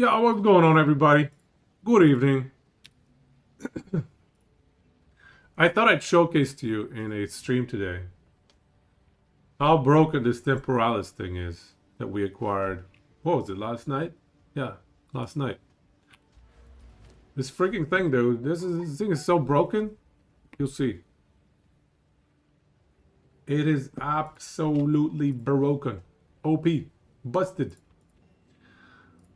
Yeah, what's going on, everybody? Good evening. I thought I'd showcase to you in a stream today how broken this Temporalis thing is that we acquired. What was it, last night? Yeah, last night. This freaking thing, dude. This thing is so broken. You'll see. It is absolutely broken. OP. Busted.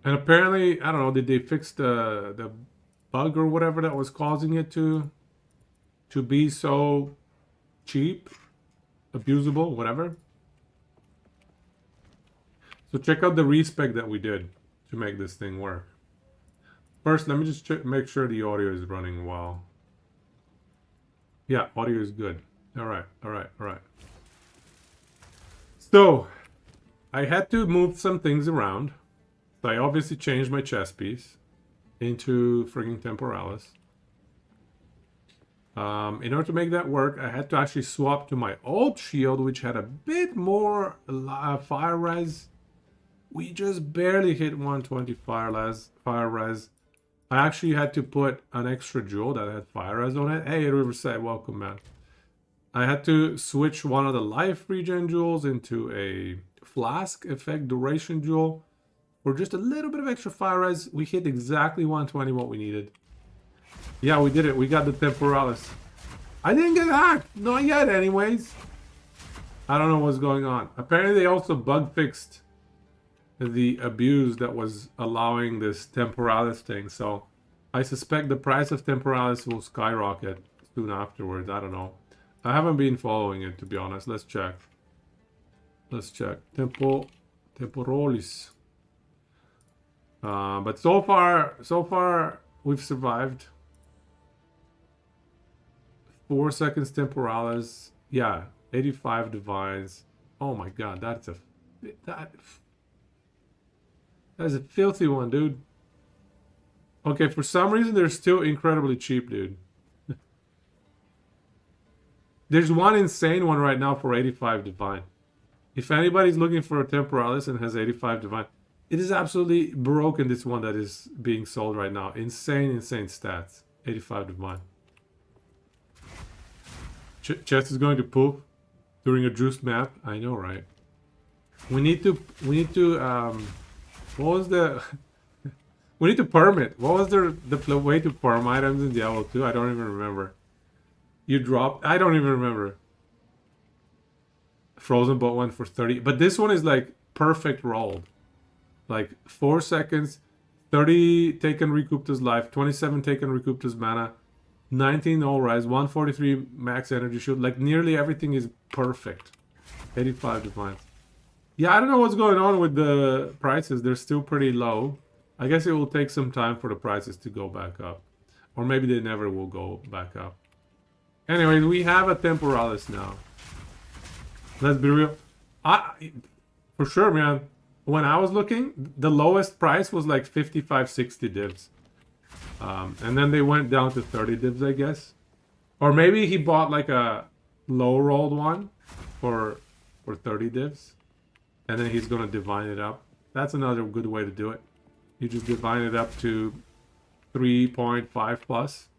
And apparently, I don't know, did they fix the bug or whatever that was causing it to be so cheap, abusable, whatever? So check out the respec that we did to make this thing work. First, let me just make sure the audio is running well. Yeah, audio is good. All right. So, I had to move some things around. So I obviously changed my chest piece into frigging Temporalis. In order to make that work, I had to actually swap to my old shield, which had a bit more fire res. We just barely hit 120 fire res. I actually had to put an extra jewel that had fire res on it. Hey, Riverside, welcome, man. I had to switch one of the life regen jewels into a flask effect duration jewel. For just a little bit of extra fire res, we hit exactly 120 what we needed. Yeah, we did it. We got the Temporalis. I didn't get hacked. Not yet, anyways. I don't know what's going on. Apparently, they also bug fixed the abuse that was allowing this Temporalis thing. So, I suspect the price of Temporalis will skyrocket soon afterwards. I don't know. I haven't been following it, to be honest. Let's check. Temporalis. But so far, we've survived. 4 seconds Temporalis. Yeah, 85 divines. Oh my god, that is a filthy one, dude. Okay, for some reason they're still incredibly cheap, dude. There's one insane one right now for 85 divine. If anybody's looking for a Temporalis and has 85 divine, it is absolutely broken, this one that is being sold right now. Insane stats. 85 divine. Chest is going to poop during a juiced map. I know, right? We need to what was the we need to perm it. What was the way to perm items in Diablo 2? I don't even remember. You dropped, I don't even remember. Frozen bought one for 30, but this one is like perfect rolled. Like 4 seconds, 30 taken recouped his life, 27 taken recouped his mana, 19 all rise, 143 max energy shield. Like nearly everything is perfect. 85 divines. Yeah, I don't know what's going on with the prices. They're still pretty low. I guess it will take some time for the prices to go back up. Or maybe they never will go back up. Anyway, we have a Temporalis now. Let's be real. For sure, man. When I was looking, the lowest price was like 55, 60 divs. And then they went down to 30 divs, I guess. Or maybe he bought like a low rolled one for 30 divs. And then he's going to divine it up. That's another good way to do it. You just divine it up to 3.5 plus.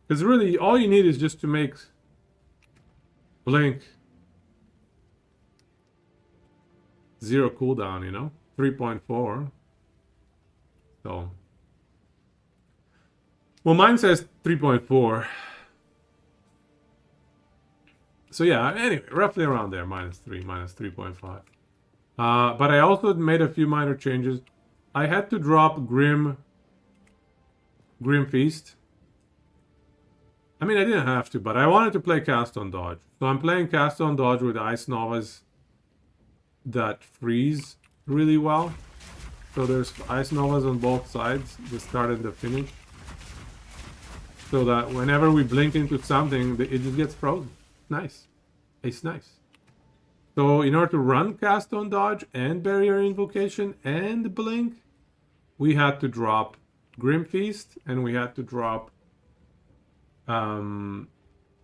Because really, all you need is just to make Blink 0 cooldown, you know? 3.4. So. Well, mine says 3.4. So yeah, anyway, roughly around there. -3, -3.5. But I also made a few minor changes. I had to drop Grim Feast. I mean, I didn't have to, but I wanted to play Cast on Dodge. So I'm playing Cast on Dodge with Ice Novas that freeze really well. So there's Ice Novas on both sides, the start and the finish. So that whenever we blink into something, it just gets frozen. Nice. It's nice. So in order to run Cast on Dodge and Barrier Invocation and Blink, we had to drop Grim Feast and we had to drop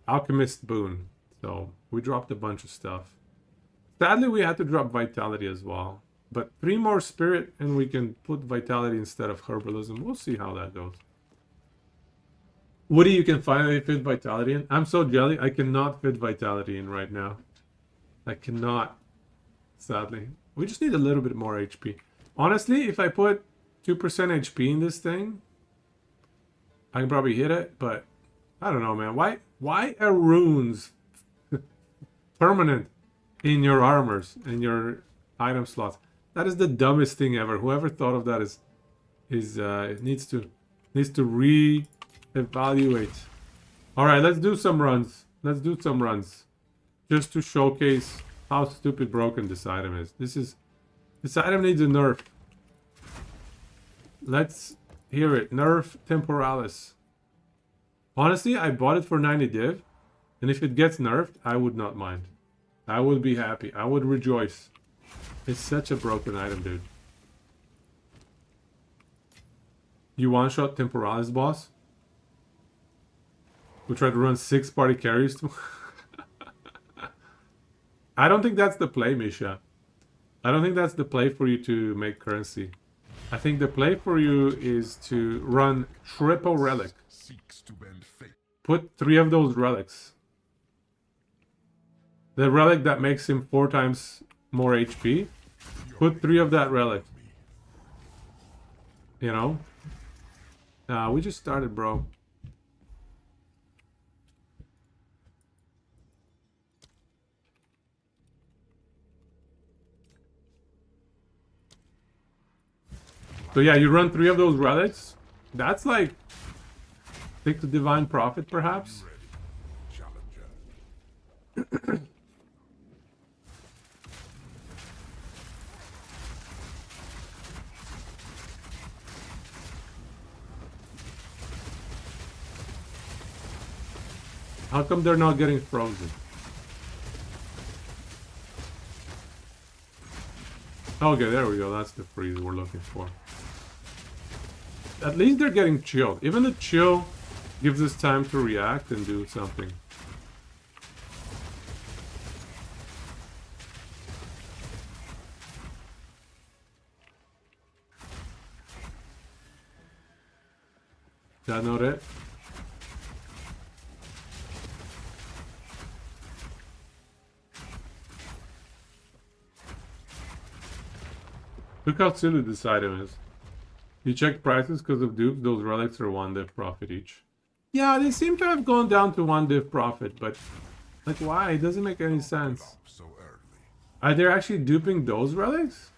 Alchemist Boon. So we dropped a bunch of stuff. Sadly, we had to drop Vitality as well. But 3 more spirit and we can put vitality instead of herbalism. We'll see how that goes. Woody, you can finally fit vitality in. I'm so jelly. I cannot fit vitality in right now. I cannot, sadly. We just need a little bit more HP. Honestly, if I put 2% HP in this thing, I can probably hit it, but I don't know, man. Why are runes permanent in your armors, in your item slots? That is the dumbest thing ever. Whoever thought of that needs to re-evaluate. All right, let's do some runs. Just to showcase how stupid broken this item is. This item needs a nerf. Let's hear it. Nerf Temporalis. Honestly, I bought it for 90 div, and if it gets nerfed, I would not mind. I would be happy. I would rejoice. It's such a broken item, dude. You one-shot Temporalis, boss? We try to run 6 party carries to... I don't think that's the play, Misha. I don't think that's the play for you to make currency. I think the play for you is to run triple relic. Put 3 of those relics. The relic that makes him 4 times more HP. Put 3 of that relic. You know? We just started, bro. So yeah, you run 3 of those relics. That's like 6 divine profit, perhaps. How come they're not getting frozen? Okay, there we go. That's the freeze we're looking for. At least they're getting chilled. Even the chill gives us time to react and do something. Is that not it? Look how silly this item is. You check prices because of dupes, those relics are 1 div profit each. Yeah, they seem to have gone down to 1 div profit, but like why? It doesn't make any sense. Are they actually duping those relics?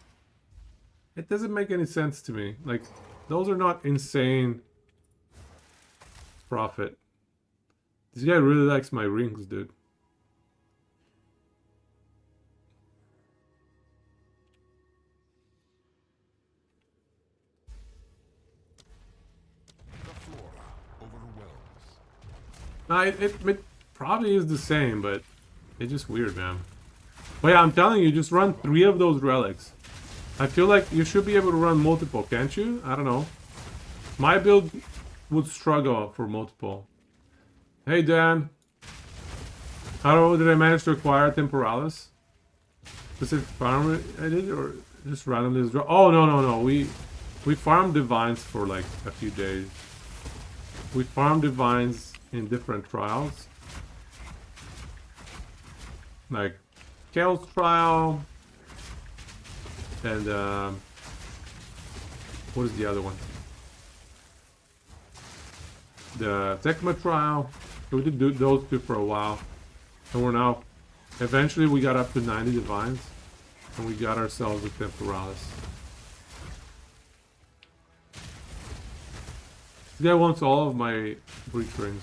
It doesn't make any sense to me. Like, those are not insane profit. This guy really likes my rings, dude. It probably is the same, but it's just weird, man. But yeah, I'm telling you, just run 3 of those relics. I feel like you should be able to run multiple, can't you? I don't know. My build would struggle for multiple. Hey, Dan. How did I manage to acquire Temporalis? Specific farm I did, or just randomly? Oh, no. We farmed divines for like a few days. We farmed divines in different trials, like Chaos trial, and what is the other one? The Tecma trial. So we did do those 2 for a while, and we're now eventually we got up to 90 divines, and we got ourselves a Temporalis. This guy wants all of my breach rings.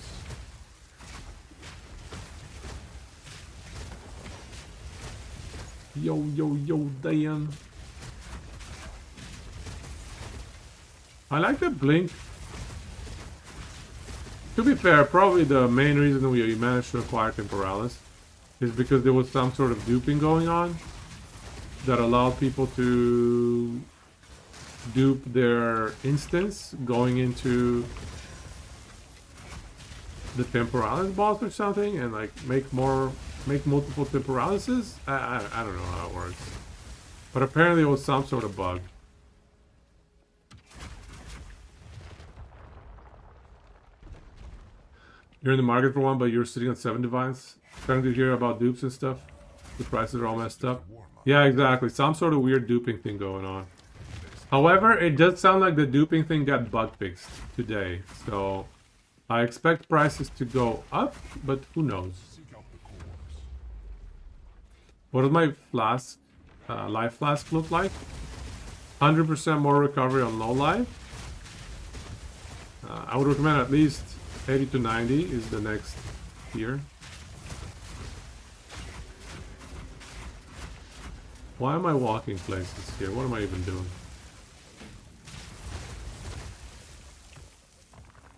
Yo, Dan. I like the blink. To be fair, probably the main reason we managed to acquire Temporalis is because there was some sort of duping going on that allowed people to dupe their instance going into the Temporalis boss or something, and like make multiple Temporalises. I don't know how it works. But apparently it was some sort of bug. You're in the market for one, but you're sitting on 7 divines. Starting to hear about dupes and stuff. The prices are all messed up. Yeah, exactly. Some sort of weird duping thing going on. However, it does sound like the duping thing got bug fixed today. So I expect prices to go up, but who knows? What does my flask, life flask look like? 100% more recovery on low life. I would recommend at least 80 to 90 is the next tier. Why am I walking places here? What am I even doing?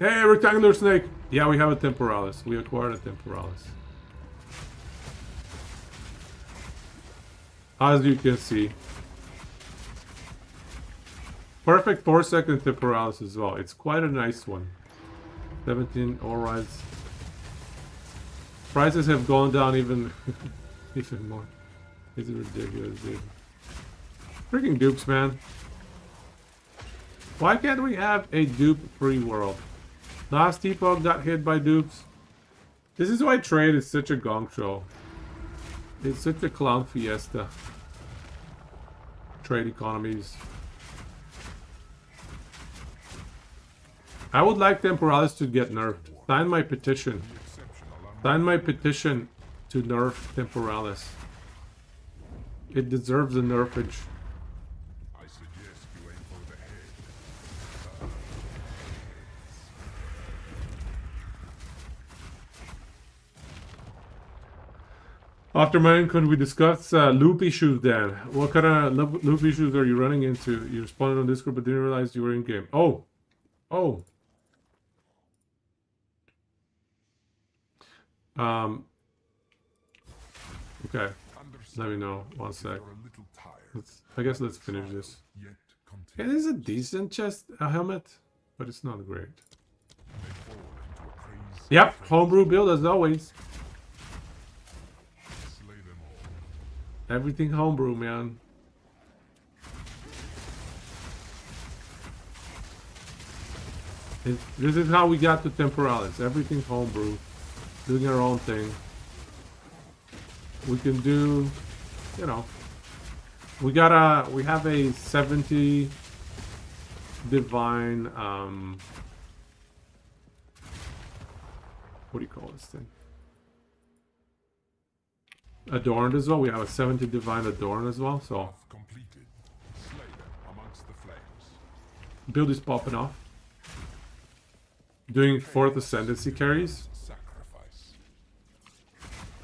Hey, rectangular snake! Yeah, we have a Temporalis. We acquired a Temporalis. As you can see. Perfect 4-second Temporalis as well. It's quite a nice one. 17 all-rides. Prices have gone down even, even more. It's ridiculous, dude. Freaking dupes, man. Why can't we have a dupe-free world? Last Epoch got hit by dupes. This is why trade is such a gong show. It's such a clown fiesta. Trade economies. I would like Temporalis to get nerfed. Sign my petition. Sign my petition to nerf Temporalis. It deserves a nerfage. I suggest you aim for the head. After mine, could we discuss loop issues then? What kind of loop issues are you running into? You responded on Discord but didn't realize you were in game. Oh. Oh. Okay. Let me know. 1 sec. I guess let's finish this. It is a decent chest, a helmet, but it's not great. Yep, homebrew build as always. Everything homebrew, man. This is how we got to Temporalis. Everything homebrew. Doing our own thing. We can do, you know, we have a 70 divine, what do you call this thing? Adorned as well. We have a 70 divine adorned as well, so build is popping off. Doing 4th ascendancy carries.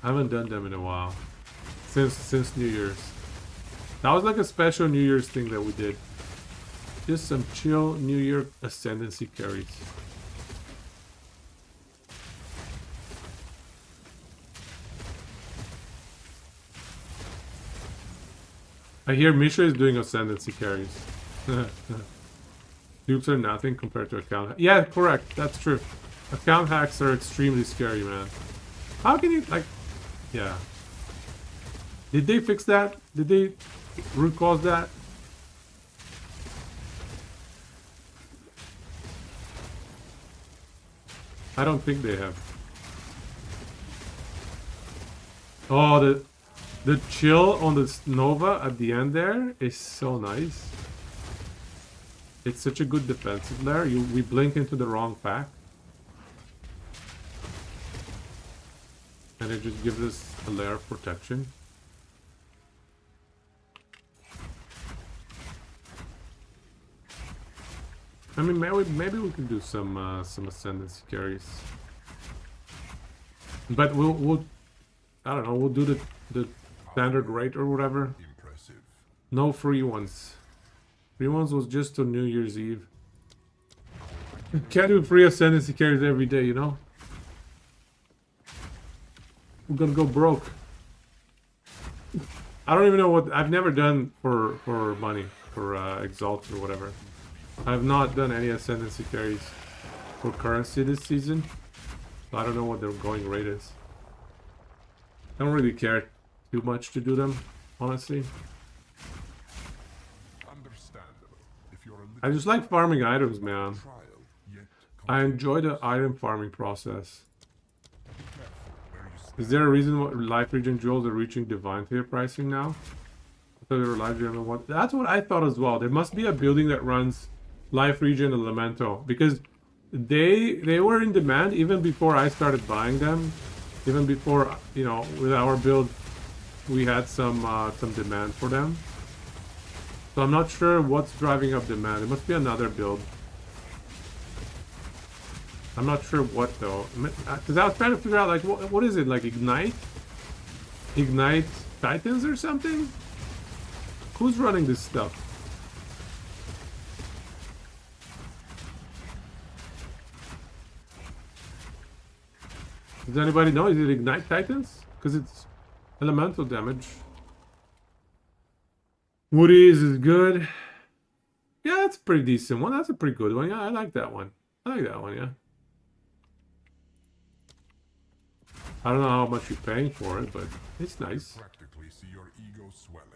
I haven't done them in a while. Since New Year's. That was like a special New Year's thing that we did. Just some chill New Year ascendancy carries. I hear Misha is doing ascendancy carries. Dupes are nothing compared to account. Yeah, correct. That's true. Account hacks are extremely scary, man. How can you, like... Yeah. Did they fix that? Did they root cause that? I don't think they have. Oh, the chill on the Nova at the end there is so nice. It's such a good defensive layer. We blink into the wrong pack. And it just gives us a layer of protection. I mean, maybe we can do some ascendancy carries. But we'll I don't know. We'll do the standard rate or whatever. Impressive. No free ones. Free ones was just on New Year's Eve. You can't do free ascendancy carries every day, you know. We're gonna go broke. I don't even know what I've never done for money, for Exalt or whatever. I've not done any ascendancy carries for currency this season. So I don't know what their going rate is. I don't really care too much to do them, honestly. I just like farming items, man. trial yet I enjoy the item farming process. careful where you stand. Is there a reason why life regen jewels are reaching divine tier pricing now? I thought they were life regen one. That's what I thought as well. There must be a building that runs life regen elemental because they were in demand even before I started buying them. Even before, you know, with our build, we had some demand for them. So I'm not sure what's driving up demand. It must be another build. I'm not sure what though, because I was trying to figure out like what is it, like Ignite Titans or something? Who's running this stuff? Does anybody know? Is it Ignite Titans? Because it's elemental damage. Woody's is good. Yeah, that's a pretty decent one. That's a pretty good one. Yeah, I like that one. I like that one, yeah. I don't know how much you're paying for it, but it's nice. Practically see your ego swelling.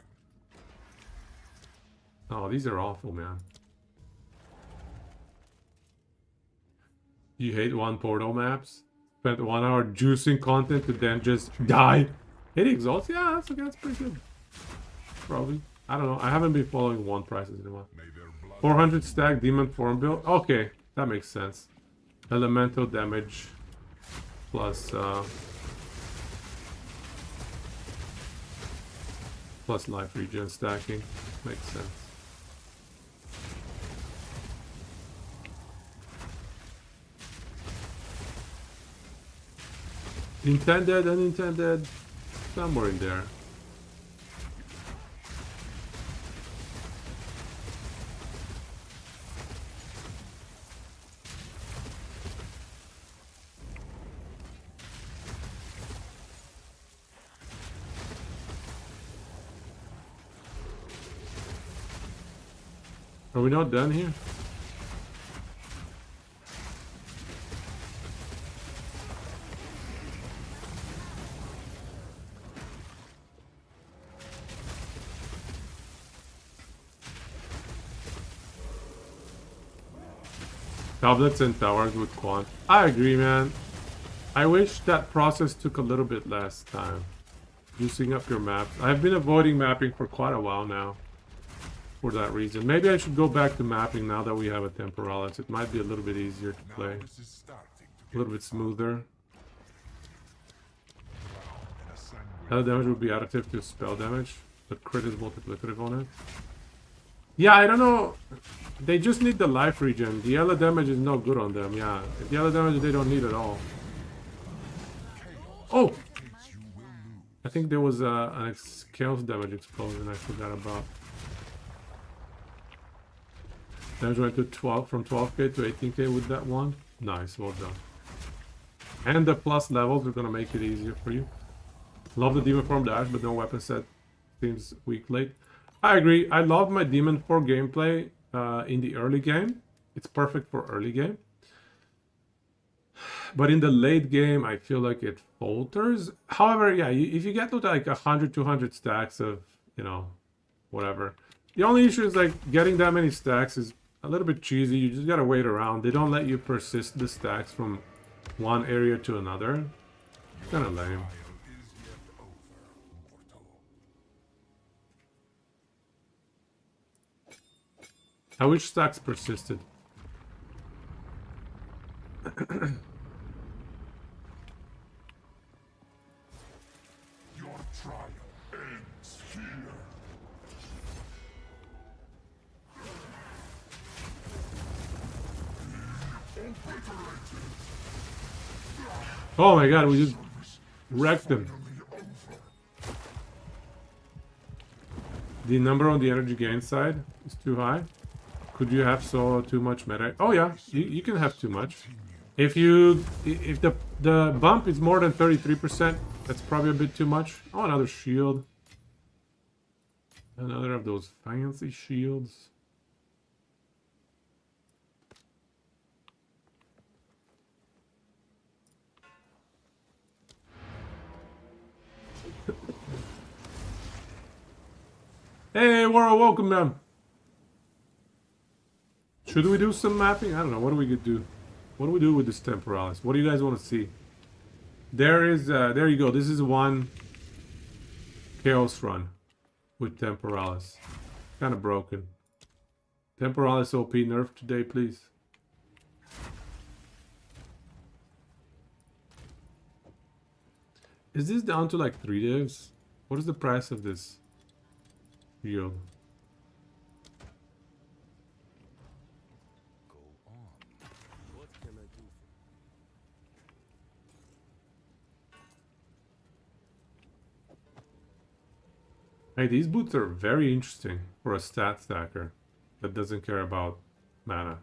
Oh, these are awful, man. You hate one portal maps? Spent 1 hour juicing content to then just die? It exalts? Yeah, that's pretty good. Probably. I don't know. I haven't been following one prices in a while. May their blood 400 stack demon form build. Okay, that makes sense. Elemental damage plus plus life regen stacking makes sense. Intended, unintended, somewhere in there. Are we not done here? Tablets and towers with quant. I agree, man. I wish that process took a little bit less time. Juicing up your maps. I've been avoiding mapping for quite a while now. For that reason. Maybe I should go back to mapping now that we have a Temporalis. It might be a little bit easier to now play. this is starting A to little bit smoother. and a sanguine Hell damage would be additive to spell damage, but crit is multiplicative on it. Yeah, I don't know. They just need the life regen. The yellow damage is no good on them, yeah. The yellow damage they don't need at all. Oh! case you will lose. I think there was an chaos damage explosion I forgot about. Damage went to 12 from 12k to 18k with that one. Nice, well done. And the plus levels are gonna make it easier for you. Love the demon form dash, but no weapon set seems weak late. I agree. I love my demon 4 gameplay in the early game. It's perfect for early game. But in the late game, I feel like it falters. However, yeah, if you get to like 100, 200 stacks of, you know, whatever. The only issue is like getting that many stacks is a little bit cheesy. You just gotta wait around. They don't let you persist the stacks from one area to another. Kinda lame. Trial is yet over, mortal. I wish stacks persisted. Your trial ends here. Oh my god, we just wrecked them. The number on the energy gain side is too high. Could you have solo too much meta? Oh yeah, you can have too much. If the bump is more than 33%, that's probably a bit too much. Oh, another shield. Another of those fancy shields. Hey, Warren, welcome, man. Should we do some mapping? I don't know. What do we could do? What do we do with this Temporalis? What do you guys want to see? There is, there you go. This is one Chaos run with Temporalis. Kind of broken. Temporalis OP nerf today, please. Is this down to like 3 divs? What is the price of this yield? Go on. What can I do Hey, these boots are very interesting for a stat stacker that doesn't care about mana.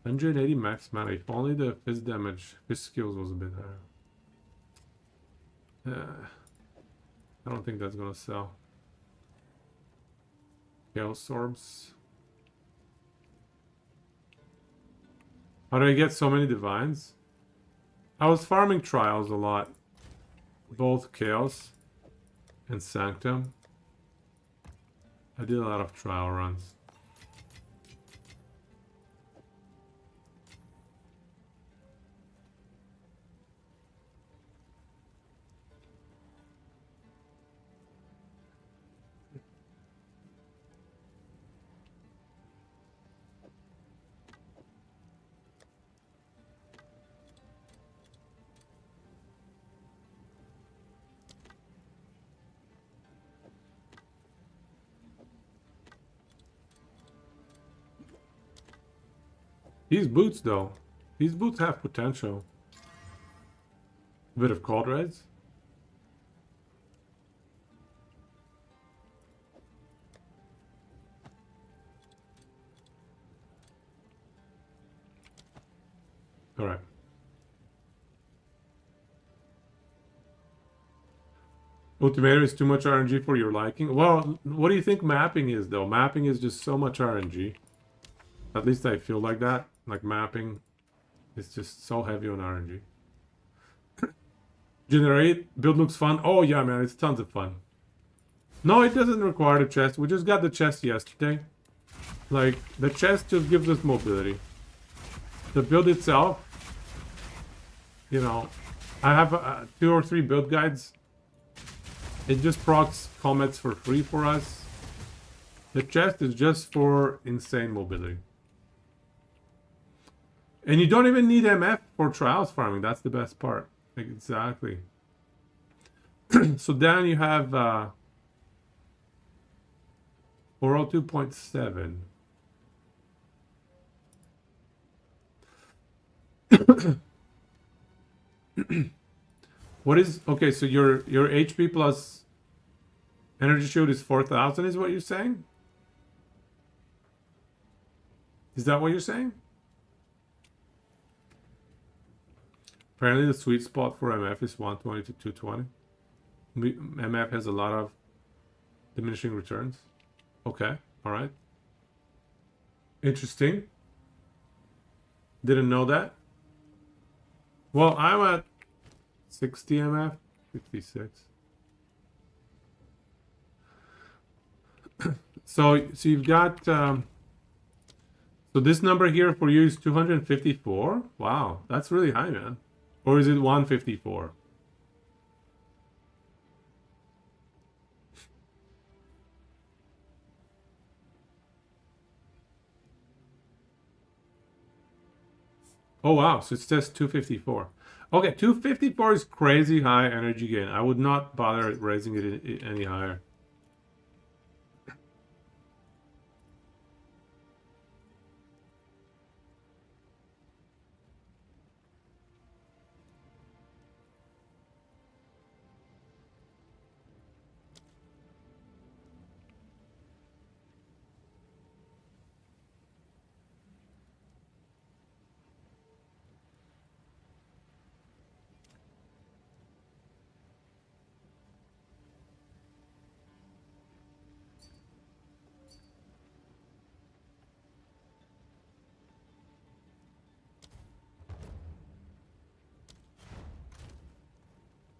$180 max mana. If only the fizz damage, fizz skills was a bit higher. I don't think that's gonna sell. Chaos orbs. How do I get so many divines? I was farming trials a lot. Both Chaos and Sanctum. I did a lot of trial runs. These boots, though. These boots have potential. A bit of cold reds. Alright. Ultimator is too much RNG for your liking. Well, what do you think mapping is, though? Mapping is just so much RNG. At least I feel like that. Like mapping is just so heavy on RNG. Generate. Build looks fun. Oh yeah, man, it's tons of fun. No, it doesn't require the chest. We just got the chest yesterday. Like, the chest just gives us mobility. The build itself, you know, I have 2 or 3 build guides. It just procs comets for free for us. The chest is just for insane mobility. And you don't even need MF for trials farming. That's the best part. Exactly. So then you have Oral 2.7. What is okay? So your HP plus energy shield is 4,000. Is what you're saying? Is that what you're saying? Apparently, the sweet spot for MF is 120 to 220. MF has a lot of diminishing returns. Okay, all right. Interesting. Didn't know that. Well, I'm at 60 MF, 56. So you've got. So this number here for you is 254. Wow, that's really high, man. Or is it 154? Oh wow, so it says 254. Okay, 254 is crazy high energy gain. I would not bother raising it any higher.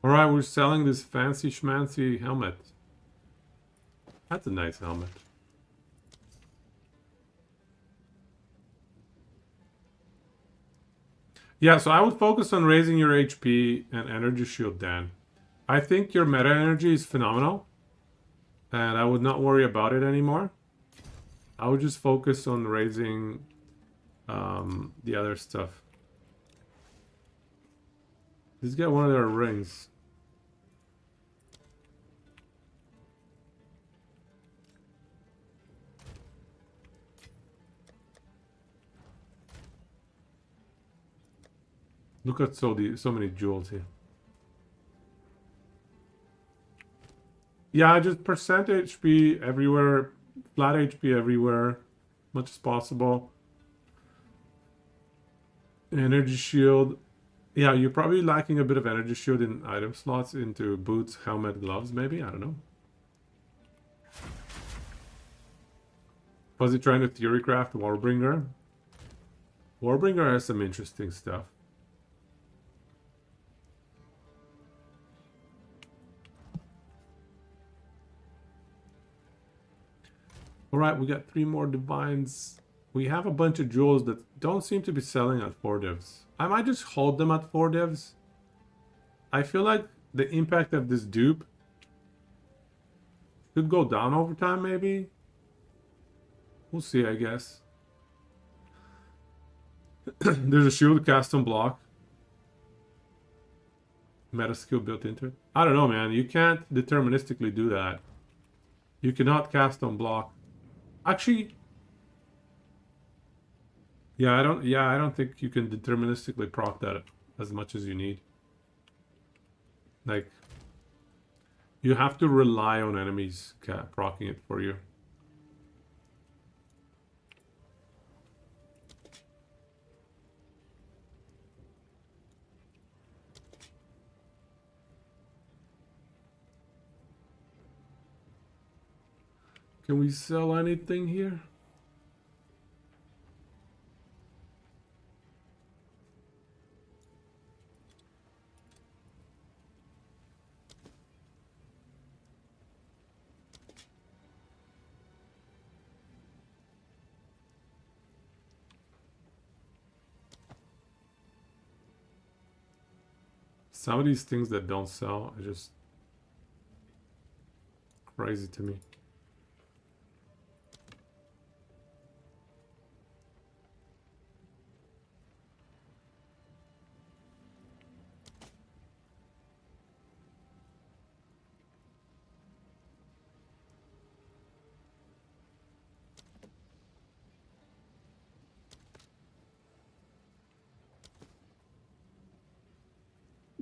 Alright, we're selling this fancy schmancy helmet. That's a nice helmet. Yeah, so I would focus on raising your HP and energy shield, Dan. I think your meta energy is phenomenal. And I would not worry about it anymore. I would just focus on raising the other stuff. Let's get one of their rings. Look at so many jewels here. Yeah, just percent HP everywhere, flat HP everywhere, much as possible. Energy shield. Yeah, you're probably lacking a bit of energy shield in item slots into boots, helmet, gloves, maybe? I don't know. Was he trying to theorycraft Warbringer? Warbringer has some interesting stuff. Alright, we got 3 more divines. We have a bunch of jewels that don't seem to be selling at 4 divs. I might just hold them at 4 divs. I feel like the impact of this dupe could go down over time, maybe. We'll see, I guess. There's a shield cast on block. Meta skill built into it. I don't know, man. You can't deterministically do that. You cannot cast on block. Actually, yeah, I don't think you can deterministically proc that as much as you need. Like, you have to rely on enemies proccing it for you. Can we sell anything here? Some of these things that don't sell are just crazy to me.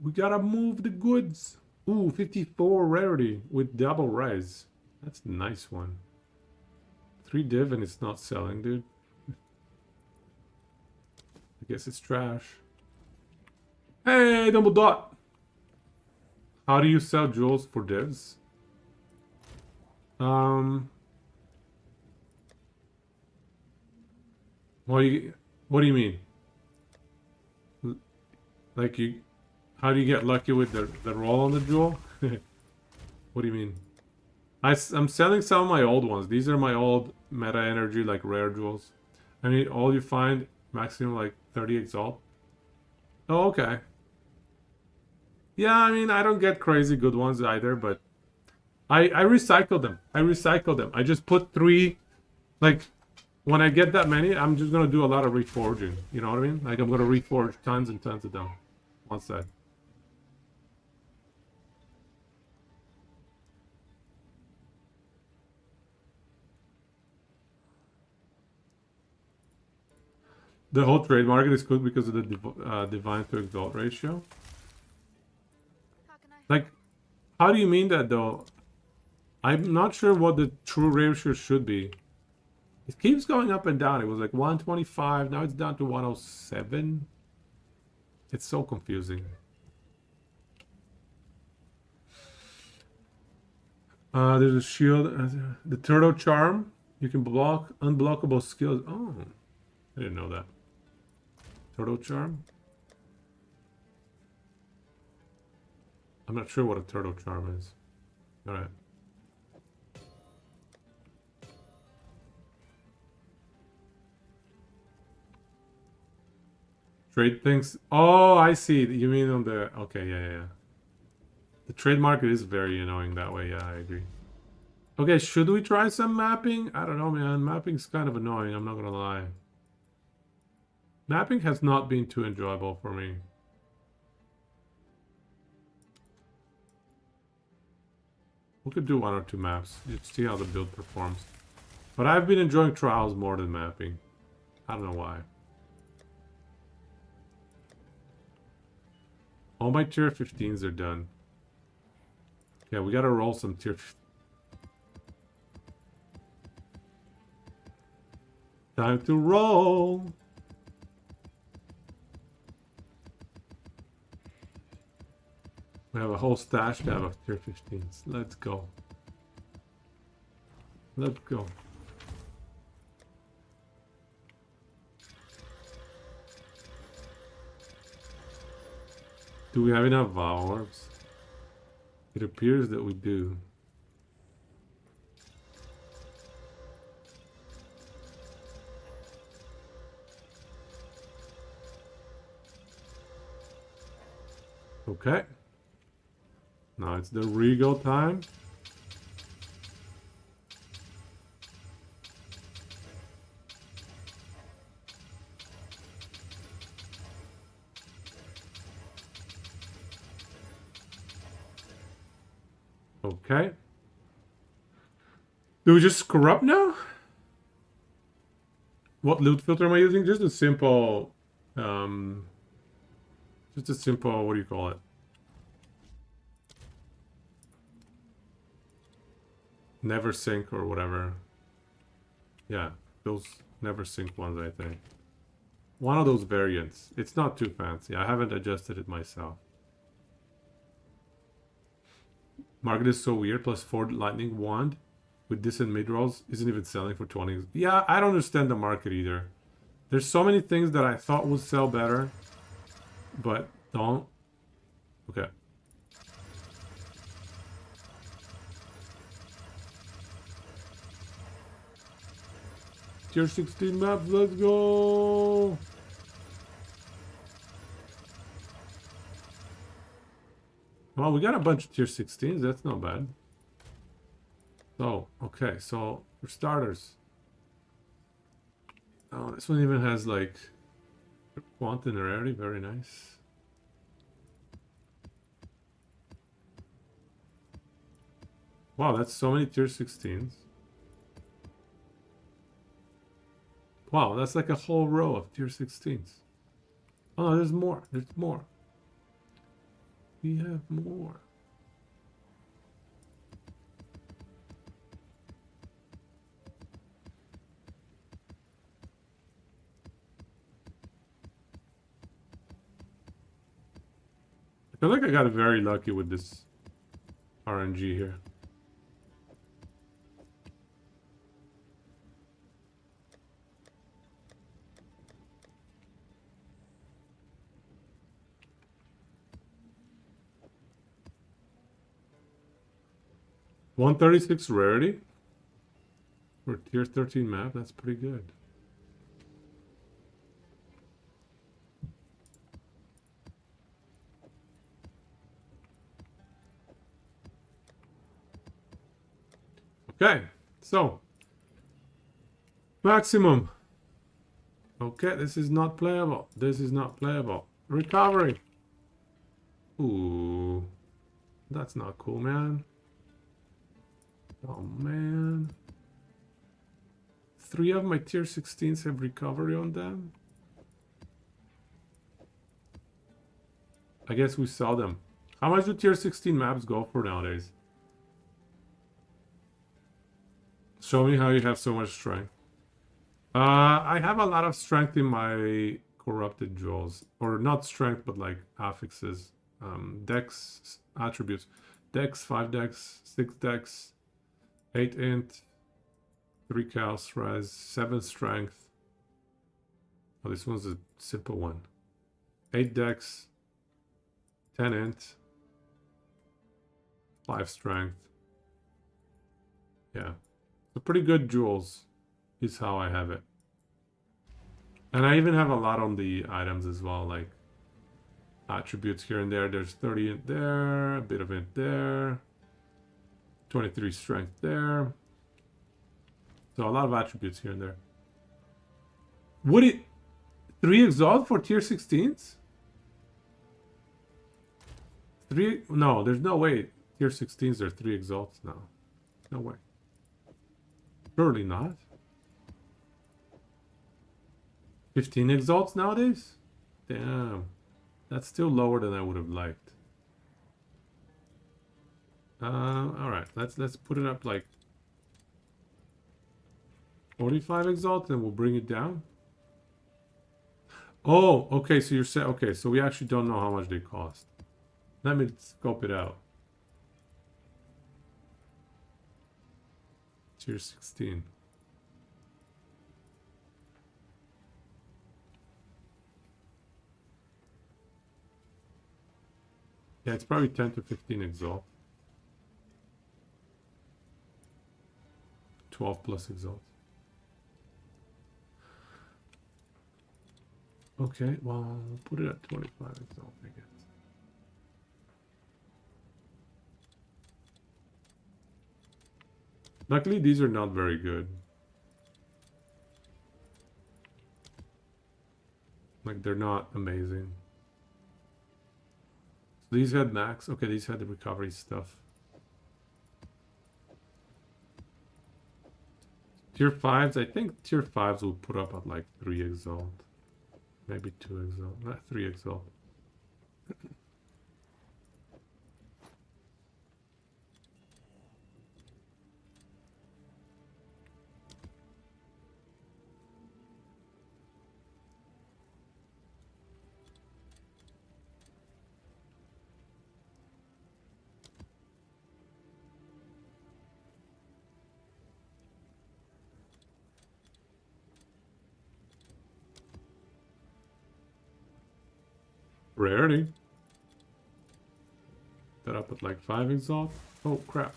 We gotta move the goods. Ooh, 54 rarity with double res. That's a nice one. 3 div and it's not selling, dude. I guess it's trash. Hey, double dot. How do you sell jewels for divs? What do you mean? Like how do you get lucky with the roll on the jewel? What do you mean? I'm selling some of my old ones. These are my old meta energy, like rare jewels. I mean, all you find maximum like 30 exalt. Oh, okay. Yeah, I mean, I don't get crazy good ones either, but I recycle them. I just put 3, like, when I get that many, I'm just gonna do a lot of reforging. You know what I mean? Like, I'm gonna reforge tons and tons of them. One side. The whole trade market is cooked because of the divine to exalt ratio. Like, how do you mean that though? I'm not sure what the true ratio should be. It keeps going up and down. It was like 125, now it's down to 107. It's so confusing. There's a shield, the turtle charm. You can block unblockable skills. Oh, I didn't know that. Turtle charm. I'm not sure what a turtle charm is. Alright. Trade things. Oh, I see. You mean on the... Okay, yeah. The trade market is very annoying that way. Yeah, I agree. Okay, should we try some mapping? I don't know, man. Mapping's kind of annoying. I'm not gonna lie. Mapping has not been too enjoyable for me. We could do 1 or 2 maps. Just see how the build performs. But I've been enjoying trials more than mapping. I don't know why. All my tier 15s are done. Yeah, we gotta roll some tier 15. Time to roll! We have a whole stash tab of tier 15s. Let's go. Let's go. Do we have enough vow orbs? It appears that we do. Okay. Now it's the regal time. Okay. Do we just corrupt now? What loot filter am I using? Just a simple, what do you call it? Never sync or whatever. Yeah, those never sync ones, I think. One of those variants. It's not too fancy. I haven't adjusted it myself. Market is so weird. Plus 4 lightning wand with this and mid rolls isn't even selling for 20. Yeah, I don't understand the market either. There's so many things that I thought would sell better, but don't. Okay. Tier 16 maps, let's go! Well, we got a bunch of tier 16s, that's not bad. So, okay, so for starters. Oh, this one even has like quantum rarity, very nice. Wow, that's so many tier 16s. Wow, that's like a whole row of tier 16s. Oh, no, there's more. There's more. We have more. I feel like I got very lucky with this RNG here. $136 rarity for tier 13 map. That's pretty good. Okay, so maximum. Okay, this is not playable. This is not playable. Recovery. Ooh, that's not cool, man. Oh man. 3 of my tier 16s have recovery on them. I guess we saw them. How much do tier 16 maps go for nowadays? Show me how you have so much strength. I have a lot of strength in my corrupted jewels. Or not strength, but like affixes. Dex attributes. Dex, 5 dex, 6 dex, 8 int, 3 chaos res, 7 strength. Oh, this one's a simple one. 8 dex, 10 int, 5 strength. Yeah. So pretty good jewels is how I have it. And I even have a lot on the items as well, like attributes here and there. There's 30 in there, a bit of it there. 23 strength there. So a lot of attributes here and there. Would it 3 exalt for tier 16s? 3? No, there's no way. Tier 16s are 3 exalts now. No way. Surely not. 15 exalts nowadays? Damn. That's still lower than I would have liked. Alright, let's put it up like 45 exalts and we'll bring it down. Oh, okay, so you're saying, okay, so we actually don't know how much they cost. Let me scope it out. Tier 16. Yeah, it's probably 10 to 15 exalt. 12 plus exalt. Okay, well, we'll put it at 25 exalt, I guess. Luckily, these are not very good. Like, they're not amazing. So these had max. Okay, these had the recovery stuff. Tier 5s, I think tier 5s will put up at like 3 exalt. Maybe 2 exalt. Not 3 exalt. Rarity. That up at like 5 exalt. Oh crap.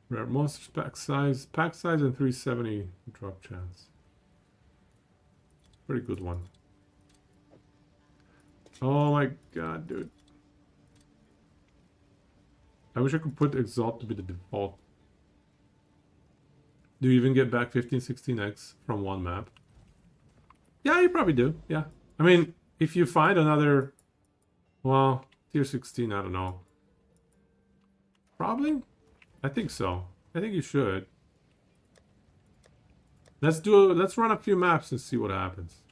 Rare monsters, pack size and 370 drop chance. Pretty good one. Oh my god, dude. I wish I could put Exalt to be the default. Do you even get back 15, 16x from one map? Yeah, you probably do. Yeah. I mean, if you find another... Well, tier 16, I don't know. Probably? I think so. I think you should. Let's run a few maps and see what happens.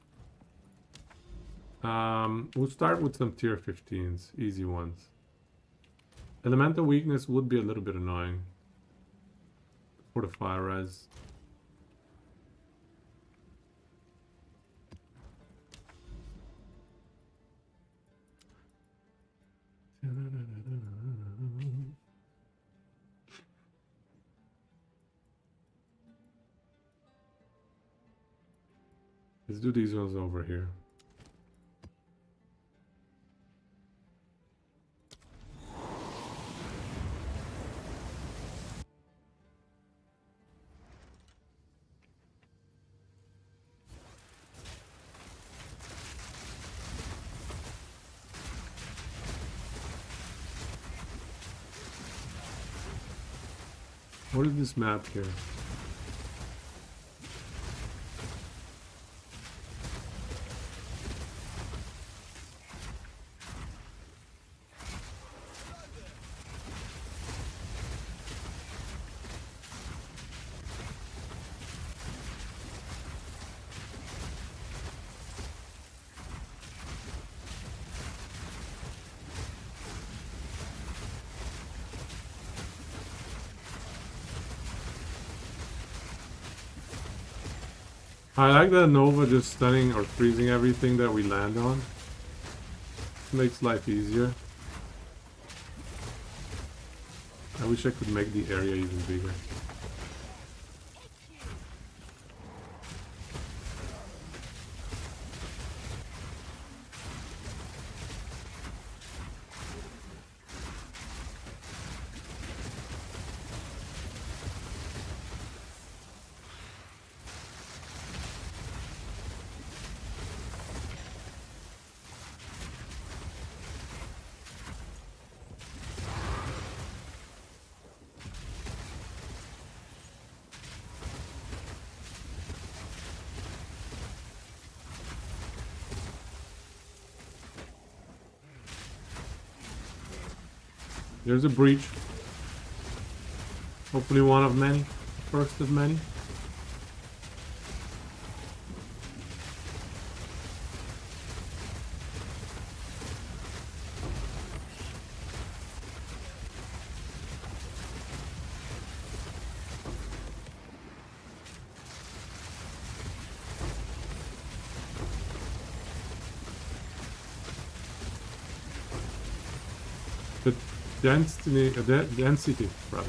We'll start with some tier 15s, easy ones. Elemental weakness would be a little bit annoying for the fire res. Let's do these ones over here. What is this map here? I like that Nova just stunning or freezing everything that we land on. Makes life easier. I wish I could make the area even bigger. There's a breach. Hopefully one of many. First of many. Density, rather.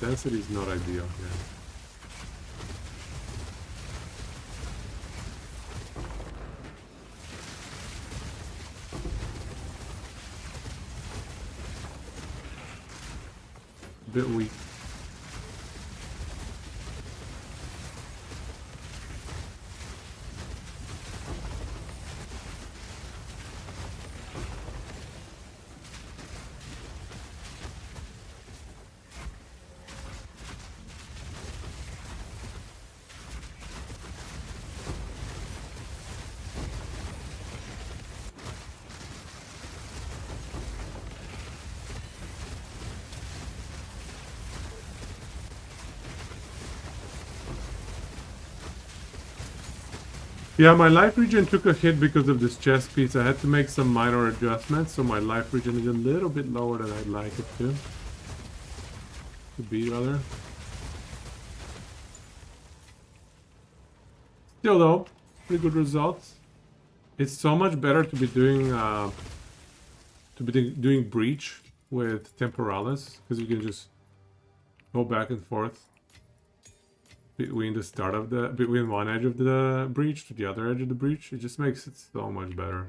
Density is not ideal here. A bit weak. Yeah, my life regen took a hit because of this chest piece. I had to make some minor adjustments, so my life regen is a little bit lower than I'd like it to be, rather. Still though, pretty good results. It's so much better to be doing breach with Temporalis, because you can just go back and forth between between one edge of the breach to the other edge of the breach. It just makes it so much better.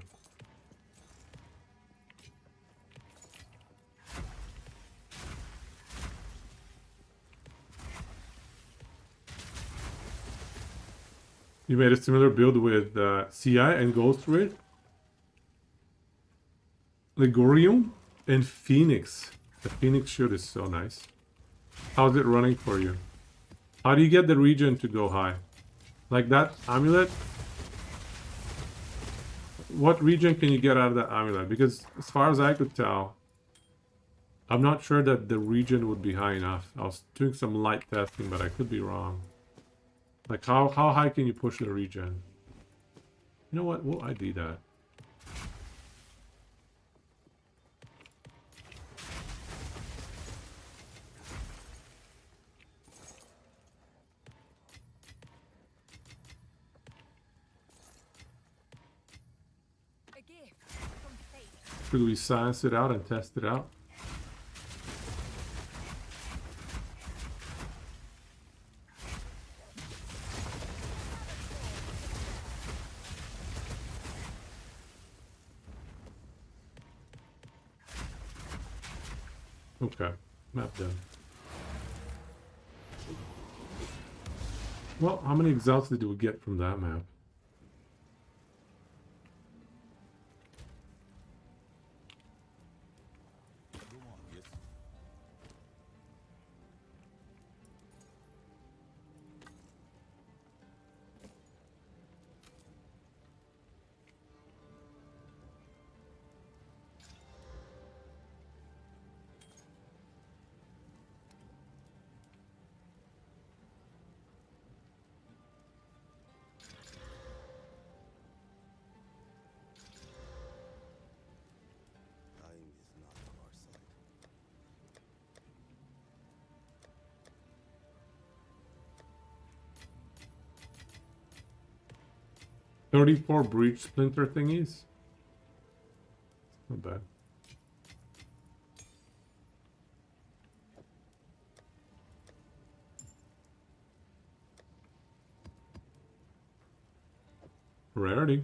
You made a similar build with CI and Ghost Rid, Legorium, and Phoenix. The Phoenix shield is so nice. How's it running for you? How do you get the regen to go high? Like that amulet? What regen can you get out of that amulet? Because as far as I could tell, I'm not sure that the regen would be high enough. I was doing some light testing, but I could be wrong. Like how high can you push the regen? You know what? We'll ID that. Should we science it out and test it out? Okay, map done. Well, how many exalts did we get from that map? Time is not on our side. 34 breach splinter thingies? Not bad. Rarity.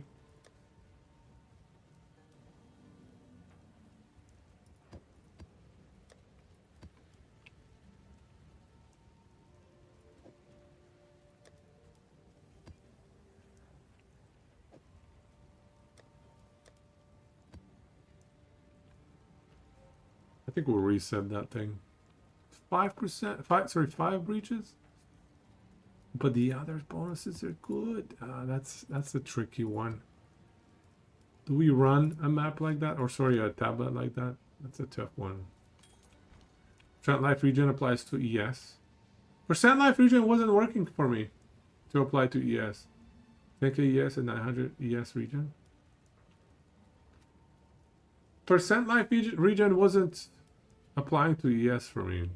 I think we'll reset that thing. 5%, 5 breaches? But the other bonuses are good. That's a tricky one. Do we run a map like that? Or sorry, a tablet like that? That's a tough one. Percent life regen applies to ES. Percent life regen wasn't working for me to apply to ES. 10k ES and 900 ES regen. Percent life regen wasn't applying to ES for me.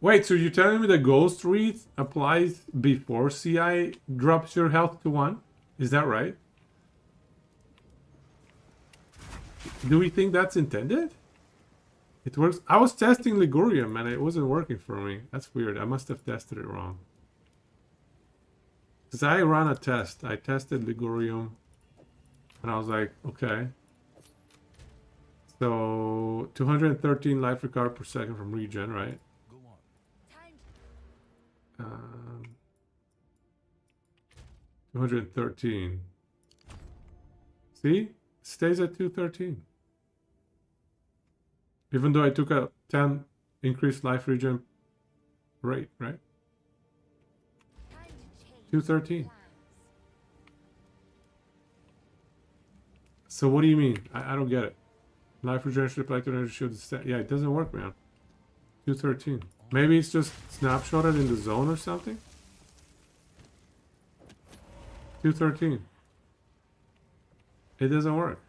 Wait, so you're telling me the Ghost Wreath applies before CI drops your health to 1? Is that right? Do we think that's intended? It works. I was testing Ligurium and it wasn't working for me. That's weird. I must have tested it wrong. Because I ran a test. I tested Ligurium and I was like, okay. So 213 life recover per second from regen, right? 213. See? It stays at 213. Even though I took a 10 increased life regen rate, right? 213. So what do you mean? I don't get it. Life regeneration applied to energy shield. Yeah, it doesn't work, man. 213. Maybe it's just snapshotted in the zone or something? 213. It doesn't work.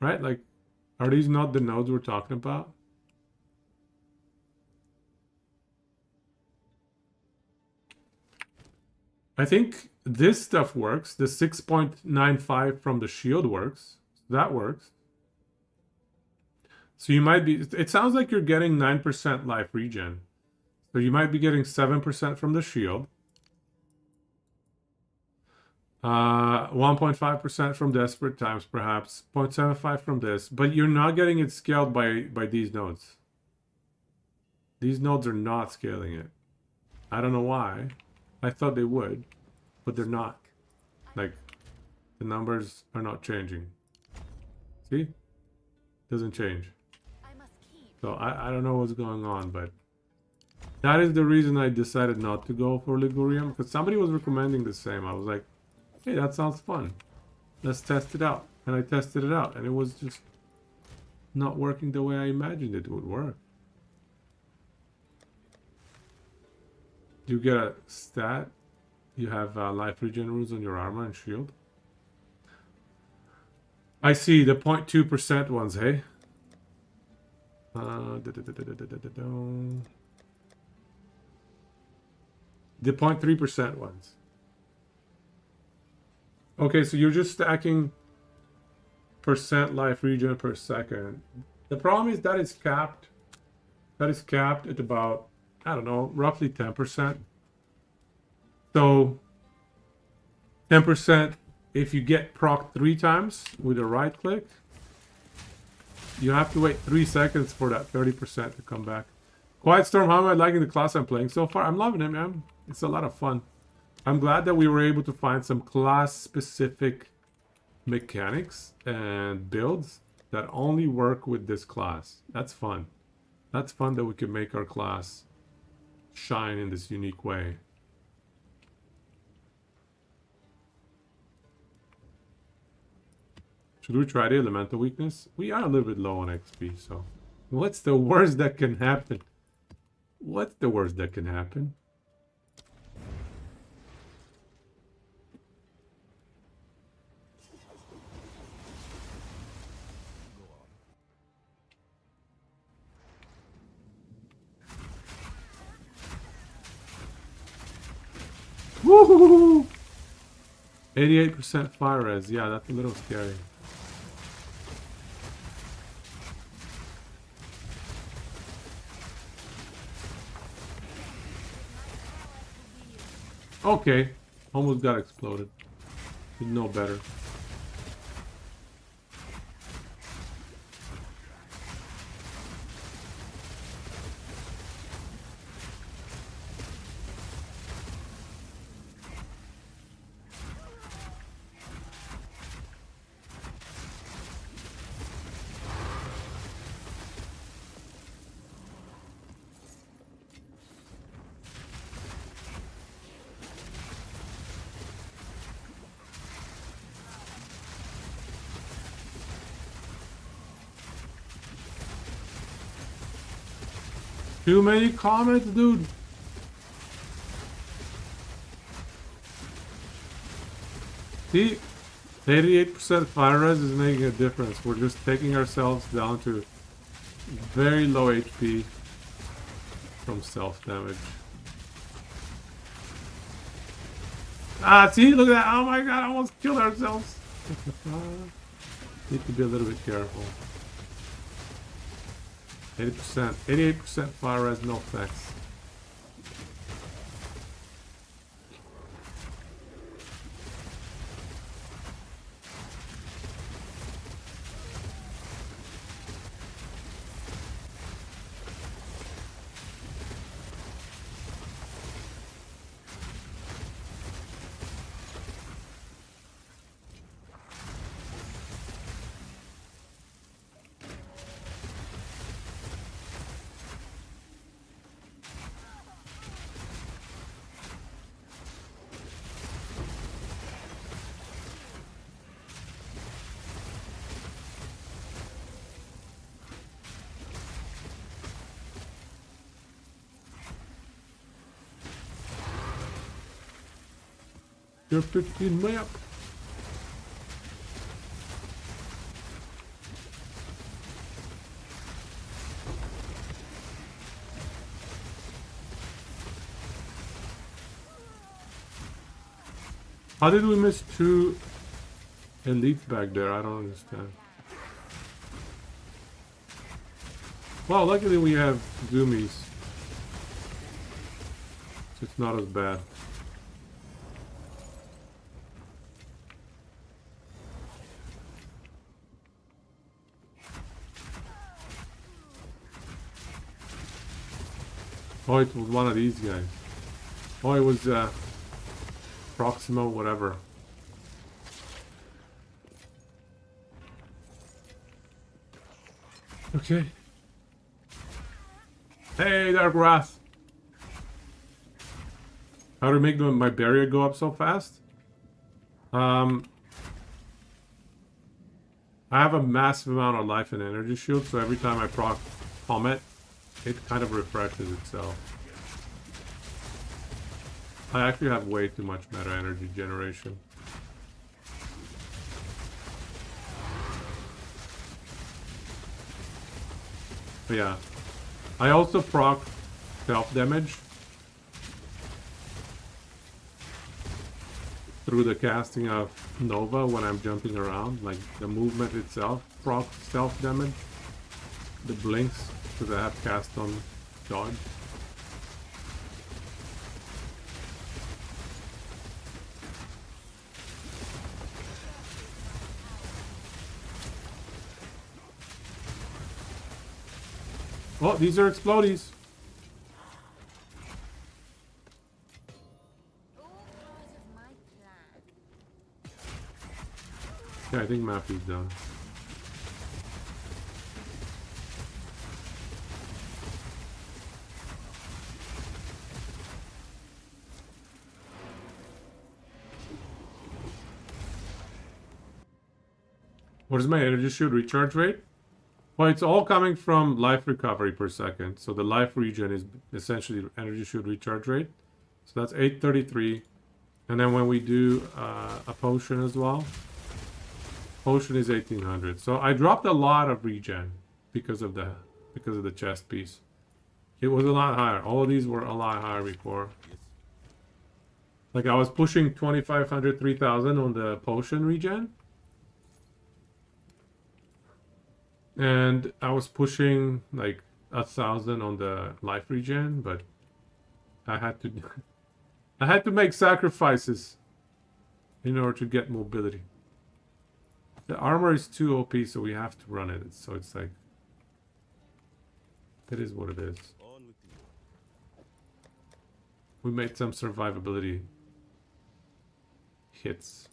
Right? Like, are these not the nodes we're talking about? I think this stuff works. The 6.95 from the shield works. That works. So you might be... It sounds like you're getting 9% life regen. So you might be getting 7% from the shield. 1.5% from Desperate Times, perhaps. 0.75 from this. But you're not getting it scaled by these nodes. These nodes are not scaling it. I don't know why. I thought they would. But they're not. Like, the numbers are not changing. See? Doesn't change. So I don't know what's going on, but that is the reason I decided not to go for Ligurium, because somebody was recommending the same. I was like, hey, that sounds fun. Let's test it out. And I tested it out, and it was just not working the way I imagined it would work. You get a stat. You have life regen runes on your armor and shield. I see the 0.2% ones, hey? The 0.3% ones. Okay, so you're just stacking percent life regen per second. The problem is that it's capped. That is capped at about, I don't know, roughly 10%. So 10%, if you get proc 3 times with a right click, you have to wait 3 seconds for that 30% to come back. Quiet Storm, how am I liking the class I'm playing so far? I'm loving it, man. It's a lot of fun. I'm glad that we were able to find some class-specific mechanics and builds that only work with this class. That's fun. That's fun that we can make our class shine in this unique way. Should we try the elemental weakness? We are a little bit low on XP, so... What's the worst that can happen? What's the worst that can happen? Woohoo! 88% fire res. Yeah, that's a little scary. Okay. Almost got exploded. You know better. Too many comments, dude. See, 88% fire res is making a difference. We're just taking ourselves down to very low HP from self damage. Ah, see, look at that. Oh my god, I almost killed ourselves. Need to be a little bit careful. 80%, 88% fire res, no thanks. You're 15 map. How did we miss 2 elites back there? I don't understand. Well, luckily we have zoomies. So it's not as bad. Oh, it was one of these guys. Oh, it was Proxima, whatever. Okay. Hey, Dark Wrath. How to make my barrier go up so fast? I have a massive amount of life and energy shield, so every time I proc Comet, it kind of refreshes itself. I actually have way too much meta energy generation. But yeah. I also proc self damage through the casting of Nova when I'm jumping around. Like the movement itself proc self damage. The blinks, because I have cast on dodge. Oh, these are explodies. Yeah, I think map is done. What is my energy shield recharge rate? Well, it's all coming from life recovery per second. So the life regen is essentially energy shield recharge rate. So that's 833. And then when we do a potion as well, potion is 1800. So I dropped a lot of regen because of the chest piece. It was a lot higher. All of these were a lot higher before. Like I was pushing 2500, 3000 on the potion regen. And I was pushing like 1000 on the life regen, but I had to I had to make sacrifices in order to get mobility. The armor is too OP, so we have to run it. So it's like... It is what it is. On with you. We made some survivability hits.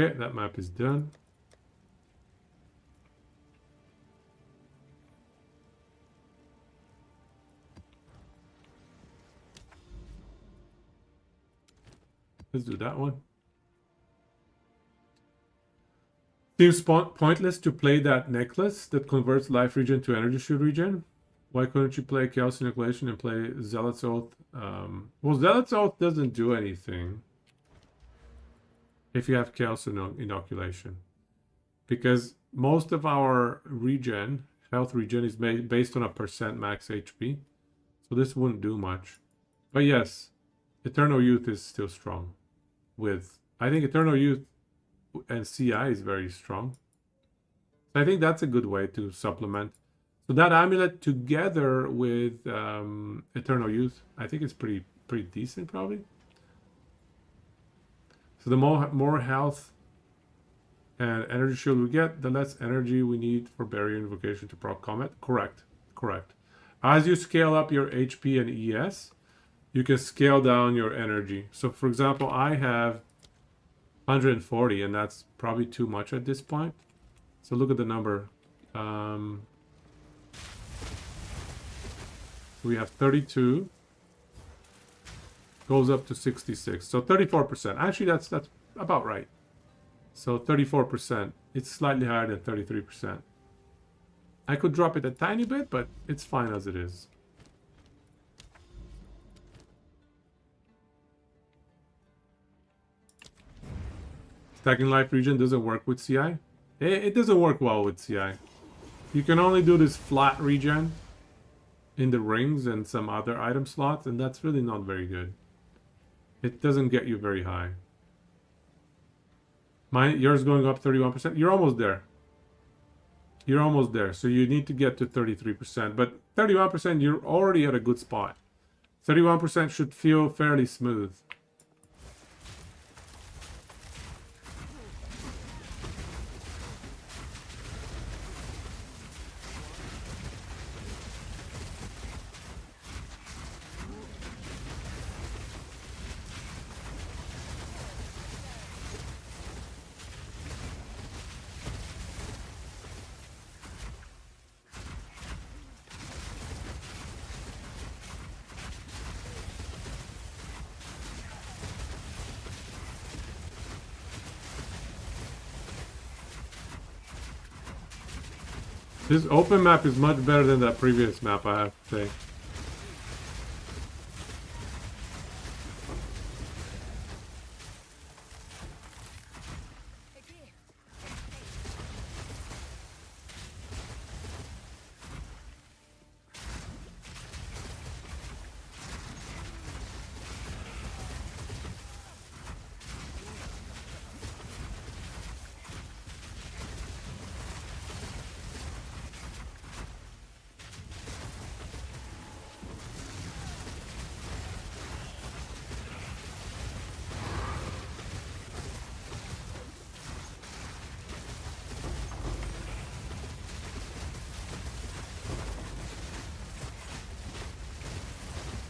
Okay, that map is done. Let's do that one. Seems pointless to play that necklace that converts life regen to energy shield regen. Why couldn't you play Chaos Inoculation and play Zealot's Oath? Well, Zealot's Oath doesn't do anything if you have Chaos Inoculation. Because most of our regen, health regen, is based on a % max HP. So this wouldn't do much. But yes, Eternal Youth is still strong. I think Eternal Youth and CI is very strong. So I think that's a good way to supplement. So that amulet together with Eternal Youth, I think it's pretty decent probably. So the more health and energy shield we get, the less energy we need for Barrier Invocation to proc Comet. Correct. As you scale up your HP and ES, you can scale down your energy. So for example, I have 140 and that's probably too much at this point. So look at the number. We have 32. Goes up to 66. So 34%. Actually, that's about right. So 34%. It's slightly higher than 33%. I could drop it a tiny bit, but it's fine as it is. Stacking life regen doesn't work with CI. It doesn't work well with CI. You can only do this flat regen in the rings and some other item slots, and that's really not very good. It doesn't get you very high. Yours going up 31%. You're almost there. You're almost there. So you need to get to 33%. But 31%, you're already at a good spot. 31% should feel fairly smooth. This open map is much better than that previous map, I have to say.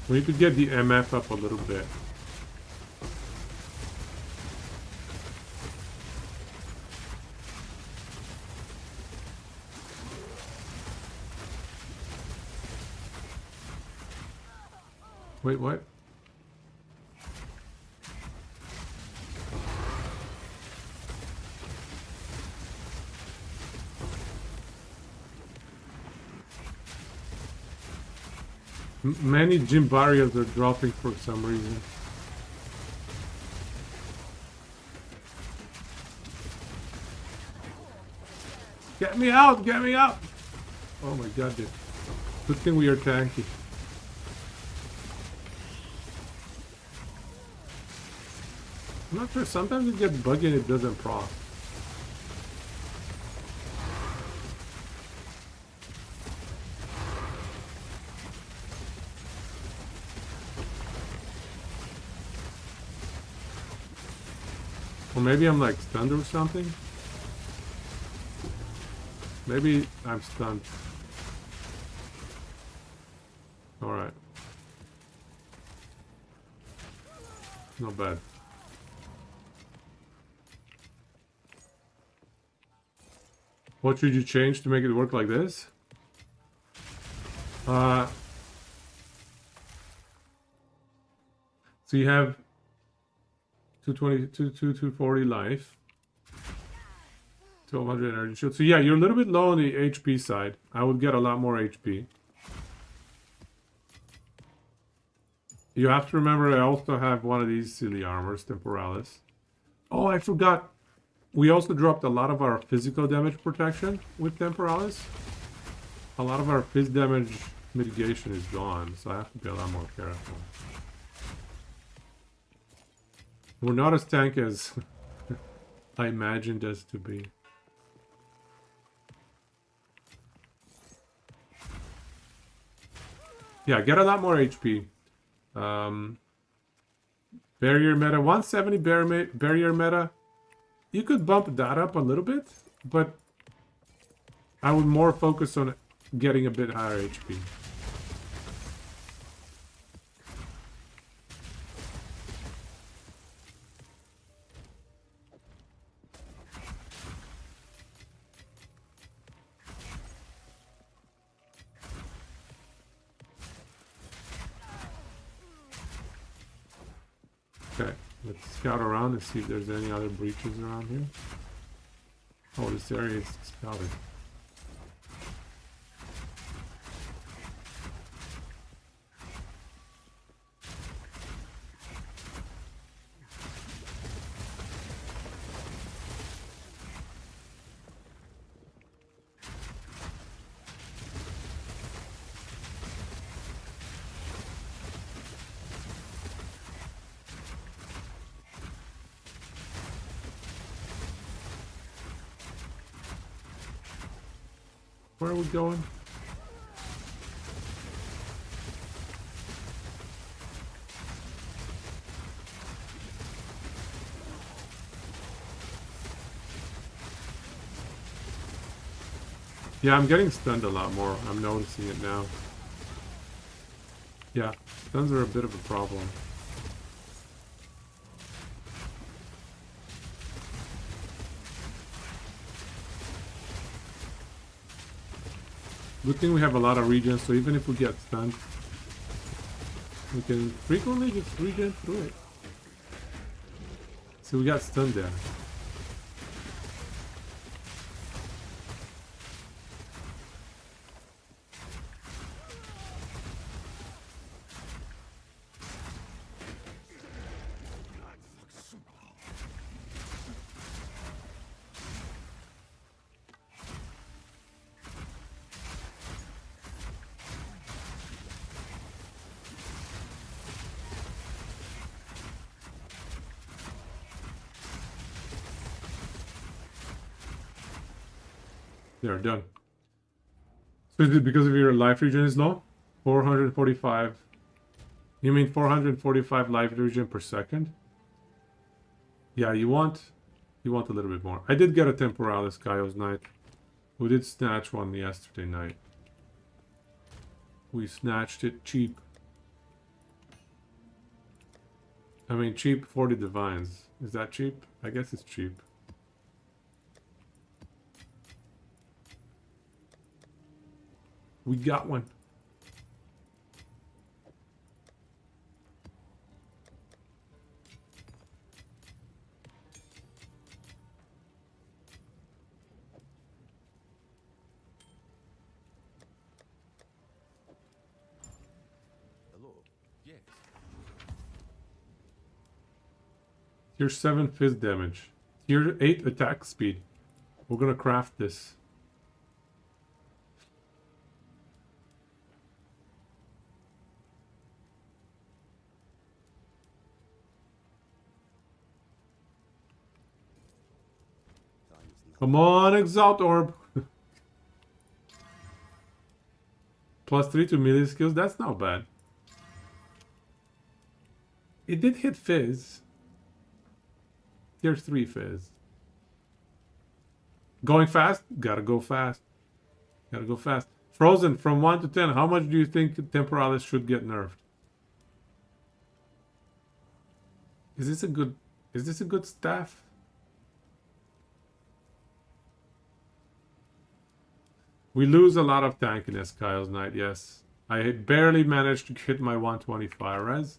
We need to get the MF up a little bit. Wait, what? Many gym barriers are dropping for some reason. Get me out! Get me out! Oh my god, dude. Good thing we are tanky. I'm not sure. Sometimes it gets buggy and it doesn't proc. Or maybe I'm like stunned or something. Maybe I'm stunned. Alright. Not bad. What should you change to make it work like this? So you have 220, 240 life. 1200 energy shield. So yeah, you're a little bit low on the HP side. I would get a lot more HP. You have to remember I also have one of these silly armors, Temporalis. Oh, I forgot. We also dropped a lot of our physical damage protection with Temporalis. A lot of our phys damage mitigation is gone, so I have to be a lot more careful. We're not as tanky as I imagined us to be. Yeah, get a lot more HP. Barrier meta, 170 barrier meta. You could bump that up a little bit, but I would more focus on getting a bit higher HP. Okay, let's scout around and see if there's any other breaches around here. Oh, this area is scouted. Where are we going? Yeah, I'm getting stunned a lot more. I'm noticing it now. Yeah, stuns are a bit of a problem. Good thing we have a lot of regen, so even if we get stunned, we can frequently just regen through it. So we got stunned there. There, done. So is it because of your life regen is low? 445. You mean 445 life regen per second? Yeah, you want a little bit more. I did get a Temporalis Chaos Knight. We did snatch one yesterday night. We snatched it cheap. I mean, cheap for the divines. Is that cheap? I guess it's cheap. We got one. Hello. Yes. Tier 7 fizz damage. Tier 8 attack speed. We're gonna craft this. Come on, Exalt Orb. +3 to melee skills. That's not bad. It did hit Fizz. Tier 3 Fizz. Going fast? Gotta go fast. Gotta go fast. Frozen, from 1 to 10, how much do you think Temporalis should get nerfed? Is this a good staff? We lose a lot of tankiness, Kyle's Knight, yes. I barely managed to hit my 120 fire res.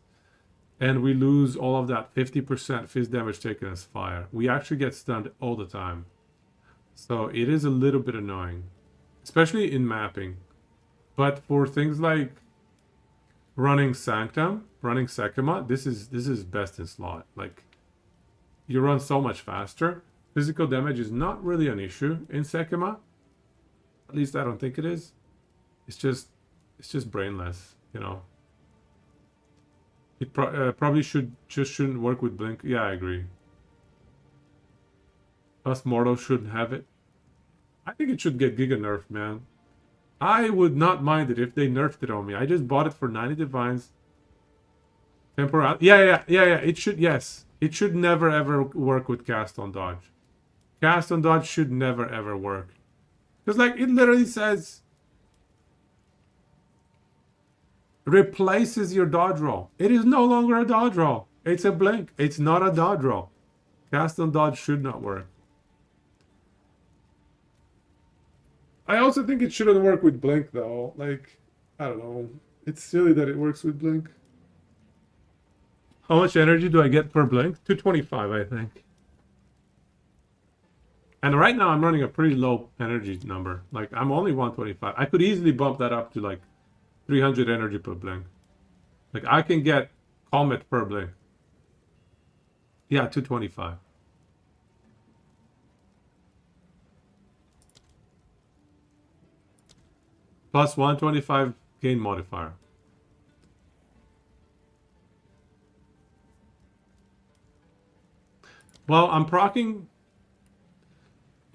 And we lose all of that 50% fizz damage taken as fire. We actually get stunned all the time. So it is a little bit annoying. Especially in mapping. But for things like running Sanctum, running Sekima, this is best in slot. Like, you run so much faster. Physical damage is not really an issue in Sekima. At least I don't think it is. It's just brainless, you know. It probably shouldn't work with Blink. Yeah, I agree. Us mortals shouldn't have it. I think it should get giga nerfed, man. I would not mind it if they nerfed it on me. I just bought it for 90 divines. Temporal. Yeah. It should, yes. It should never ever work with cast on dodge. Cast on dodge should never ever work. Because, like, it literally says replaces your dodge roll. It is no longer a dodge roll. It's a blink. It's not a dodge roll. Cast on dodge should not work. I also think it shouldn't work with blink, though. Like, I don't know. It's silly that it works with blink. How much energy do I get per blink? 225, I think. And right now I'm running a pretty low energy number. Like, I'm only 125. I could easily bump that up to like 300 energy per blink. Like, I can get Comet per blink. Yeah, 225. Plus 125 gain modifier. Well, I'm proccing.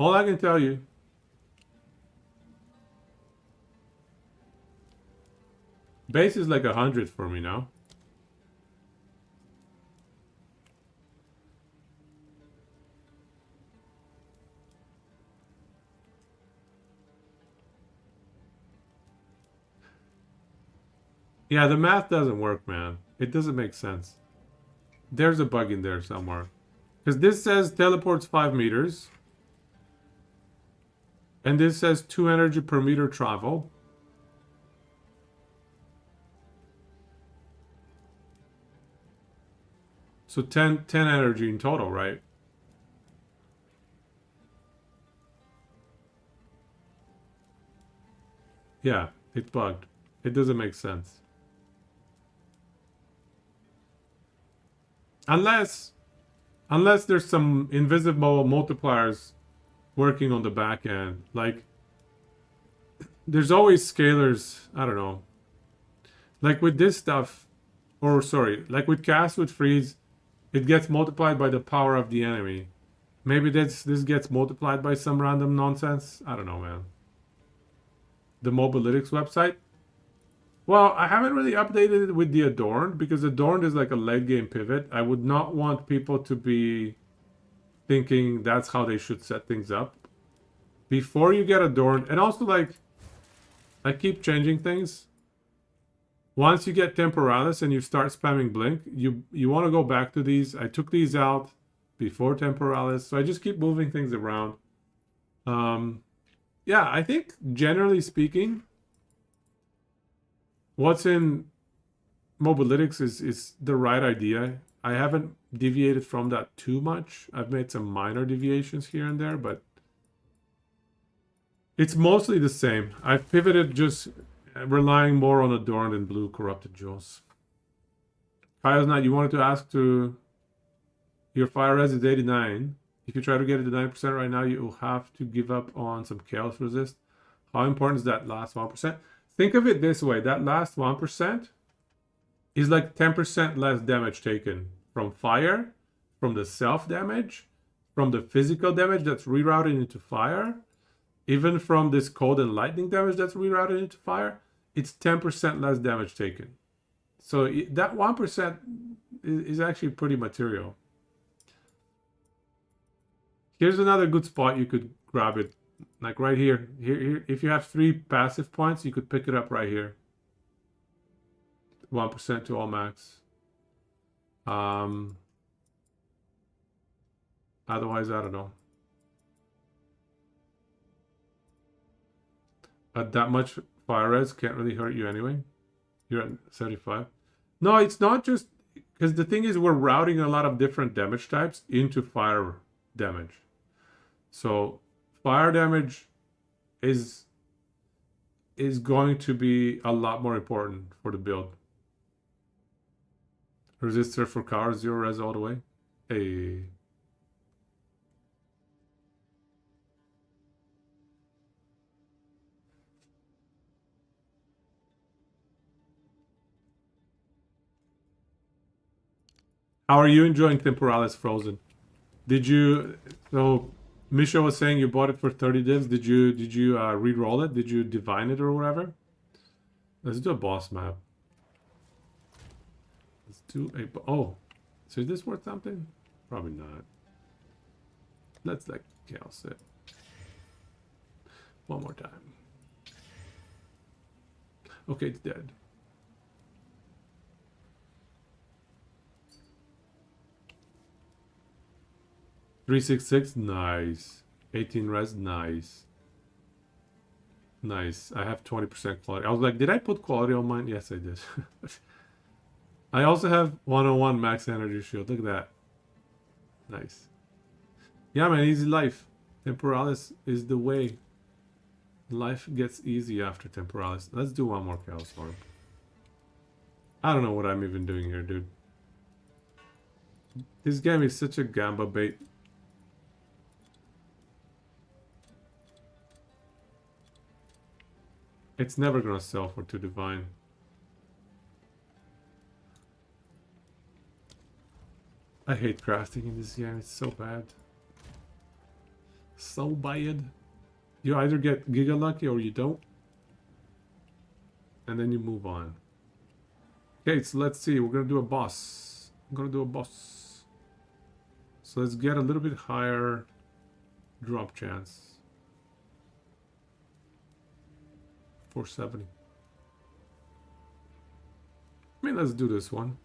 All I can tell you, base is like 100 for me now. Yeah, the math doesn't work, man. It doesn't make sense. There's a bug in there somewhere. Because this says teleports 5 meters. And this says 2 energy per meter travel. So 10 energy in total, right? Yeah, it bugged. It doesn't make sense. Unless there's some invisible multipliers working on the back end. Like, there's always scalars, I don't know. Like with this stuff, or sorry, like with cast with freeze, it gets multiplied by the power of the enemy. Maybe this gets multiplied by some random nonsense. I don't know, man. The Mobilytics website. Well, I haven't really updated it with the Adorned, because Adorned is like a late game pivot. I would not want people to be thinking that's how they should set things up. Before you get Adorned, and also, like, I keep changing things. Once you get Temporalis and you start spamming Blink, you want to go back to these. I took these out before Temporalis, so I just keep moving things around. Yeah, I think generally speaking, what's in Mobilytics is the right idea. I haven't deviated from that too much. I've made some minor deviations here and there, but it's mostly the same. I've pivoted, just relying more on Adorned and Blue Corrupted Jewels. Kyle's Knight, you wanted to ask to your fire res is 89. If you try to get it to 9% right now, you'll have to give up on some chaos resist. How important is that last 1%? Think of it this way. That last 1% is like 10% less damage taken from fire, from the self damage, from the physical damage that's rerouted into fire, even from this cold and lightning damage that's rerouted into fire, it's 10% less damage taken. So that 1% is actually pretty material. Here's another good spot you could grab it, like right here. Here, if you have 3 passive points, you could pick it up right here. 1% to all max. Otherwise, I don't know. That much fire res can't really hurt you anyway. You're at 75. No, it's not just because the thing is we're routing a lot of different damage types into fire damage. So fire damage is going to be a lot more important for the build. Resistor for cowards, 0 res all the way. Hey. How are you enjoying Temporalis Frozen? Did you? So Misha was saying you bought it for 30 divs. Did you re-roll it? Did you divine it or whatever? Let's do a boss map. Let's do a. Oh, so is this worth something? Probably not. Let's like chaos it one more time. Okay, it's dead. $366, nice. 18 res, nice. Nice. I have 20% quality. I was like, did I put quality on mine? Yes, I did. I also have 101 max energy shield. Look at that. Nice. Yeah, man, easy life. Temporalis is the way. Life gets easy after Temporalis. Let's do one more Chaos Orb. I don't know what I'm even doing here, dude. This game is such a gamba bait. It's never gonna sell for 2 divine. I hate crafting in this game, it's so bad. So bad. You either get giga lucky or you don't. And then you move on. Okay, so let's see, we're gonna do a boss. I'm gonna do a boss. So let's get a little bit higher drop chance. 470. I mean, let's do this one.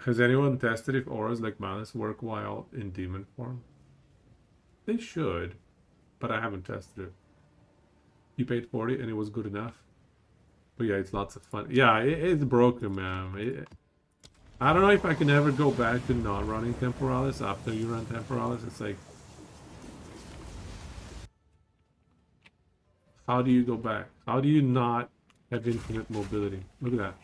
Has anyone tested if auras like Malice work while in demon form? They should, but I haven't tested it. You paid 40 and it was good enough. But yeah, it's lots of fun. Yeah, it's broken, man. I don't know if I can ever go back to not running Temporalis after you run Temporalis. It's like, how do you go back? How do you not have infinite mobility? Look at that.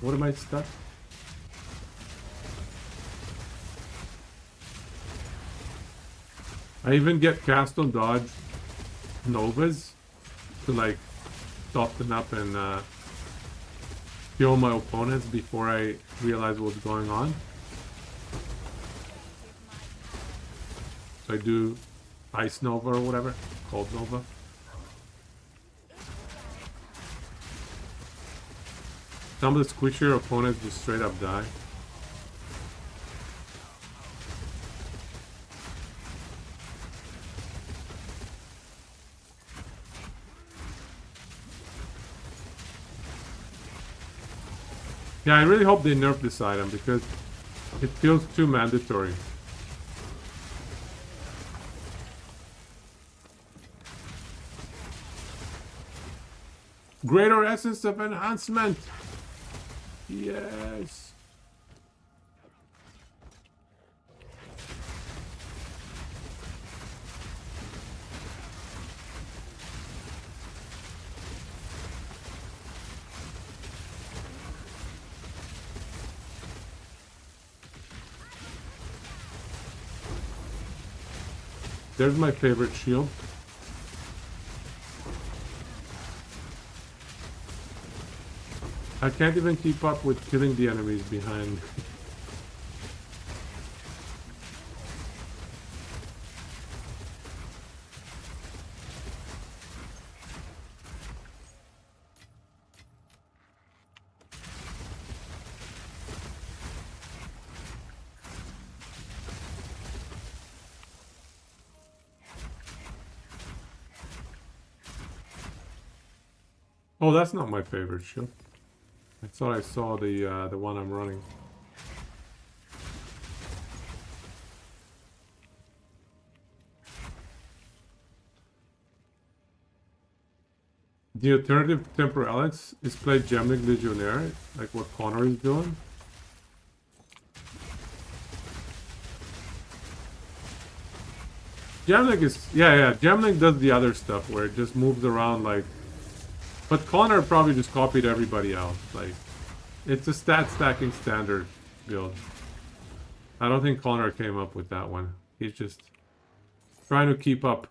What am I stuck? I even get cast on dodge Novas to like soften up and kill my opponents before I realize what's going on. So I do Ice Nova or whatever, Cold Nova. Some of the squishier opponents just straight up die. Yeah, I really hope they nerf this item because it feels too mandatory. Greater essence of enhancement. Yes. There's my favorite shield. I can't even keep up with killing the enemies behind. Oh, that's not my favorite shield. I thought I saw the one I'm running. The alternative Temporalis is play Gemlik Legionnaire, like what Connor is doing. Gemlik is yeah, Gemlik does the other stuff where it just moves around like. But Connor probably just copied everybody else. Like, it's a stat stacking standard build. I don't think Connor came up with that one. He's just trying to keep up.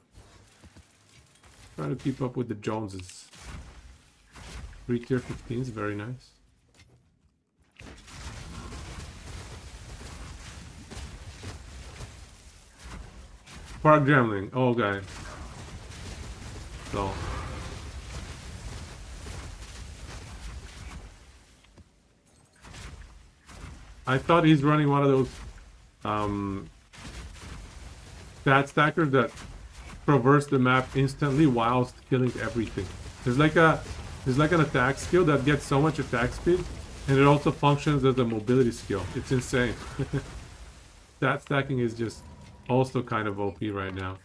Trying to keep up with the Joneses. 3 tier 15s, very nice. Park Gremlin, oh okay. So I thought he's running one of those stat stackers that traverse the map instantly whilst killing everything. There's like an attack skill that gets so much attack speed, and it also functions as a mobility skill. It's insane. Stat stacking is just also kind of OP right now.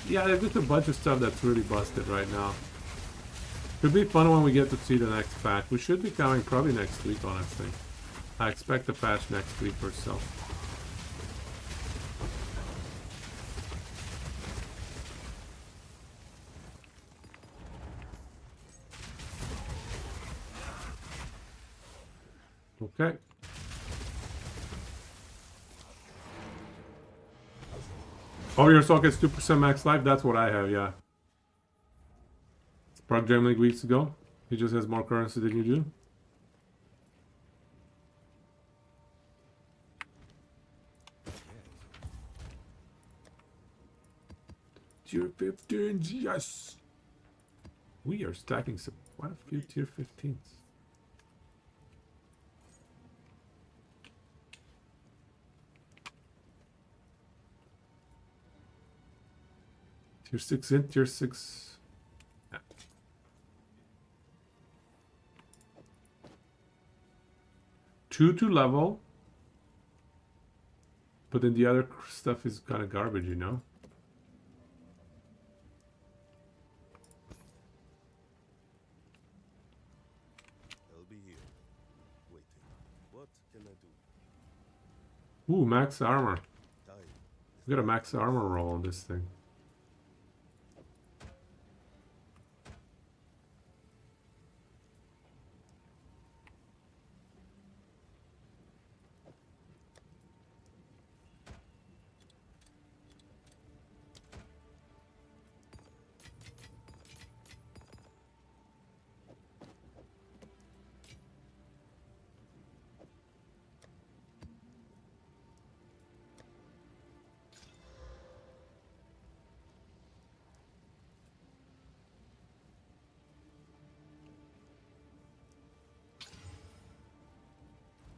Yeah, there's just a bunch of stuff that's really busted right now. Could be fun when we get to see the next patch. We should be coming probably next week, honestly. I expect a patch next week or so. Okay. Oh, your sock gets 2% max life? That's what I have, yeah. Spark Gem League weeks ago. He just has more currency than you do. Tier 15s, yes! We are stacking some quite a few tier 15s. Tier 6 in, tier 6. Yeah. 2 to level. But then the other stuff is kind of garbage, you know? I'll be here, waiting. What can I do? Ooh, max armor. Time. We got a max armor roll on this thing.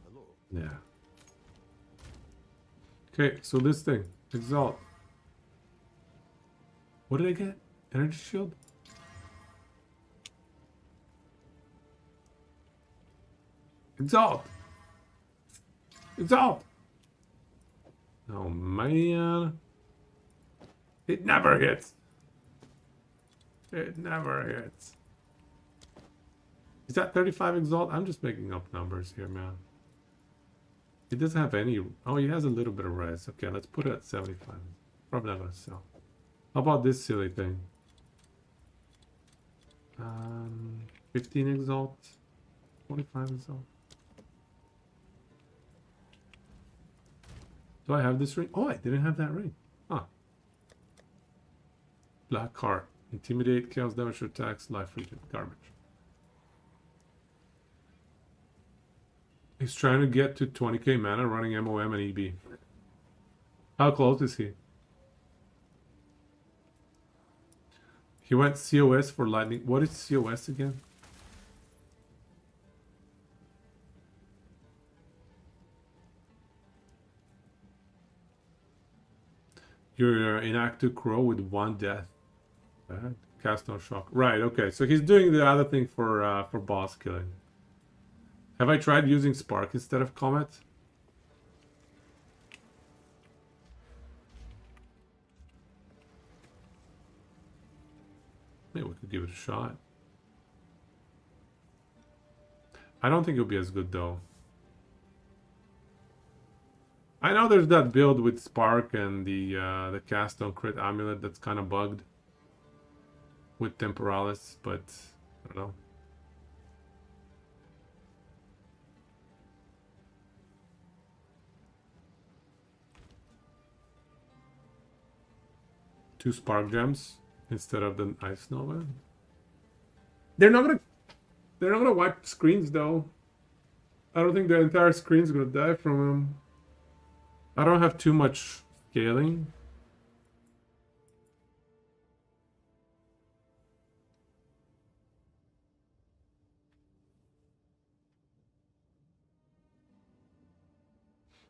Hello. Yeah. Okay, so this thing, Exalt. What did I get? Energy shield? Exalt! Exalt! Oh man. It never hits. It never hits. Is that 35 Exalt? I'm just making up numbers here, man. It doesn't have any... Oh, he has a little bit of res. Okay, let's put it at 75. Probably not gonna sell. How about this silly thing? 15 Exalt. 25 Exalt. Do I have this ring? Oh, I didn't have that ring. Huh. Black card. Intimidate, chaos damage, attacks, life regen. Garbage. He's trying to get to 20k mana running MOM and EB. How close is he? He went COS for lightning. What is COS again? You're inactive crow with 1 death. Cast no shock. Right, okay. So he's doing the other thing for boss killing. Have I tried using Spark instead of Comet? Maybe we could give it a shot. I don't think it'll be as good though. I know there's that build with Spark and the cast on crit amulet that's kind of bugged with Temporalis, but I don't know. Two Spark gems instead of the Ice Nova. They're not gonna wipe screens though. I don't think the entire screen's gonna die from them. I don't have too much scaling.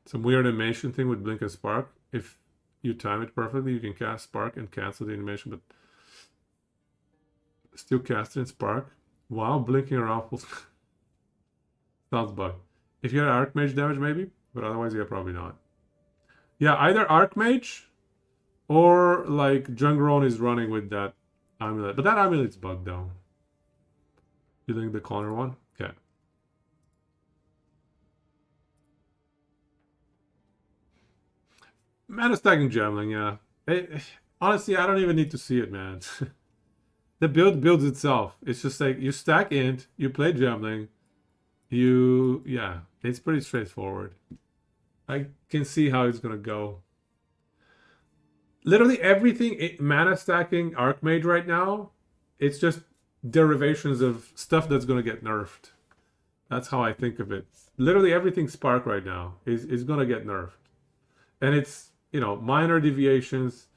Some weird animation thing with Blink and Spark. If you time it perfectly, you can cast Spark and cancel the animation, but still cast it in Spark. Wow, blinking around full sounds bug. If you had Archmage damage, maybe, but otherwise, yeah, probably not. Yeah, either Archmage or like Jungron is running with that amulet, but that amulet's bugged though. You think the corner one? Okay. Mana stacking Gemling, yeah. Honestly, I don't even need to see it, man. The build builds itself. It's just like you stack int, you play Gemling, yeah, it's pretty straightforward. I can see how it's gonna go. Literally everything mana stacking Archmage right now, it's just derivations of stuff that's gonna get nerfed. That's how I think of it. Literally everything Spark right now is gonna get nerfed. And it's, you know, minor deviations.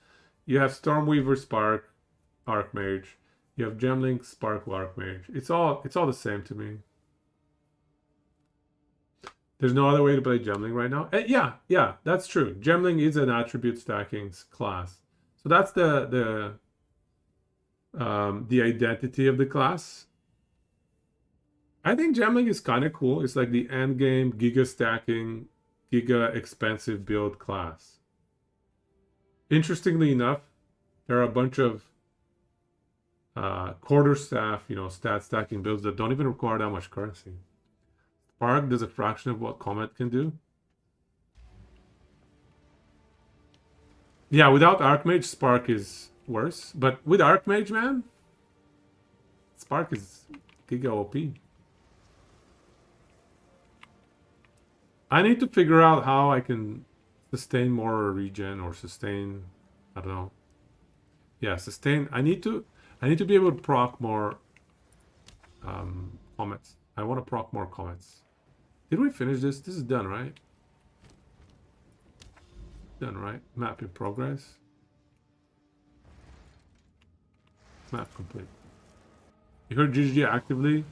You have Stormweaver Spark Archmage. You have Gemling Spark Archmage. It's all the same to me. There's no other way to play Gemling right now. Yeah, that's true. Gemling is an attribute stacking class. So that's the identity of the class. I think Gemling is kind of cool. It's like the end game giga stacking, giga expensive build class. Interestingly enough, there are a bunch of quarterstaff, stat stacking builds that don't even require that much currency. Spark does a fraction of what Comet can do. Yeah, without Archmage, Spark is worse. But with Archmage, man, Spark is giga OP. I need to figure out how I can sustain more regen or sustain, I don't know. Yeah, sustain. I need to be able to proc more comets. I want to proc more comets. Did we finish this? This is done, right? Done, right? Map in progress. Map complete. You heard GG actively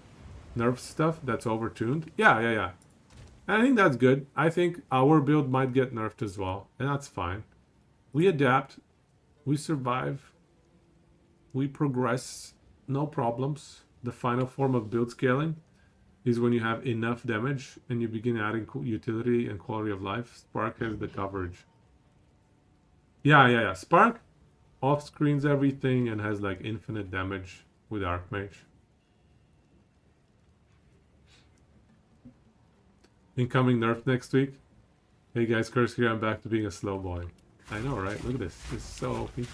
nerf stuff that's overtuned? Yeah. I think that's good. I think our build might get nerfed as well, and that's fine. We adapt, we survive, we progress, no problems. The final form of build scaling is when you have enough damage and you begin adding utility and quality of life. Spark has the coverage. Yeah. Spark off-screens everything and has like infinite damage with Archmage. Incoming nerf next week. Hey guys, Curse here. I'm back to being a slow boy. I know, right? Look at this. This is so OP.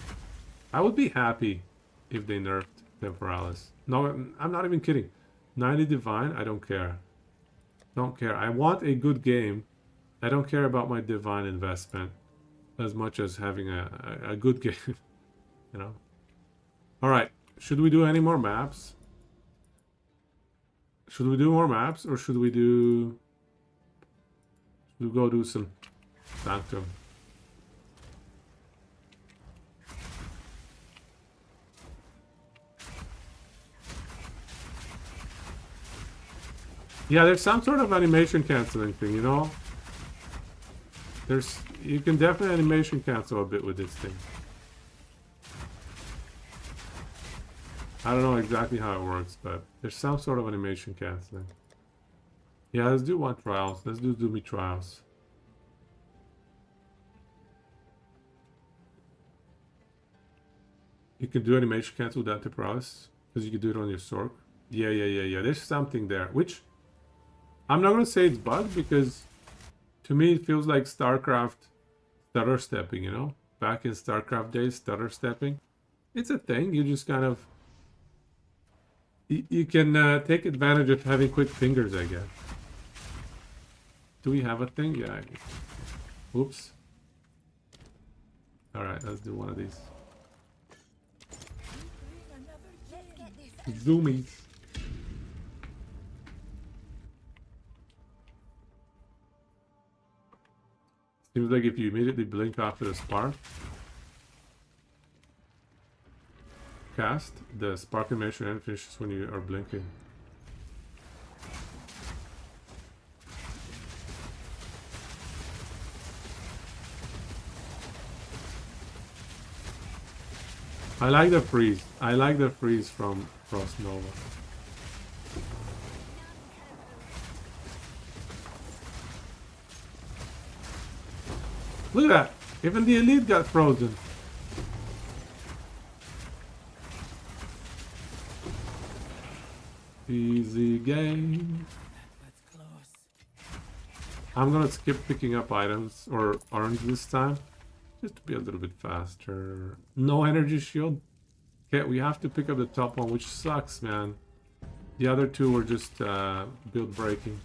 I would be happy if they nerfed Temporalis. No, I'm not even kidding. 90 Divine, I don't care. Don't care. I want a good game. I don't care about my divine investment as much as having a good game, you know. All right, should we do any more maps? Should we do more maps, or should we do? Should we go do some Sanctum? Yeah, there's some sort of animation canceling thing, you know. You can definitely animation cancel a bit with this thing. I don't know exactly how it works, but there's some sort of animation canceling. Yeah, let's do one trials. Let's do zoomie trials. You can do animation cancel with Temporalis because you can do it on your Sork. Yeah. There's something there, which I'm not gonna say it's bugged because to me it feels like StarCraft stutter stepping. You know, back in StarCraft days, stutter stepping. It's a thing. You just kind of you can take advantage of having quick fingers, I guess. Do we have a thing? Yeah. Oops. All right, let's do one of these. Zoomies. Seems like if you immediately blink after the spark cast, the spark animation finishes when you are blinking. I like the freeze. I like the freeze from Frost Nova. Look at that! Even the elite got frozen. Easy game. I'm gonna skip picking up items or orange this time, just to be a little bit faster. No energy shield. Okay, we have to pick up the top one, which sucks, man. The other two were just build breaking.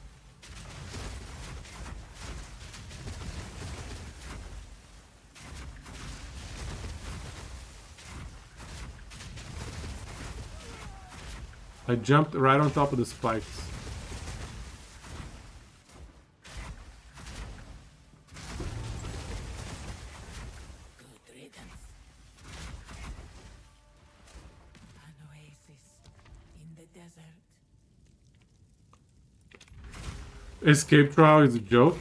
I jumped right on top of the spikes. Good riddance. An oasis in the desert. Escape trial is a joke.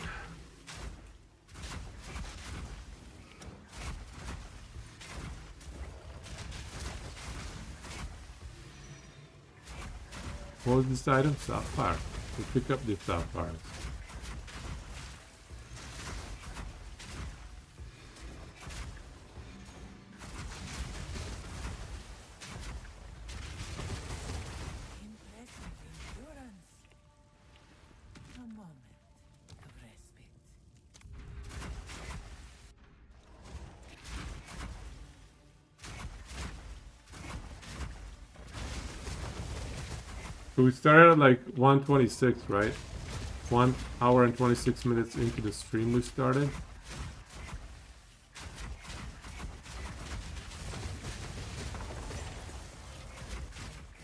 What was this item? Sapphire. We pick up the sapphires. Impressive endurance. A moment of respite. So we started at like 1:26, right? 1 hour and 26 minutes into the stream we started.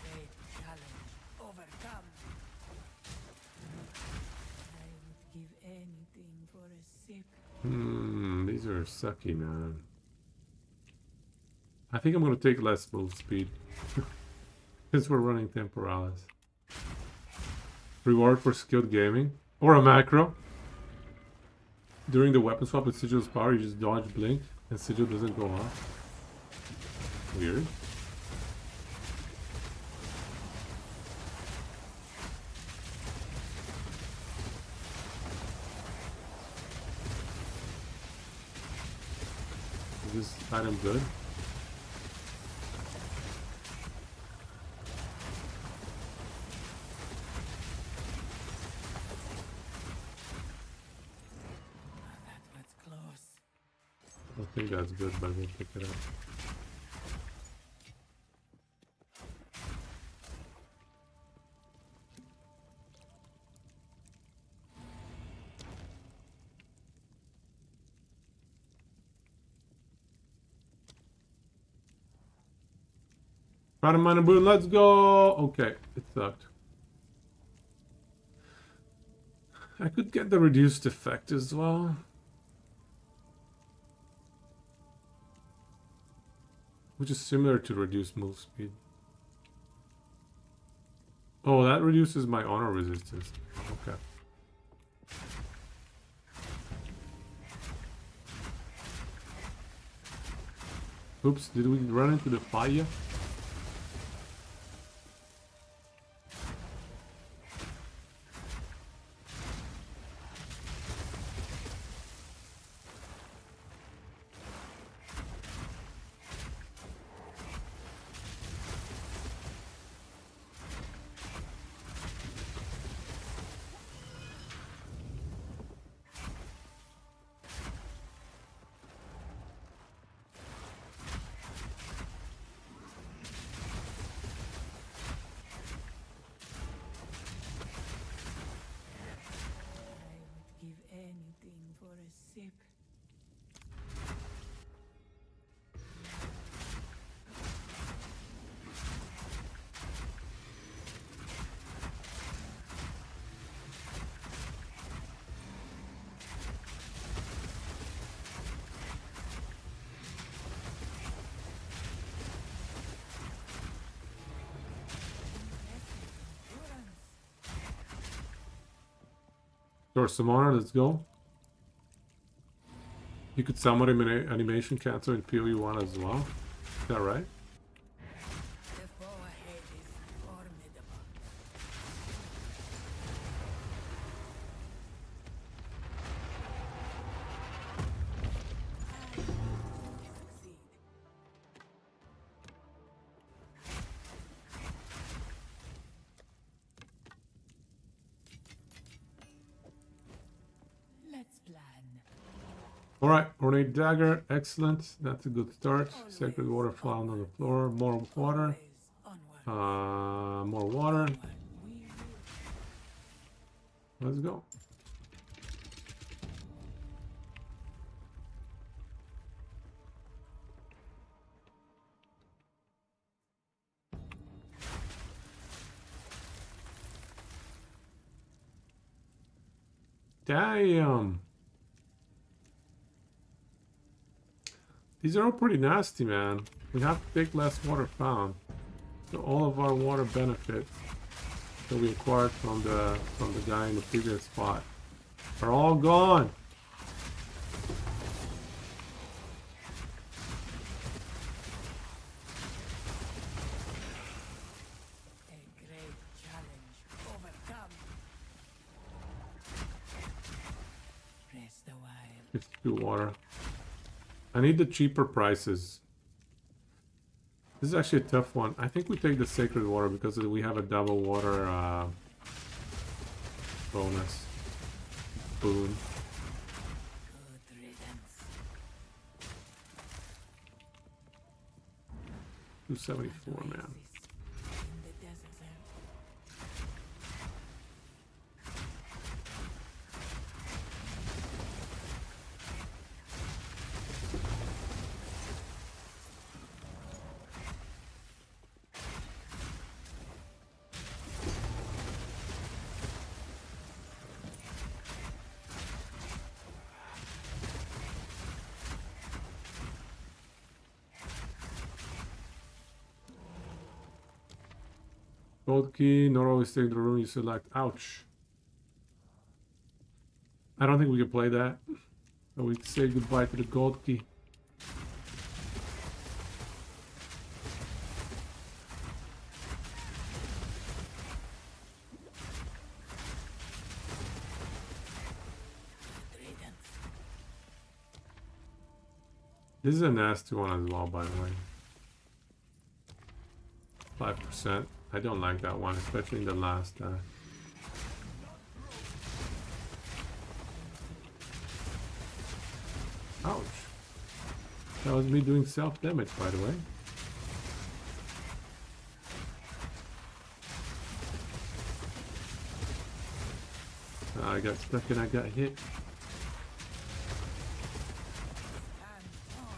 Great challenge overcome. I would give anything for a sip. These are sucky, man. I think I'm gonna take less move speed. Since we're running Temporalis. Reward for skilled gaming. Or a macro. During the weapon swap with Sigil's power, you just dodge blink and Sigil doesn't go off. Weird. Is this item good? That was close. I think that's good, but we'll pick it up. Prada Miner Boon, let's go! Okay, it sucked. I could get the reduced effect as well. Which is similar to reduced move speed. Oh, that reduces my honor resistance. Okay. Oops, did we run into the fire? I would give anything for a sip. Sure, Summoner, let's go. You could summon him in animation cancel in PoE1 as well. Is that right? The foe ahead is formidable. I succeed. Let's plan. Alright, Ornate Dagger, excellent. That's a good start. Sacred Water found on the floor. More water. Always onward. More water. Onward. We will. Let's go. Damn. These are all pretty nasty, man. We have to take less water found. So all of our water benefits that we acquired from the guy in the previous spot are all gone. A great challenge overcome. Rest a while. 52 water. I need the cheaper prices. This is actually a tough one. I think we take the sacred water because we have a double water bonus. Boon. Good riddance. 274, man. In the desert. Gold key, not always take the room you select. Ouch. I don't think we can play that. So we say goodbye to the gold key. Good riddance. This is a nasty one as well, by the way. 5%. I don't like that one, especially in the last. Ouch. That was me doing self-damage, by the way. I got stuck and I got hit. Stand tall.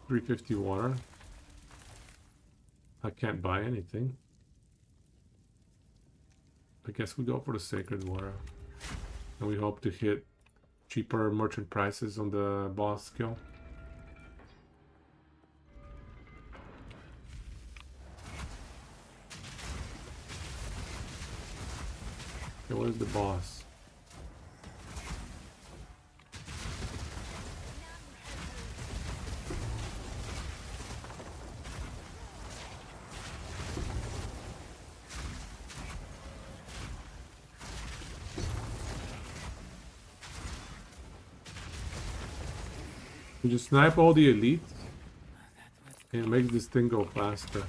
350 water. I can't buy anything. I guess we go for the sacred water. And we hope to hit cheaper merchant prices on the boss skill. Okay, what is the boss? You just snipe all the elites and it makes this thing go faster.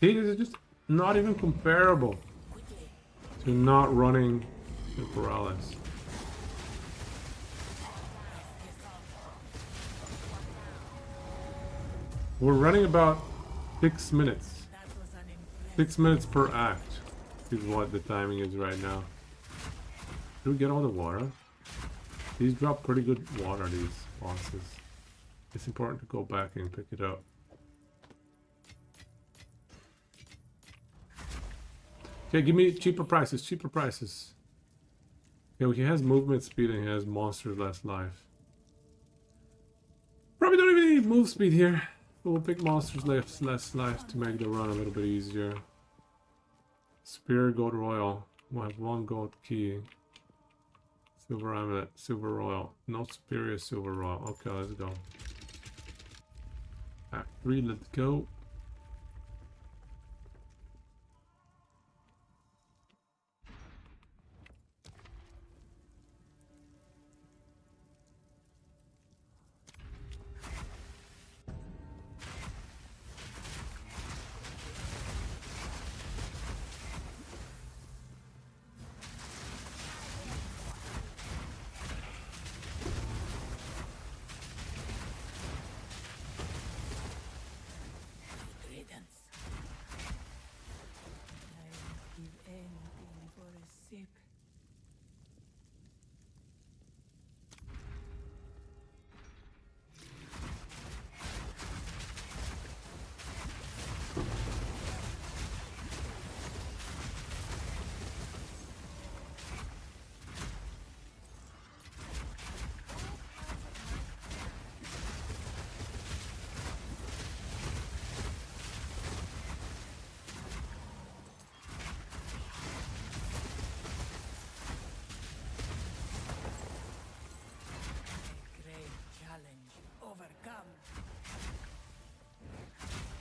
See, this is just not even comparable to not running Temporalis. We're running about 6 minutes. 6 minutes per act is what the timing is right now. Do we get all the water? These drop pretty good water, these bosses. It's important to go back and pick it up. Okay, give me cheaper prices, cheaper prices. Okay, well, he has movement speed and he has monsters less life. Probably don't even need move speed here. But we'll pick monsters less life to make the run a little bit easier. Spear, gold royal. We'll have 1 gold key. Silver amulet, silver royal. No superior silver royal. Okay, let's go. Act 3, let's go.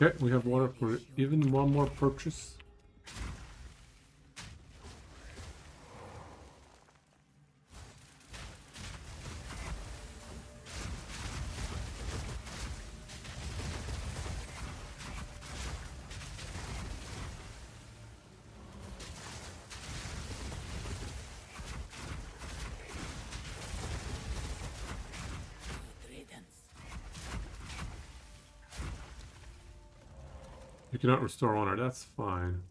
Okay, we have water for even 1 more purchase. You cannot restore honor, that's fine.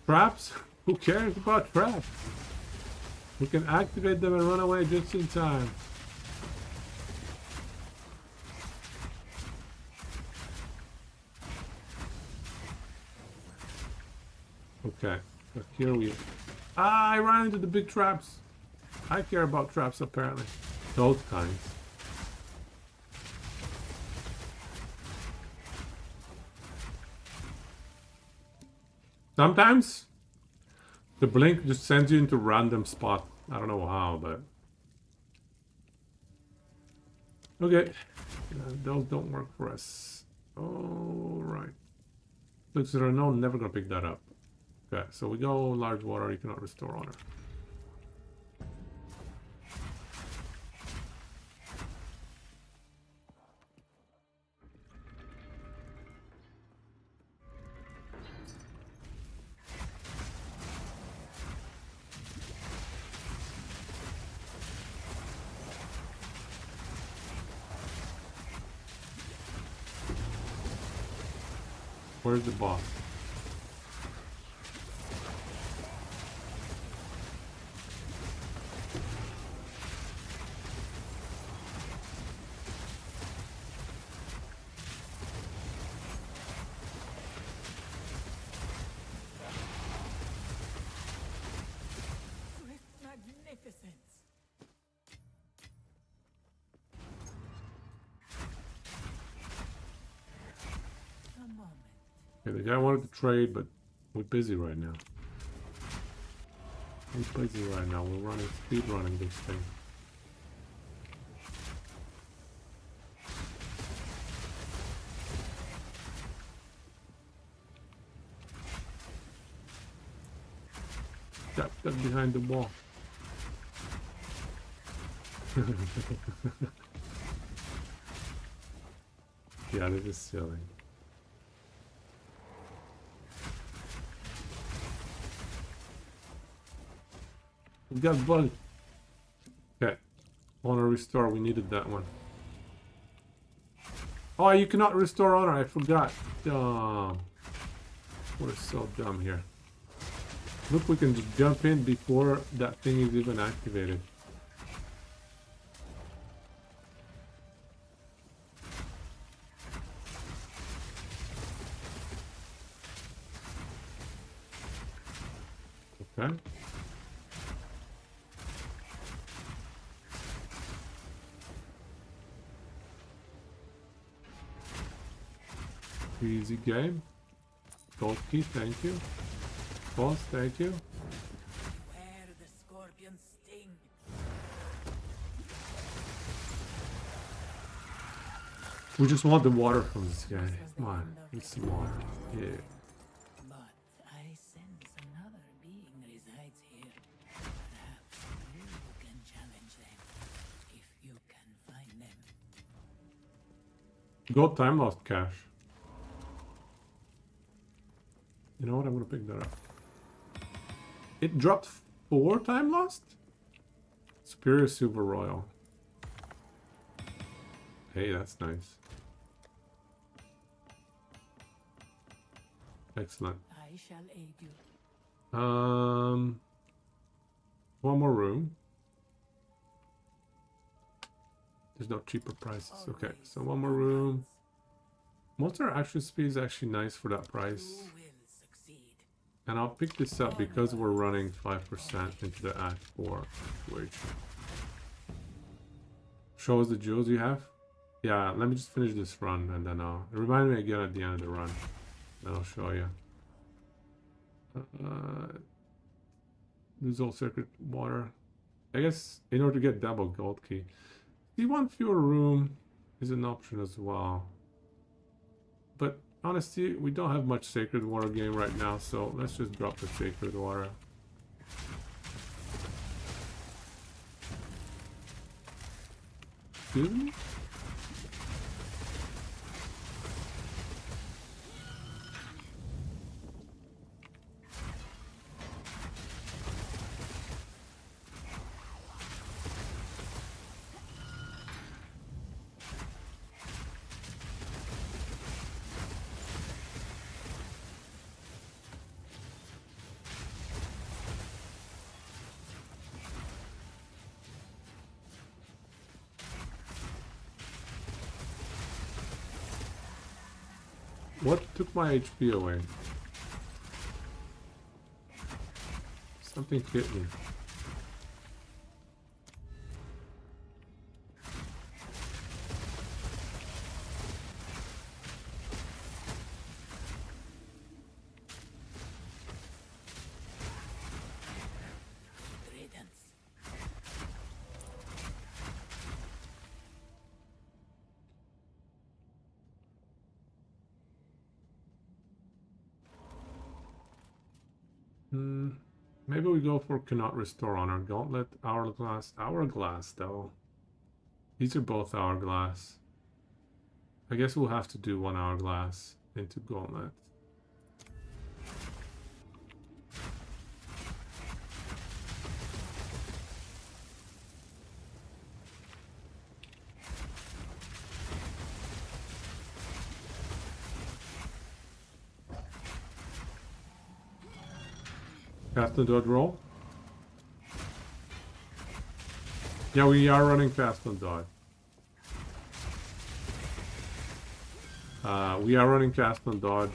Traps? Who cares about traps? We can activate them and run away just in time. Okay, but here we... Ah, I ran into the big traps. I care about traps, apparently. Those kinds. The blink just sends you into random spot. I don't know how, but... Okay. Those don't work for us. Alright. Looks like no, never gonna pick that up. Okay, so we go large water, you cannot restore honor. Where's the boss? With magnificence. A moment. Okay, the guy wanted to trade, but we're busy right now. We're busy right now. We're running, speed running this thing. Duck behind the wall. Yeah, this is silly. We got bug. Okay. Honor restore. We needed that one. Oh, you cannot restore honor. I forgot. Dumb. We're so dumb here. Look, we can just jump in before that thing is even activated. Okay. Easy game. Gold key, thank you. Boss, thank you. Where the scorpions sting. We just want the water from this guy. Come on, it's some water. Yeah. But I sense another being resides here. Perhaps you can challenge them if you can find them. Gold time lost cash. You know what? I'm gonna pick that up. It dropped 4 time lost? Superior Silver Royal. Hey, that's nice. Excellent. I shall aid you. One more room. There's no cheaper prices. Okay, so one more room. Monster action speed is actually nice for that price. You will succeed. And I'll pick this up because we're running 5% into the Act 4 situation. Show us the jewels you have. Yeah, let me just finish this run and then I'll... Remind me again at the end of the run. Then I'll show you. Lose all sacred water. I guess in order to get double gold key. C1 fewer room is an option as well. But honestly, we don't have much sacred water game right now, so let's just drop the sacred water. Excuse me? What took my HP away? Something hit me. Maybe we go for cannot restore honor. Gauntlet, hourglass. Hourglass, though. These are both hourglass. I guess we'll have to do one hourglass into gauntlet. Cast and dodge roll. Yeah, we are running fast on dodge. We are running fast on dodge.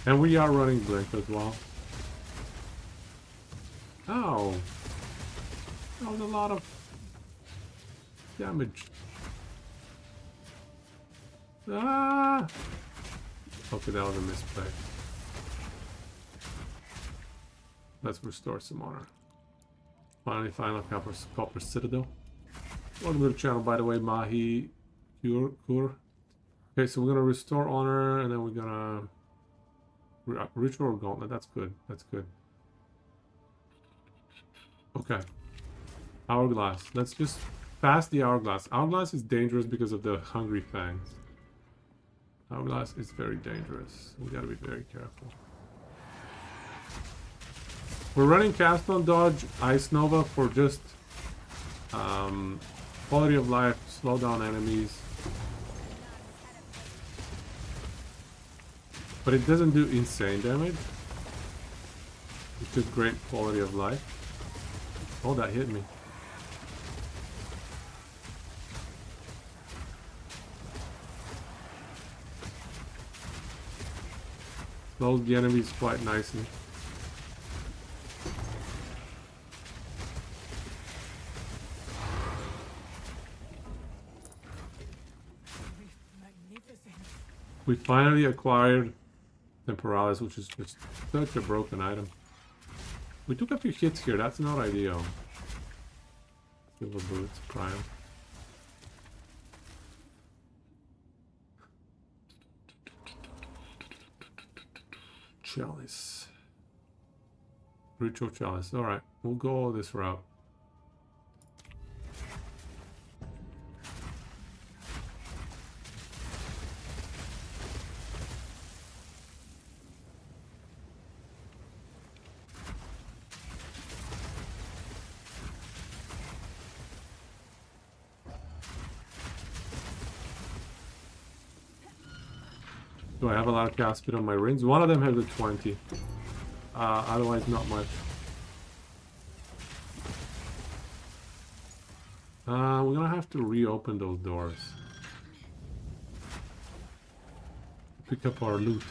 And we are running blink as well. Oh. That was a lot of damage. Ah! Okay, that was a misplay. Let's restore some honor. Finally, final copper citadel. Welcome to the channel, by the way, Mahi Kur. Okay, so we're gonna restore honor, and then we're gonna ritual gauntlet. That's good. That's good. Okay. Hourglass. Let's just pass the hourglass. Hourglass is dangerous because of the hungry fangs. Hourglass is very dangerous. We gotta be very careful. We're running cast on dodge, Ice Nova for just quality of life, slow down enemies. But it doesn't do insane damage. It's just great quality of life. Oh, that hit me. Slows the enemies quite nicely. We finally acquired Temporalis, which is just such a broken item. We took a few hits here, that's not ideal. Silver boots, prime. Chalice. Ritual chalice, alright, we'll go this route. Do I have a lot of cast speed on my rings? One of them has a 20. Otherwise, not much. We're gonna have to reopen those doors. Pick up our loot.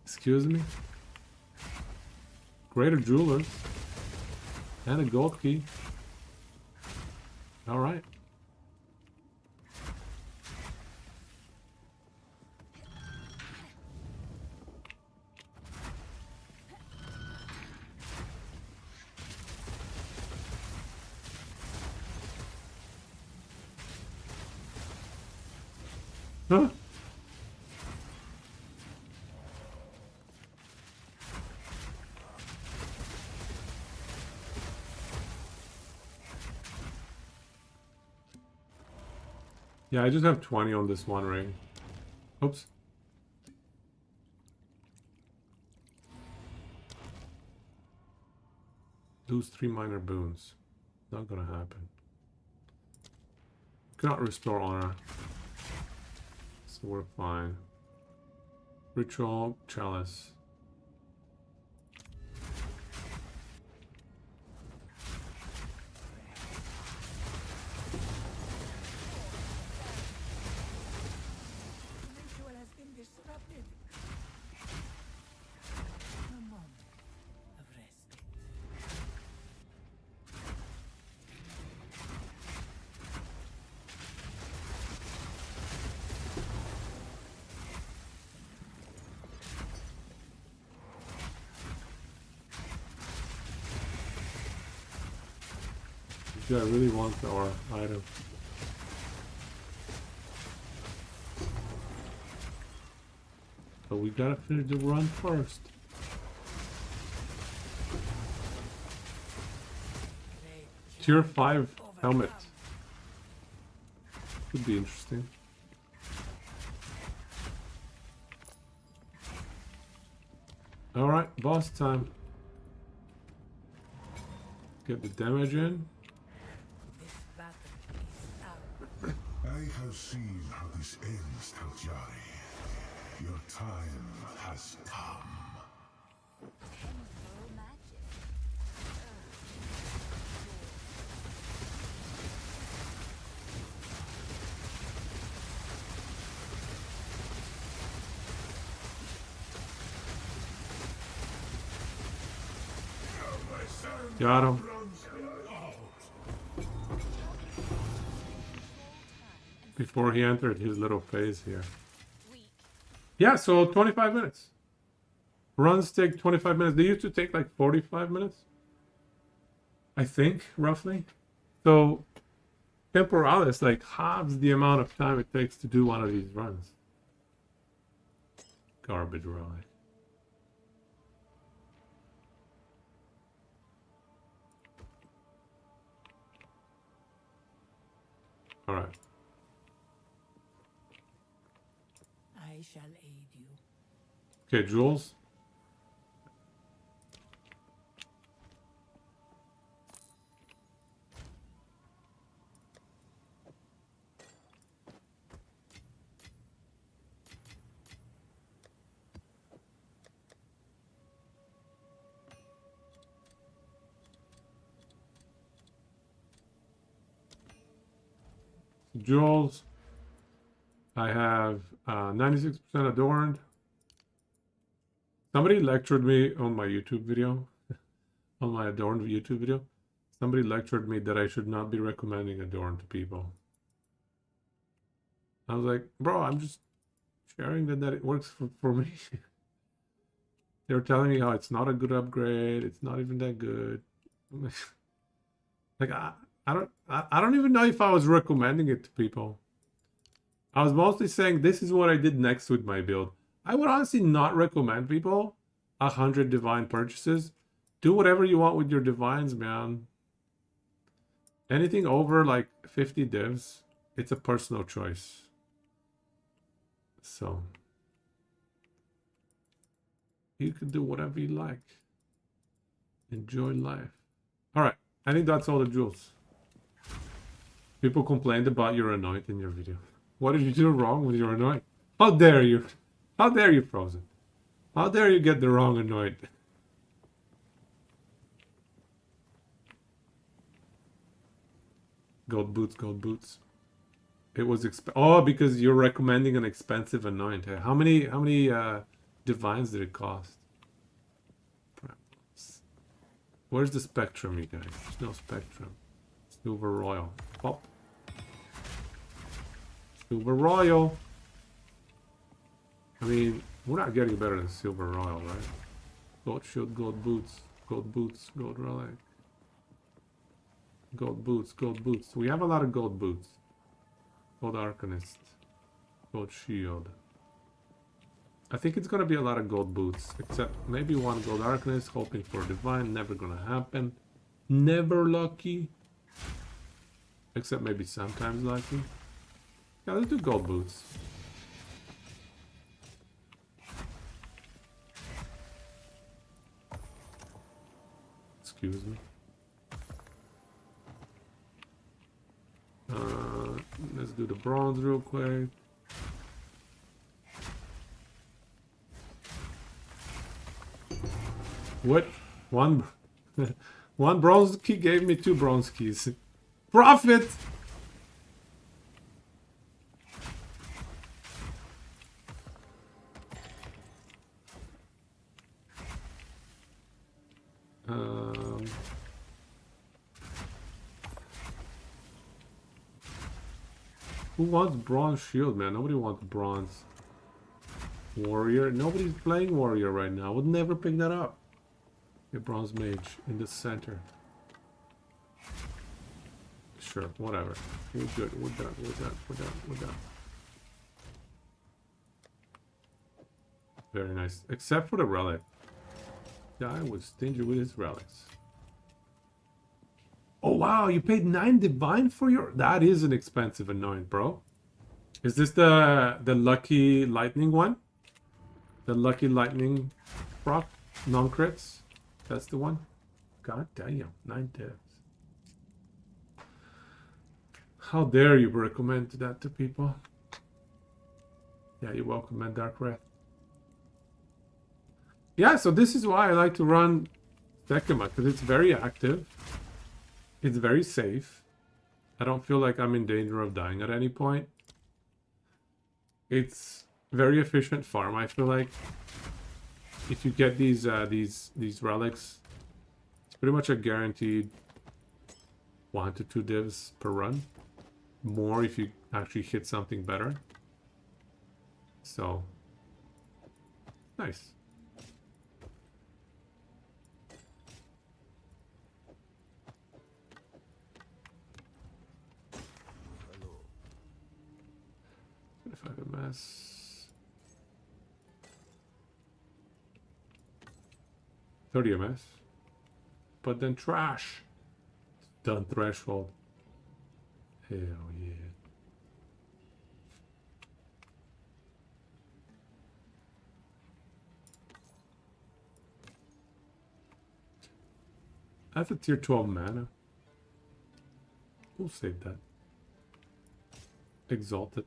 Excuse me? Greater Jewelers. And a gold key. Alright. Huh? Yeah, I just have 20 on this one ring. Oops. Lose 3 minor boons. Not gonna happen. Cannot restore honor. So we're fine. Ritual chalice. Ritual has been disrupted. A moment of respite. Yeah, I really want our item. But we gotta finish the run first. Tier 5 helmet. Could be interesting. Alright, boss time. Get the damage in. This battle is ours. I have seen how this ends, Taljari. Your time has come. Temporal magic. Got him. Before he entered his little phase here. Weak. Yeah, so 25 minutes. Runs take 25 minutes. They used to take like 45 minutes. I think, roughly. So, Temporalis like halves the amount of time it takes to do one of these runs. Garbage relic. Alright. I shall aid you. Okay, Jules. Jules. I have 96% adorned. Somebody lectured me on my YouTube video, on my adorned YouTube video. Somebody lectured me that I should not be recommending adorned to people. I was like, bro, I'm just sharing that it works for me. They were telling me how it's not a good upgrade. It's not even that good. Like, I don't even know if I was recommending it to people. I was mostly saying this is what I did next with my build. I would honestly not recommend people 100 divine purchases. Do whatever you want with your divines, man. Anything over like 50 divs, it's a personal choice. So you can do whatever you like. Enjoy life. All right, I think that's all the jewels. People complained about your anoint in your video. What did you do wrong with your anoint? How dare you? How dare you, Frozen? How dare you get the wrong anoint? Gold boots, gold boots. It was oh, because you're recommending an expensive anoint. How many divines did it cost? Where's the spectrum, you guys? There's no spectrum. Silver Royal. Pop. Silver Royal. I mean, we're not getting better than Silver Royal, right? Gold shield, gold boots, gold relic. Gold boots, gold boots. We have a lot of gold boots. Gold Arcanist. Gold shield. I think it's gonna be a lot of gold boots. Except maybe one gold Arcanist, hoping for divine. Never gonna happen. Never lucky. Except maybe sometimes lucky. Yeah, let's do gold boots. Excuse me. Let's do the bronze real quick. What? One bronze key gave me 2 bronze keys. Profit! Who wants bronze shield, man? Nobody wants bronze warrior. Nobody's playing warrior right now. Would never pick that up. A bronze mage in the center. Sure, whatever. We're good. We're done. We're done. We're done. We're done. Very nice. Except for the relic. Guy was stingy with his relics. Oh wow, you paid 9 divine for your... That is an expensive annoyance, bro. Is this the lucky lightning one? The lucky lightning proc? Non-crits? That's the one? God damn, 9 divs. How dare you recommend that to people? Yeah, you're welcome, man, Dark Wrath. Yeah, so this is why I like to run Tekema, because it's very active. It's very safe. I don't feel like I'm in danger of dying at any point. It's very efficient farm, I feel like. If you get these relics, it's pretty much a guaranteed 1 to 2 divs per run. More if you actually hit something better. So, nice. Hello. 25 MS. 30 MS. But then trash. Done threshold. Hell yeah. That's a tier 12 mana. We'll save that. Exalted.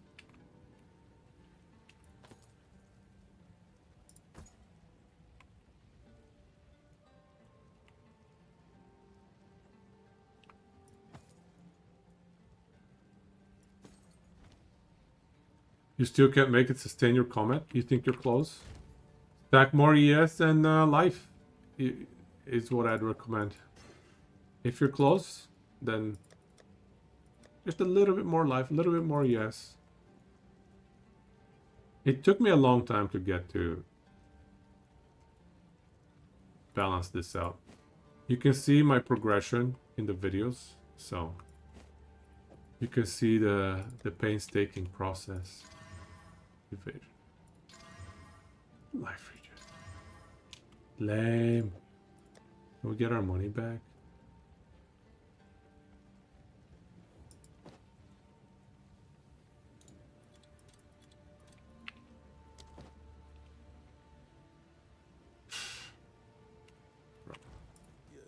You still can't make it sustain your comment? You think you're close? Stack more ES and life is what I'd recommend. If you're close, then just a little bit more life, a little bit more ES. It took me a long time to get to balance this out. You can see my progression in the videos, so you can see the painstaking process. Evasion. Life regen. Lame. Can we get our money back? Yes.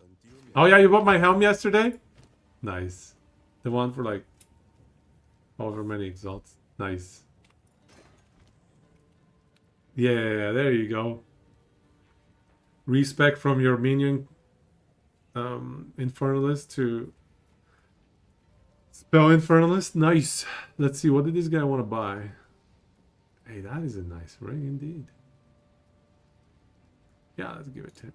Until me. Oh yeah, you bought my helm yesterday? Nice. The one for like however many exalts. Nice. Yeah, there you go. Respect from your minion Infernalist to Spell Infernalist. Nice. Let's see, what did this guy want to buy? Hey, that is a nice ring indeed. Yeah, let's give it to him.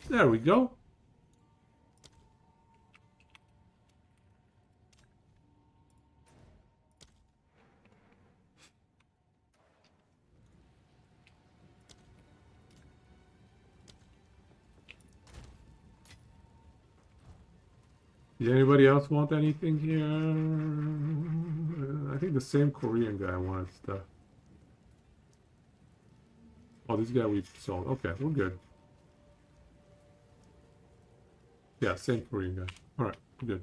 There we go. Did anybody else want anything here? I think the same Korean guy wanted stuff. Oh, this guy we sold. Okay, we're good. Yeah, same Korean guy. Alright, good.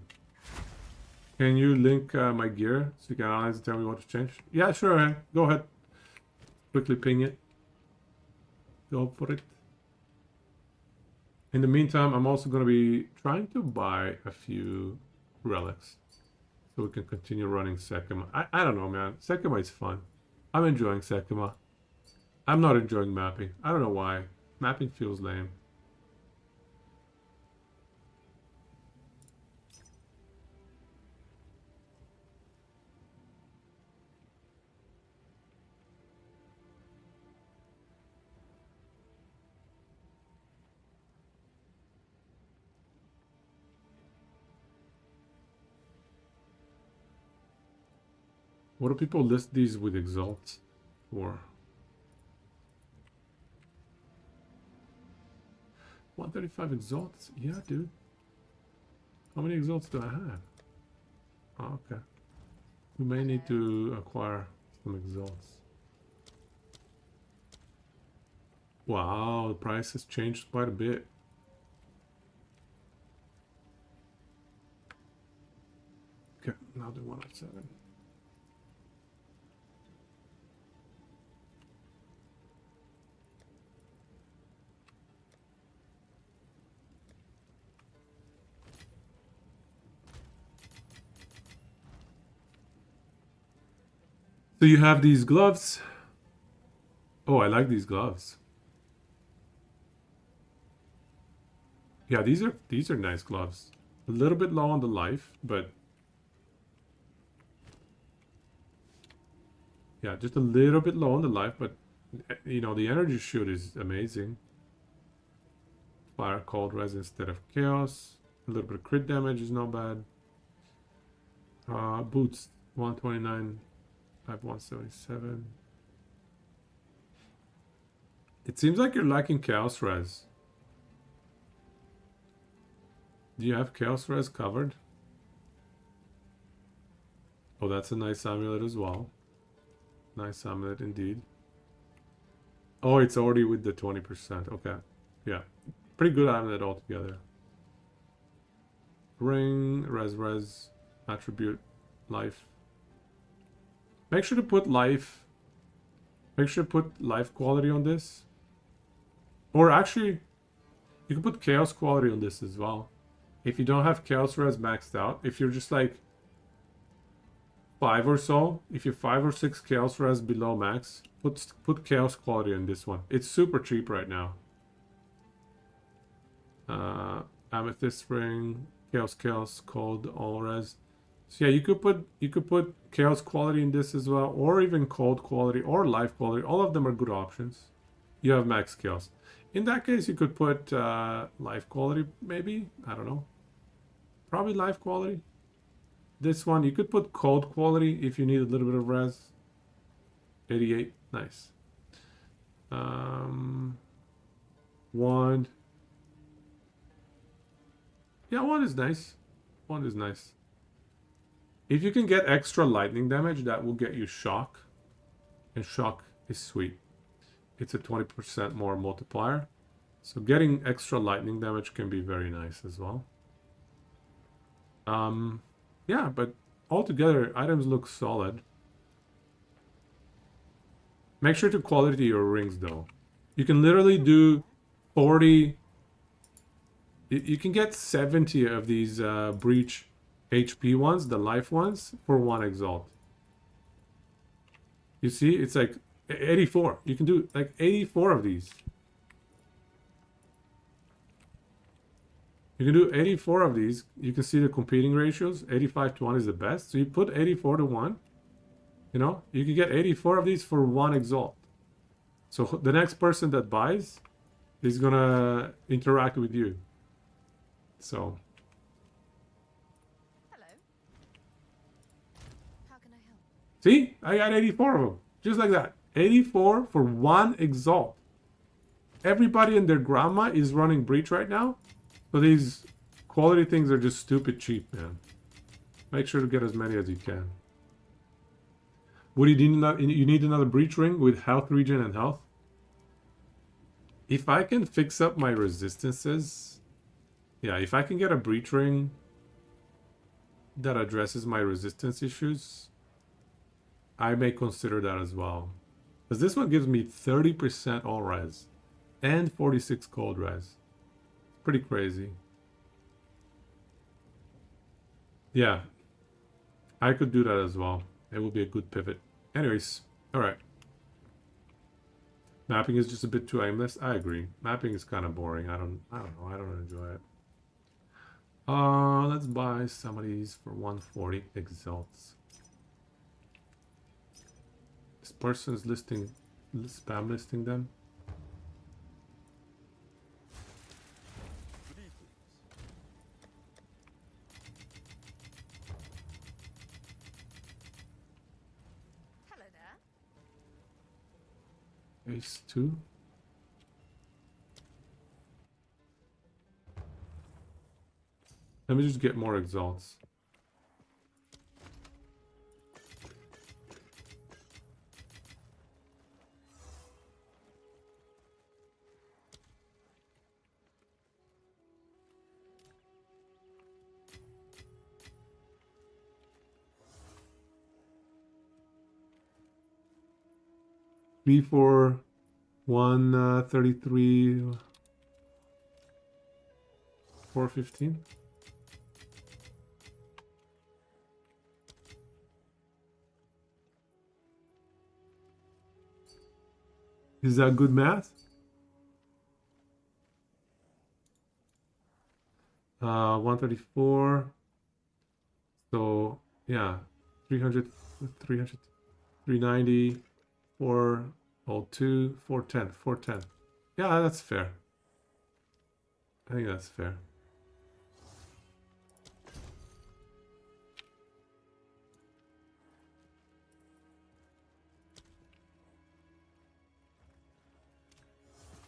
Can you link my gear so you can analyze and tell me what to change? Yeah, sure, man. Go ahead. Quickly ping it. Go for it. In the meantime, I'm also going to be trying to buy a few relics so we can continue running Sekima. I don't know, man. Sekima is fun. I'm enjoying Sekima. I'm not enjoying mapping. I don't know why. Mapping feels lame. What do people list these with exalts for? 135 exalts? Yeah, dude. How many exalts do I have? Oh, okay. We may need to acquire some exalts. Wow, the price has changed quite a bit. Okay, now do 107. So you have these gloves. Oh, I like these gloves. Yeah, these are nice gloves. A little bit low on the life, but yeah, just a little bit low on the life, but you know, the energy shoot is amazing. Fire cold res instead of chaos. A little bit of crit damage is not bad. Boots 129, 177. It seems like you're lacking chaos res. Do you have chaos res covered? Oh, that's a nice amulet as well. Nice amulet indeed. Oh, it's already with the 20%. Okay. Yeah. Pretty good amulet altogether. Ring, res, attribute, life. Make sure to put life. Make sure to put life quality on this. Or actually, you can put chaos quality on this as well. If you don't have chaos res maxed out, if you're just like 5 or so, if you're 5 or 6 chaos res below max, put chaos quality on this one. It's super cheap right now. Amethyst ring, chaos, cold, all res. So yeah, you could put chaos quality in this as well, or even cold quality or life quality. All of them are good options. You have max chaos. In that case, you could put life quality, maybe. I don't know. Probably life quality. This one, you could put cold quality if you need a little bit of res. 88, nice. Wand. Yeah, wand is nice. Wand is nice. If you can get extra lightning damage, that will get you shock. And shock is sweet. It's a 20% more multiplier. So getting extra lightning damage can be very nice as well. Yeah, but altogether, items look solid. Make sure to quality your rings, though. You can literally do 40... You can get 70 of these breach HP ones, the life ones, for 1 exalt. You see? It's like 84. You can do like 84 of these. You can do 84 of these. You can see the competing ratios. 85 to 1 is the best. So you put 84 to 1. You know, you can get 84 of these for 1 exalt. So the next person that buys is gonna interact with you. So. Hello. How can I help? See? I got 84 of them. Just like that. 84 for 1 exalt. Everybody and their grandma is running breach right now. So these quality things are just stupid cheap, man. Make sure to get as many as you can. What do you need? You need another breach ring with health regen and health? If I can fix up my resistances... Yeah, if I can get a breach ring that addresses my resistance issues, I may consider that as well. Because this one gives me 30% all res and 46 cold res. Pretty crazy. Yeah, I could do that as well. It would be a good pivot. Anyways, alright. Mapping is just a bit too aimless. I agree. Mapping is kind of boring. I don't know. I don't enjoy it. Let's buy some of these for 140 exalts. This person's spam listing them. Ace 2. Let me just get more exalts. Three, 4, 1, 33, 415. Is that good math? 134. So yeah, 300, 300, 390, 402, 410, 410. Yeah, that's fair. I think that's fair.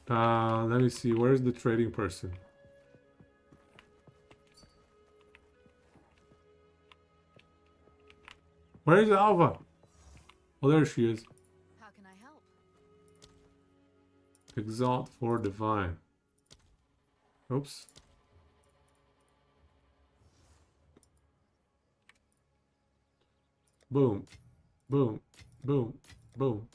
Let me see. Where's the trading person? Where is Alva? Oh, there she is. How can I help? Exalt for divine. Oops. Boom. Boom. Boom. Boom.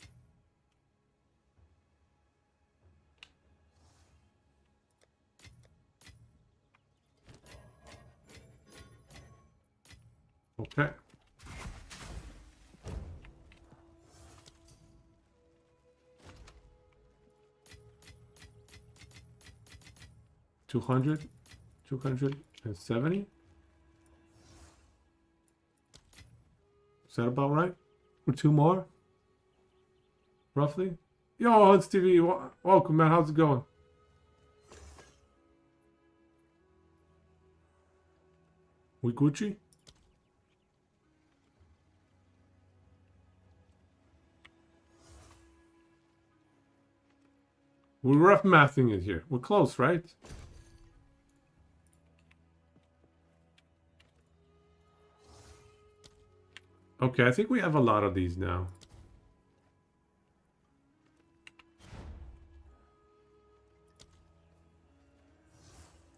Okay. $200, 270. Is that about right? For two more? Roughly? Yo, it's TV. Welcome, man. How's it going? We Gucci? We're rough mathing it here. We're close, right? Okay, I think we have a lot of these now.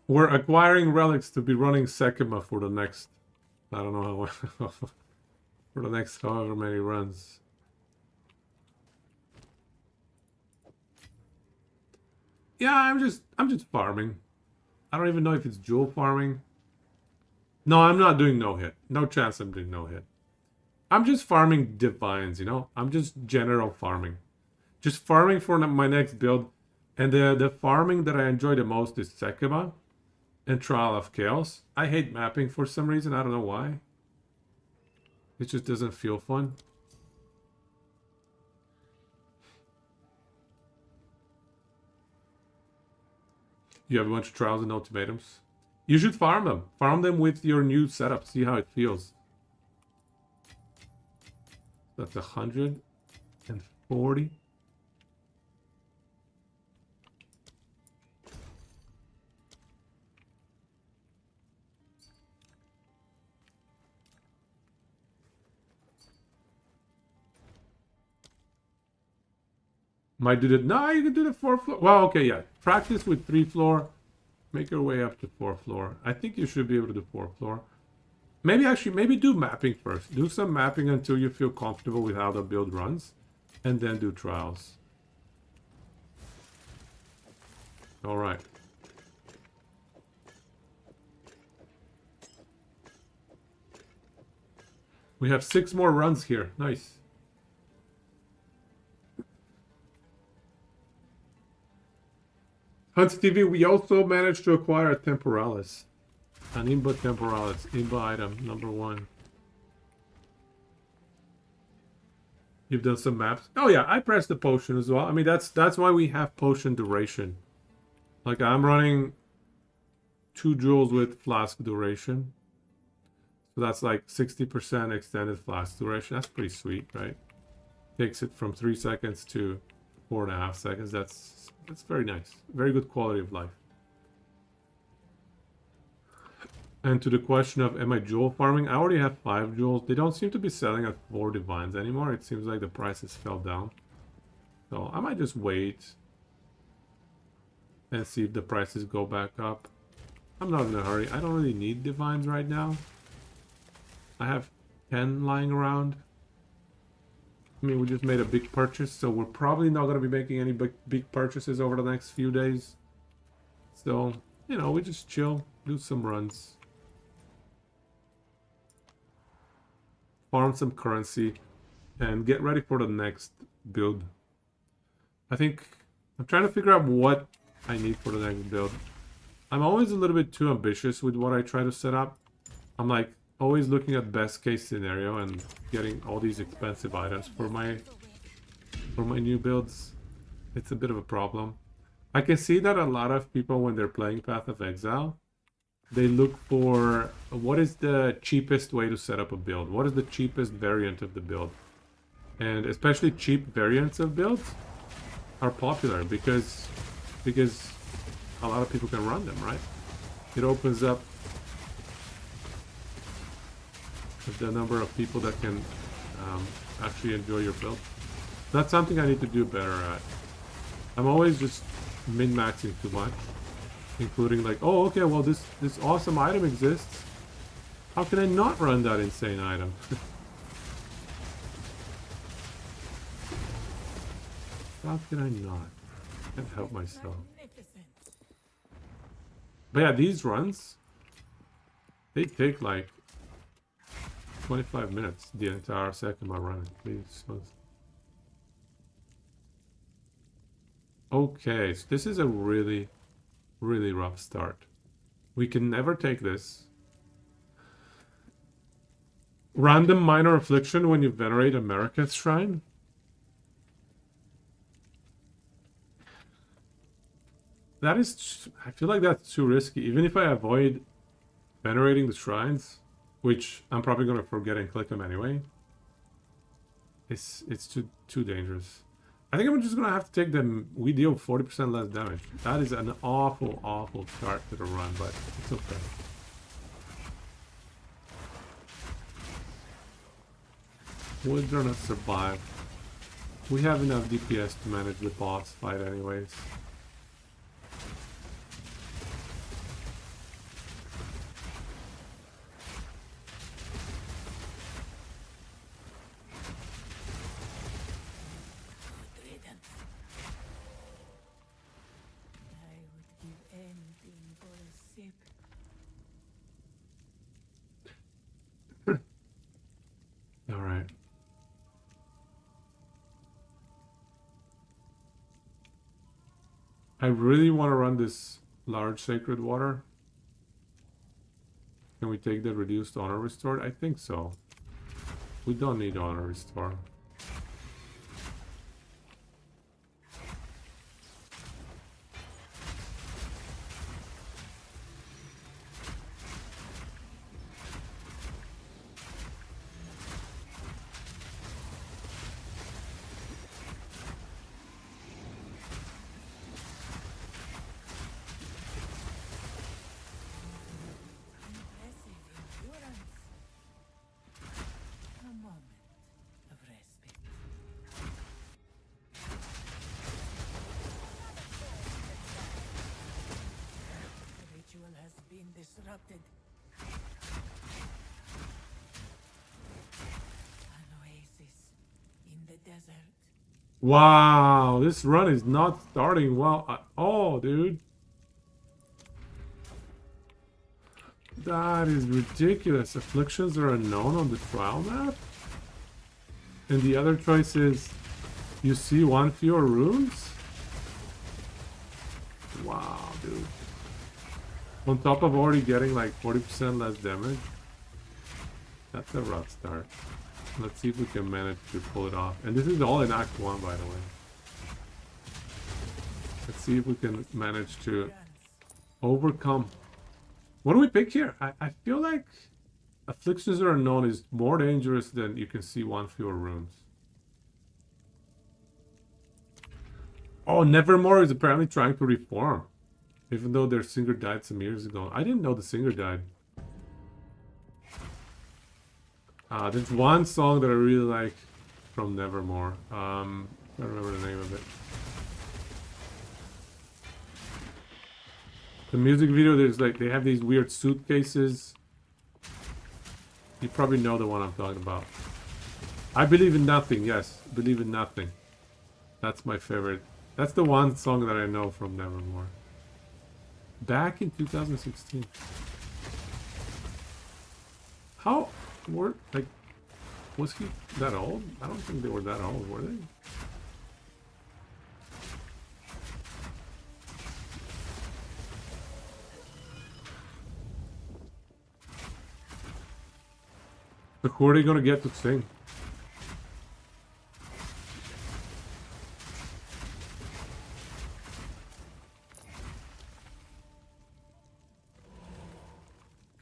We're acquiring relics to be running Sekima for the next, I don't know how, for the next however many runs. Yeah, I'm just farming. I don't even know if it's jewel farming. No, I'm not doing no hit. No chance I'm doing no hit. I'm just farming divines, you know? I'm just general farming. Just farming for my next build. And the farming that I enjoy the most is Sekima and Trial of Chaos. I hate mapping for some reason. I don't know why. It just doesn't feel fun. You have a bunch of trials and ultimatums. You should farm them. Farm them with your new setup. See how it feels. That's 140. Might do the... No, you can do the 4th floor. Well, okay, yeah. Practice with 3 floor. Make your way up to 4 floor. I think you should be able to do 4 floor. Maybe do mapping first. Do some mapping until you feel comfortable with how the build runs. And then do trials. Alright. We have 6 more runs here. Nice. Hunts TV, we also managed to acquire a Temporalis. An Imba Temporalis. Imba item, number 1. You've done some maps. Oh yeah, I pressed the potion as well. I mean, that's why we have potion duration. Like, I'm running 2 jewels with flask duration. So that's like 60% extended flask duration. That's pretty sweet, right? Takes it from 3 seconds to 4.5 seconds. That's very nice. Very good quality of life. And to the question of am I jewel farming, I already have 5 jewels. They don't seem to be selling at 4 divines anymore. It seems like the prices fell down. So I might just wait and see if the prices go back up. I'm not in a hurry. I don't really need divines right now. I have 10 lying around. I mean, we just made a big purchase, so we're probably not going to be making any big purchases over the next few days. So, you know, we just chill, do some runs. Farm some currency, and get ready for the next build. I think I'm trying to figure out what I need for the next build. I'm always a little bit too ambitious with what I try to set up. I'm like always looking at best case scenario and getting all these expensive items for my new builds. It's a bit of a problem. I can see that a lot of people, when they're playing Path of Exile, they look for what is the cheapest way to set up a build? What is the cheapest variant of the build? And especially cheap variants of builds are popular because a lot of people can run them, right? It opens up the number of people that can actually enjoy your build. That's something I need to do better at. I'm always just min-maxing too much, including like, oh, okay, well this awesome item exists. How can I not run that insane item? How can I not? I can't help myself. But yeah, these runs, they take like 25 minutes, the entire second by running. Please. Okay, so this is a really, really rough start. We can never take this. Random minor affliction when you venerate a Marika's shrine. That is, I feel like that's too risky. Even if I avoid venerating the shrines, which I'm probably going to forget and click them anyway, it's too dangerous. I think I'm just going to have to take them. We deal 40% less damage. That is an awful, awful start to the run, but it's okay. Wilderness survive. We have enough DPS to manage the boss fight anyways. Alright. I really want to run this large sacred water. Can we take the reduced honor restored? I think so. We don't need honor restore. Disrupted. An oasis in the desert. Wow, this run is not starting well at all, dude. That is ridiculous. Afflictions are unknown on the trial map. And the other choice is you see one fewer runes? Wow, dude. On top of already getting like 40% less damage. That's a rough start. Let's see if we can manage to pull it off. And this is all in Act 1, by the way. Let's see if we can manage to overcome. What do we pick here? I feel like Afflictions Are Unknown is more dangerous than you can see one fewer runes. Oh, Nevermore is apparently trying to reform. Even though their singer died some years ago. I didn't know the singer died. There's one song that I really like from Nevermore. I don't remember the name of it. The music video, there's like, they have these weird suitcases. You probably know the one I'm talking about. I Believe in Nothing, yes. Believe in Nothing. That's my favorite. That's the one song that I know from Nevermore. Back in 2016. How were, like, was he that old? I don't think they were that old, were they? So who are they gonna get to sing?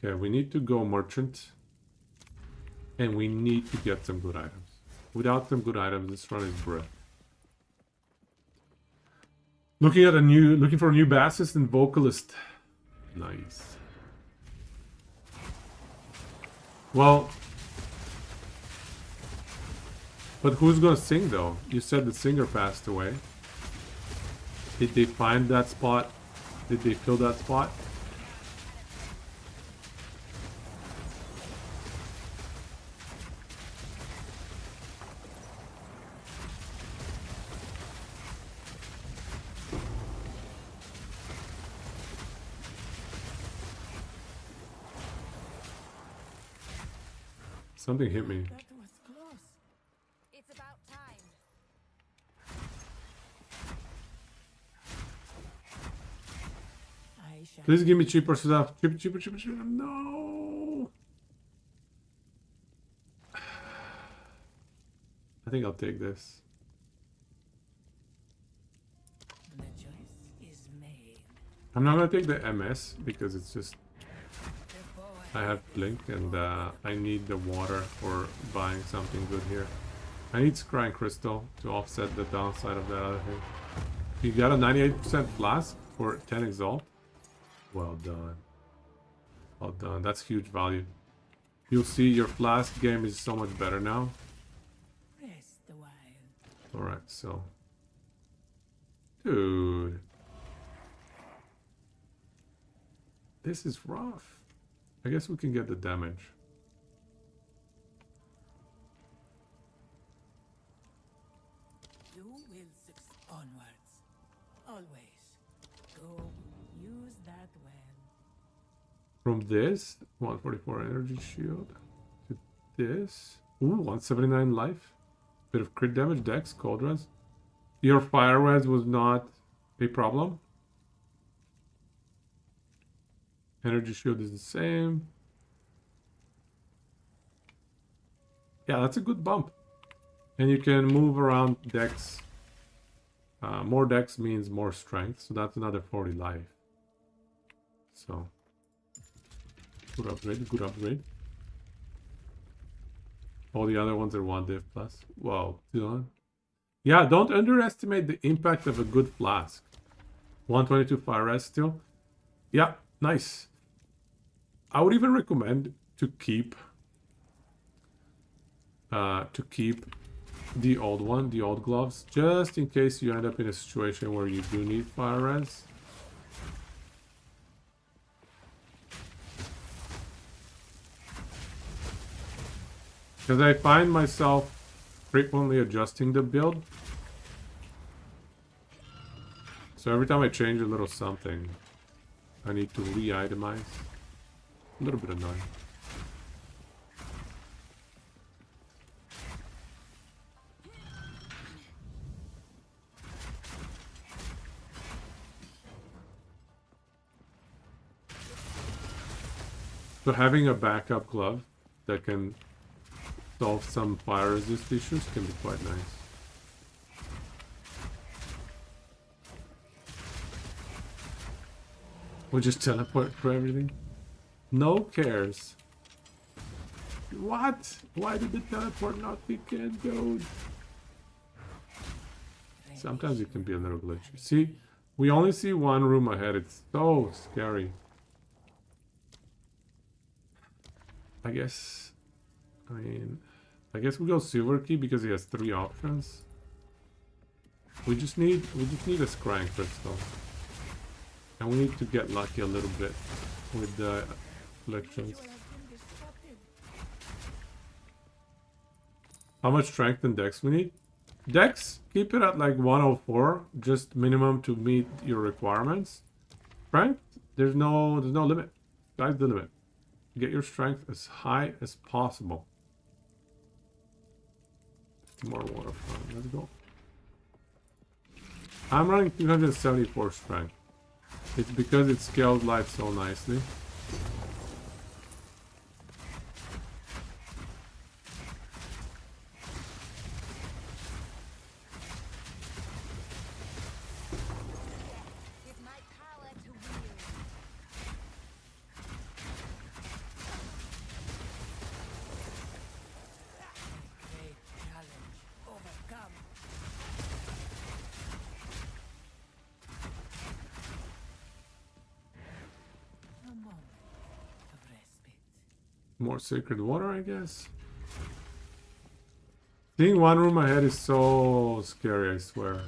Okay, we need to go merchant. And we need to get some good items. Without some good items, this run is breath. Looking for a new bassist and vocalist. Nice. Well, but who's gonna sing though? You said the singer passed away. Did they find that spot? Did they fill that spot? Something hit me. That was close. It's about time. I shall. Please give me cheaper stuff. Cheaper. No. I think I'll take this. The choice is made. I'm not gonna take the MS because it's just The boy. I have Blink and I need the water for buying something good here. I need Scrying Crystal to offset the downside of that other thing. You got a 98% flask for 10 Exalt. Well done. Well done. That's huge value. You'll see your flask game is so much better now. Rest a while. Alright, so. Dude. This is rough. I guess we can get the damage. You will succeed. Onwards. Always. Go. Use that well. From this, 144 energy shield, to this. Ooh, 179 life. Bit of crit damage, dex, cold res. Your fire res was not a problem. Energy shield is the same. Yeah, that's a good bump. And you can move around dex. More dex means more strength, so that's another 40 life. So, good upgrade, good upgrade. All the other ones are 1 div plus. Wow, done. Yeah, don't underestimate the impact of a good flask. 122 fire res still. Yeah, nice. I would even recommend to keep the old one, the old gloves, just in case you end up in a situation where you do need fire res. Because I find myself frequently adjusting the build. So every time I change a little something, I need to re-itemize. A little bit annoying. So having a backup glove that can solve some fire resist issues can be quite nice. We'll just teleport for everything. No cares. What? Why did the teleport not kick in, dude? Sometimes it can be a little glitchy. See, we only see one room ahead. It's so scary. I guess we go silver key because he has 3 options. We just need a scrying crystal. And we need to get lucky a little bit with the afflictions. How much strength and dex we need? Dex, keep it at like 104, just minimum to meet your requirements. Strength, there's no limit. Sky's the limit. Get your strength as high as possible. More water farm. Let's go. I'm running 274 strength. It's because it scales life so nicely. With my power to wield. Great challenge overcome. A moment of respite. More sacred water, I guess. Seeing one room ahead is so scary, I swear.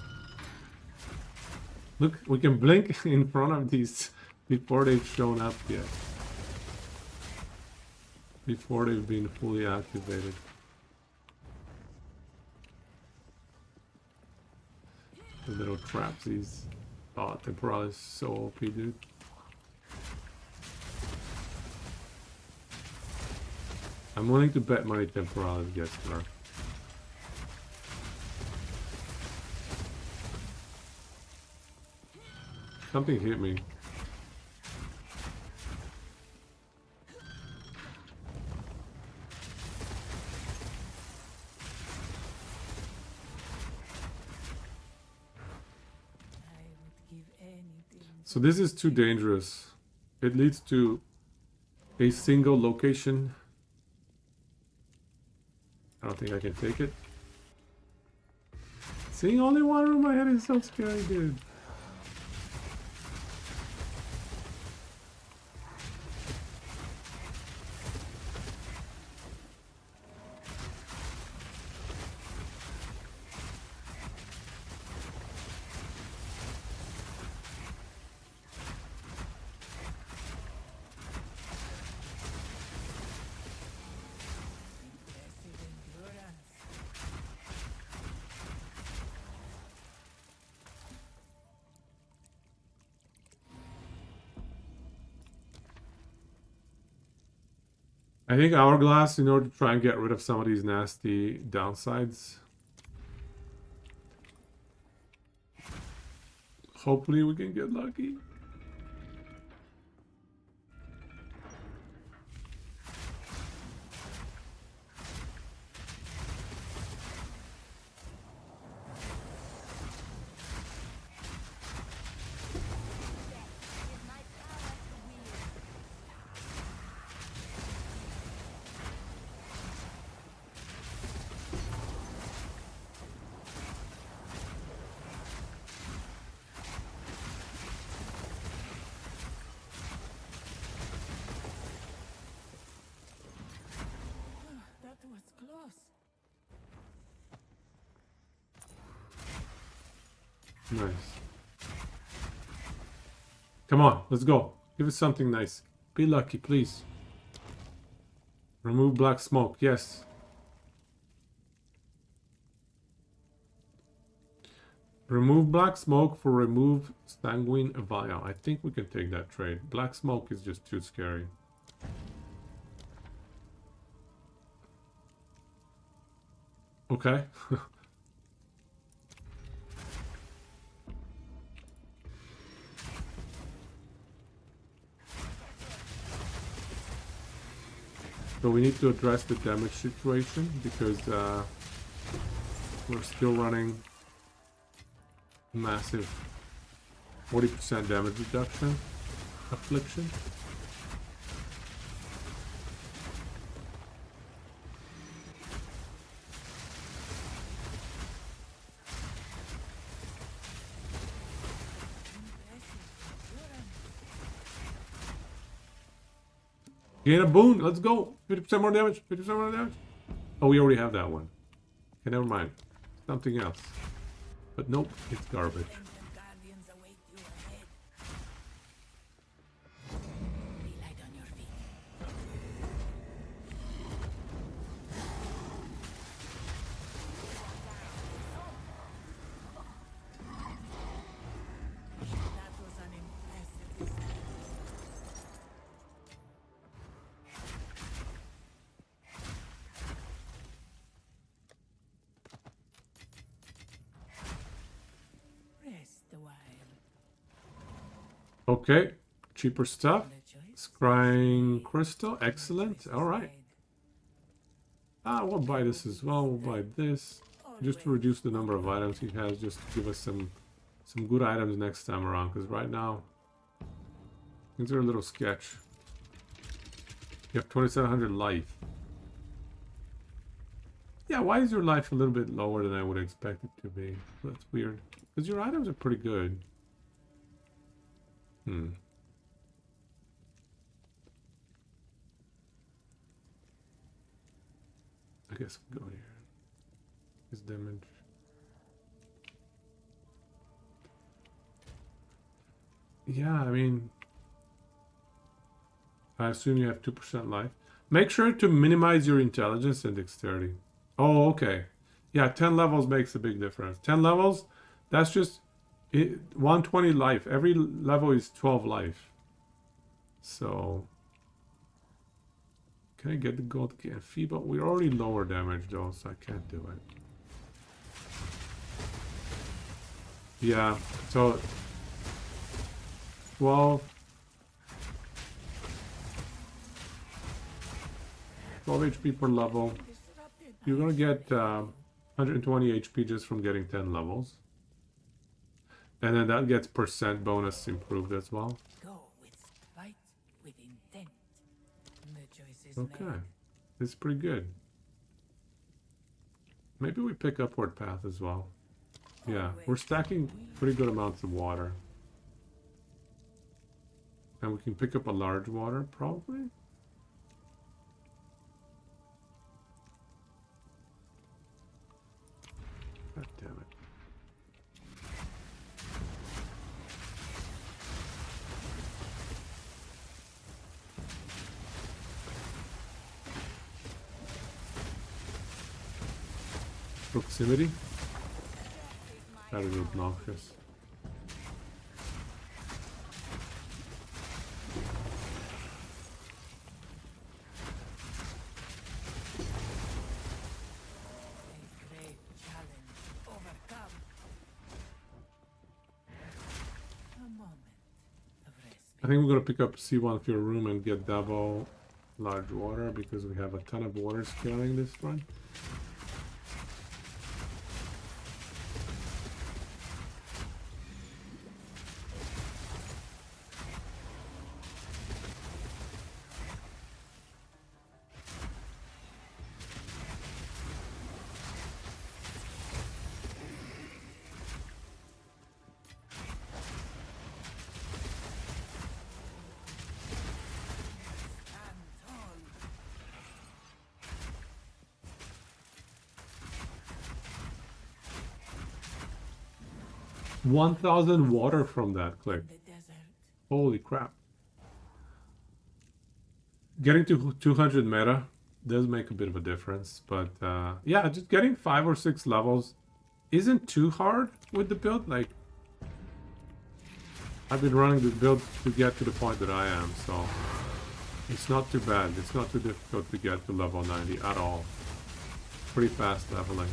Look, we can blink in front of these before they've shown up yet. Before they've been fully activated. The little trapsies. Oh, Temporalis is so OP, dude. I'm willing to bet money Temporalis gets her. Something hit me. I would give anything. So this is too dangerous. It leads to a single location. I don't think I can take it. Seeing only one room ahead is so scary, dude. Impressive endurance. I think Hourglass in order to try and get rid of some of these nasty downsides. Hopefully we can get lucky. With my power to wield. That was close. Nice. Come on, let's go. Give us something nice. Be lucky, please. Remove black smoke, yes. Remove black smoke for remove sanguine vial. I think we can take that trade. Black smoke is just too scary. Okay. So we need to address the damage situation because we're still running massive 40% damage reduction affliction. Gain a boon. Let's go. 50% more damage. 50% more damage. Oh, we already have that one. Okay, never mind. Something else. But nope, it's garbage. Ancient guardians await you ahead. Be light on your feet. That was an impressive display. Rest a while. Okay, cheaper stuff. The choice Scrying crystal, excellent. is All right. wide. We'll buy this as well. We'll buy this just to reduce the number of items he has, just to give us some good items next time around. Because right now things are a little sketch. You have 2,700 life. Yeah, why is your life a little bit lower than I would expect it to be? That's weird. Because your items are pretty good. I guess we'll go here. His damage. Yeah, I mean, I assume you have 2% life. Make sure to minimize your intelligence and dexterity. Oh, okay. Yeah, 10 levels makes a big difference. 10 levels, that's just 120 life. Every level is 12 life. So, can I get the gold feeble? We're already lower damage though, so I can't do it. Yeah, so 12 HP per level. Disrupted. You're gonna get 120 HP just from getting 10 levels. And then that gets percent bonus improved as well. Go with fight with intent. The choice is Okay. made. It's pretty good. Maybe we pick upward path as well. Yeah, we're stacking pretty good amounts of water. And we can pick up a large water, probably. God damn it. Proximity? That is obnoxious. A great challenge overcome. A moment of respite. I think we're gonna pick up C1 for your room and get double large water because we have a ton of water scaling this run. Stand tall. 1,000 water from that click. The desert. Holy crap. Getting to 200 meta does make a bit of a difference, but yeah, just getting 5 or 6 levels isn't too hard with the build. Like, I've been running this build to get to the point that I am, so it's not too bad. It's not too difficult to get to level 90 at all. Pretty fast leveling.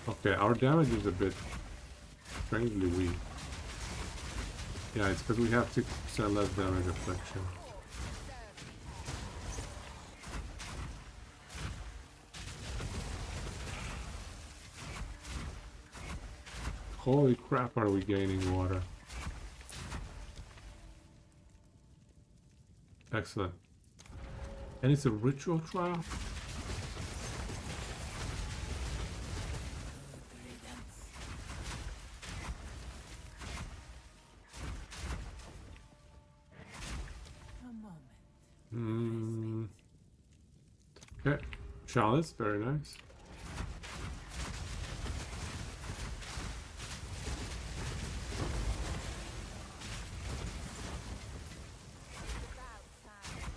Okay, our damage is a bit strangely weak. Yeah, it's because we have 6% less damage affliction. Holy crap, are we gaining water? Excellent. And it's a ritual trial? Okay. Chalice, very nice. About time.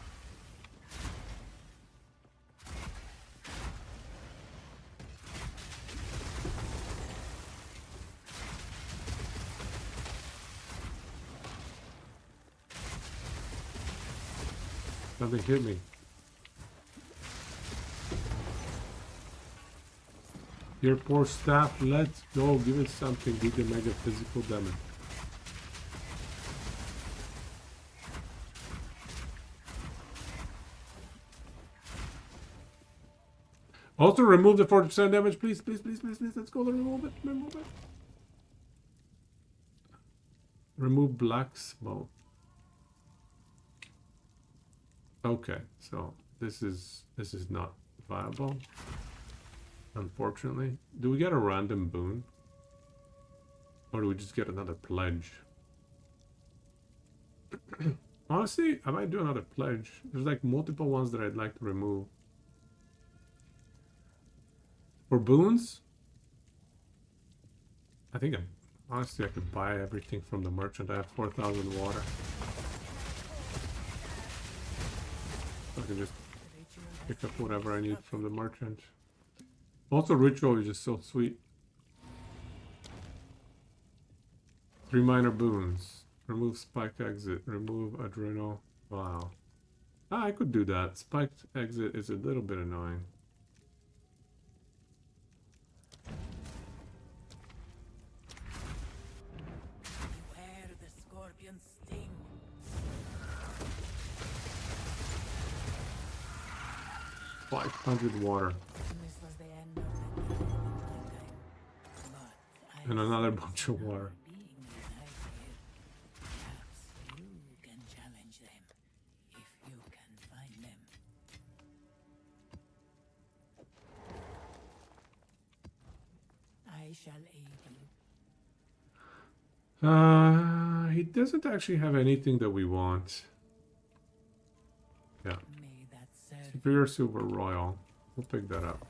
Nothing hit me. Your poor staff, let's go. Give it something. Give the mega physical damage. Also, remove the 40% damage, please, please, please, please, please. Let's go. Remove it. Remove it. Remove black smoke. Okay, so this is not viable. Unfortunately. Do we get a random boon? Or do we just get another pledge? Honestly, I might do another pledge. There's like multiple ones that I'd like to remove. For boons? I think honestly I could buy everything from the merchant. I have 4,000 water. I can just pick up whatever I need from the merchant. Also, ritual is just so sweet. 3 minor boons. Remove spike exit. Remove adrenal. Wow. Ah, I could do that. Spiked exit is a little bit annoying. Beware the scorpion's sting. 500 water. This was the end of the game in my time. But I And another bunch of water. being resides here. Perhaps you can challenge them if you can find them. I shall aid you. He doesn't actually have anything that we want. Yeah. May that serve Superior Silver Royal. We'll pick that up.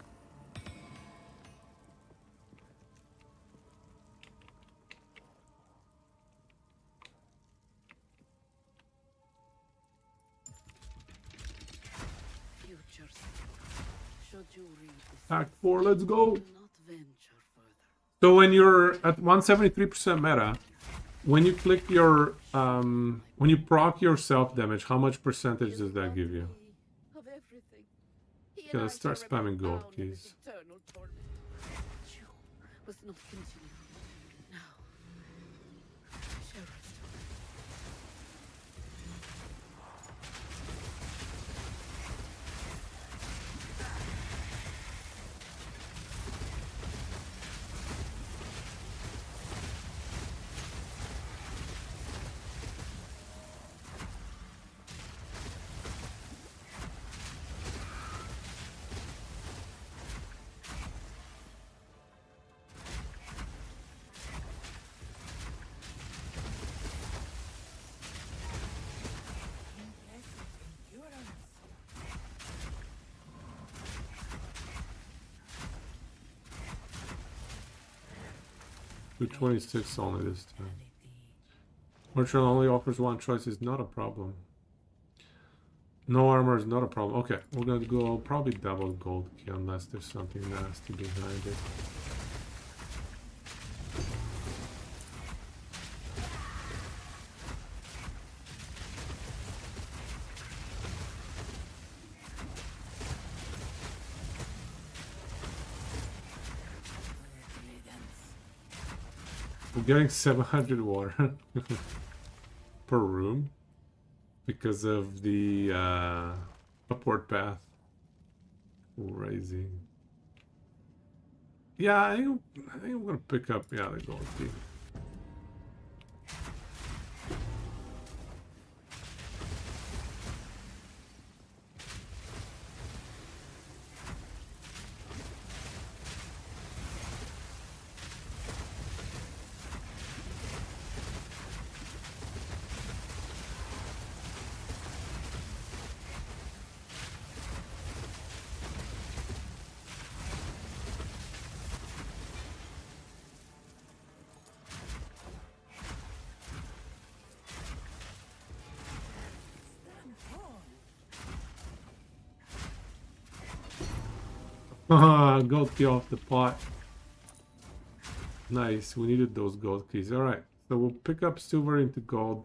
Futures. Should you read this, Act 4, let's go! do not venture further. So when you're at 173% meta, when you click your, when you proc your self damage, how much percentage does that give you? Of everything. He Okay, and let's I start shall spamming remain gold bound in keys. this eternal torment. You must not continue. Now. Shall rest. impressive endurance. To 26 only this time. Reality. Merchant only offers one choice is not a problem. No armor is not a problem. Okay, we're gonna go probably double gold key unless there's something nasty behind it. Good riddance. We're getting 700 water per room because of the upward path. Crazy. Yeah, I think I'm gonna pick up the gold key. Haha, gold key off the pot. Nice, we needed those gold keys. Alright, so we'll pick up silver into gold.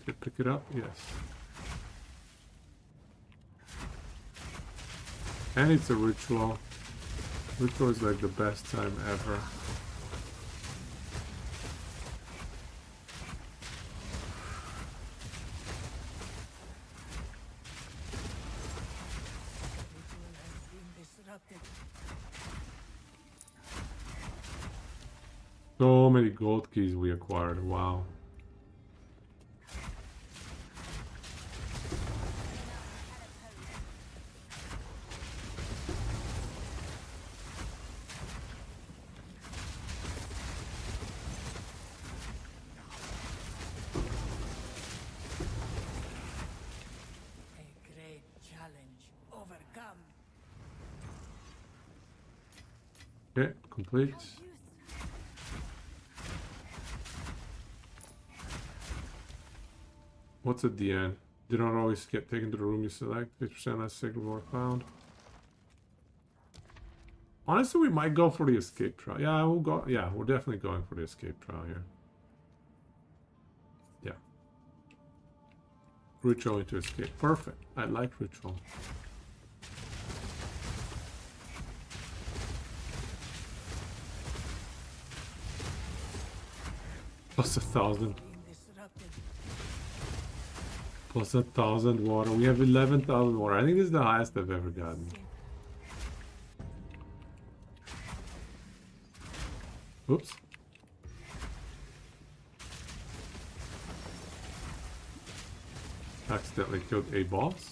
Did I pick it up? Yes. And it's a ritual. Ritual is like the best time ever. Ritual has been disrupted. So many gold keys we acquired. Wow. A great challenge overcome. Okay, complete. What's at the end? Do not always get taken to the room you select. 50% less sacred more found. Honestly, we might go for the escape trial. Yeah, we'll go. Yeah, we're definitely going for the escape trial here. Yeah. Ritual into escape. Perfect. I like ritual. Plus 1,000. Being disrupted. Plus 1,000 water. We have 11,000 water. I think this is the highest I've ever gotten. Oops. Accidentally killed a boss.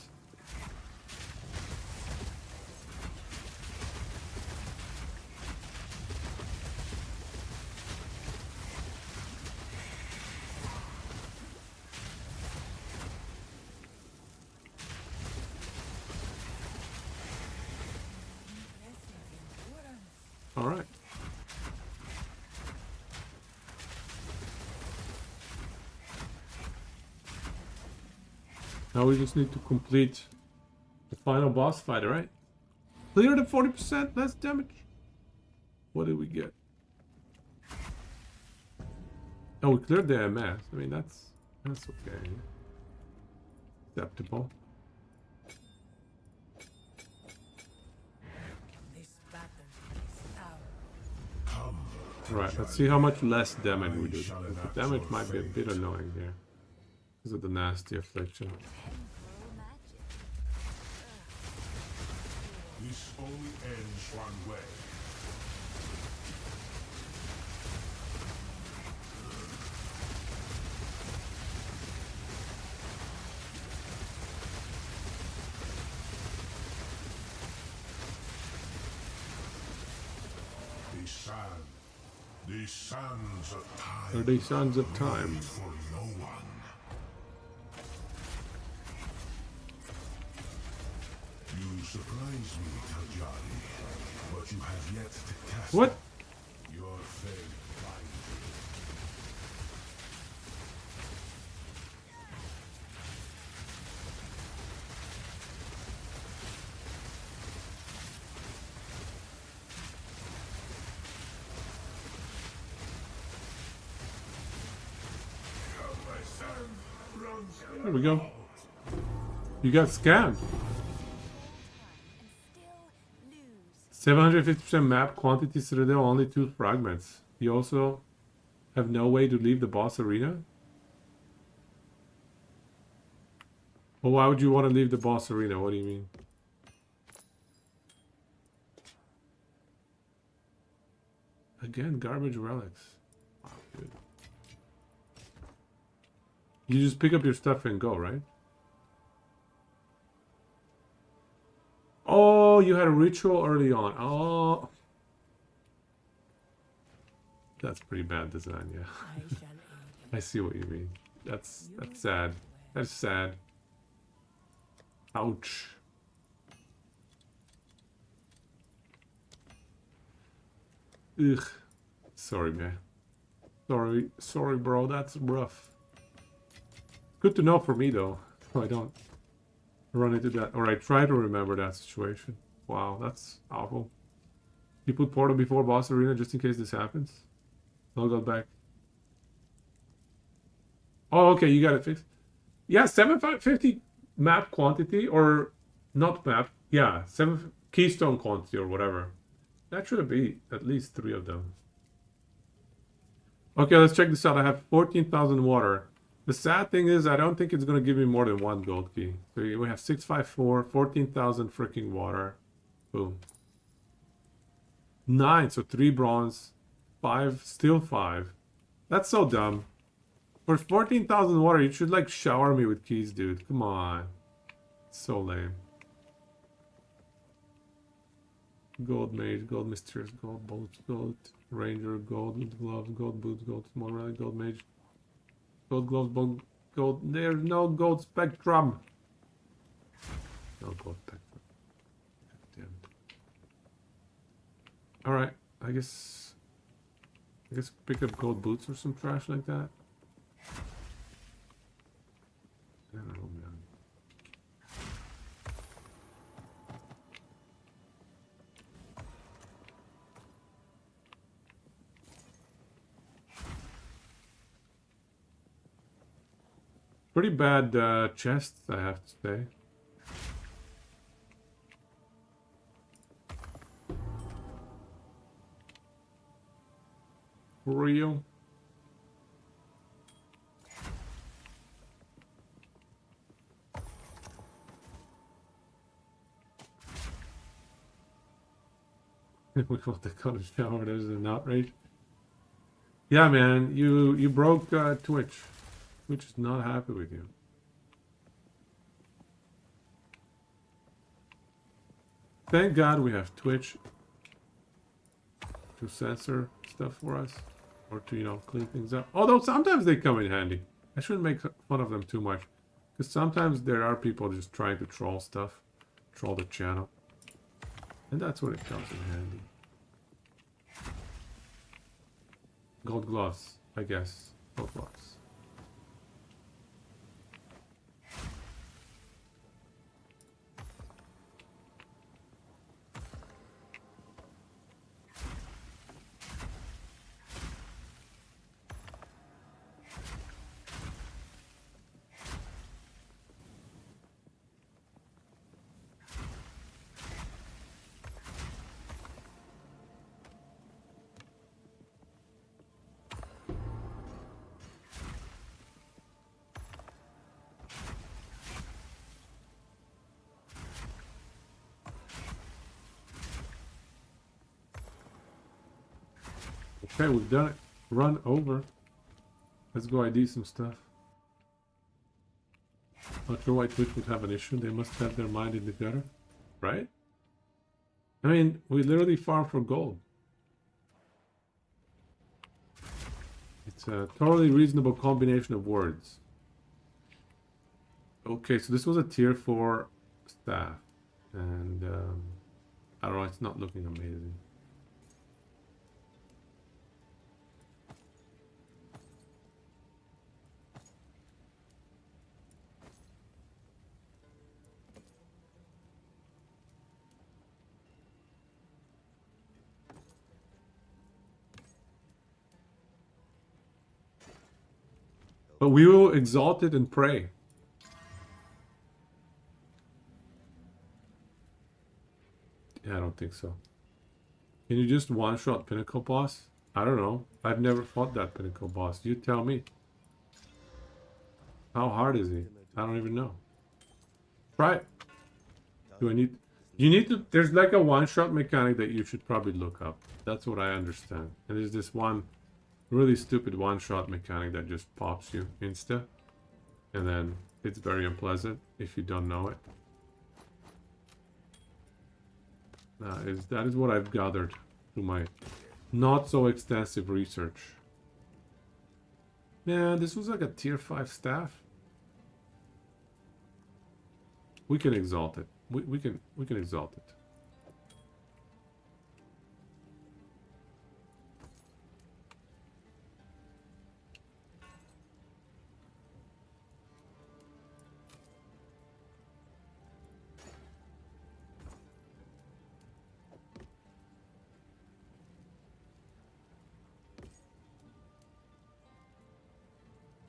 All right. Now we just need to complete the final boss fight, right? Clear the 40% less damage. What did we get? Oh, we cleared the MS. I mean, that's okay. Acceptable. This battle is ours. Right, let's see how much less damage we do. The damage might be a bit annoying here. Because of the nasty affliction. Temporal magic. This only ends one way. The sands of time. Are they sons of time? Wait for no one. You surprise me, Tajari, but you have yet to cast What? your fate blindly. There we go. You got scammed. And still lose. 750% map quantity Citadel, only 2 fragments. You also have no way to leave the boss arena? Well, why would you want to leave the boss arena? What do you mean? Again, garbage relics. Wow, dude. You just pick up your stuff and go, right? Oh, you had a ritual early on. Oh. That's pretty bad design, yeah. I shall aid you. I see what you mean. That's sad. That's sad. Ouch. Ugh. Sorry, man. Sorry, bro. That's rough. Good to know for me, though. So I don't run into that, or I try to remember that situation. Wow, that's awful. You put portal before boss arena just in case this happens. I'll go back. Oh, okay, you got it fixed. Yeah, 750 map quantity, or not map. Yeah, 7 keystone quantity or whatever. That should be at least 3 of them. Okay, let's check this out. I have 14,000 water. The sad thing is, I don't think it's going to give me more than 1 gold key. So we have 654, 14,000 freaking water. Boom. 9, so 3 bronze, 5, still 5. That's so dumb. For 14,000 water, you should like shower me with keys, dude. Come on. So lame. Gold mage, gold mysterious, gold bolt, gold ranger, gold gloves, gold boots, gold small relic, gold mage, gold gloves, gold. There's no gold spectrum. No gold spectrum. Damn it. All right, I guess pick up gold boots or some trash like that. I don't know, man. Pretty bad chests, I have to say. For real. We call the color shower. There's an outrage. Yeah, man, you broke Twitch. Twitch is not happy with you. Thank God we have Twitch to censor stuff for us, or to, you know, clean things up. Although sometimes they come in handy. I shouldn't make fun of them too much, because sometimes there are people just trying to troll stuff, troll the channel, and that's when it comes in handy. Gold gloves, I guess. Gold gloves. Okay, we've done it. Run over. Let's go ID some stuff. Not sure why Twitch would have an issue. They must have their mind in the gutter. Right? I mean, we literally farm for gold. It's a totally reasonable combination of words. Okay, so this was a tier 4 staff. And, I don't know, it's not looking amazing. But we will exalt it and pray. Yeah, I don't think so. Can you just one-shot Pinnacle boss? I don't know. I've never fought that Pinnacle boss. You tell me. How hard is he? I don't even know. Try it. Do I need... You need to... There's like a one-shot mechanic that you should probably look up. That's what I understand. And there's this one really stupid one-shot mechanic that just pops you insta. And then it's very unpleasant if you don't know it. That is what I've gathered through my not so extensive research. Man, this was like a tier 5 staff. We can exalt it. We can exalt it.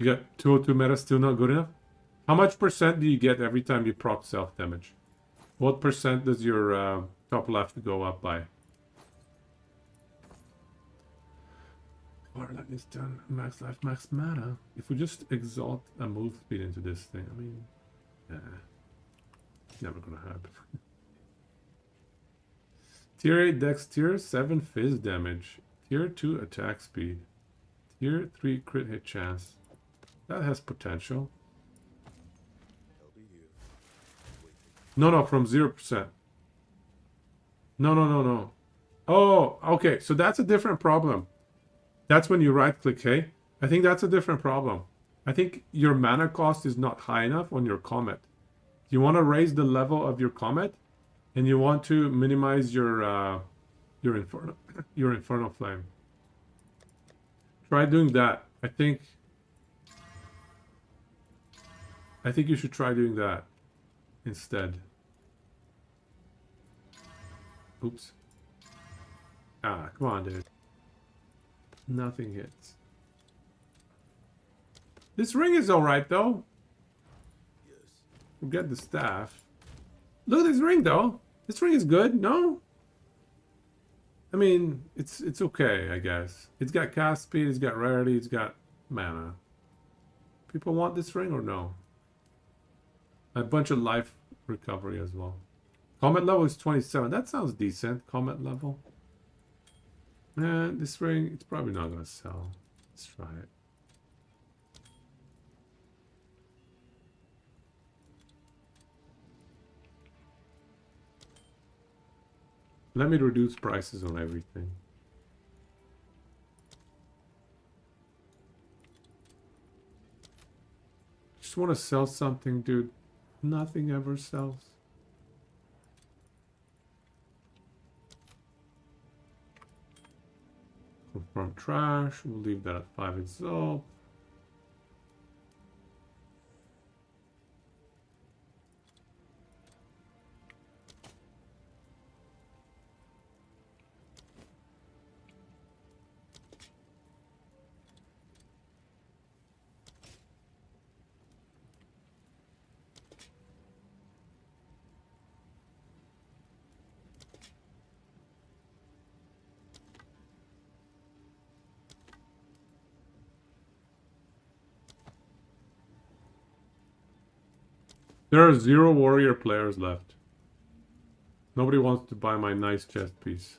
You got 202 meta, still not good enough? How much percent do you get every time you proc self-damage? What percent does your top left go up by? Warlock is done. Max life, max mana. If we just exalt a move speed into this thing, I mean... it's never gonna happen. Tier 8 dex, tier 7 fizz damage, tier 2 attack speed, tier 3 crit hit chance. That has potential. I'll be here. Waiting. No, from 0%. No. Oh, okay, so that's a different problem. That's when you right-click, hey? I think that's a different problem. I think your mana cost is not high enough on your comet. You want to raise the level of your comet, and you want to minimize your infernal flame. Try doing that. I think you should try doing that instead. Oops. Ah, come on, dude. Nothing hits. This ring is alright, though. Yes. Forget the staff. Look at this ring, though. This ring is good, no? I mean, it's okay, I guess. It's got cast speed, it's got rarity, it's got mana. People want this ring or no? A bunch of life recovery as well. Comet level is 27. That sounds decent. Comet level. This ring, it's probably not gonna sell. Let's try it. Let me reduce prices on everything. Just want to sell something, dude. Nothing ever sells. Confirm trash. We'll leave that at 5 exalt. There are 0 warrior players left. Nobody wants to buy my nice chest piece.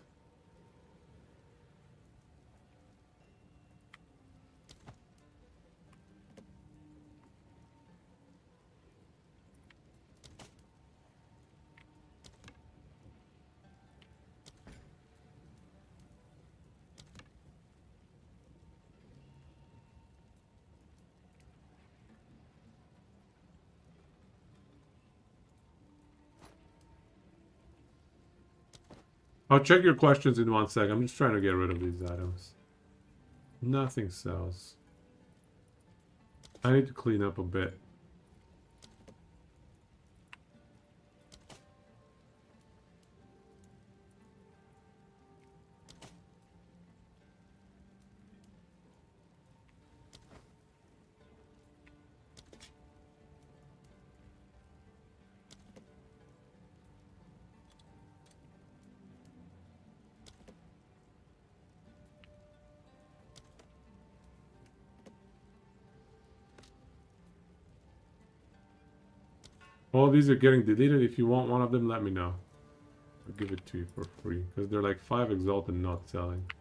I'll check your questions in 1 sec. I'm just trying to get rid of these items. Nothing sells. I need to clean up a bit. All these are getting deleted. If you want one of them, let me know. I'll give it to you for free. Because they're like 5 exalted not selling.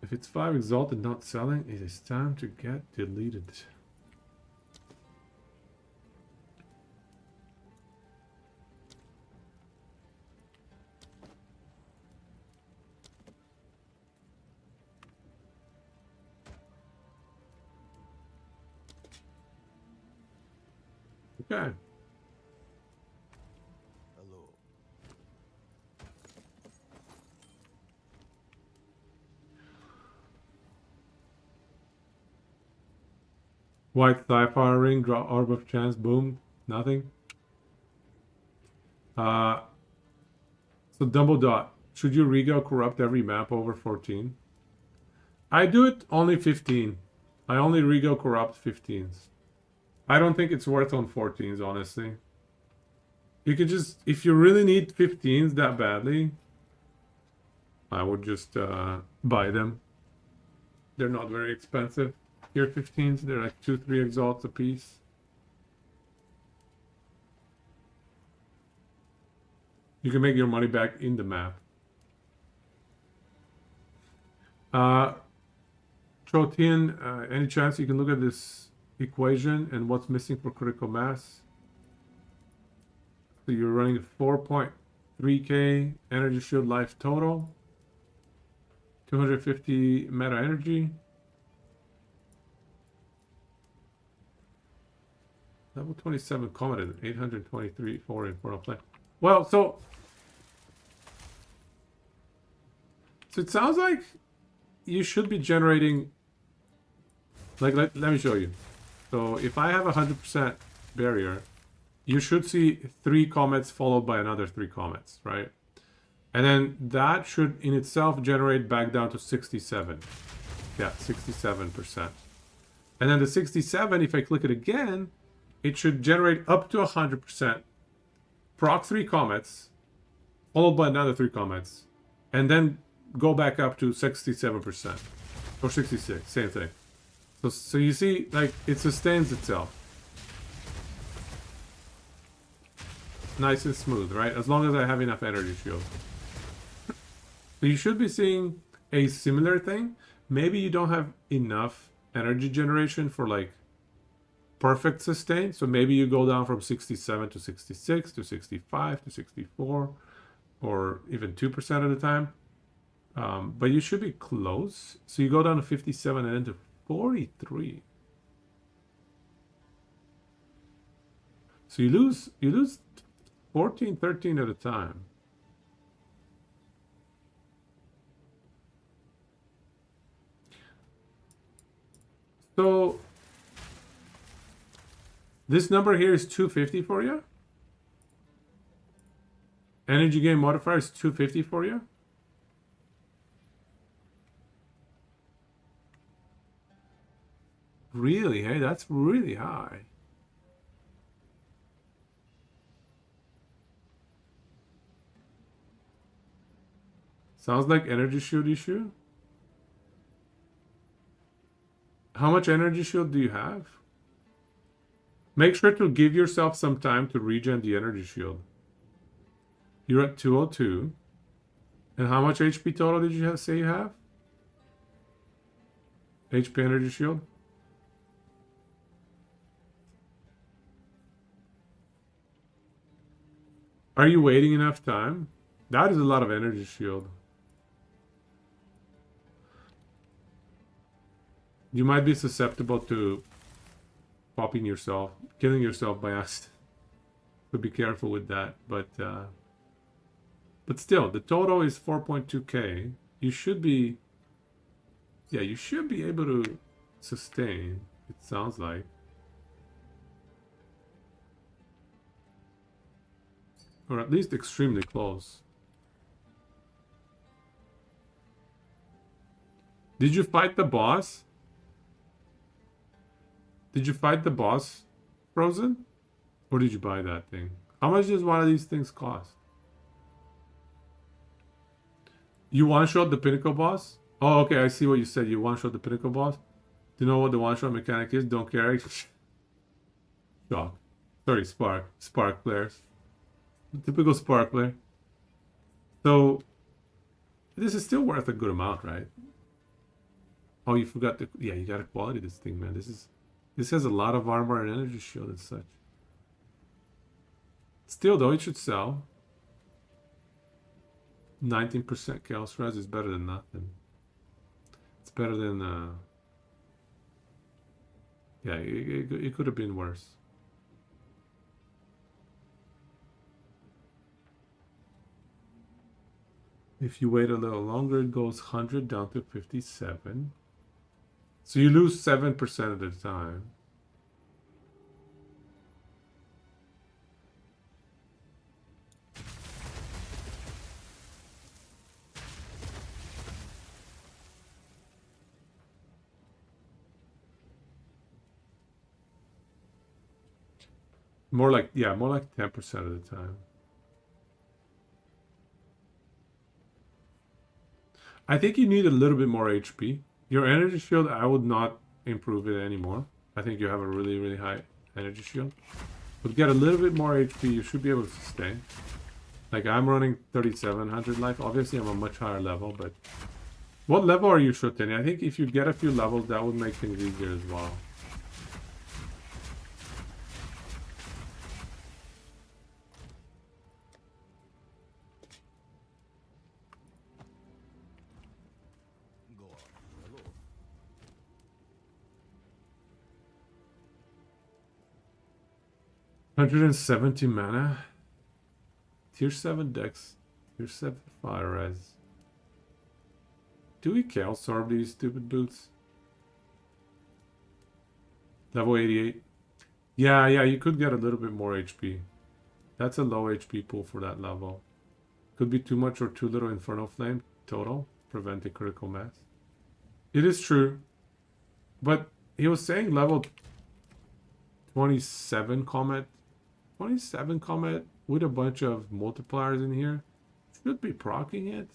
If it's 5 exalted not selling, it is time to get deleted. Okay. Hello. White Sapphire ring, draw orb of chance, boom, nothing. So double dot. Should you rego corrupt every map over 14? I do it only 15. I only rego corrupt 15s. I don't think it's worth on 14s, honestly. You could just, if you really need 15s that badly, I would just buy them. They're not very expensive. Tier 15s, they're like 2-3 exalts a piece. You can make your money back in the map. Trotian, any chance you can look at this equation and what's missing for critical mass? So you're running 4.3k energy shield life total, 250 meta energy. Level 27 commented, 823 for Infernal Flame. Well, so it sounds like you should be generating, like, let me show you. So if I have 100% barrier, you should see 3 comets followed by another 3 comets, right? And then that should in itself generate back down to 67. Yeah, 67%. And then the 67, if I click it again, it should generate up to 100%, proc 3 comets, followed by another 3 comets, and then go back up to 67%. Or 66, same thing. So you see, like, it sustains itself. Nice and smooth, right? As long as I have enough energy shield. So you should be seeing a similar thing. Maybe you don't have enough energy generation for, like, perfect sustain. So maybe you go down from 67 to 66 to 65 to 64, or even 2% at a time. But you should be close. So you go down to 57 and then to 43. So you lose 14, 13 at a time. So this number here is 250 for you. Energy gain modifier is 250 for you. Really, hey, that's really high. Sounds like energy shield issue. How much energy shield do you have? Make sure to give yourself some time to regen the energy shield. You're at 202. And how much HP total did you say you have? HP energy shield? Are you waiting enough time? That is a lot of energy shield. You might be susceptible to popping yourself, killing yourself by accident. So be careful with that. But still, the total is 4.2k. You should be, yeah, you should be able to sustain, it sounds like. Or at least extremely close. Did you fight the boss? Did you fight the boss, Frozen? Or did you buy that thing? How much does one of these things cost? You one-shot the pinnacle boss? Oh, okay, I see what you said. You one-shot the pinnacle boss? Do you know what the one-shot mechanic is? Don't care. Shock. Sorry, Spark players. Typical Spark player. So, this is still worth a good amount, right? Oh, you forgot the... Yeah, you gotta quality this thing, man. This has a lot of armor and energy shield and such. Still, though, it should sell. 19% chaos res is better than nothing. It's better than... Yeah, it could have been worse. If you wait a little longer, it goes 100 down to 57. So you lose 7% at a time. More like, yeah, more like 10% of the time. I think you need a little bit more HP. Your energy shield, I would not improve it anymore. I think you have a really, really high energy shield. But get a little bit more HP, you should be able to sustain. Like, I'm running 3700 life. Obviously, I'm a much higher level, but... What level are you, Shoteni? I think if you get a few levels, that would make things easier as well. Go on, my lord. $170 mana. Tier 7 Dex. Tier 7 Fire Res. Do we Chaos Orb these stupid boots? Level 88. Yeah, you could get a little bit more HP. That's a low HP pool for that level. Could be too much or too little Infernal Flame total. Preventing critical mass. It is true. But he was saying level 27 Comet. 27 Comet with a bunch of multipliers in here. Should be proccing it.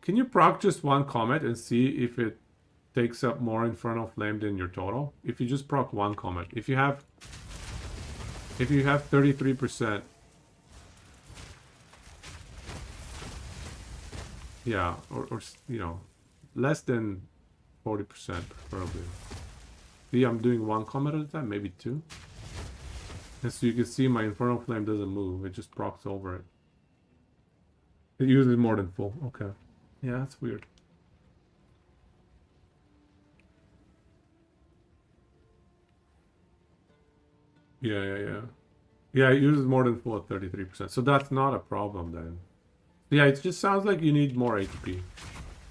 Can you proc just one Comet and see if it takes up more Infernal Flame than your total? If you just proc one Comet. If you have 33%. Yeah, or you know, less than 40% preferably. See, I'm doing one Comet at a time, maybe two. And so you can see my Infernal Flame doesn't move, it just procs over it. It uses more than full, okay. Yeah, that's weird. Yeah. Yeah, it uses more than full at 33%. So that's not a problem then. Yeah, it just sounds like you need more HP.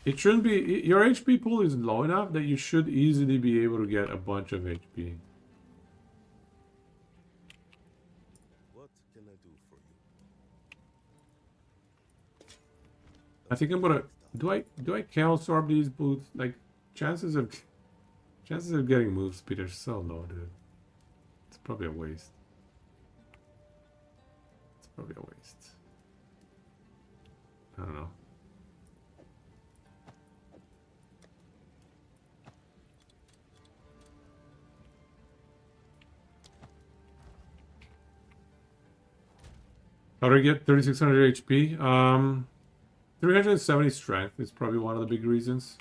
It shouldn't be... Your HP pool is low enough that you should easily be able to get a bunch of HP. What can I do for you? I think I'm gonna... Do I Chaos Orb these boots? Like, chances of getting move speed are so low, dude. It's probably a waste. It's probably a waste. I don't know. How do I get 3600 HP? 370 strength is probably one of the big reasons.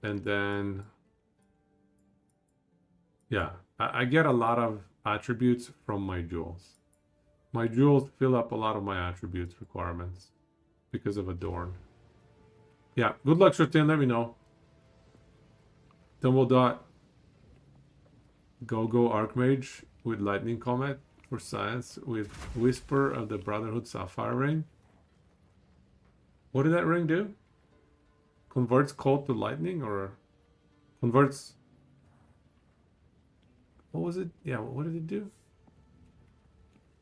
And then... Yeah, I get a lot of attributes from my jewels. My jewels fill up a lot of my attributes requirements because of Adorn. Yeah, good luck, Shortin. Let me know. Tumble Dot. Go Archmage with Lightning Comet for science with Whisper of the Brotherhood Sapphire Ring. What did that ring do? Converts cold to lightning or converts... What was it? Yeah, what did it do?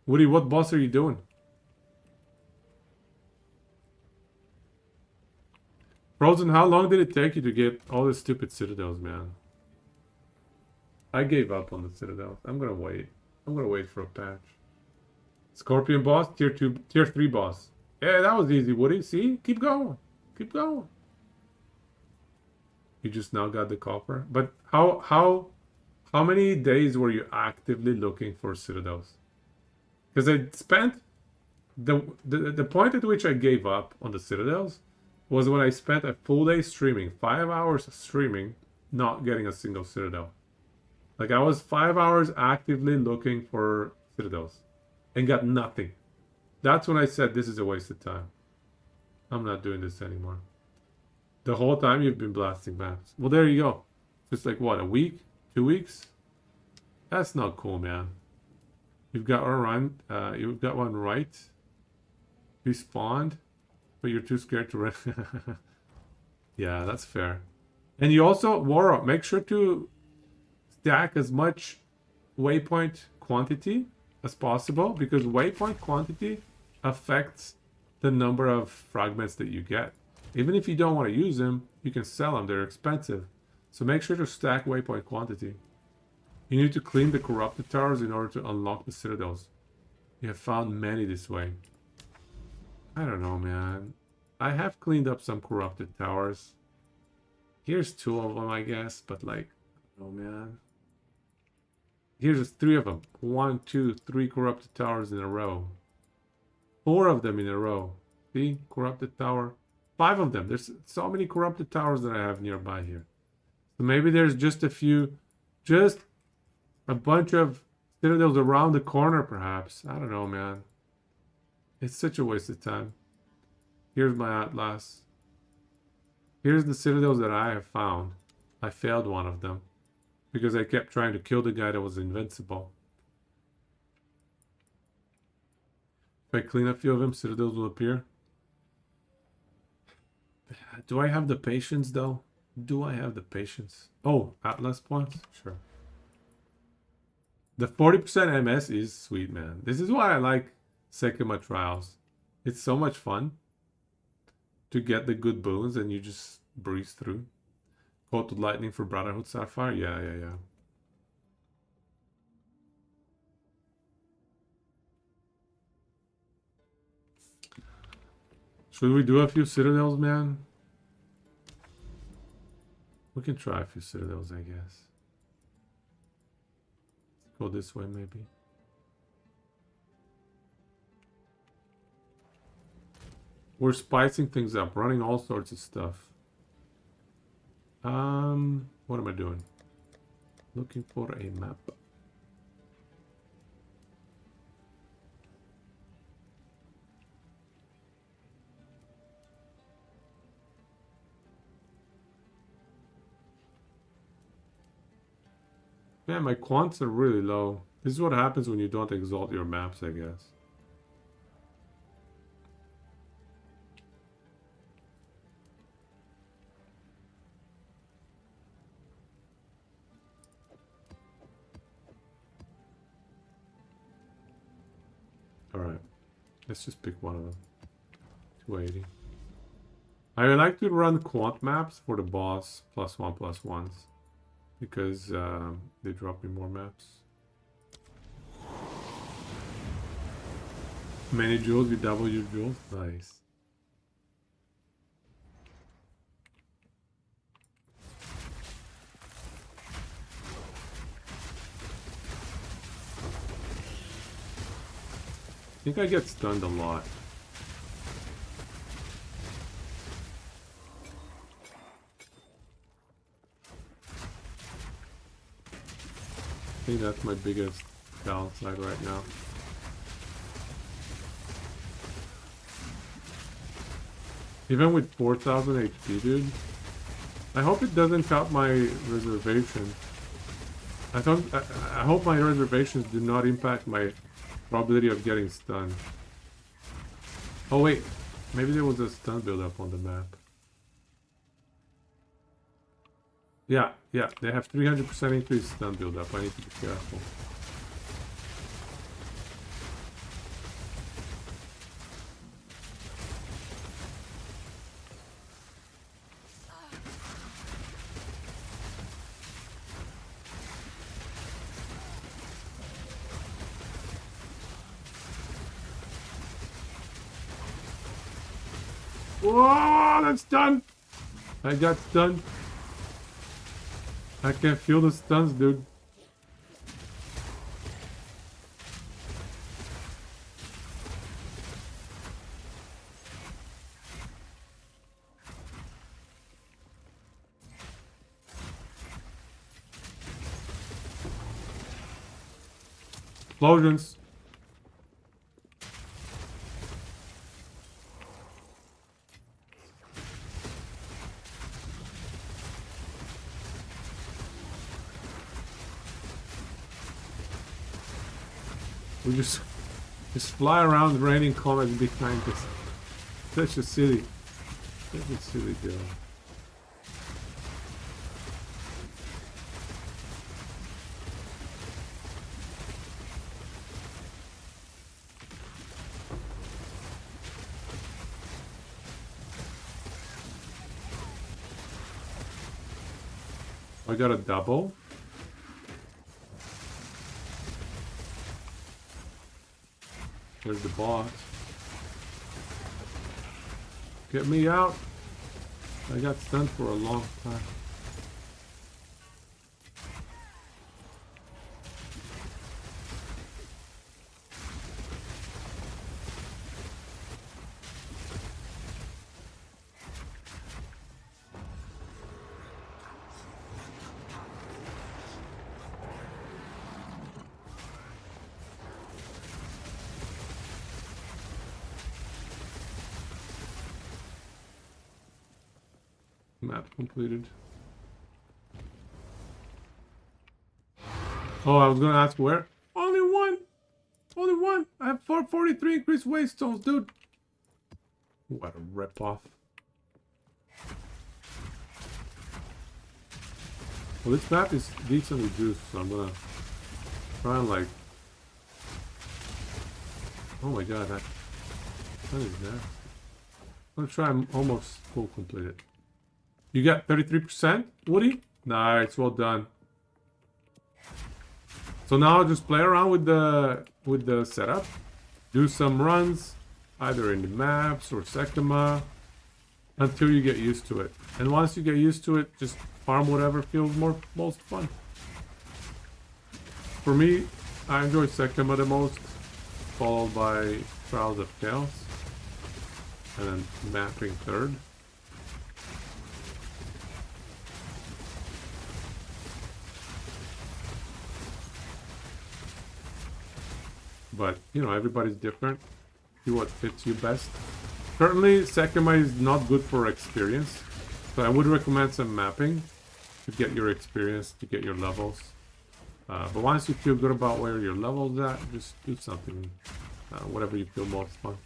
Woody, what boss are you doing? Frozen, how long did it take you to get all the stupid citadels, man? I gave up on the citadels. I'm gonna wait. I'm gonna wait for a patch. Scorpion boss, tier 3 boss. Yeah, that was easy, Woody. See? Keep going. Keep going. You just now got the copper. But how many days were you actively looking for citadels? Because I spent the point at which I gave up on the citadels was when I spent a full day streaming, 5 hours streaming, not getting a single citadel. Like I was 5 hours actively looking for citadels and got nothing. That's when I said this is a waste of time. I'm not doing this anymore. The whole time you've been blasting maps. Well, there you go. Just like what, a week? 2 weeks? That's not cool, man. You've got one right. Respawned, but you're too scared to run. Yeah, that's fair. And you also, Waro, make sure to stack as much waypoint quantity as possible because waypoint quantity affects the number of fragments that you get. Even if you don't want to use them, you can sell them. They're expensive. So make sure to stack waypoint quantity. You need to clean the corrupted towers in order to unlock the citadels. You have found many this way. I don't know, man. I have cleaned up some corrupted towers. Here's 2 of them, I guess, but like, oh man. Here's 3 of them. 1, 2, 3 corrupted towers in a row. 4 of them in a row. See? Corrupted tower. 5 of them. There's so many corrupted towers that I have nearby here. So maybe there's just a few, just a bunch of citadels around the corner, perhaps. I don't know, man. It's such a waste of time. Here's my atlas. Here's the citadels that I have found. I failed one of them because I kept trying to kill the guy that was invincible. If I clean a few of them, citadels will appear. Do I have the patience, though? Do I have the patience? Oh, atlas points? Sure. The 40% MS is sweet, man. This is why I like Sekima Trials. It's so much fun to get the good boons and you just breeze through. Coated Lightning for Brotherhood Sapphire? Yeah. Should we do a few citadels, man? We can try a few citadels, I guess. Go this way, maybe. We're spicing things up, running all sorts of stuff. What am I doing? Looking for a map. Man, my quants are really low. This is what happens when you don't exalt your maps, I guess. Alright. Let's just pick one of them. 280. I like to run quant maps for the boss +1/+1s. Because they drop me more maps. Many jewels, you double your jewels. Nice. I think I get stunned a lot. I think that's my biggest downside right now. Even with 4,000 HP, dude. I hope it doesn't count my reservation. I hope my reservations do not impact my probability of getting stunned. Oh wait, maybe there was a stun build-up on the map. Yeah, they have 300% increased stun build-up. I need to be careful. Whoa, that's done! I got stunned. I can feel the stuns, dude. Explosions. We just fly around raining comets behind us. Such a silly deal. I got a double. There's the boss. Get me out. I got stunned for a long time. Map completed. Oh, I was gonna ask where. Only one! Only one! I have 443 increased waystones, dude! What a ripoff. Well, this map is decently juiced, so I'm gonna try and like... Oh my god, that is nasty. I'm gonna try and almost full complete it. You got 33%, Woody? Nice, well done. So now I'll just play around with the setup. Do some runs, either in the maps or Sekima, until you get used to it. And once you get used to it, just farm whatever feels most fun. For me, I enjoy Sekima the most, followed by Trials of Chaos, and then mapping third. But, you know, everybody's different. See what fits you best. Certainly, Sekima is not good for experience. So I would recommend some mapping to get your experience, to get your levels. But once you feel good about where your level's at, just do something. Whatever you feel most fun.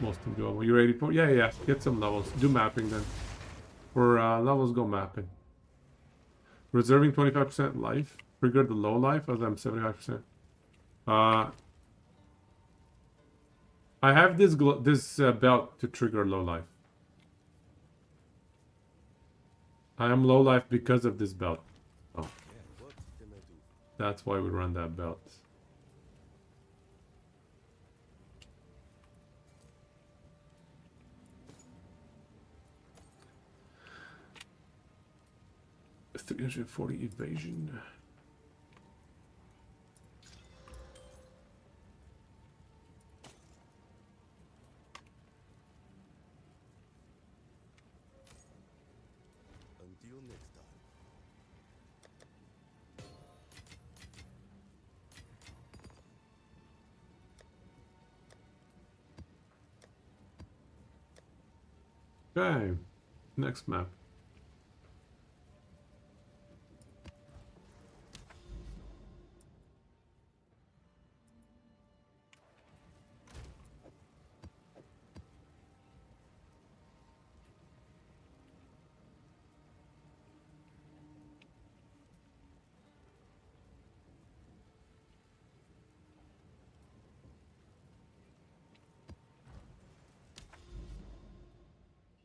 Most enjoyable. You're 84? Yeah. Get some levels. Do mapping then. For levels, go mapping. Reserving 25% life. Trigger the low life as I'm 75%. I have this belt to trigger low life. I am low life because of this belt. Oh, Yeah, what can I do? that's why we run that belt. $340 evasion. Until next time. Okay, next map.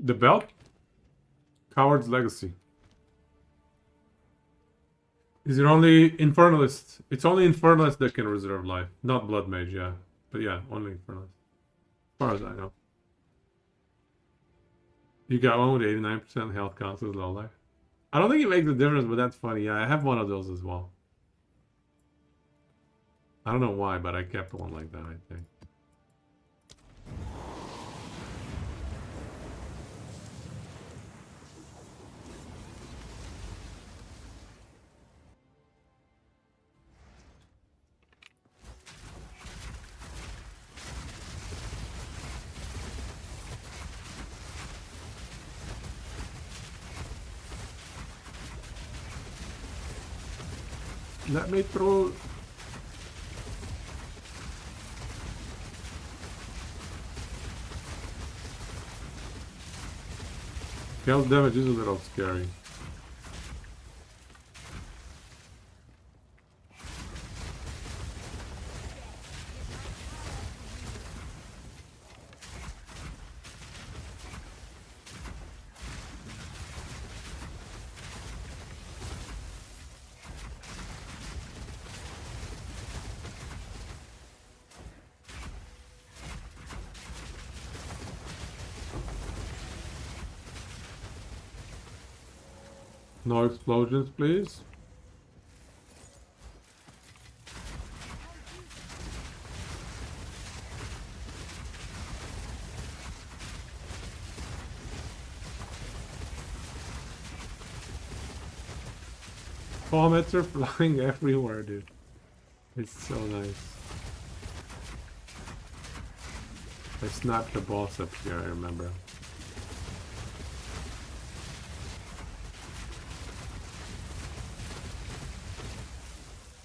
The belt? Coward's Legacy. Is it only Infernalist? It's only Infernalist that can reserve life. Not Blood Mage, yeah. But yeah, only Infernalist. As far as I know. You got one with 89% health counts as low life. I don't think it makes a difference, but that's funny. Yeah, I have one of those as well. I don't know why, but I kept one like that, I think. Let me through. Chaos damage is a little scary. No explosions, please. Comets are flying everywhere, dude. It's so nice. I snapped the boss up here, I remember.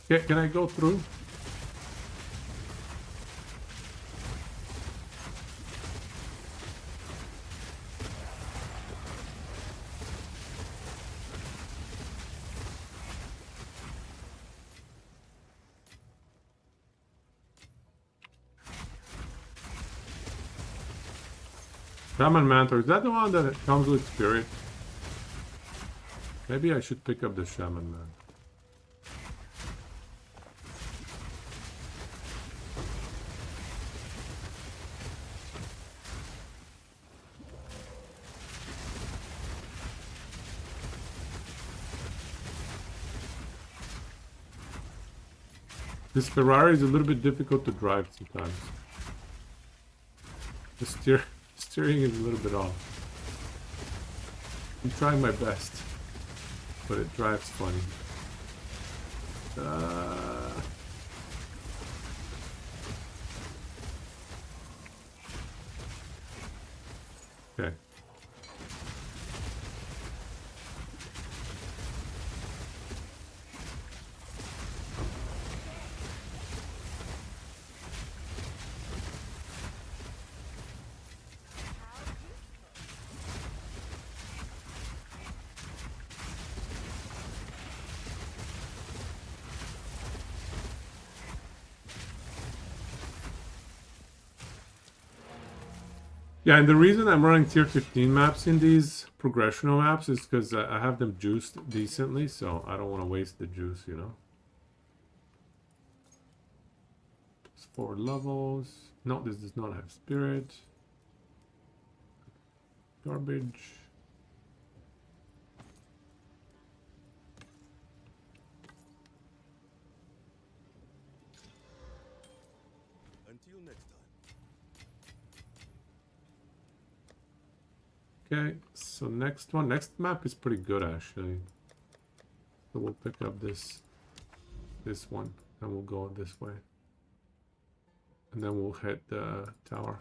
Can I go through? Shaman Mantor, is that the one that comes with spirit? Maybe I should pick up the Shaman Man. This Ferrari is a little bit difficult to drive sometimes. The steering is a little bit off. I'm trying my best, but it drives funny. Okay. Yeah, and the reason I'm running tier 15 maps in these progressional maps is because I have them juiced decently, so I don't want to waste the juice, you know? It's 4 levels. No, this does not have spirit. Garbage. Until next time. Okay, so next map is pretty good actually. So we'll pick up this one, and we'll go this way. And then we'll hit the tower.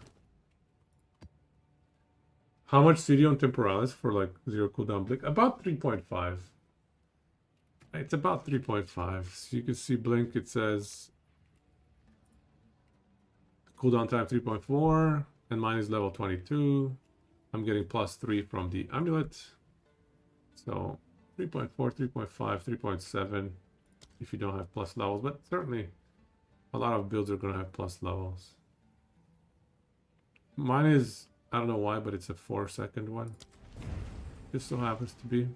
How much CD on Temporalis for like 0 cooldown blink? About 3.5. It's about 3.5. So you can see blink, it says cooldown time 3.4, and mine is level 22. I'm getting +3 from the amulet. So 3.4, 3.5, 3.7 if you don't have plus levels, but certainly a lot of builds are going to have plus levels. Mine is, I don't know why, but it's a 4-second one. Just so happens to be.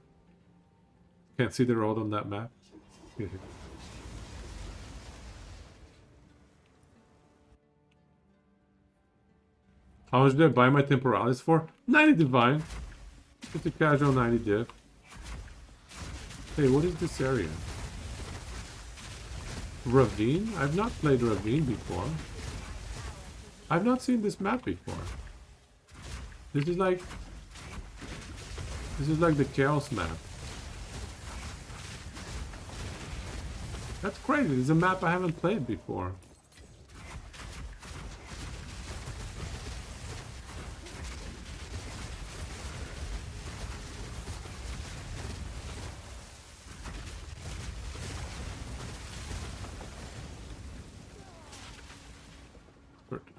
Can't see the road on that map. How much did I buy my Temporalis for? 90 divine. It's a casual 90 div. Hey, what is this area? Ravine? I've not played Ravine before. I've not seen this map before. This is like the Chaos map. That's crazy. This is a map I haven't played before.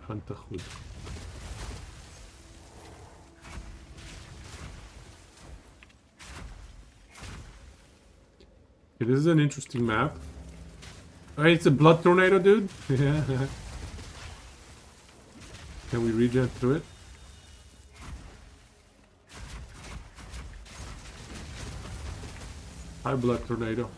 Hunter goed. Okay, this is an interesting map. Oh, it's a blood tornado, dude. Yeah. Can we regen through it? Hi, blood tornado.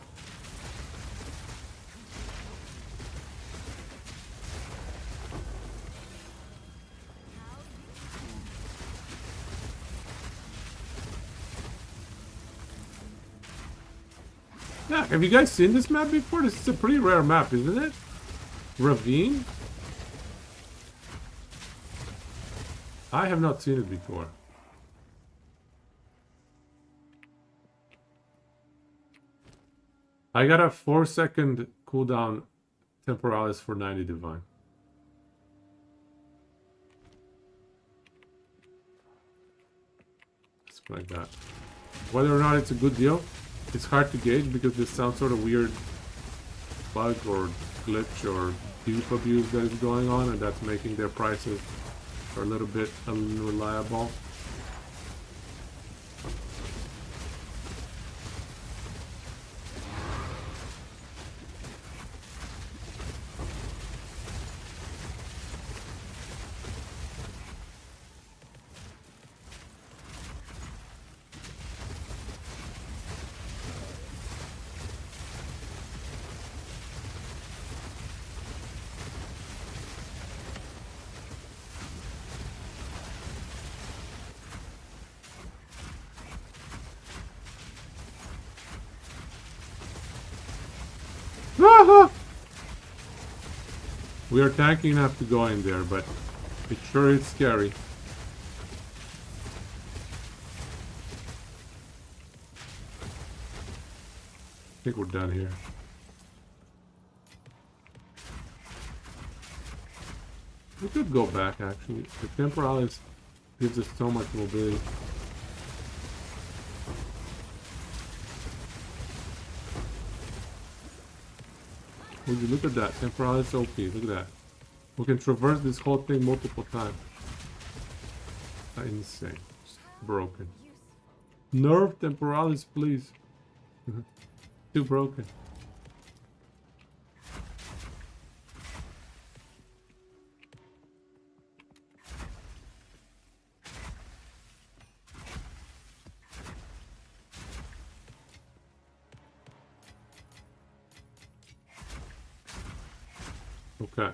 Yeah, have you guys seen this map before? This is a pretty rare map, isn't it? Ravine? I have not seen it before. I got a 4-second cooldown Temporalis for 90 Divine. Something like that. Whether or not it's a good deal, it's hard to gauge because there's some sort of weird bug or glitch or dupe abuse that is going on, and that's making their prices a little bit unreliable. We are tanky enough to go in there, but it sure is scary. I think we're done here. We could go back, actually. The Temporalis gives us so much mobility. Would you look at that? Temporalis OP, look at that. We can traverse this whole thing multiple times. Insane. Just broken. Nerf Temporalis, please. Too broken. Okay.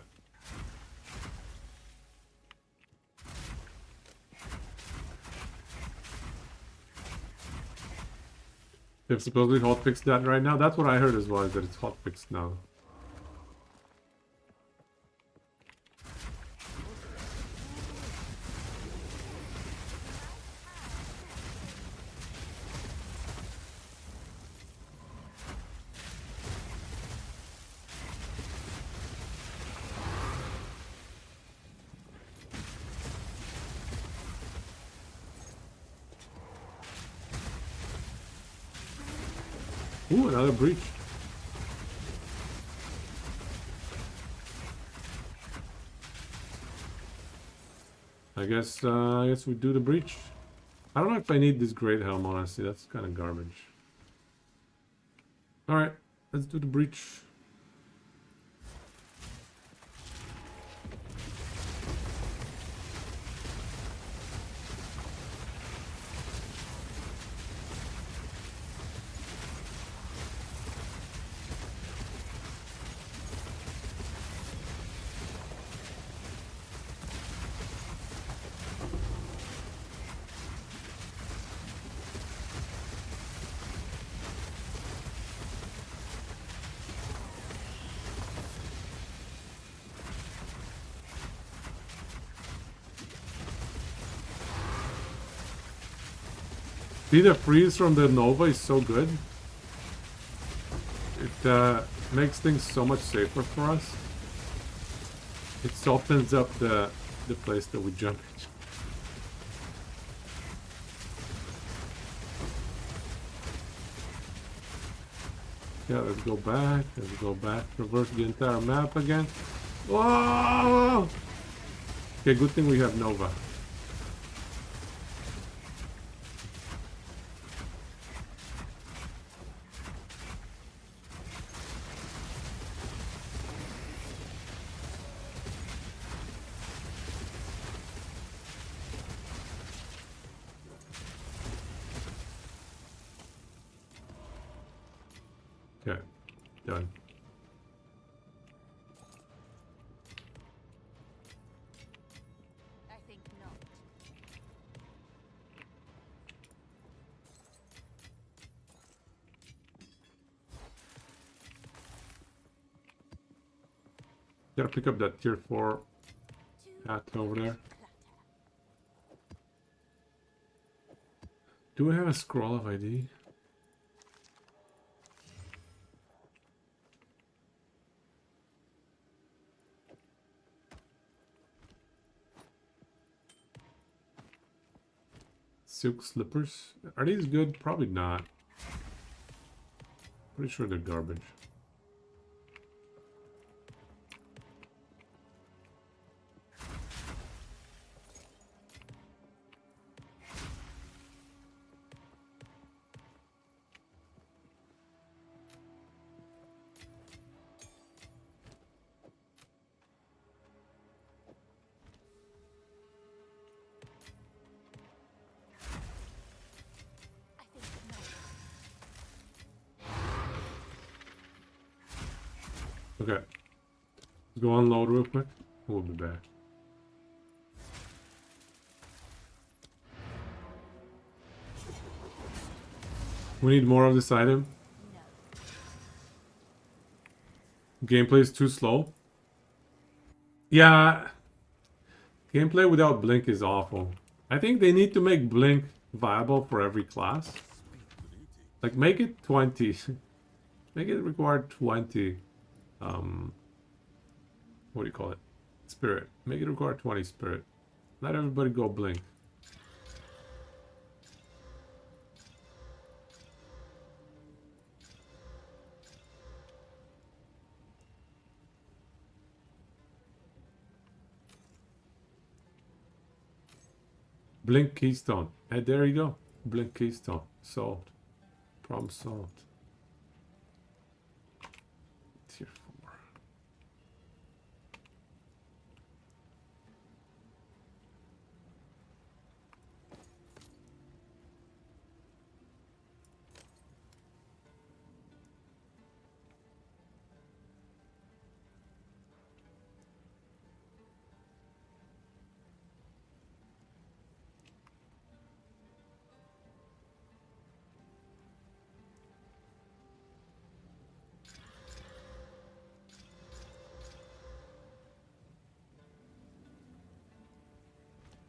They've supposedly hotfixed that right now. That's what I heard as well, is that it's hotfixed now. Ooh, another breach. I guess we do the breach. I don't know if I need this great helm, honestly. That's kind of garbage. Alright, let's do the breach. See, the freeze from the Nova is so good. It makes things so much safer for us. It softens up the place that we jump into. Yeah, let's go back. Let's go back. Traverse the entire map again. Whoa! Okay, good thing we have Nova. Okay, done. I think not. Gotta pick up that tier 4 hat over there. Do I have a scroll of ID? Silk slippers. Are these good? Probably not. Pretty sure they're garbage. I think not. Okay. Let's go unload real quick. We'll be back. We need more of this item. Gameplay is too slow. Yeah. Gameplay without Blink is awful. I think they need to make Blink viable for every class. Like, make it 20. Make it require 20. What do you call it? Spirit. Make it require 20 spirit. Let everybody go Blink. Blink Keystone. And there you go. Blink Keystone. Solved. Problem solved. Tier 4.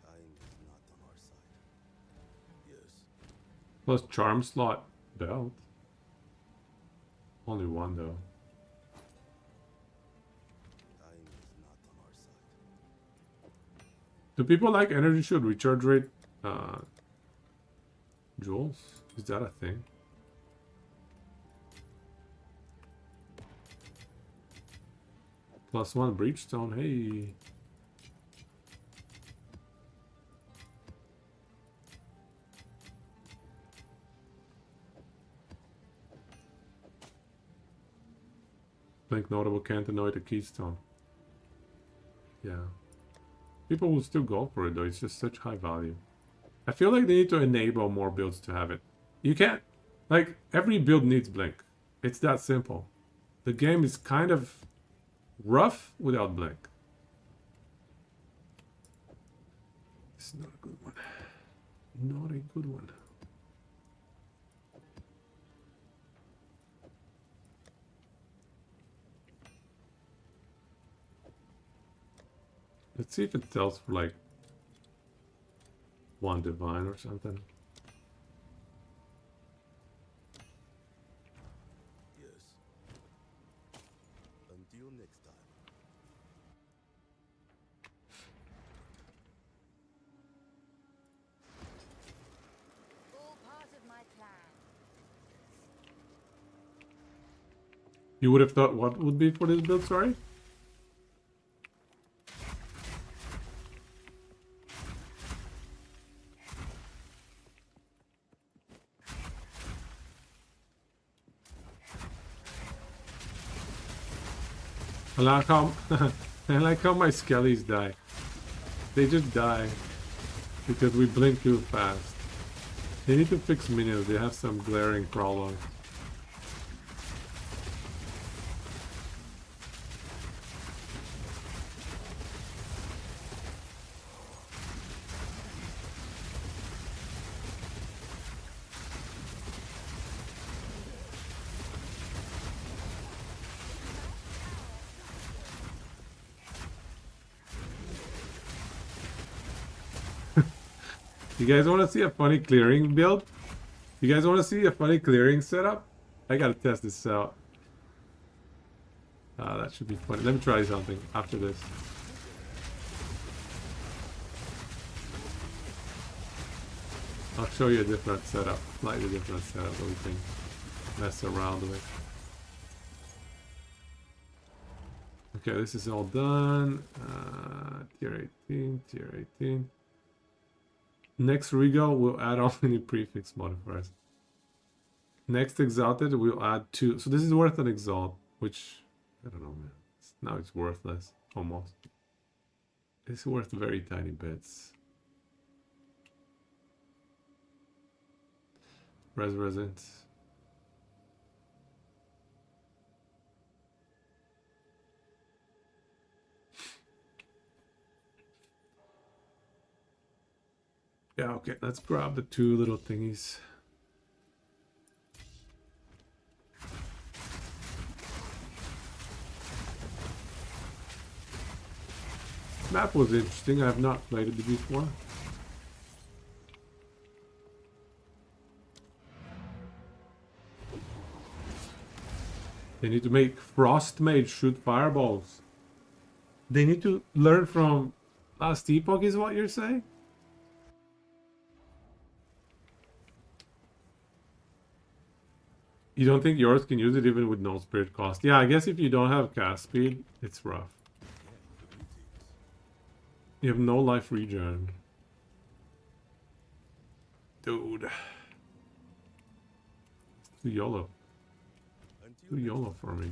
Time is not on our side. Yes. Plus charm slot belt. Only one though. Time is not on our side. Do people like energy shield recharge rate jewels? Is that a thing? +1 breachstone, hey. Blink notable can't annoy the keystone. Yeah. People will still go for it though, it's just such high value. I feel like they need to enable more builds to have it. You can't, like, every build needs Blink. It's that simple. The game is kind of rough without Blink. It's not a good one. Not a good one. Let's see if it sells for like 1 divine or something. Yes. Until next time. All part of my plan. You would have thought what would be for this build, sorry? I like how I like how my skellies die. They just die because we blink too fast. They need to fix minions. They have some glaring problems. You guys want to see a funny clearing build? You guys want to see a funny clearing setup? I gotta test this out. That should be funny. Let me try something after this. I'll show you a different setup, slightly different setup that we can mess around with. Okay, this is all done. Tier 18, tier 18. Next regal, we'll add all any prefix modifiers. Next exalted, we'll add 2. So this is worth an exalt, which, I don't know, man. Now it's worthless, almost. It's worth very tiny bits. Resins. Yeah, okay, let's grab the 2 little thingies. Map was interesting, I have not played it before. They need to make Frost Mage shoot fireballs. They need to learn from last epoch is what you're saying? You don't think yours can use it even with no spirit cost? Yeah, I guess if you don't have cast speed, it's rough. You have no life regen. Dude. It's too YOLO. Too YOLO for me.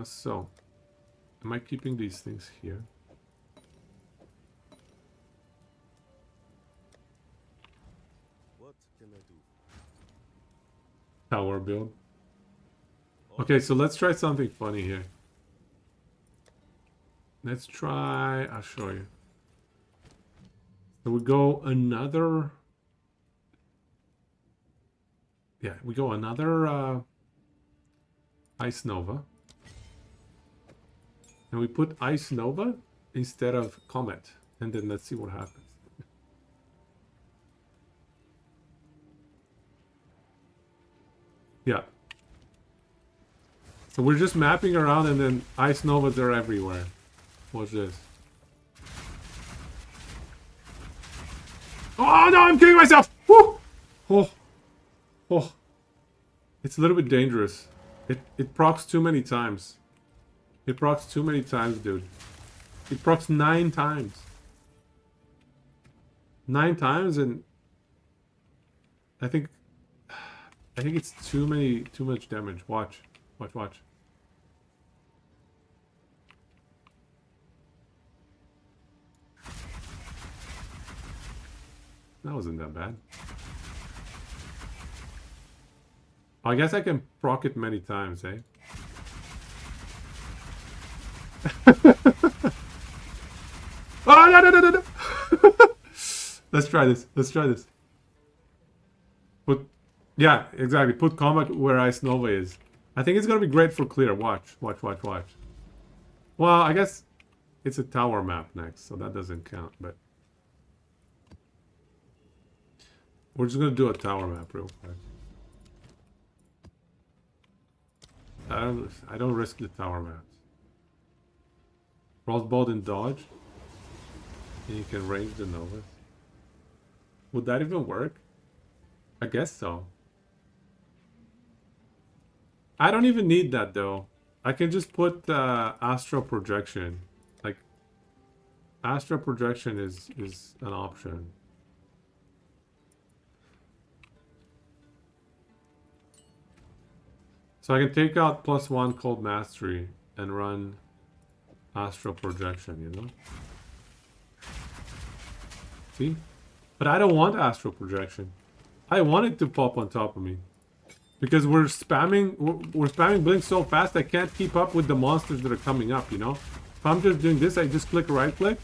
So. Am I keeping these things here? What can I do? Tower build. Okay, so let's try something funny here. Let's try... I'll show you. So we go another... Yeah, we go another Ice Nova. And we put Ice Nova instead of Comet. And then let's see what happens. Yeah. So we're just mapping around and then Ice Novas are everywhere. Watch this. Oh no, I'm killing myself! Woo! Oh. Oh. It's a little bit dangerous. It procs too many times. It procs too many times, dude. It procs 9 times. 9 times, and I think it's too much damage. Watch. Watch. That wasn't that bad. I guess I can proc it many times, eh? Oh, no! Let's try this. Yeah, exactly. Put combat where Ice Nova is. I think it's gonna be great for clear. Watch. Well, I guess it's a tower map next, so that doesn't count, but... We're just gonna do a tower map real quick. I don't risk the tower maps. Crossbow and dodge. And you can range the Novas. Would that even work? I guess so. I don't even need that though. I can just put astral projection. Like, astral projection is an option. So I can take out +1 cold mastery and run astral projection, you know? See? But I don't want astral projection. I want it to pop on top of me. Because we're spamming blink so fast I can't keep up with the monsters that are coming up, you know? If I'm just doing this, I just click right click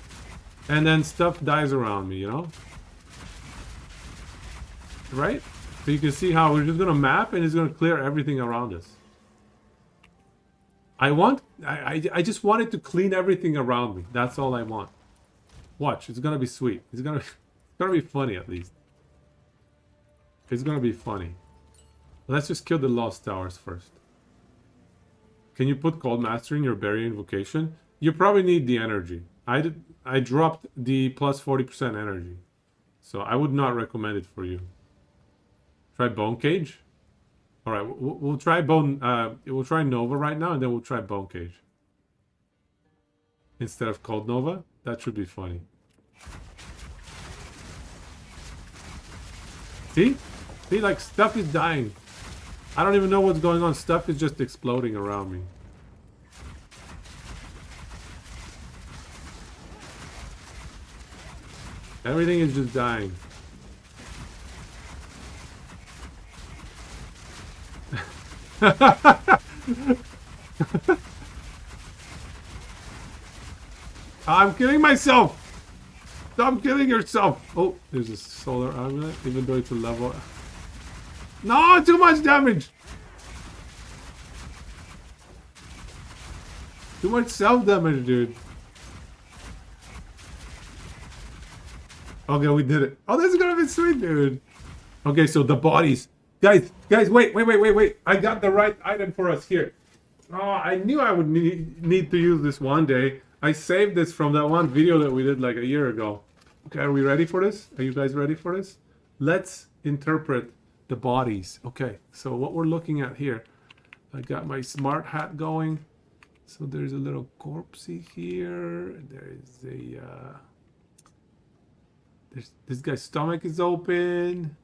and then stuff dies around me, you know? Right? So you can see how we're just gonna map and it's gonna clear everything around us. I just wanted to clean everything around me. That's all I want. Watch, it's gonna be sweet. It's gonna be funny at least. It's gonna be funny. Let's just kill the Lost Towers first. Can you put Cold Master in your Berry Invocation? You probably need the energy. I dropped the plus 40% energy. So I would not recommend it for you. Try Bone Cage? Alright, we'll try we'll try Nova right now, and then we'll try Bone Cage. Instead of Cold Nova. That should be funny. See? See, like, stuff is dying. I don't even know what's going on. Stuff is just exploding around me. Everything is just dying. I'm killing myself! Stop killing yourself! Oh, there's a solar amulet, even though it's a level. No, too much damage! Too much self-damage, dude. Okay, we did it. Oh, this is gonna be sweet, dude. Okay, so the bodies. Guys, wait. I got the right item for us here. Oh, I knew I would need to use this one day. I saved this from that one video that we did like a year ago. Okay, are we ready for this? Are you guys ready for this? Let's interpret the bodies. Okay, so what we're looking at here. I got my smart hat going. So there's a little corpsey here. There's a... this guy's stomach is open.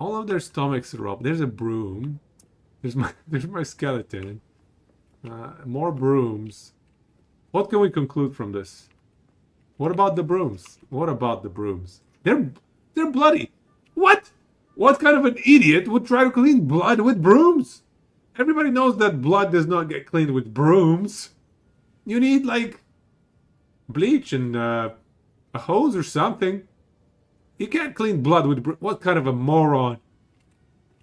All of their stomachs are up. There's a broom. There's my skeleton. More brooms. What can we conclude from this? What about the brooms? What about the brooms? They're bloody. What? What kind of an idiot would try to clean blood with brooms? Everybody knows that blood does not get cleaned with brooms. You need like bleach and a hose or something. You can't clean blood with what kind of a moron?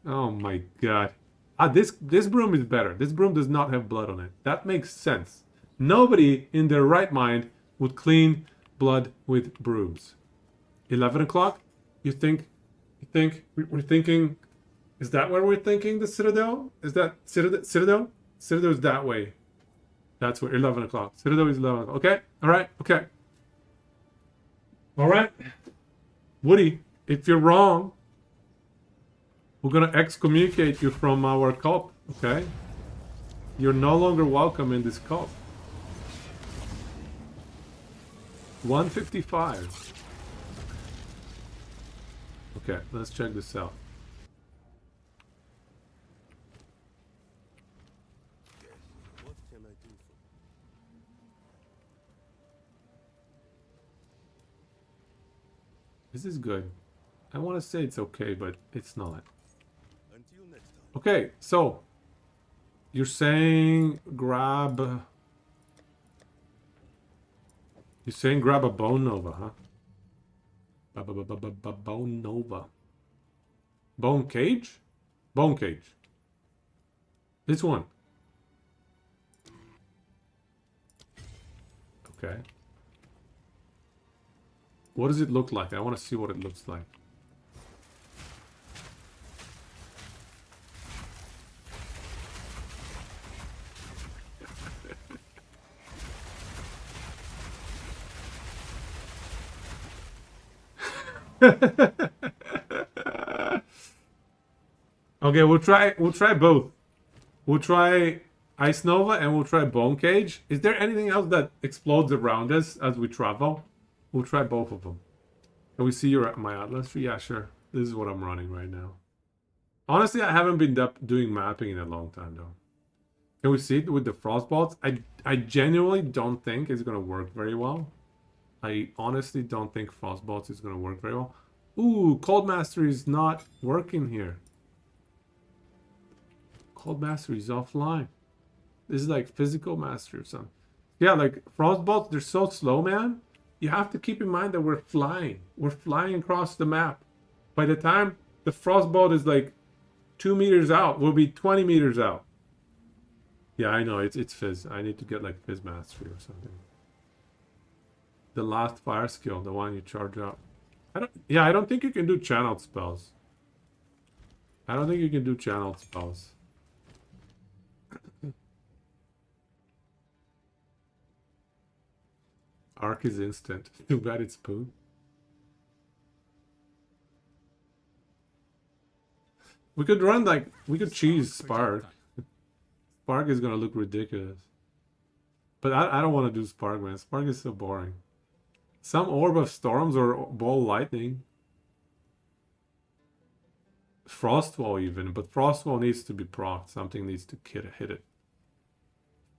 Oh my god. This broom is better. This broom does not have blood on it. That makes sense. Nobody in their right mind would clean blood with brooms. 11 o'clock? You think we're thinking? Is that where we're thinking? The Citadel? Is that Citadel? Citadel is that way. That's where 11 o'clock. Citadel is 11 o'clock. Okay. All right. Okay. All right. Woody, if you're wrong, we're gonna excommunicate you from our cult. Okay. You're no longer welcome in this cult. 155. Okay, let's check this out. What can I do for This is good. I want to say it's okay, but it's not. Until next time. Okay, so you're saying grab. You're saying grab a Bone Nova, huh? Bone Nova. Bone Cage? Bone Cage. This one. Okay. What does it look like? I want to see what it looks like. Okay, we'll try both. We'll try Ice Nova and we'll try Bone Cage. Is there anything else that explodes around us as we travel? We'll try both of them. Can we see my Atlas tree? Yeah, sure. This is what I'm running right now. Honestly, I haven't been doing mapping in a long time though. Can we see it with the Frostbolts? I genuinely don't think it's gonna work very well. I honestly don't think Frostbolts is gonna work very well. Ooh, Cold Mastery is not working here. Cold Mastery is offline. This is like physical mastery or something. Yeah, like Frostbolts, they're so slow, man. You have to keep in mind that we're flying. We're flying across the map. By the time the Frostbolt is like 2 meters out, we'll be 20 meters out. Yeah, I know, it's Fizz. I need to get like Fizz Mastery or something. The last fire skill, the one you charge up. I don't think you can do channeled spells. I don't think you can do channeled spells. Arc is instant. Too bad it's Poon. We could run like, we could cheese Spark. Spark is gonna look ridiculous. But I don't want to do Spark, man. Spark is so boring. Some Orb of Storms or Ball Lightning. Frostwall even, but Frostwall needs to be procced. Something needs to hit it.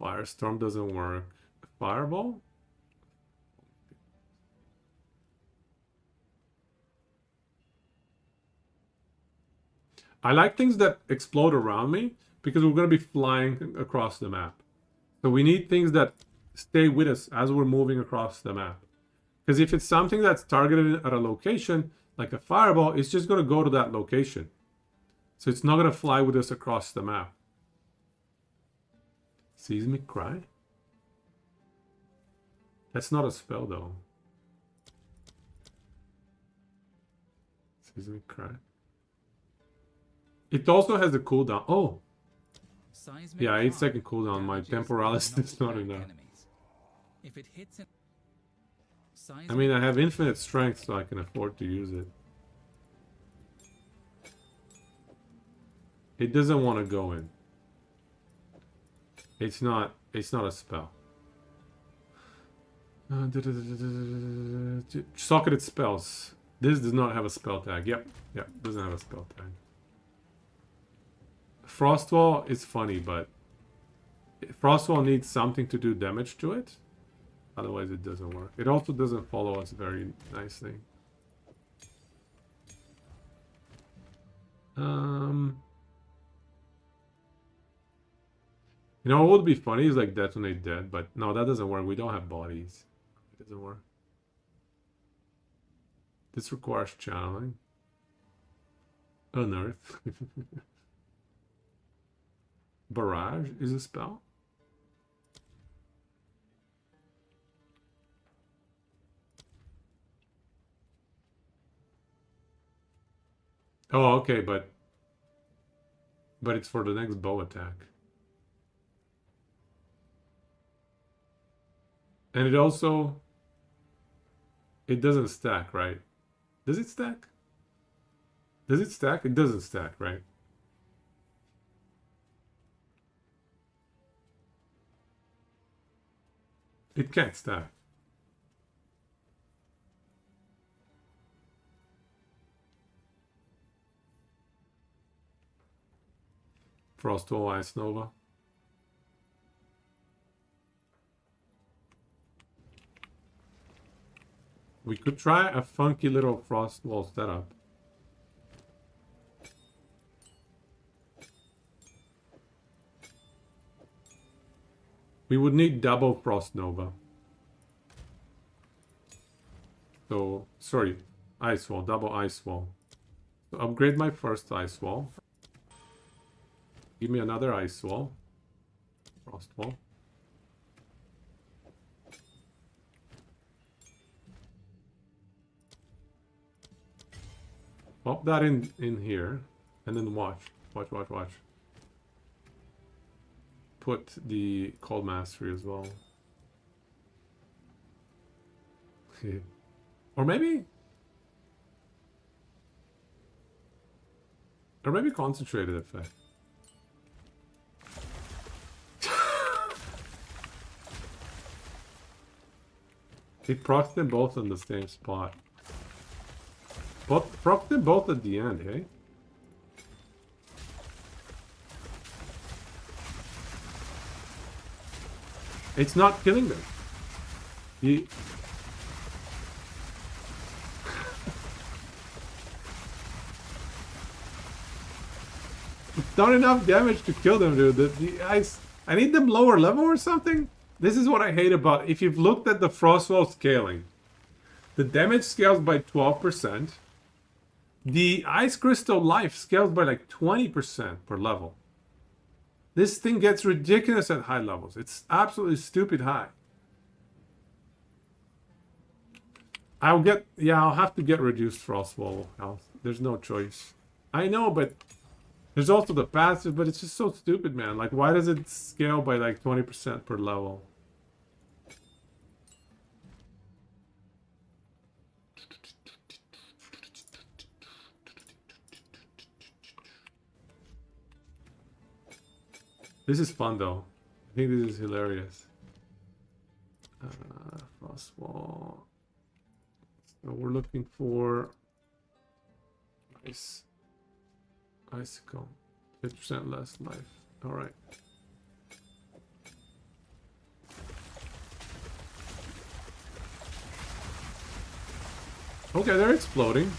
Firestorm doesn't work. Fireball? I like things that explode around me because we're going to be flying across the map. So we need things that stay with us as we're moving across the map. Because if it's something that's targeted at a location, like a fireball, it's just going to go to that location. So it's not going to fly with us across the map. Seismic Cry? That's not a spell though. Seismic Cry. It also has a cooldown. Oh! Yeah, 8-second cooldown. My Temporalis is not enough. If it hits I mean, I have infinite strength, so I can afford to use it. It doesn't want to go in. It's not a spell. Socketed spells. This does not have a spell tag. Yep, doesn't have a spell tag. Frostwall is funny, but Frostwall needs something to do damage to it. Otherwise it doesn't work. It also doesn't follow us very nicely. You know what would be funny is like Detonate Dead, but no, that doesn't work. We don't have bodies. It doesn't work. This requires channeling. Unearth. Barrage is a spell? Oh, okay, but it's for the next bow attack. And it also... It doesn't stack, right? Does it stack? Does it stack? It doesn't stack, right? It can't stack. Frostwall Ice Nova. We could try a funky little Frostwall setup. We would need double Frost Nova. So, sorry, Ice Wall, double Ice Wall. So upgrade my first Ice Wall. Give me another Ice Wall. Frost Wall. Pop that in here, and then watch. Put the Cold Mastery as well. Or maybe Concentrated Effect. It procs them both on the same spot. Proc them both at the end, hey? It's not killing them. It's not enough damage to kill them, dude. I need them lower level or something? This is what I hate about... If you've looked at the Frostwall scaling, the damage scales by 12%. The Ice Crystal life scales by like 20% per level. This thing gets ridiculous at high levels. It's absolutely stupid high. I'll have to get reduced frost wall health. There's no choice. I know, but there's also the passive, but it's just so stupid, man. Like, why does it scale by like 20% per level? This is fun though. I think this is hilarious. Frost wall. So we're looking for ice. Icicle. 50% less life. Alright. Okay, they're exploding.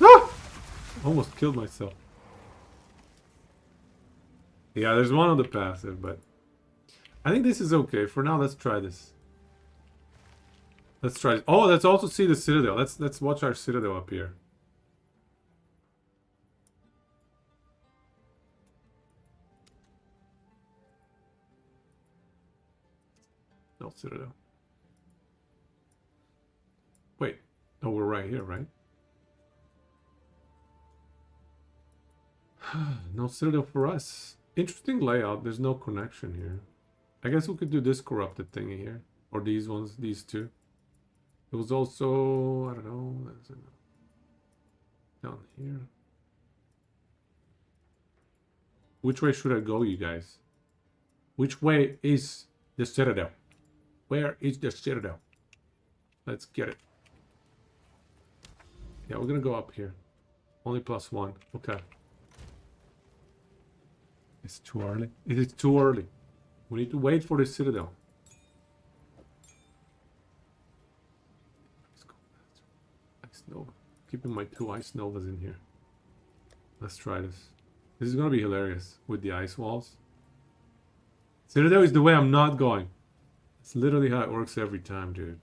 Ah! Almost killed myself. Yeah, there's one on the passive, but I think this is okay. For now, let's try this. Let's try it. Oh, let's also see the Citadel. Let's watch our Citadel up here. No Citadel. Wait. No, we're right here, right? No Citadel for us. Interesting layout. There's no connection here. I guess we could do this corrupted thingy here. Or these ones, these two. It was also, I don't know, down here. Which way should I go, you guys? Which way is the Citadel? Where is the Citadel? Let's get it. Yeah, we're gonna go up here. Only +1. Okay. It's too early. It is too early. We need to wait for the Citadel. Let's go. Ice Nova. Keeping my 2 Ice Novas in here. Let's try this. This is gonna be hilarious with the ice walls. Citadel is the way I'm not going. It's literally how it works every time, dude.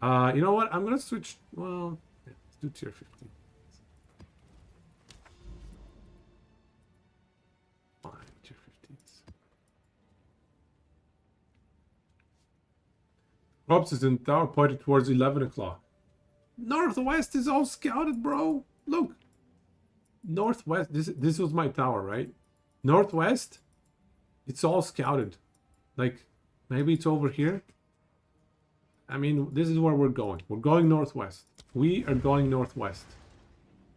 You know what? I'm gonna switch. Well, yeah, let's do tier 15. Fine, tier 15s. Ops is in tower pointed towards 11 o'clock. Northwest is all scouted, bro. Look. Northwest. This was my tower, right? Northwest. It's all scouted. Like, maybe it's over here. I mean, this is where we're going. We're going northwest. We are going northwest.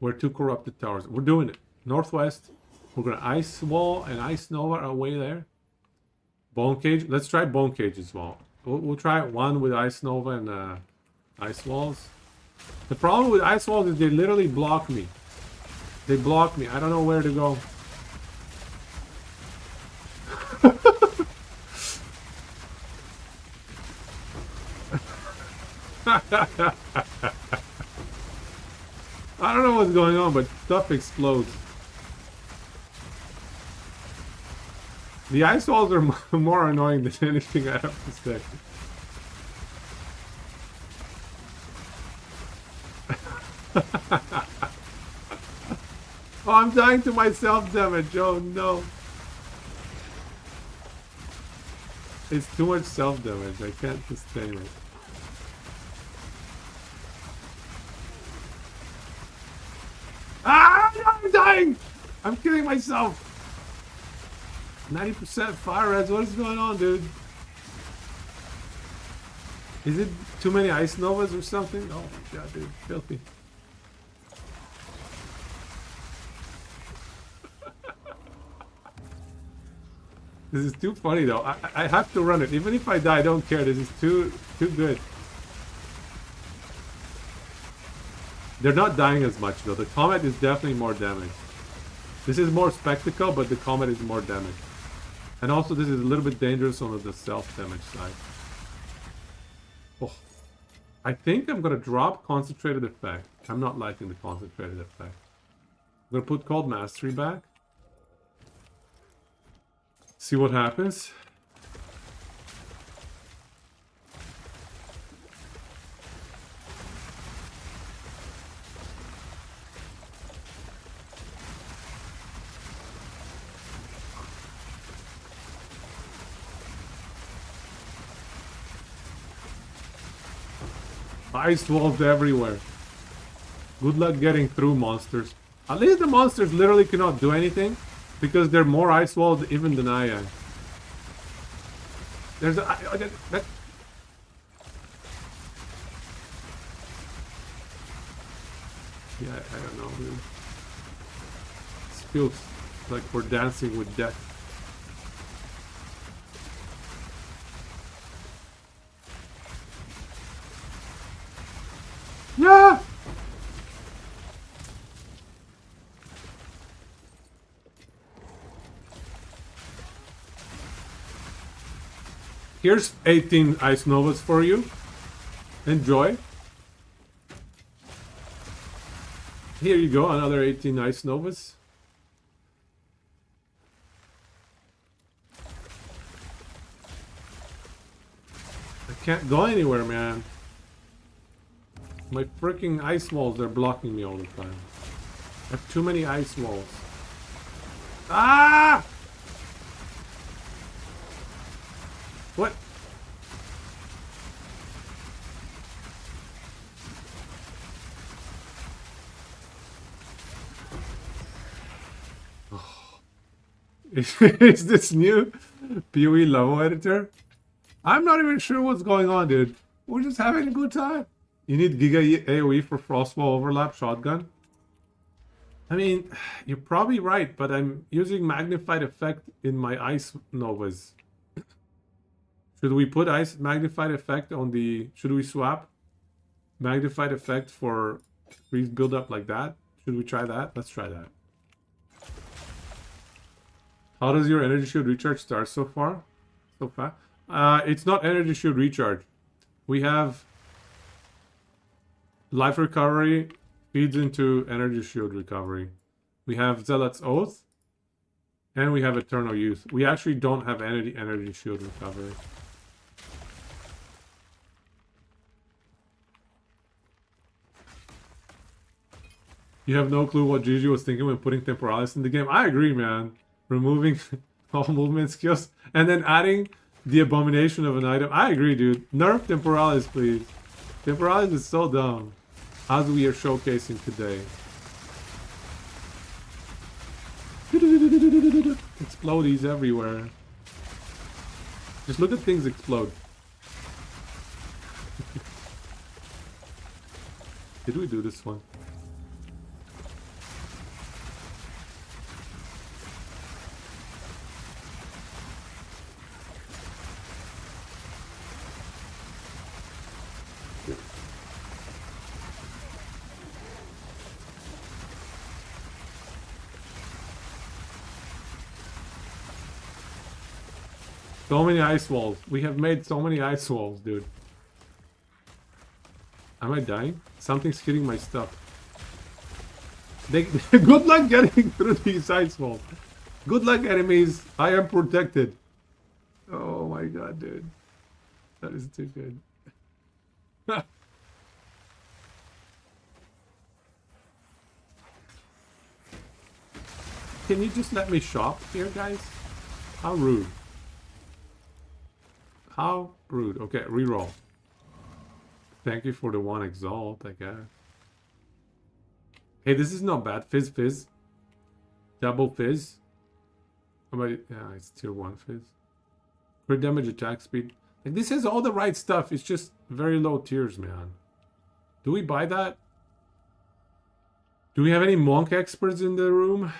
We're 2 corrupted towers. We're doing it. Northwest. We're gonna ice wall and ice nova our way there. Bone cage. Let's try bone cage as well. We'll try one with ice nova and ice walls. The problem with ice walls is they literally block me. They block me. I don't know where to go. I don't know what's going on, but stuff explodes. The ice walls are more annoying than anything I have to say. Oh, I'm dying to myself damage. Oh no. It's too much self damage. I can't sustain it. Ah! I'm dying! I'm killing myself! 90% fire reds. What is going on, dude? Is it too many ice novas or something? Oh my god, dude. Filthy. This is too funny though. I have to run it. Even if I die, I don't care. This is too good. They're not dying as much though. The comet is definitely more damage. This is more spectacle, but the comet is more damage. And also this is a little bit dangerous on the self-damage side. Oh. I think I'm gonna drop concentrated effect. I'm not liking the concentrated effect. I'm gonna put cold mastery back. See what happens. Ice walls everywhere. Good luck getting through, monsters. At least the monsters literally cannot do anything because they're more ice walls even than I am. There's a... that... Yeah, I don't know, dude. This feels like we're dancing with death. Yeah! Here's 18 ice novas for you. Enjoy. Here you go, another 18 ice novas. I can't go anywhere, man. My freaking ice walls are blocking me all the time. I have too many ice walls. Ah! What? Is this new PoE level editor? I'm not even sure what's going on, dude. We're just having a good time. You need Giga AoE for Frostwall Overlap Shotgun? I mean, you're probably right, but I'm using Magnified Effect in my Ice Novas. Should we put Ice Magnified Effect on the... Should we swap Magnified Effect for freeze build-up like that? Should we try that? Let's try that. How does your energy shield recharge start so far? So far? It's not energy shield recharge. We have life recovery feeds into energy shield recovery. We have Zealot's Oath. And we have Eternal Youth. We actually don't have energy shield recovery. You have no clue what Gigi was thinking when putting Temporalis in the game. I agree, man. Removing all movement skills and then adding the abomination of an item. I agree, dude. Nerf Temporalis, please. Temporalis is so dumb. As we are showcasing today. Explodies everywhere. Just look at things explode. Did we do this one? So many ice walls. We have made so many ice walls, dude. Am I dying? Something's hitting my stuff. Good luck getting through these ice walls. Good luck, enemies. I am protected. Oh my god, dude. That is too good. Can you just let me shop here, guys? How rude. How rude. Okay, reroll. Thank you for the one exalt, I guess. Hey, this is not bad. Fizz, fizz. Double fizz. How about it? Yeah, it's tier 1 fizz. Crit damage, attack speed. Like, this has all the right stuff. It's just very low tiers, man. Do we buy that? Do we have any monk experts in the room?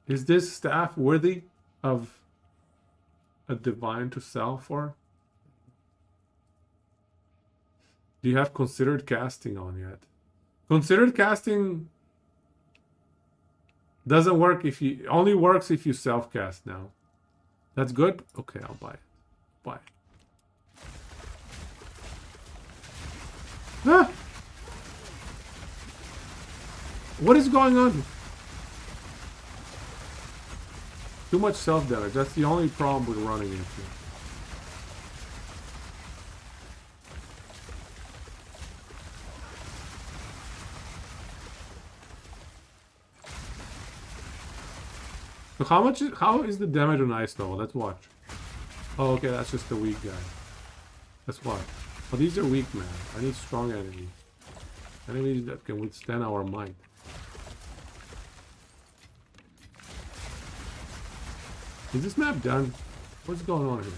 Is this staff worthy of a divine to sell for? Do you have considered casting on yet? Considered casting doesn't work if you... Only works if you self-cast now. That's good? Okay, I'll buy it. Buy it. Ah! What is going on? Too much self-damage. That's the only problem we're running into. So how is the damage on Ice Novel? Let's watch. Oh, okay, that's just the weak guy. Let's watch. Oh, these are weak, man. I need strong enemies. Enemies that can withstand our might. Is this map done? What's going on here?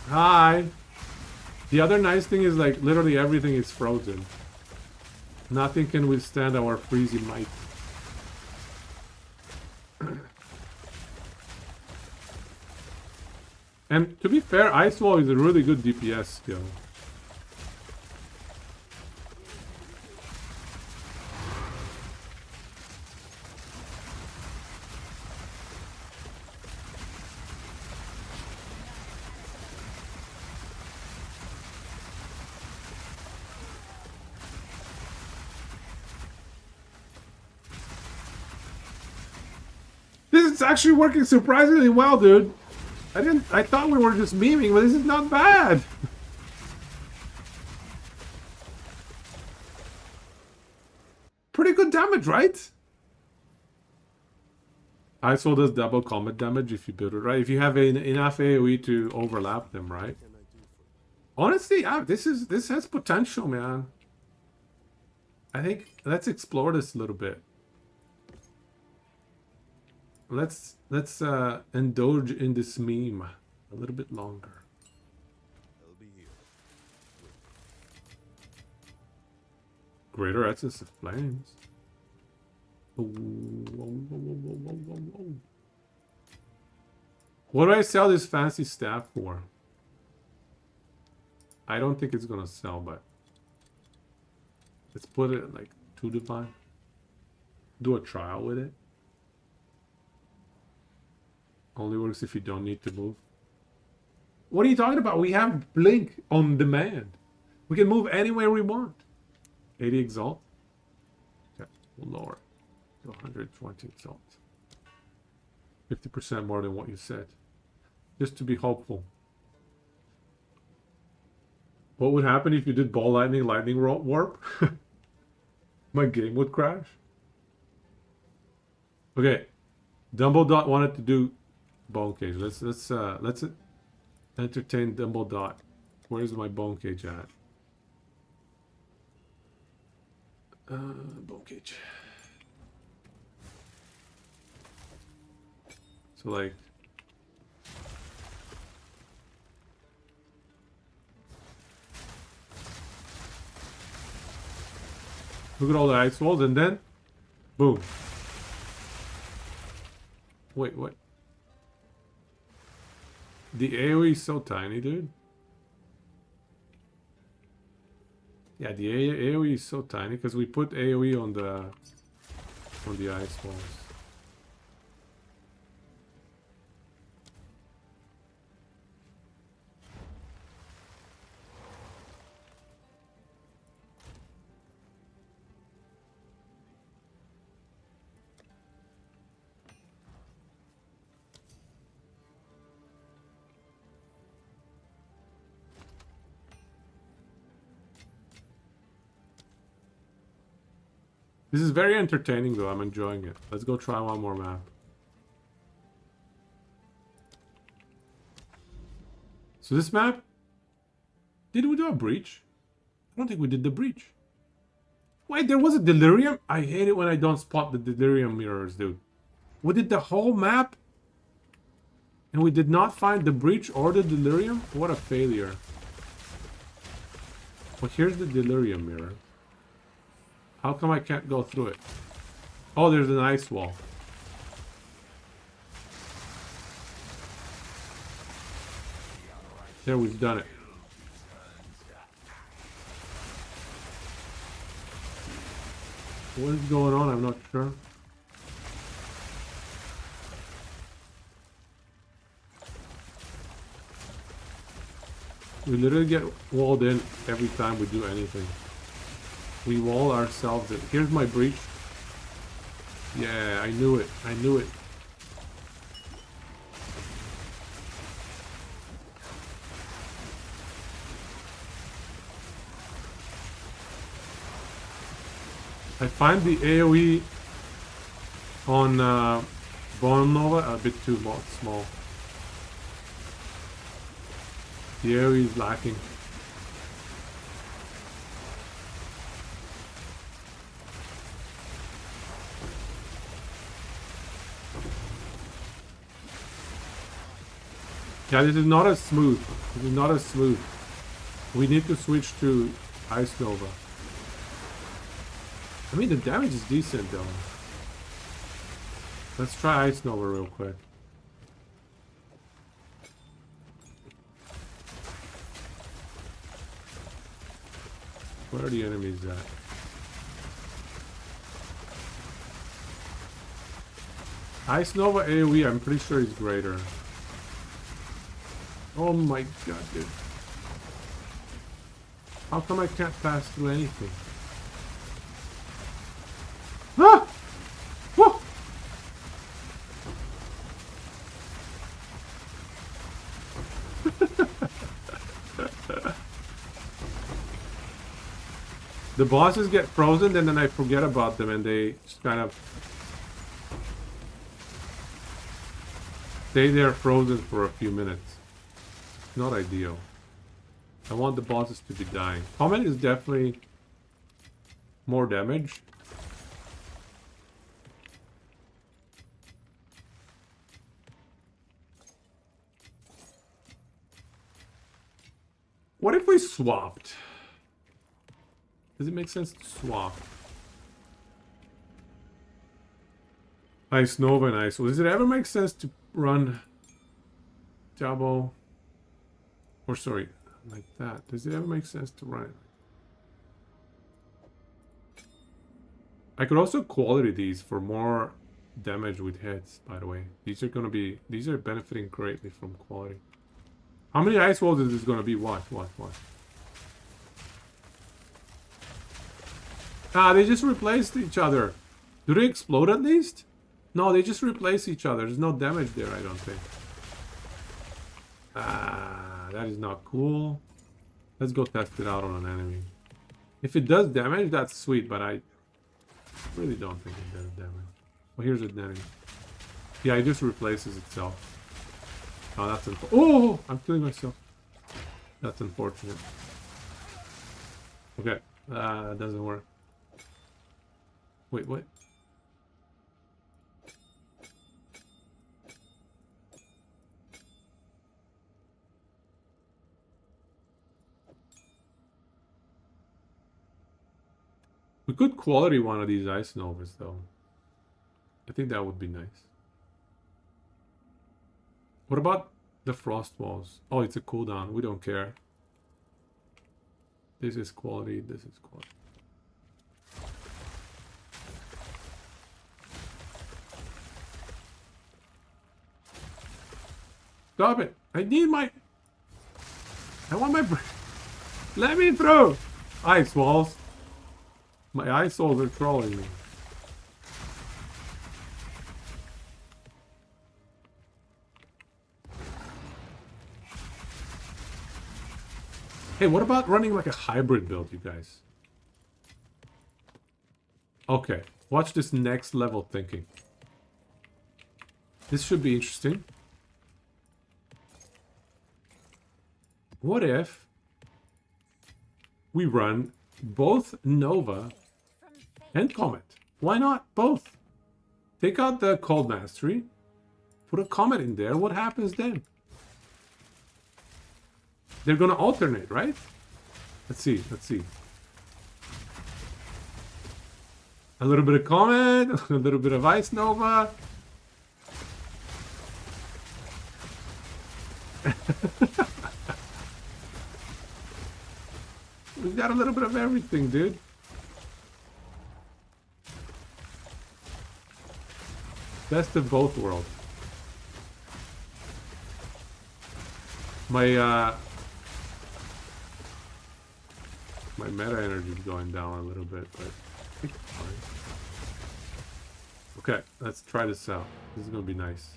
Hi! The other nice thing is like literally everything is frozen. Nothing can withstand our freezing might. And to be fair, Ice Wall is a really good DPS skill. This is actually working surprisingly well, dude. I thought we were just memeing, but this is not bad. Pretty good damage, right? ISO does double combat damage if you build it right. If you have enough AoE to overlap them, right? Honestly, this has potential, man. I think let's explore this a little bit. Let's indulge in this meme a little bit longer. I'll be here. Greater essence of flames. Ooh, whoa, whoa, whoa, whoa, whoa, whoa. What do I sell this fancy staff for? I don't think it's gonna sell, but let's put it like 2 divine. Do a trial with it. Only works if you don't need to move. What are you talking about? We have Blink on demand. We can move anywhere we want. 80 Exalt. Okay, we'll lower it to 120 Exalt. 50% more than what you said. Just to be hopeful. What would happen if you did ball lightning warp? My game would crash. Okay. Dumbledot wanted to do Bone Cage. Let's entertain Dumbledot. Where's my Bone Cage at? Bone Cage. So like look at all the ice walls and then boom. Wait, what? The AoE is so tiny, dude. Yeah, the AoE is so tiny because we put AoE on the ice walls. This is very entertaining though, I'm enjoying it. Let's go try one more map. So this map, did we do a breach? I don't think we did the breach. Wait, there was a delirium? I hate it when I don't spot the delirium mirrors, dude. We did the whole map and we did not find the breach or the delirium? What a failure. Well, here's the delirium mirror. How come I can't go through it? Oh, there's an ice wall. There, we've done it. What is going on? I'm not sure. We literally get walled in every time we do anything. We wall ourselves in. Here's my breach. Yeah, I knew it. I knew it. I find the AoE on Bone Nova a bit too small. The AoE is lacking. Yeah, this is not as smooth. This is not as smooth. We need to switch to Ice Nova. I mean, the damage is decent though. Let's try Ice Nova real quick. Where are the enemies at? Ice Nova AoE, I'm pretty sure is greater. Oh my god, dude. How come I can't pass through anything? Ah! Woo! The bosses get frozen and then I forget about them and they just kind of stay there frozen for a few minutes. Not ideal. I want the bosses to be dying. Comet is definitely more damage. What if we swapped? Does it make sense to swap? Ice Nova and Ice. Does it ever make sense to run double? Or sorry, like that. Does it ever make sense to run it? I could also quality these for more damage with hits, by the way. These are benefiting greatly from quality. How many ice walls is this gonna be? What? Ah, they just replaced each other. Do they explode at least? No, they just replace each other. There's no damage there, I don't think. Ah, that is not cool. Let's go test it out on an enemy. If it does damage, that's sweet, but I really don't think it does damage. Oh, here's an enemy. Yeah, it just replaces itself. Oh, that's unfortunate. Oh, I'm killing myself. That's unfortunate. Okay, that doesn't work. Wait, what? We could quality one of these Ice Novas, though. I think that would be nice. What about the Frost Walls? Oh, it's a cooldown. We don't care. This is quality. This is quality. Stop it! I need my... I want my... Let me through! Ice walls. My ice walls are trolling me. Hey, what about running like a hybrid build, you guys? Okay, watch this next level thinking. This should be interesting. What if we run both Nova and Comet? Why not both? Take out the Cold Mastery, put a Comet in there. What happens then? They're gonna alternate, right? Let's see, let's see. A little bit of Comet, a little bit of Ice Nova. We've got a little bit of everything, dude. Best of both worlds. My meta energy is going down a little bit, but I think it's fine. Okay, let's try this out. This is gonna be nice.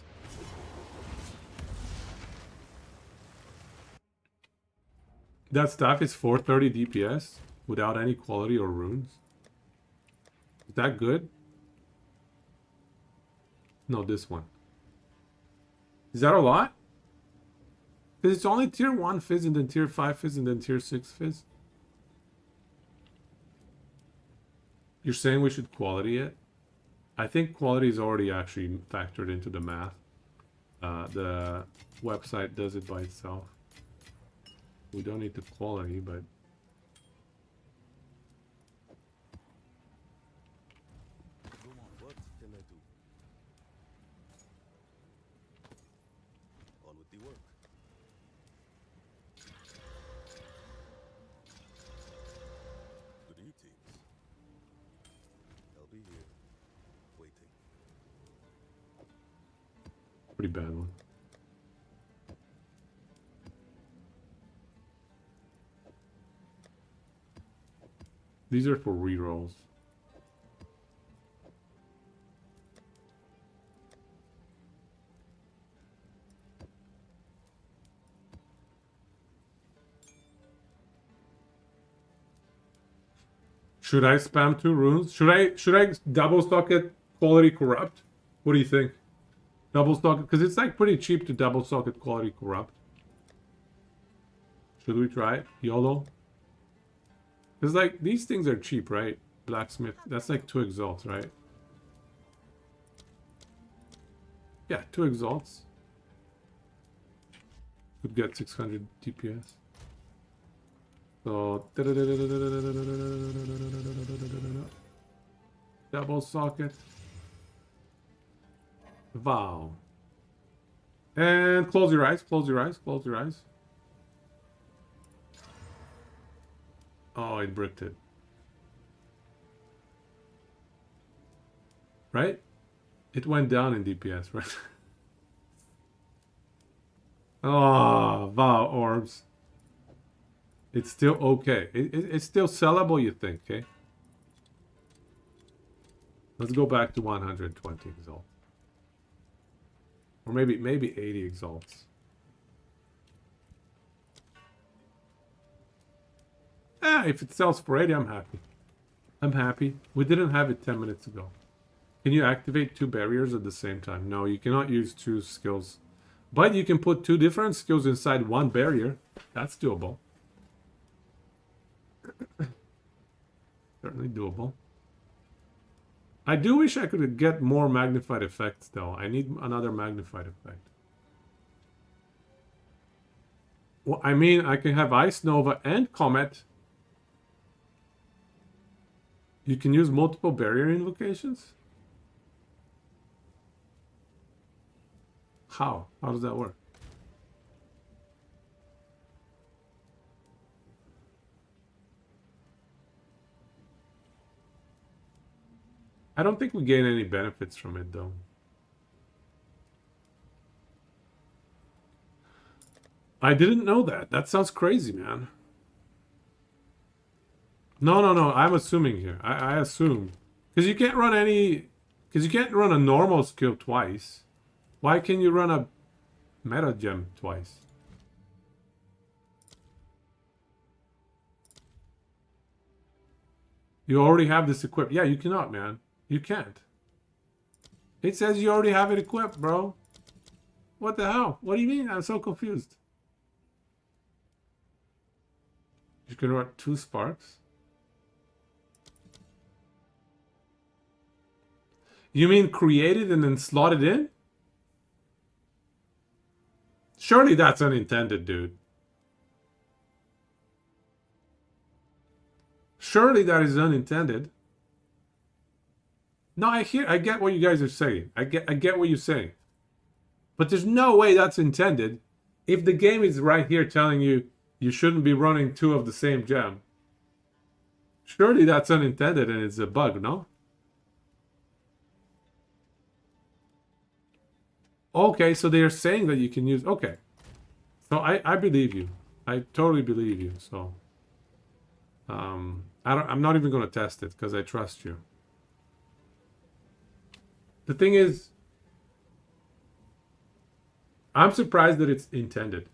That staff is 430 DPS without any quality or runes. Is that good? No, this one. Is that a lot? Because it's only tier 1 fizz and then tier 5 fizz and then tier 6 fizz. You're saying we should quality it? I think quality is already actually factored into the math. The website does it by itself. We don't need the quality, but... What can I do? On with the work. Good evening. I'll be here, waiting. Pretty bad one. These are for rerolls. Should I spam 2 runes? Should I double socket quality corrupt? What do you think? Double socket, because it's like pretty cheap to double socket quality corrupt. Should we try it? YOLO? Because like these things are cheap, right? Blacksmith, that's like 2 exalts, right? Yeah, 2 exalts. Could get 600 DPS. So double socket. Wow. And close your eyes, close your eyes, close your eyes. Oh, it bricked it. Right? It went down in DPS, right? Oh, wow, orbs. It's still okay. It's still sellable, you think, okay? Let's go back to 120 exalt. Or maybe 80 exalts. If it sells for 80, I'm happy. I'm happy. We didn't have it 10 minutes ago. Can you activate 2 barriers at the same time? No, you cannot use 2 skills. But you can put 2 different skills inside 1 barrier. That's doable. Certainly doable. I do wish I could get more magnified effects, though. I need another magnified effect. Well, I mean, I can have Ice Nova and Comet. You can use multiple barrier invocations? How? How does that work? I don't think we gain any benefits from it, though. I didn't know that. That sounds crazy, man. No. I'm assuming here. I assume. Because you can't run any... Because you can't run a normal skill twice. Why can you run a meta gem twice? You already have this equipped. Yeah, you cannot, man. You can't. It says you already have it equipped, bro. What the hell? What do you mean? I'm so confused. You can run 2 sparks. You mean create it and then slot it in? Surely that's unintended, dude. Surely that is unintended. No, I get what you guys are saying. I get what you're saying. But there's no way that's intended if the game is right here telling you you shouldn't be running 2 of the same gem. Surely that's unintended and it's a bug, no? Okay, so they're saying that you can use... Okay. So I believe you. I totally believe you, so... I'm not even going to test it because I trust you. The thing is... I'm surprised that it's intended.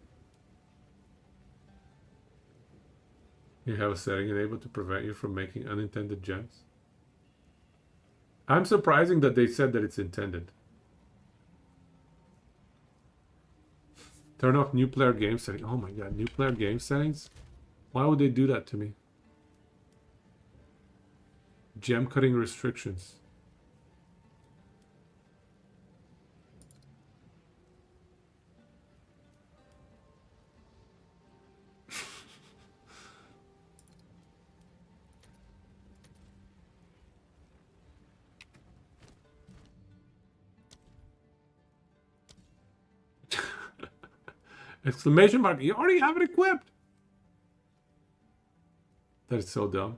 You have a setting enabled to prevent you from making unintended gems. I'm surprising that they said that it's intended. Turn off new player game setting. Oh my god, new player game settings? Why would they do that to me? Gem cutting restrictions. Exclamation mark, you already have it equipped. That is so dumb.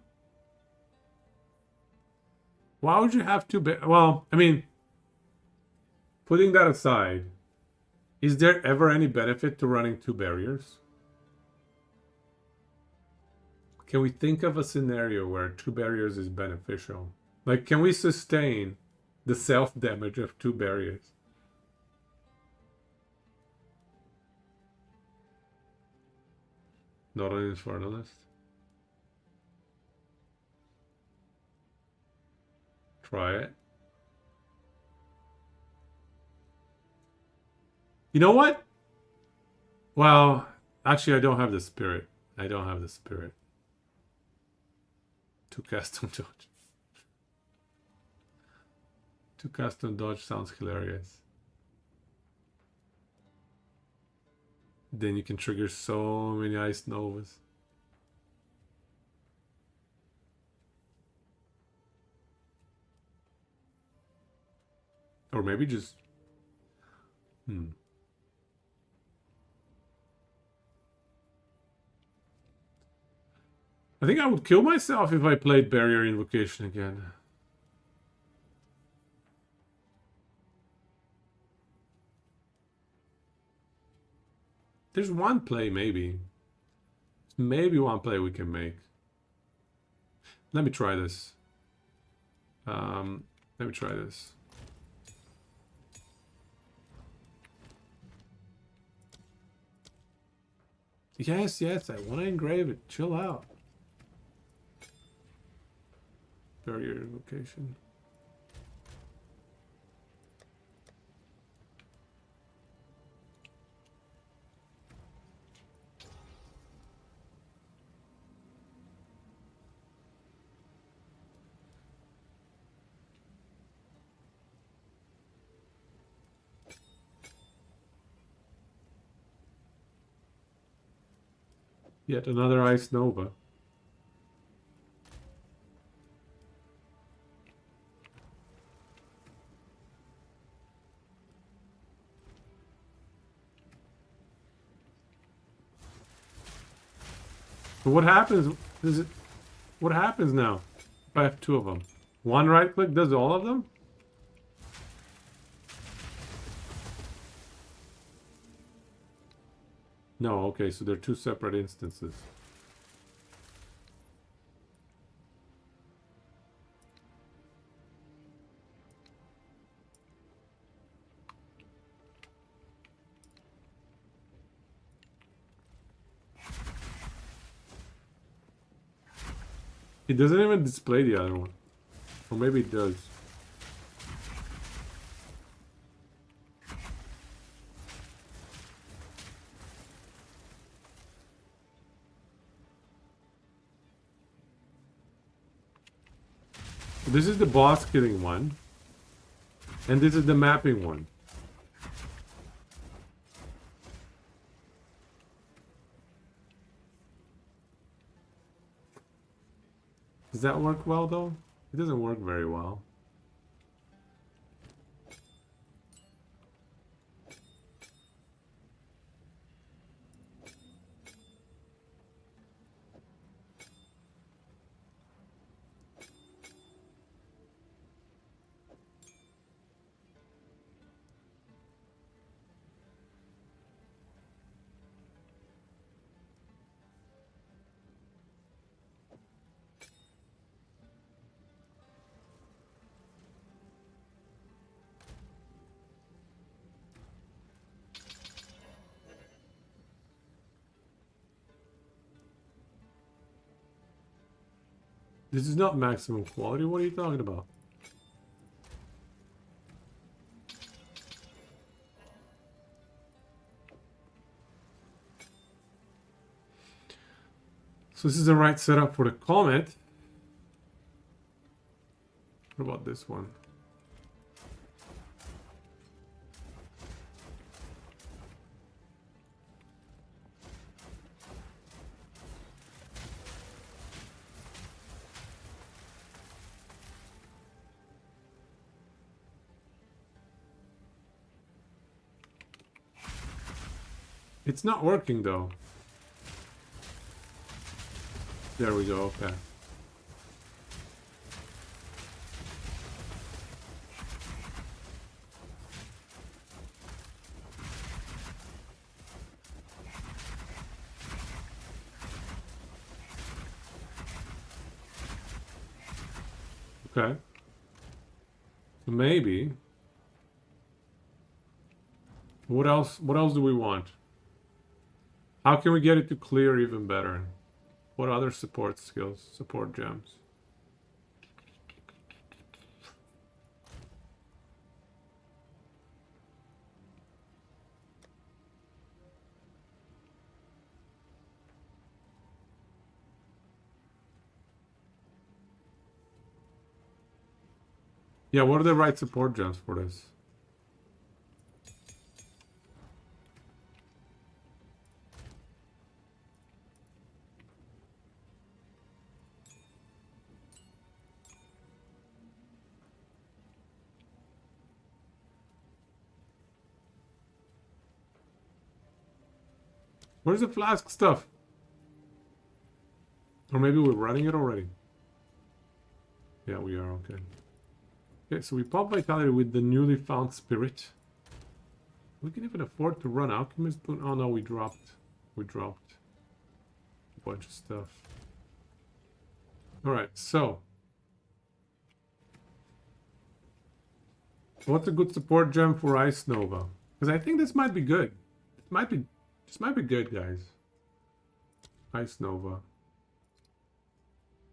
Why would you have two well, I mean, putting that aside, is there ever any benefit to running two barriers? Can we think of a scenario where two barriers is beneficial? Like, can we sustain the self-damage of two barriers? Not an Infernalist. Try it. You know what? Well, actually, I don't have the spirit. I don't have the spirit. Two custom dodge. Two custom dodge sounds hilarious. Then you can trigger so many ice novas. Or maybe just... I think I would kill myself if I played Barrier Invocation again. There's one play, maybe. Maybe one play we can make. Let me try this. Let me try this. Yes, yes, I want to engrave it. Chill out. Barrier Invocation. Yet another Ice Nova. But what happens? What happens now if I have two of them? One right click does all of them? No, okay, so they're two separate instances. It doesn't even display the other one. Or maybe it does. This is the boss killing one. And this is the mapping one. Does that work well though? It doesn't work very well. This is not maximum quality. What are you talking about? So this is the right setup for the Comet. What about this one? It's not working though. There we go, okay. Okay. So maybe. What else do we want? How can we get it to clear even better? What other support skills, support gems? Yeah, what are the right support gems for this? Where's the flask stuff? Or maybe we're running it already. Yeah, we are, okay. Okay, so we pop Vitality with the newly found spirit. We can even afford to run Alchemist Boon. Oh no, we dropped. We dropped a bunch of stuff. Alright, so. What's a good support gem for Ice Nova? Because I think this might be good. This might be good, guys. Ice Nova.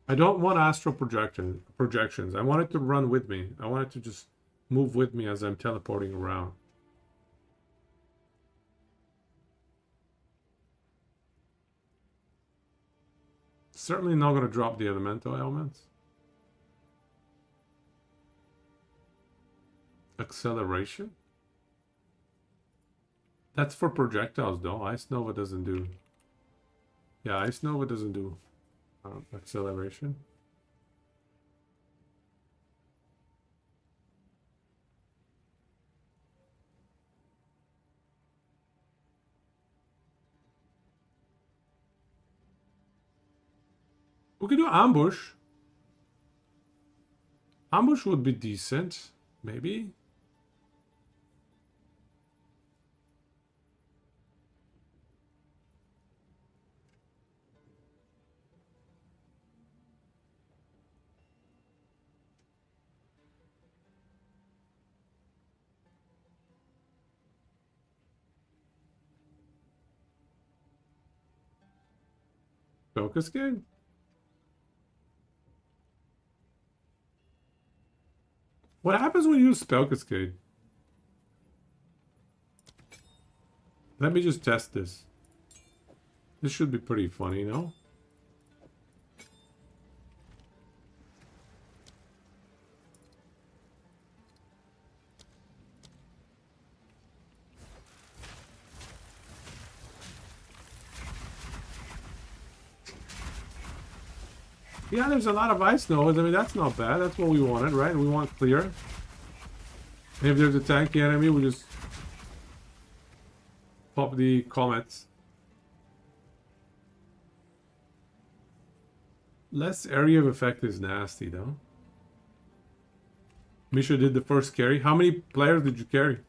I don't want astral projections. I want it to run with me. I want it to just move with me as I'm teleporting around. Certainly not going to drop the elemental elements. Acceleration? That's for projectiles though. Ice Nova doesn't do. Yeah, Ice Nova doesn't do acceleration. We could do ambush. Ambush would be decent, maybe. Spell Cascade? What happens when you use Spell Cascade? Let me just test this. This should be pretty funny, no? Yeah, there's a lot of ice nodes. I mean, that's not bad. That's what we wanted, right? We want clear. And if there's a tanky enemy, we just pop the comets. Less area of effect is nasty, though. Misha did the first carry. How many players did you carry?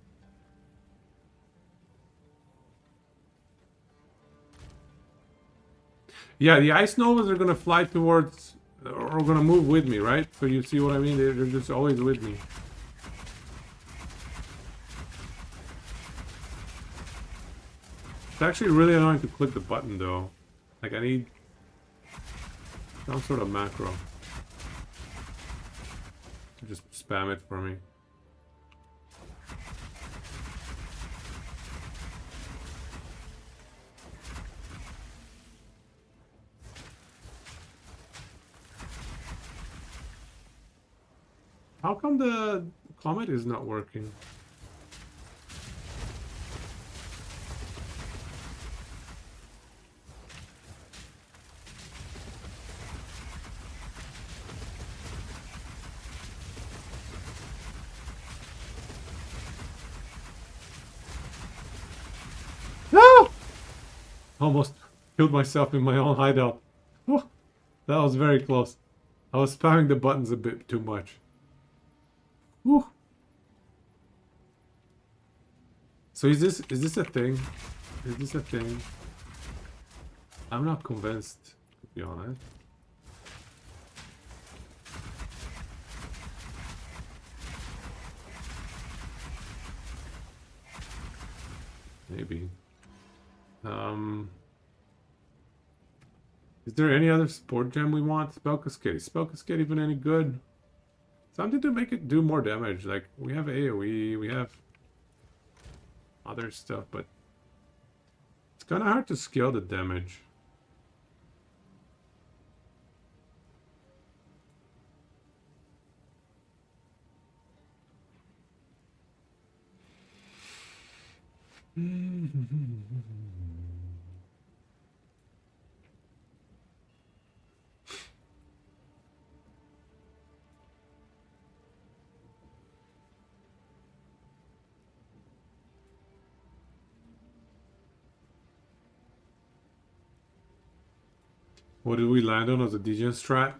Yeah, the ice novas are gonna fly towards, or gonna move with me, right? So you see what I mean? They're just always with me. It's actually really annoying to click the button, though. Like, I need some sort of macro to just spam it for me. How come the comet is not working? No! Almost killed myself in my own hideout. Oh, that was very close. I was spamming the buttons a bit too much. Whew. So is this a thing? Is this a thing? I'm not convinced, to be honest. Maybe. Is there any other support gem we want? Spell Cascade. Is Spell Cascade even any good? Something to make it do more damage. Like, we have AoE, we have other stuff, but it's kind of hard to scale the damage. What did we land on as a degen strat?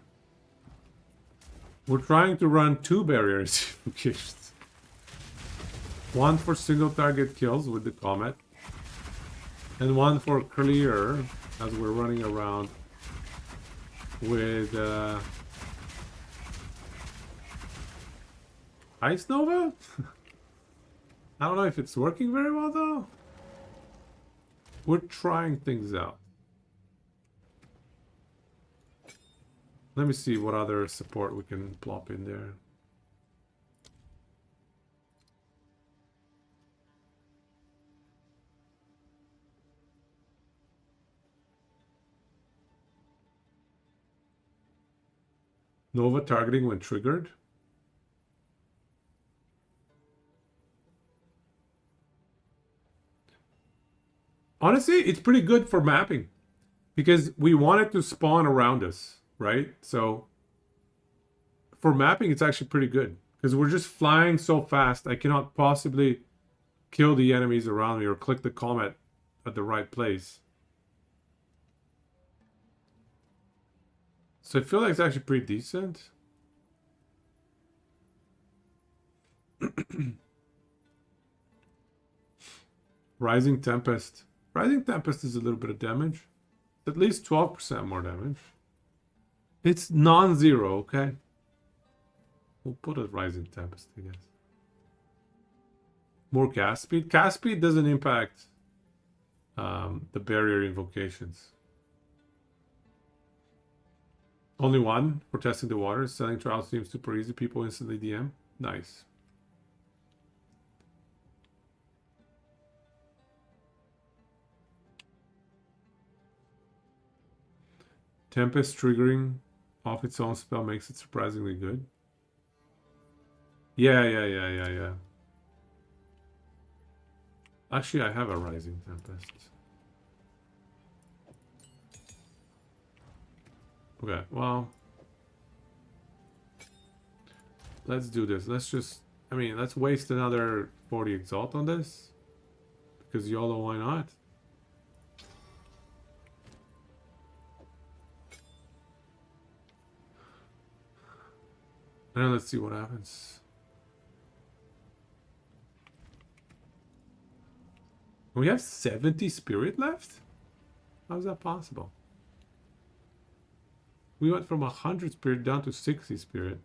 We're trying to run 2 barriers. One for single target kills with the comet, and one for clear as we're running around with Ice Nova? I don't know if it's working very well though. We're trying things out. Let me see what other support we can plop in there. Nova targeting when triggered. Honestly, it's pretty good for mapping because we want it to spawn around us. Right? So for mapping, it's actually pretty good because we're just flying so fast. I cannot possibly kill the enemies around me or click the comet at the right place. So I feel like it's actually pretty decent. Rising Tempest. Rising Tempest is a little bit of damage. At least 12% more damage. It's non-zero, okay? We'll put a Rising Tempest, I guess. More cast speed. Cast speed doesn't impact the barrier invocations. Only one for testing the waters. Selling trials seems super easy. People instantly DM. Nice. Tempest triggering off its own spell makes it surprisingly good. Yeah. Actually, I have a Rising Tempest. Okay, well, let's do this. Let's waste another 40 Exalt on this. Because YOLO, why not? And let's see what happens. We have 70 spirit left? How is that possible? We went from 100 spirit down to 60 spirit.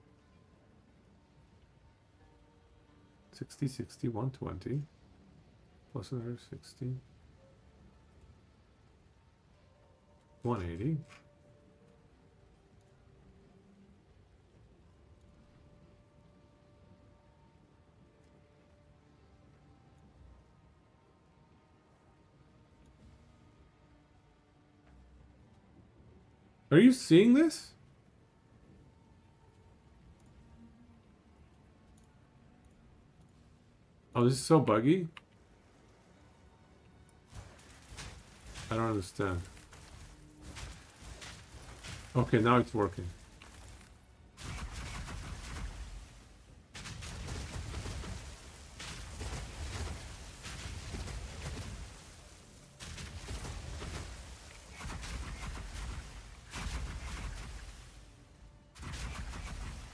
60, 60, 120. Plus another 60. 180. Are you seeing this? Oh, this is so buggy. I don't understand. Okay, now it's working.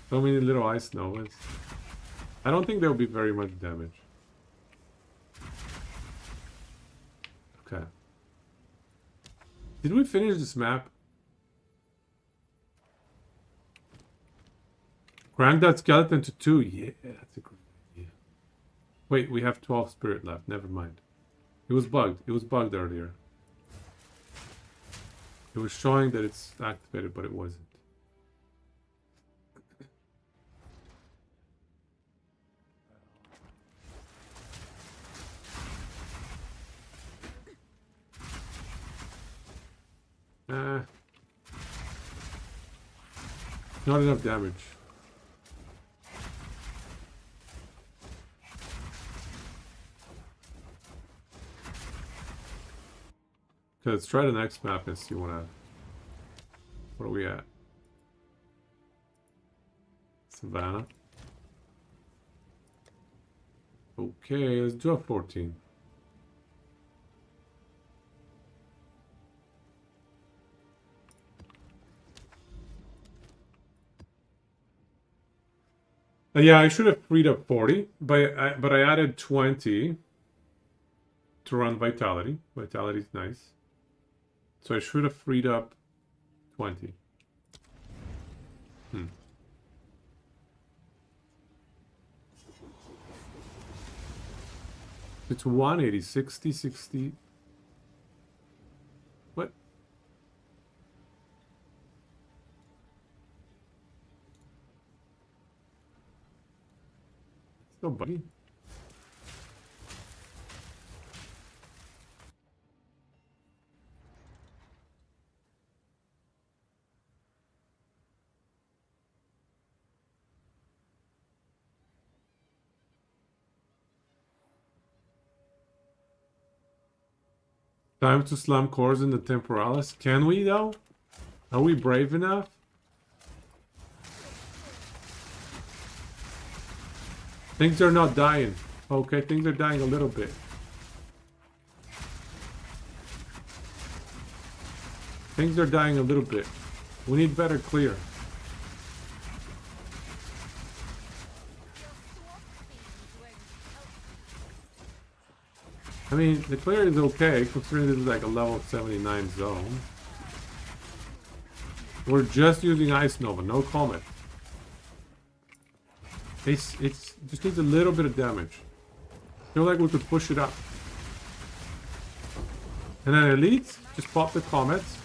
So many little ice novas. I don't think there'll be very much damage. Okay. Did we finish this map? Crank that skeleton to 2. Yeah, that's a good idea. Wait, we have 12 spirit left. Never mind. It was bugged. It was bugged earlier. It was showing that it's activated, but it wasn't. Not enough damage. Okay, let's try the next map and see what are we at? Savannah. Okay, let's do a 14. Yeah, I should have freed up 40, but I added 20 to run Vitality. Vitality is nice. So I should have freed up 20. It's 180, 60, 60. What? So buggy. Time to slam cores in the Temporalis. Can we though? Are we brave enough? Things are not dying. Okay, things are dying a little bit. Things are dying a little bit. We need better clear. I mean, the clear is okay, considering this is like a level 79 zone. We're just using Ice Nova, no Comet. It's just needs a little bit of damage. Feel like we could push it up. And then Elites, just pop the Comets.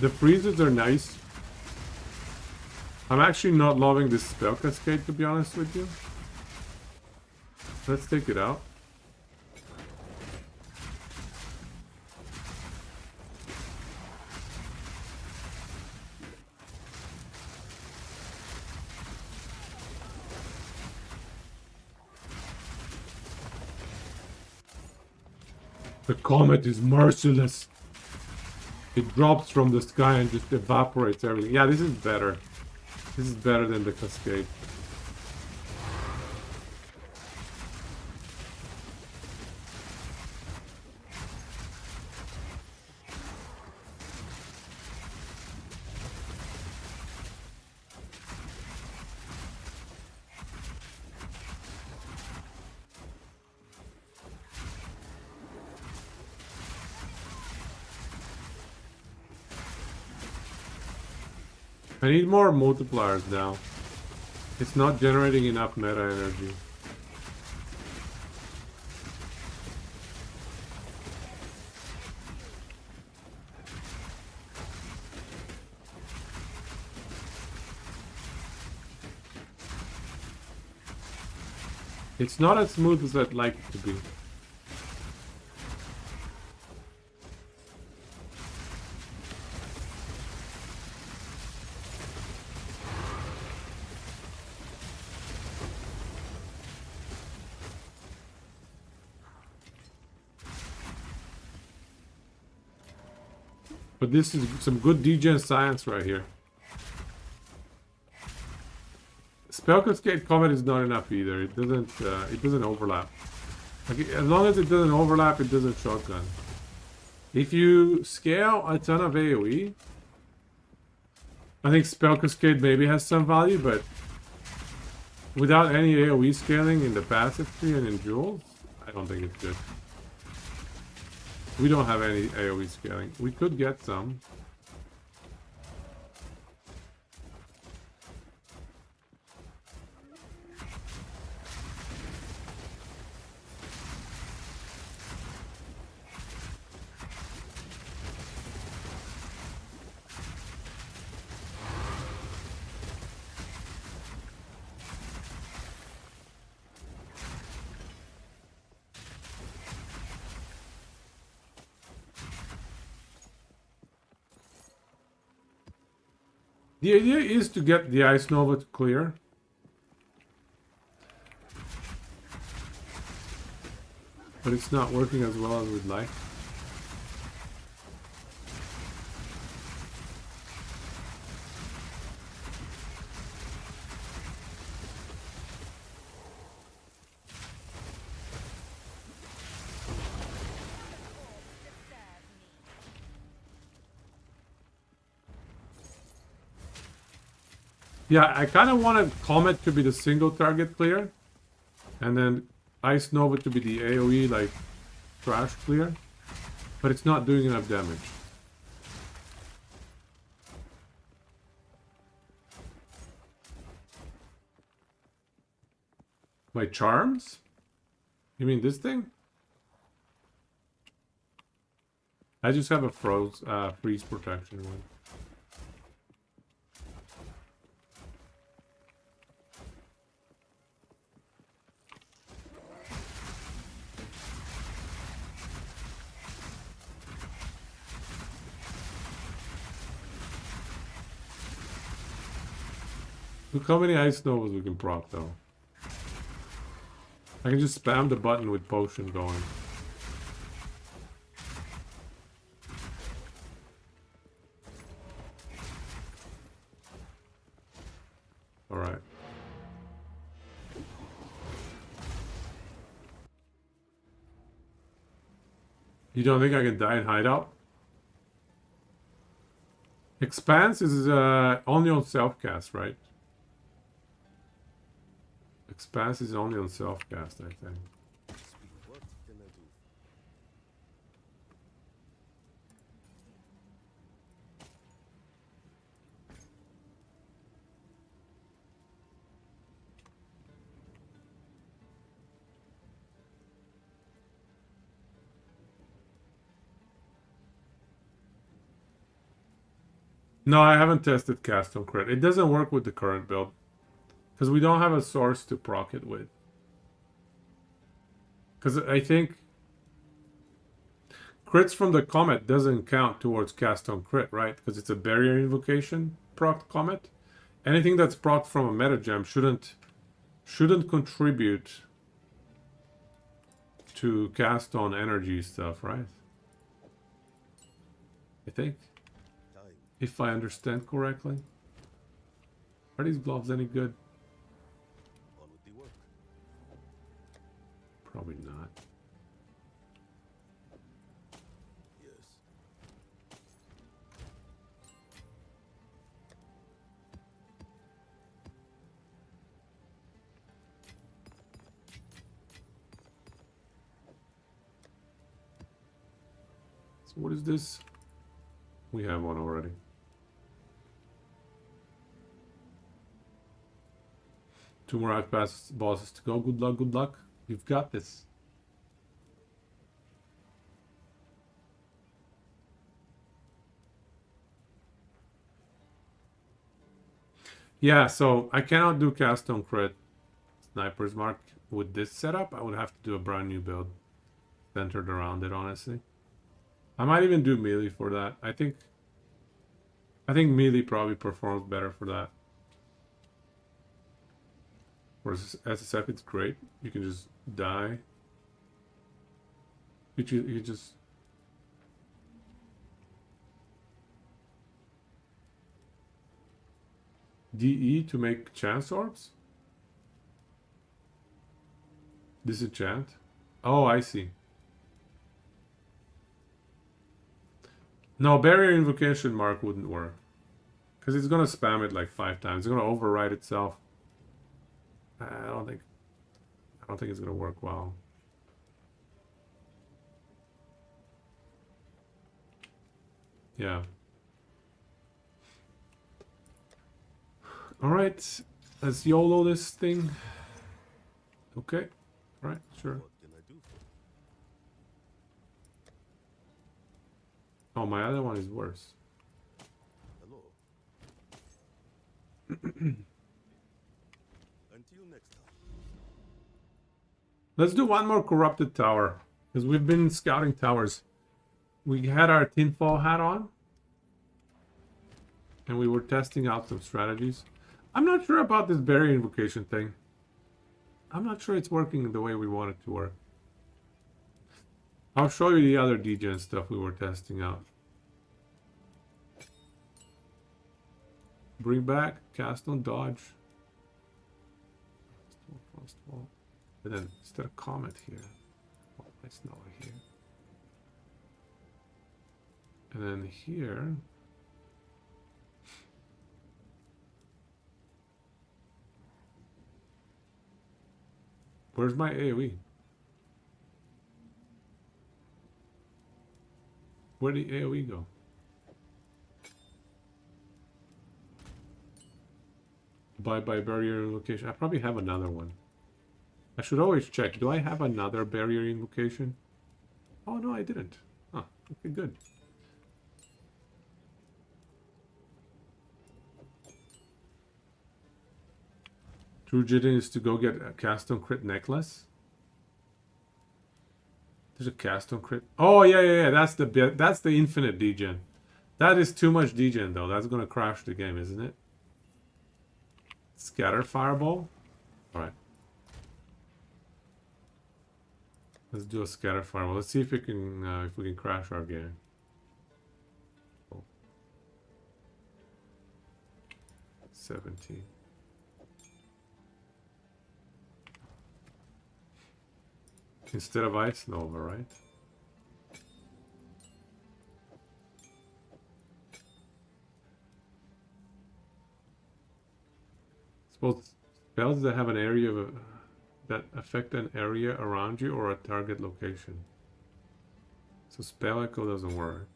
The freezes are nice. I'm actually not loving this spell cascade, to be honest with you. Let's take it out. The comet is merciless. It drops from the sky and just evaporates everything. Yeah, this is better. This is better than the cascade. I need more multipliers now. It's not generating enough meta energy. It's not as smooth as I'd like it to be. But this is some good degen science right here. Spell Cascade Comet is not enough either. It doesn't overlap. Like, as long as it doesn't overlap, it doesn't shotgun. If you scale a ton of AoE, I think Spell Cascade maybe has some value, but without any AoE scaling in the passive tree and in jewels, I don't think it's good. We don't have any AoE scaling. We could get some. The idea is to get the Ice Nova to clear. But it's not working as well as we'd like. Yeah, I kind of wanted Comet to be the single target clear, and then Ice Nova to be the AoE, like, trash clear, but it's not doing enough damage. My charms? You mean this thing? I just have a freeze protection one. Look how many Ice Novas we can proc though. I can just spam the button with potion going. Alright. You don't think I can die in hideout? Expanse is only on self-cast, right? Expanse is only on self-cast, I think. What can I do? No, I haven't tested cast on crit. It doesn't work with the current build. Because we don't have a source to proc it with. Because I think crits from the Comet doesn't count towards cast on crit, right? Because it's a barrier invocation proc Comet. Anything that's proc from a meta gem shouldn't contribute to cast on energy stuff, right? I think. Time. If I understand correctly. Are these gloves any good? On with the work. Probably not. Yes. So what is this? We have one already. 2 more outpass bosses to go. Good luck, good luck. You've got this. Yeah, so I cannot do cast on crit Sniper's Mark with this setup. I would have to do a brand new build centered around it, honestly. I might even do melee for that. I think melee probably performs better for that. Whereas SSF, it's great. You can just die. You just... DE to make chance orbs? Disenchant? Oh, I see. No, barrier invocation mark wouldn't work. Because it's gonna spam it like 5 times. It's gonna override itself. I don't think it's gonna work well. Yeah. Alright. Let's YOLO this thing. Okay. Alright, sure. What can I do for you? Oh, my other one is worse. Hello. Until next time. Let's do one more corrupted tower. Because we've been scouting towers. We had our tinfoil hat on. And we were testing out some strategies. I'm not sure about this barrier invocation thing. I'm not sure it's working the way we want it to work. I'll show you the other degen stuff we were testing out. Bring back, cast on dodge. Frost wall. And then instead of comet here. Oh, nice Nova here. And then here. Where's my AoE? Where'd the AoE go? Bye-bye barrier invocation. I probably have another one. I should always check. Do I have another barrier invocation? Oh, no, I didn't. Huh. Okay, good. True Jitten is to go get a cast on crit necklace. There's a cast on crit. Oh yeah. That's the infinite degen. That is too much degen though. That's gonna crash the game, isn't it? Scatter fireball. All right. Let's do a scatter fireball. Let's see if we can crash our game. Oh. 17. Instead of Ice Nova, right? Suppose spells that have an area that affect an area around you or a target location. So spell echo doesn't work.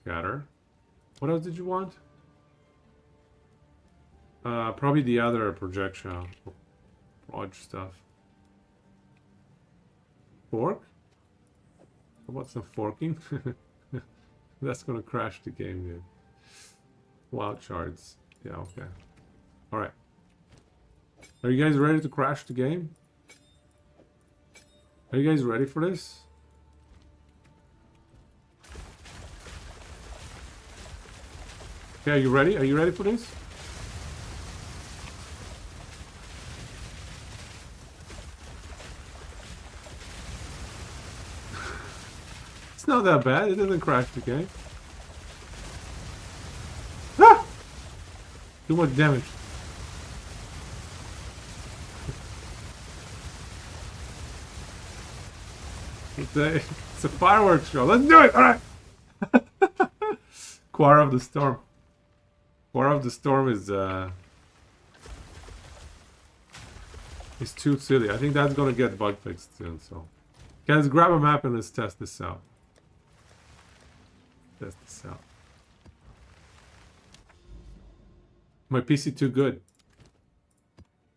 Scatter. What else did you want? Probably the other projectile. Proj stuff. Fork? How about some forking? That's gonna crash the game, dude. Wild shards. Yeah, okay. Alright. Are you guys ready to crash the game? Are you guys ready for this? Okay, are you ready? Are you ready for this? It's not that bad. It doesn't crash the game. Ah! Too much damage. It's a fireworks show. Let's do it! Alright! Choir of the Storm. Choir of the Storm is too silly. I think that's gonna get bug fixed soon, so Okay, let's grab a map and let's test this out. Test this out. My PC too good.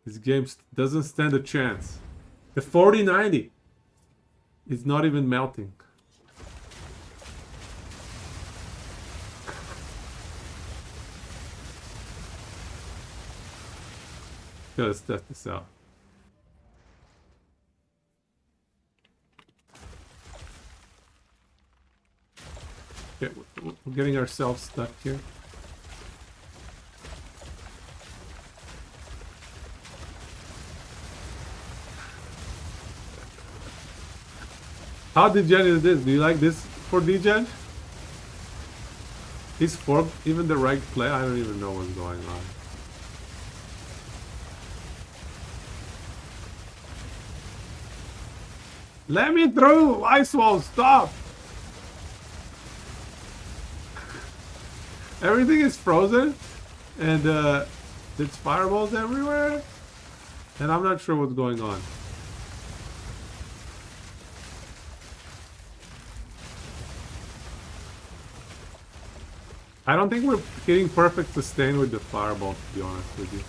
This game doesn't stand a chance. The 4090 is not even melting. Okay, let's test this out. Okay, we're getting ourselves stuck here. How degen is this? Do you like this for degen? Is fork even the right play? I don't even know what's going on. Let me through! Ice wall, stop! Everything is frozen, and there's fireballs everywhere, and I'm not sure what's going on. I don't think we're hitting perfect sustain with the fireball, to be honest with you.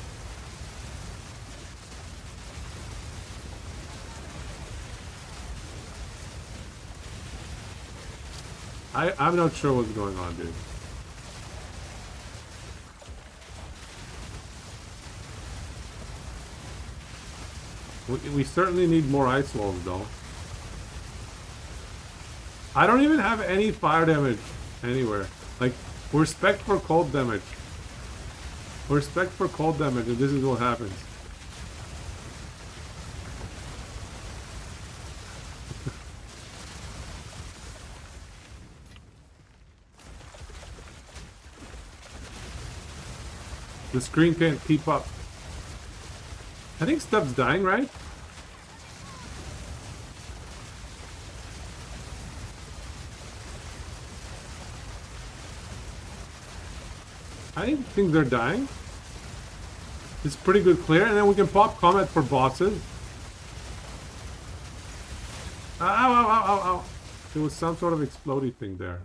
I'm not sure what's going on, dude. We certainly need more ice walls, though. I don't even have any fire damage anywhere. Like, we're spec for cold damage. We're spec for cold damage, and this is what happens. The screen can't keep up. I think stuff's dying, right? I think things are dying. It's pretty good clear, and then we can pop Comet for bosses. Ow, ow, ow, ow, ow. There was some sort of explodey thing there.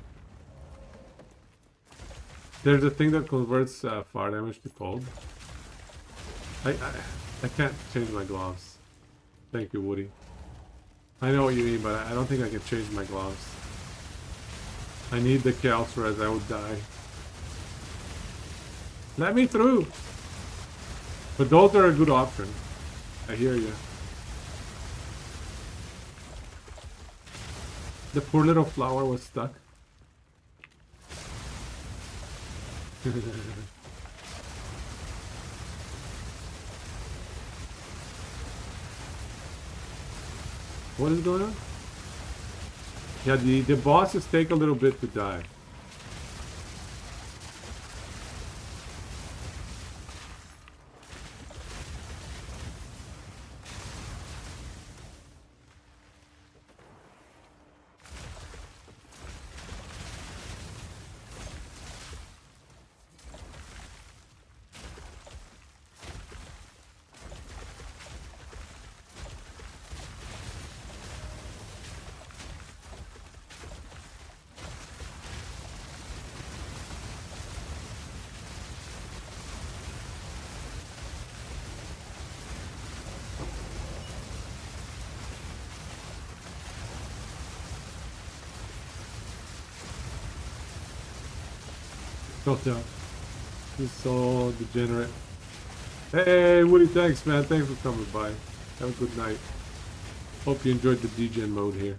There's a thing that converts fire damage to cold. I can't change my gloves. Thank you, Woody. I know what you mean, but I don't think I can change my gloves. I need the Chaos Res, I would die. Let me through! But those are a good option. I hear you. The poor little flower was stuck. What is going on? Yeah, the bosses take a little bit to die. Down. This is so degenerate. Hey, Woody, thanks, man. Thanks for coming by. Have a good night. Hope you enjoyed the degen mode here.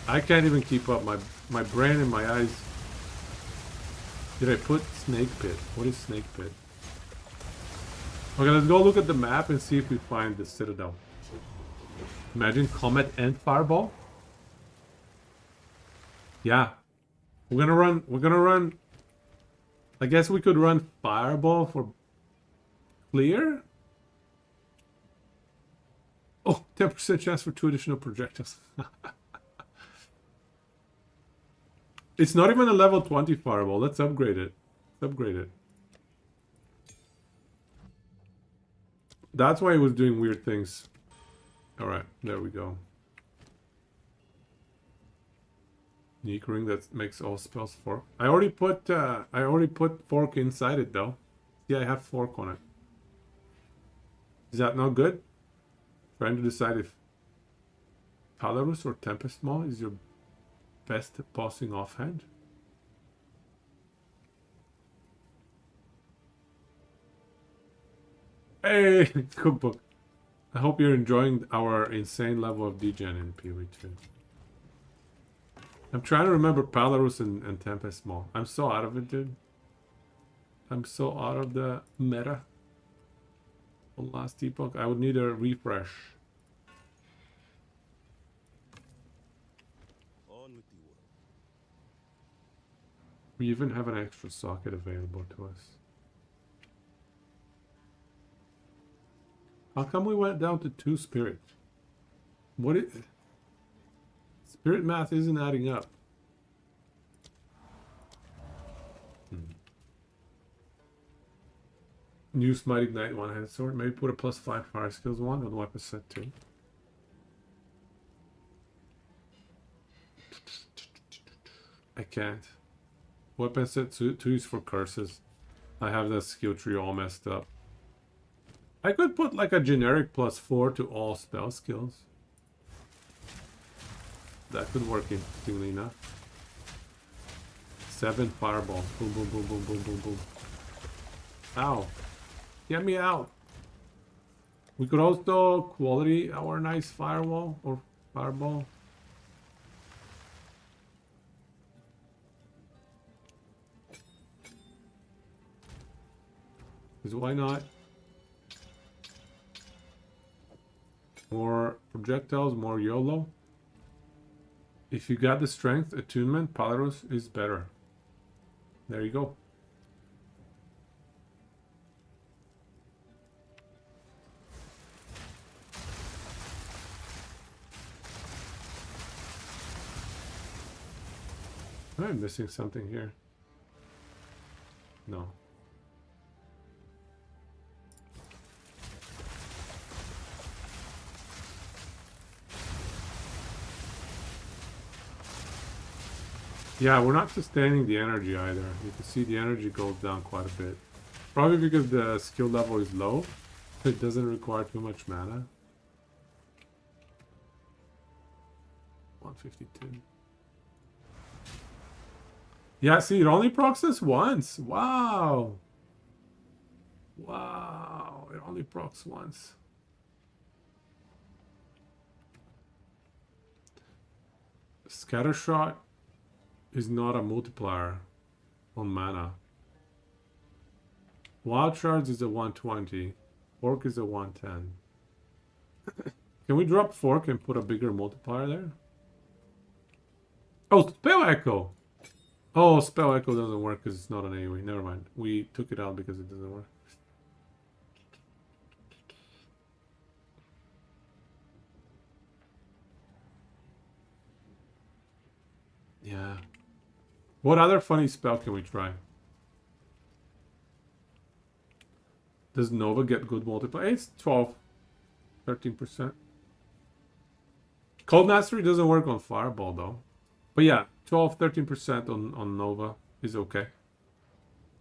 I can't even keep up. My brain and my eyes. Did I put Snake Pit? What is Snake Pit? Okay, let's go look at the map and see if we find the Citadel. Imagine Comet and Fireball. Yeah. We're gonna run, I guess we could run Fireball for clear? Oh, 10% chance for 2 additional projectiles. It's not even a level 20 Fireball. Let's upgrade it. Upgrade it. That's why it was doing weird things. Alright, there we go. Unique ring that makes all spells fork. I already put fork inside it though. Yeah, I have fork on it. Is that not good? Trying to decide if Palarus or Tempest Maw is your best bossing offhand. Hey, cookbook. I hope you're enjoying our insane level of degen in PoE2. I'm trying to remember Palarus and Tempest Maw. I'm so out of it, dude. I'm so out of the meta. On last epoch, I would need a refresh. On with the world. We even have an extra socket available to us. How come we went down to 2 spirit? What is... Spirit math isn't adding up. New Smite Ignite one-handed sword. Maybe put a +5 fire skills one on weapon set 2. I can't. Weapon set 2 is for curses. I have that skill tree all messed up. I could put like a generic +4 to all spell skills. That could work interestingly enough. 7 fireball. Boom, boom, boom, boom, boom, boom, boom. Ow. Get me out. We could also quality our nice firewall or fireball. Because why not? More projectiles, more YOLO. If you got the strength, attunement, Palarus is better. There you go. I'm missing something here. No. Yeah, we're not sustaining the energy either. You can see the energy goes down quite a bit. Probably because the skill level is low. It doesn't require too much mana. 152. Yeah, see, it only procs us once. Wow. Wow, it only procs once. Scatter shot is not a multiplier on mana. Wild Shards is a 120. Fork is a 110. Can we drop Fork and put a bigger multiplier there? Oh, Spell Echo! Oh, Spell Echo doesn't work because it's not an AoE. Never mind. We took it out because it doesn't work. Yeah. What other funny spell can we try? Does Nova get good multiplier? It's 12. 13%. Cold Mastery doesn't work on Fireball though. But yeah, 12, 13% on Nova is okay.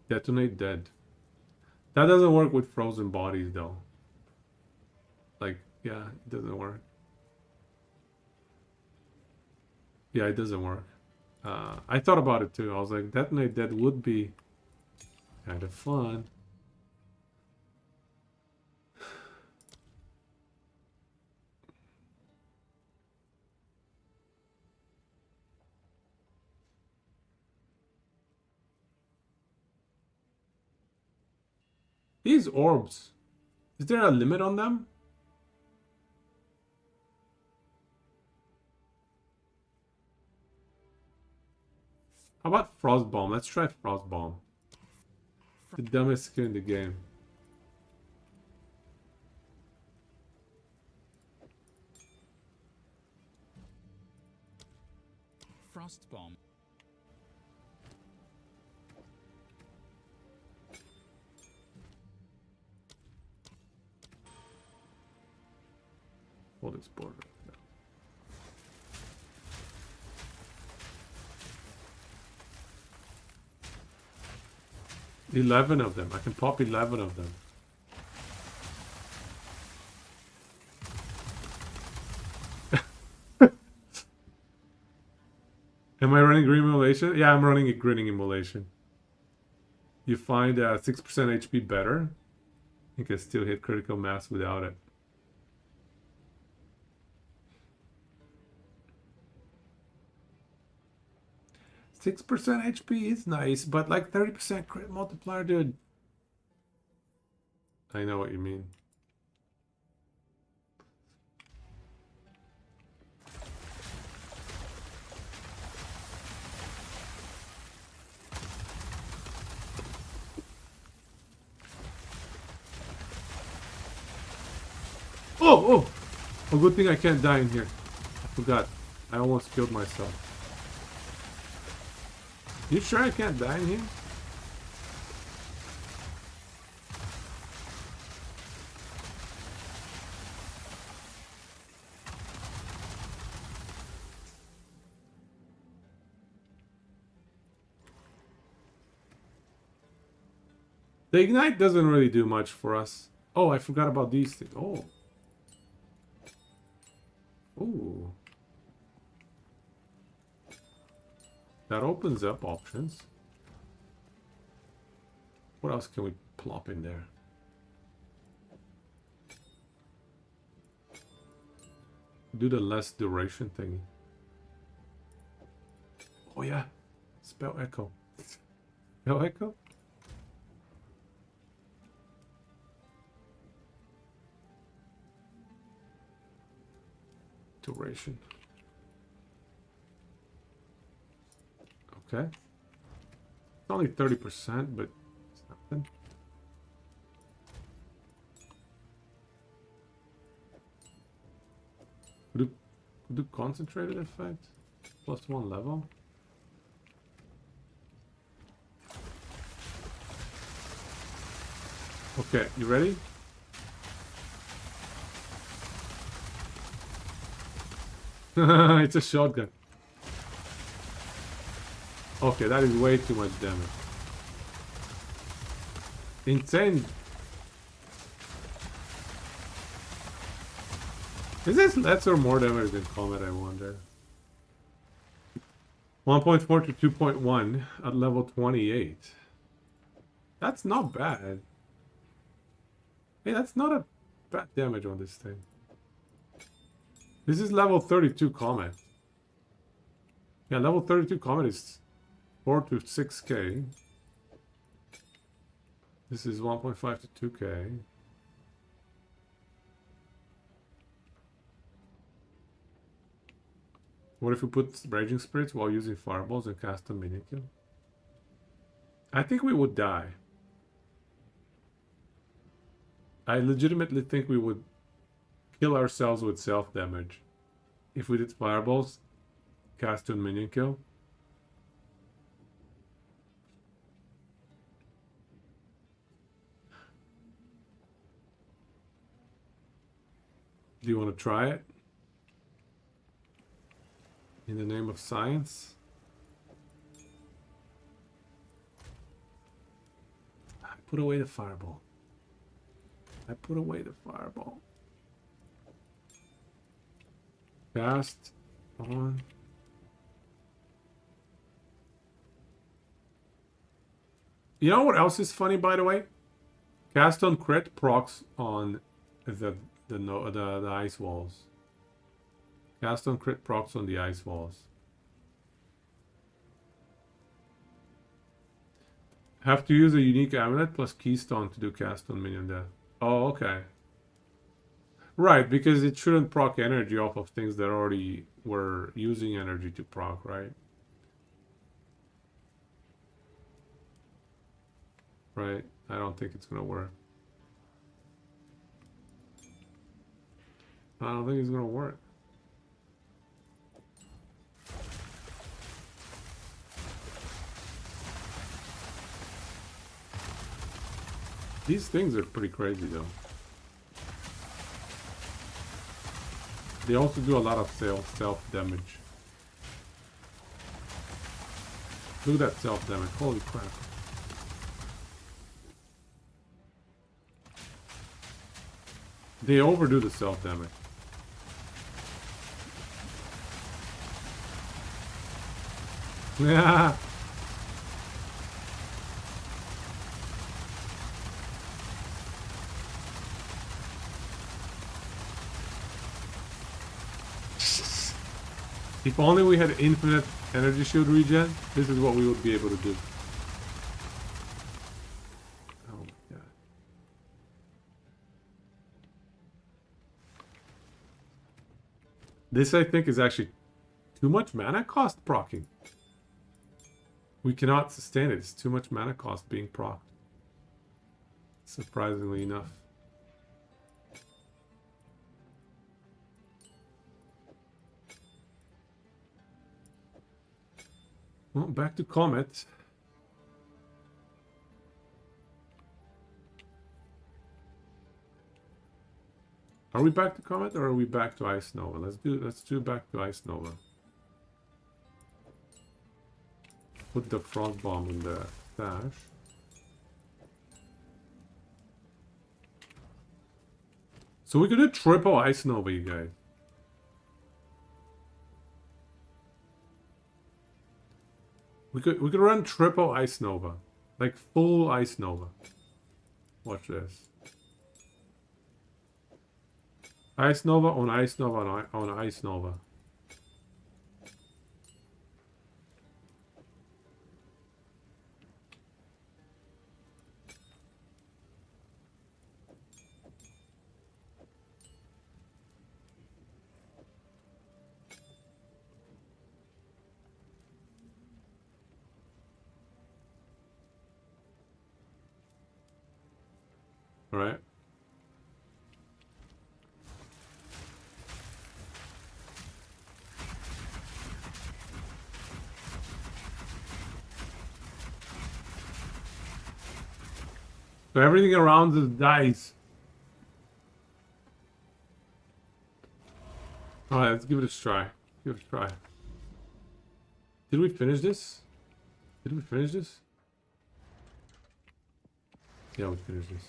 Detonate Dead. That doesn't work with Frozen Bodies though. Like, yeah, it doesn't work. Yeah, it doesn't work. I thought about it too. I was like, Detonate Dead would be kind of fun. These orbs, is there a limit on them? How about Frost Bomb? Let's try Frost Bomb. The dumbest skill in the game. Frost Bomb. Cold border. 11 of them. I can pop 11 of them. Am I running green immolation? Yeah, I'm running a grinning immolation. You find 6% HP better. You can still hit critical mass without it. $6 HP is nice, but like 30% crit multiplier, dude. I know what you mean. Oh! A good thing I can't die in here. I forgot. I almost killed myself. You sure I can't die in here? The ignite doesn't really do much for us. Oh, I forgot about these things. Oh. Ooh. That opens up options. What else can we plop in there? Do the less duration thingy. Oh yeah. Spell echo. Spell echo? Duration. Okay. It's only 30%, but something. Do concentrated effect? +1 level? Okay, you ready? It's a shotgun. Okay, that is way too much damage. Insane. Is this less or more damage than Comet, I wonder? 1.4 to 2.1 at level 28. That's not bad. Hey, that's not a bad damage on this thing. This is level 32 Comet. Yeah, level 32 Comet is 4 to 6k. This is 1.5 to 2k. What if we put Raging Spirits while using Fireballs and cast a minion kill? I think we would die. I legitimately think we would kill ourselves with self-damage if we did Fireballs, cast a minion kill. Do you want to try it? In the name of science? I put away the fireball. I put away the fireball. Cast on. You know what else is funny, by the way? Cast on crit procs on the ice walls. Cast on crit procs on the ice walls. Have to use a unique amulet plus keystone to do cast on minion death. Oh, okay. Right, because it shouldn't proc energy off of things that already were using energy to proc, right? Right, I don't think it's gonna work. I don't think it's gonna work. These things are pretty crazy though. They also do a lot of self damage. Look at that self damage. Holy crap. They overdo the self damage. Yeah. If only we had infinite energy shield regen, this is what we would be able to do. Oh my god. This, I think, is actually too much mana cost proccing. We cannot sustain it. It's too much mana cost being procced. Surprisingly enough. Well, back to Comet. Are we back to Comet or are we back to Ice Nova? Let's do back to Ice Nova. Put the front bomb in the stash. So we could do triple Ice Nova, you guys. We could run triple Ice Nova. Like full Ice Nova. Watch this. Ice Nova on Ice Nova on Ice Nova. All right. So everything around us dies. Alright, let's give it a try. Give it a try. Did we finish this? Did we finish this? Yeah, we finished this.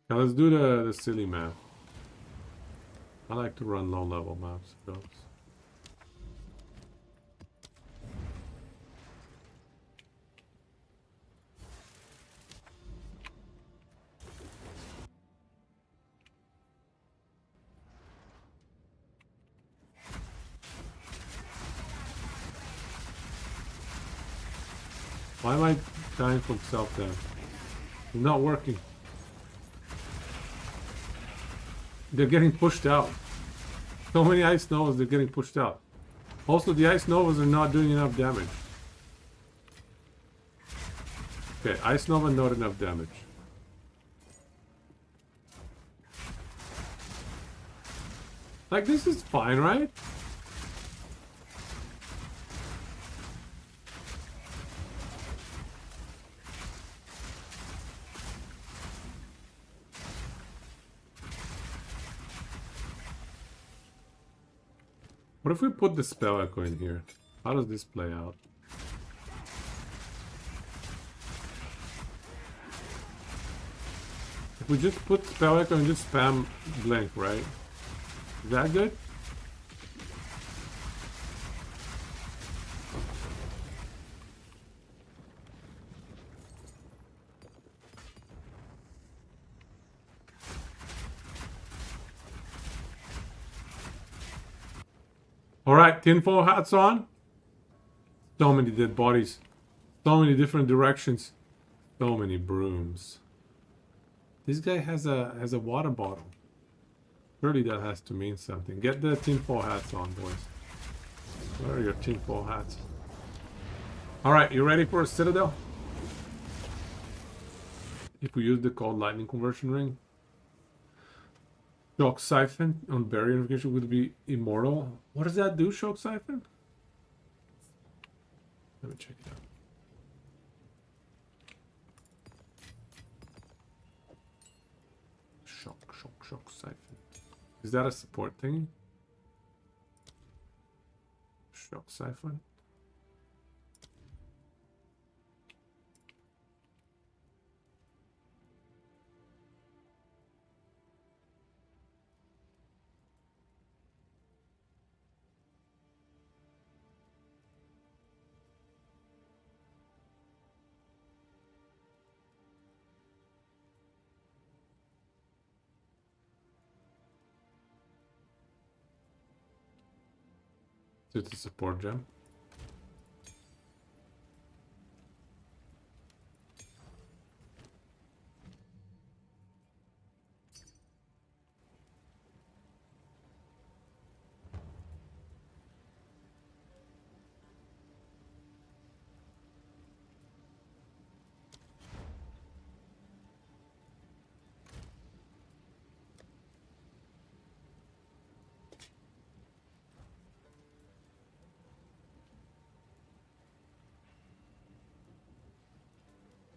Now let's do the silly map. I like to run low level maps for those. Why am I dying from self-damage? It's not working. They're getting pushed out. So many Ice Novas, they're getting pushed out. Also, the Ice Novas are not doing enough damage. Okay, Ice Nova, not enough damage. Like, this is fine, right? What if we put the spell echo in here? How does this play out? If we just put spell echo and just spam blink, right? Is that good? Alright, tinfoil hats on. So many dead bodies. So many different directions. So many brooms. This guy has a water bottle. Surely that has to mean something. Get the tinfoil hats on, boys. Where are your tinfoil hats? Alright, you ready for a citadel? If we use the cold lightning conversion ring. Shock Siphon on barrier unification would be immortal. What does that do, Shock Siphon? Let me check it out. Shock Siphon. Is that a support thing? Shock Siphon. It's a support gem.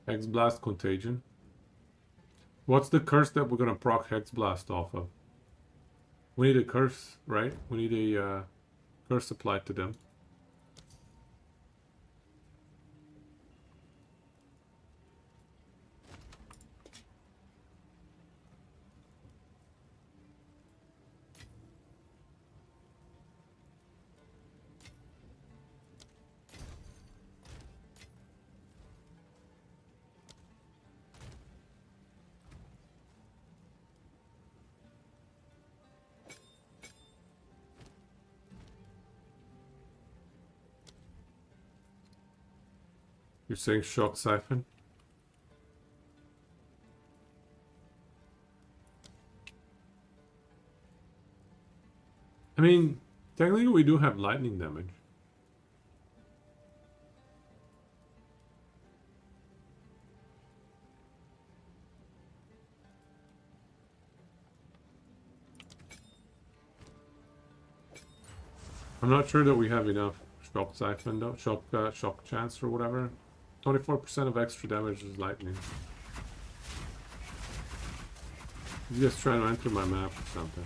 Hex Blast Contagion. What's the curse that we're gonna proc Hex Blast off of? We need a curse, right? We need a curse applied to them. You're saying Shock Siphon? I mean, technically we do have lightning damage. I'm not sure that we have enough Shock Siphon though. Shock Chance or whatever. 24% of extra damage is lightning. He's just trying to enter my map or something.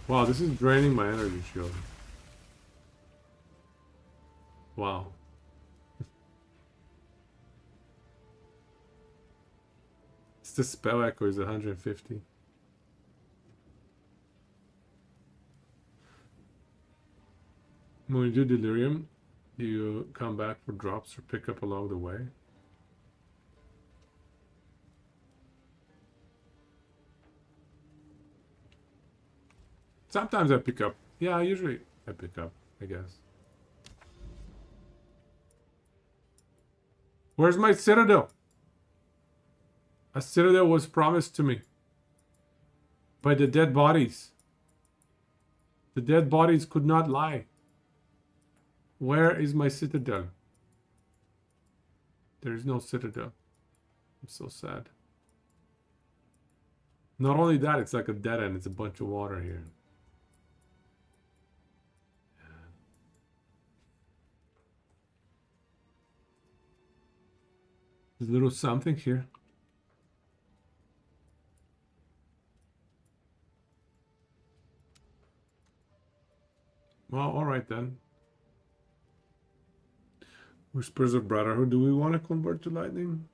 Wow, this is draining my energy shield. Wow. It's the spell echo is 150. When you do Delirium, do you come back for drops or pick up along the way? Sometimes I pick up. Yeah, usually I pick up, I guess. Where's my citadel? A citadel was promised to me by the dead bodies. The dead bodies could not lie. Where is my citadel? There is no citadel. I'm so sad. Not only that, it's like a dead end. It's a bunch of water here. There's a little something here. Well, alright then. Whispers of Brotherhood. Do we want to convert to lightning?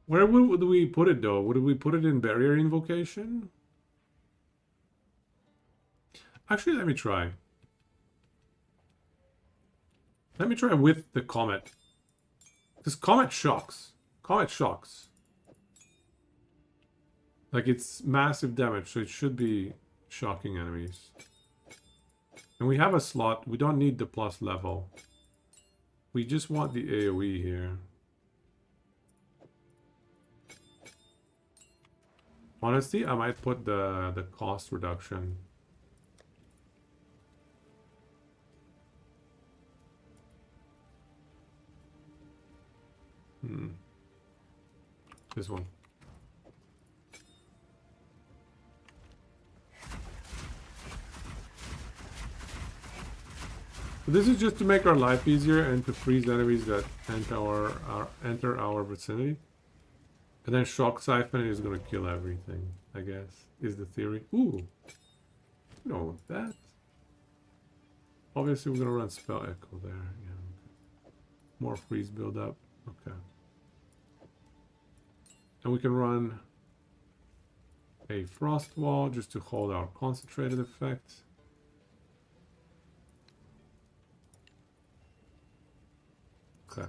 Where would we put it though? Would we put it in Barrier Invocation? Actually, let me try. Let me try with the Comet. Because Comet shocks. Comet shocks. Like, it's massive damage, so it should be shocking enemies. And we have a slot. We don't need the plus level. We just want the AoE here. Honestly, I might put the cost reduction. This one. This is just to make our life easier and to freeze enemies that enter our vicinity. And then Shock Siphon is gonna kill everything, I guess, is the theory. Ooh! We don't want that. Obviously we're gonna run Spell Echo there. Yeah, okay. More freeze build up. Okay. And we can run a Frost Wall just to hold our concentrated effect. Okay.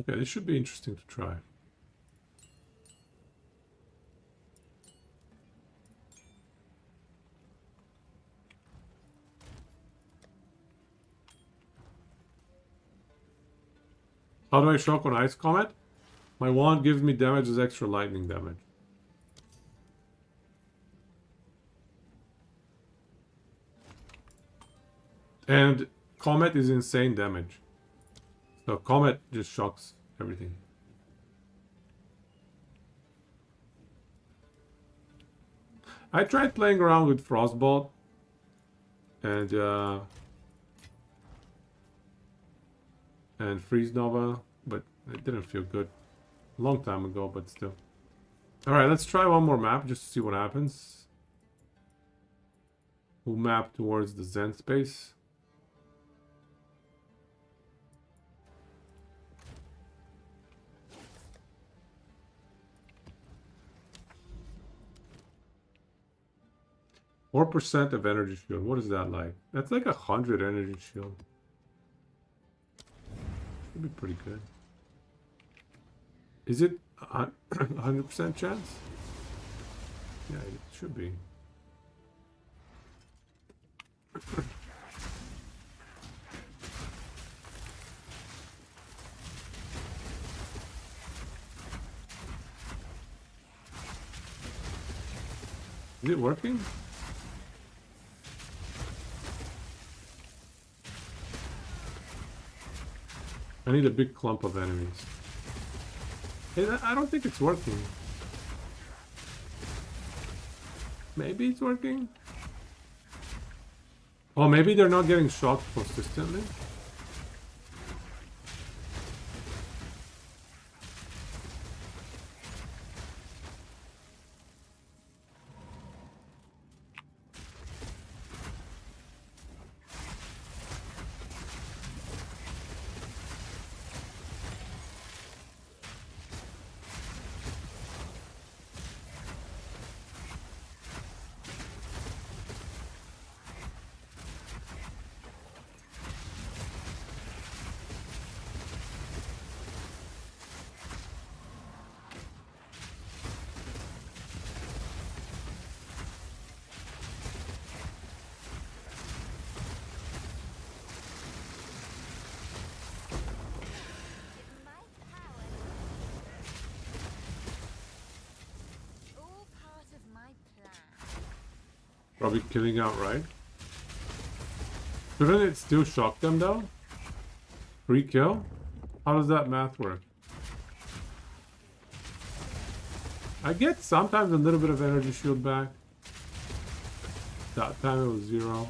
Okay, this should be interesting to try. How do I shock on Ice Comet? My wand gives me damage as extra lightning damage. And Comet is insane damage. So Comet just shocks everything. I tried playing around with Frostbolt and Freeze Nova, but it didn't feel good. A long time ago, but still. Alright, let's try one more map just to see what happens. We'll map towards the Zen space. % of energy shield. What is that like? That's like 100 energy shield. Should be pretty good. Is it 100% chance? Yeah, it should be. Is it working? I need a big clump of enemies. Hey, I don't think it's working. Maybe it's working? Oh, maybe they're not getting shocked consistently? Probably killing outright. Shouldn't it still shock them though? Free kill? How does that math work? I get sometimes a little bit of energy shield back. That time it was 0.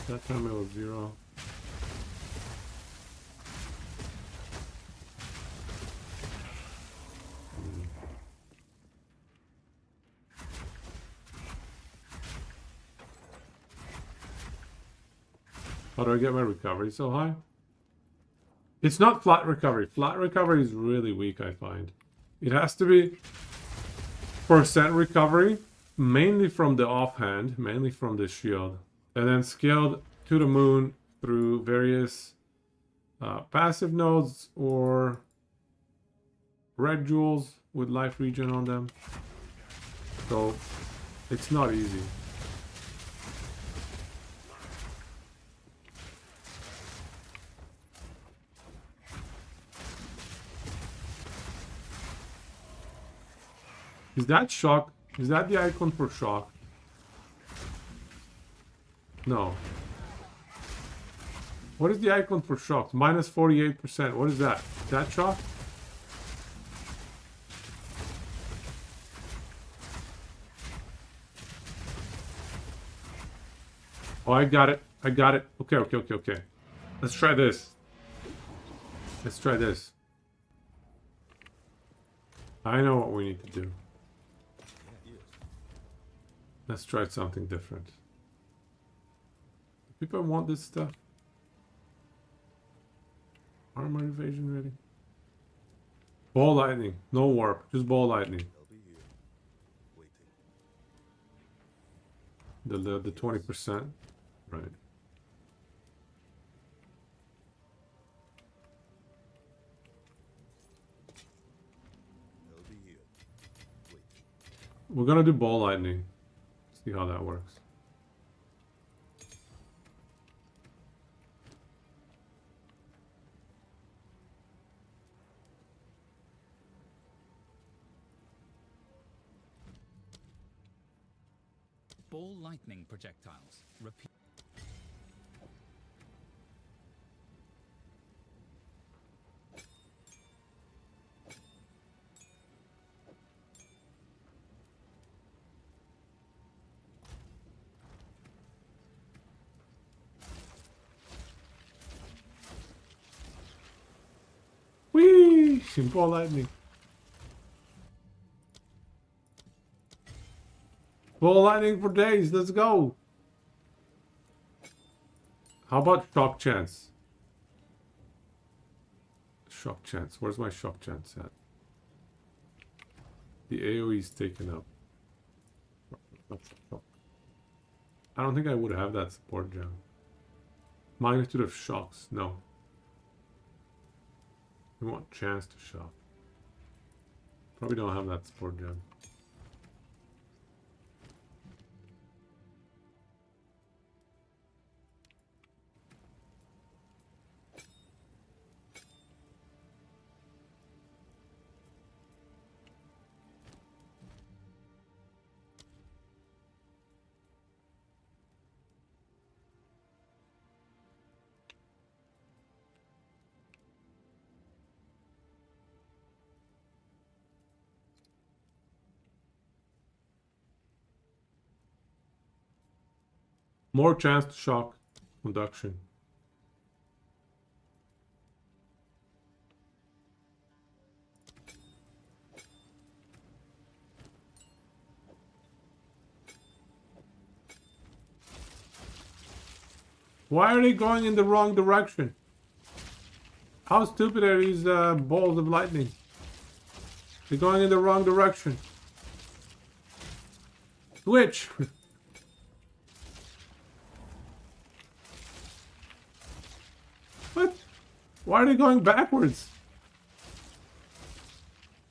That time it was 0. How do I get my recovery so high? It's not flat recovery. Flat recovery is really weak, I find. It has to be % recovery, mainly from the offhand, mainly from the shield, and then scaled to the moon through various passive nodes or red jewels with life regen on them. So it's not easy. Is that shock? Is that the icon for shock? No. What is the icon for shock? Minus 48%. What is that? Is that shock? Oh, I got it. I got it. Okay, okay, okay, okay. Let's try this. Let's try this. I know what we need to do. Let's try something different. People want this stuff. Armor evasion ready. Ball lightning. No warp. Just ball lightning. I'll be here, waiting. The 20%. Right. I'll be here, waiting. We're gonna do ball lightning. See how that works. Ball lightning projectiles. Repeat. Whee! Ball lightning. Ball lightning for days. Let's go. How about shock chance? Shock chance. Where's my shock chance at? The AoE is taken up. I don't think I would have that support gem. Magnitude of shocks. No. We want chance to shock. Probably don't have that support gem. More chance to shock. Conduction. Why are they going in the wrong direction? How stupid are these balls of lightning? They're going in the wrong direction. Switch! What? Why are they going backwards?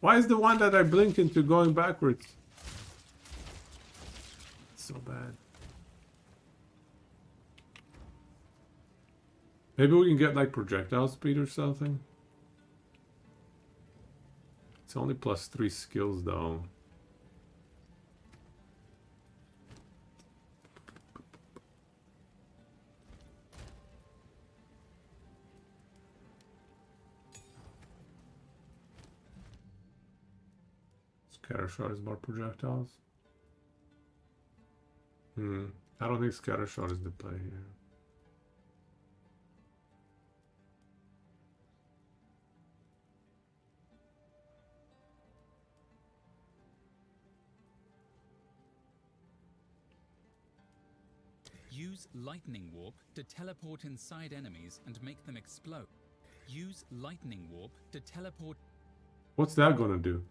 Why is the one that I blink into going backwards? It's so bad. Maybe we can get like projectile speed or something. It's only +3 skills though. Scatter shot is more projectiles. I don't think scatter shot is the play here. Use lightning warp to teleport inside enemies and make them explode. Use lightning warp to teleport. What's that gonna do?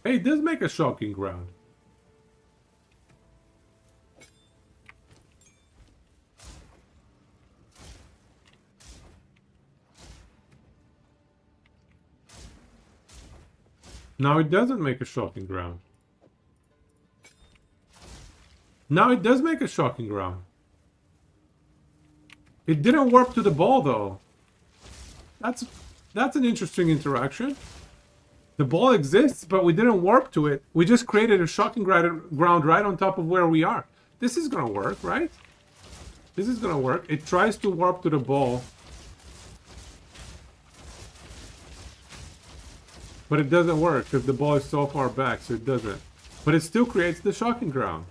Hey, it does make a shocking ground. Now it doesn't make a shocking ground. Now it does make a shocking ground. It didn't warp to the ball though. That's an interesting interaction. The ball exists, but we didn't warp to it. We just created a shocking ground right on top of where we are. This is gonna work, right? This is gonna work. It tries to warp to the ball. But it doesn't work because the ball is so far back, so it doesn't. But it still creates the shocking ground.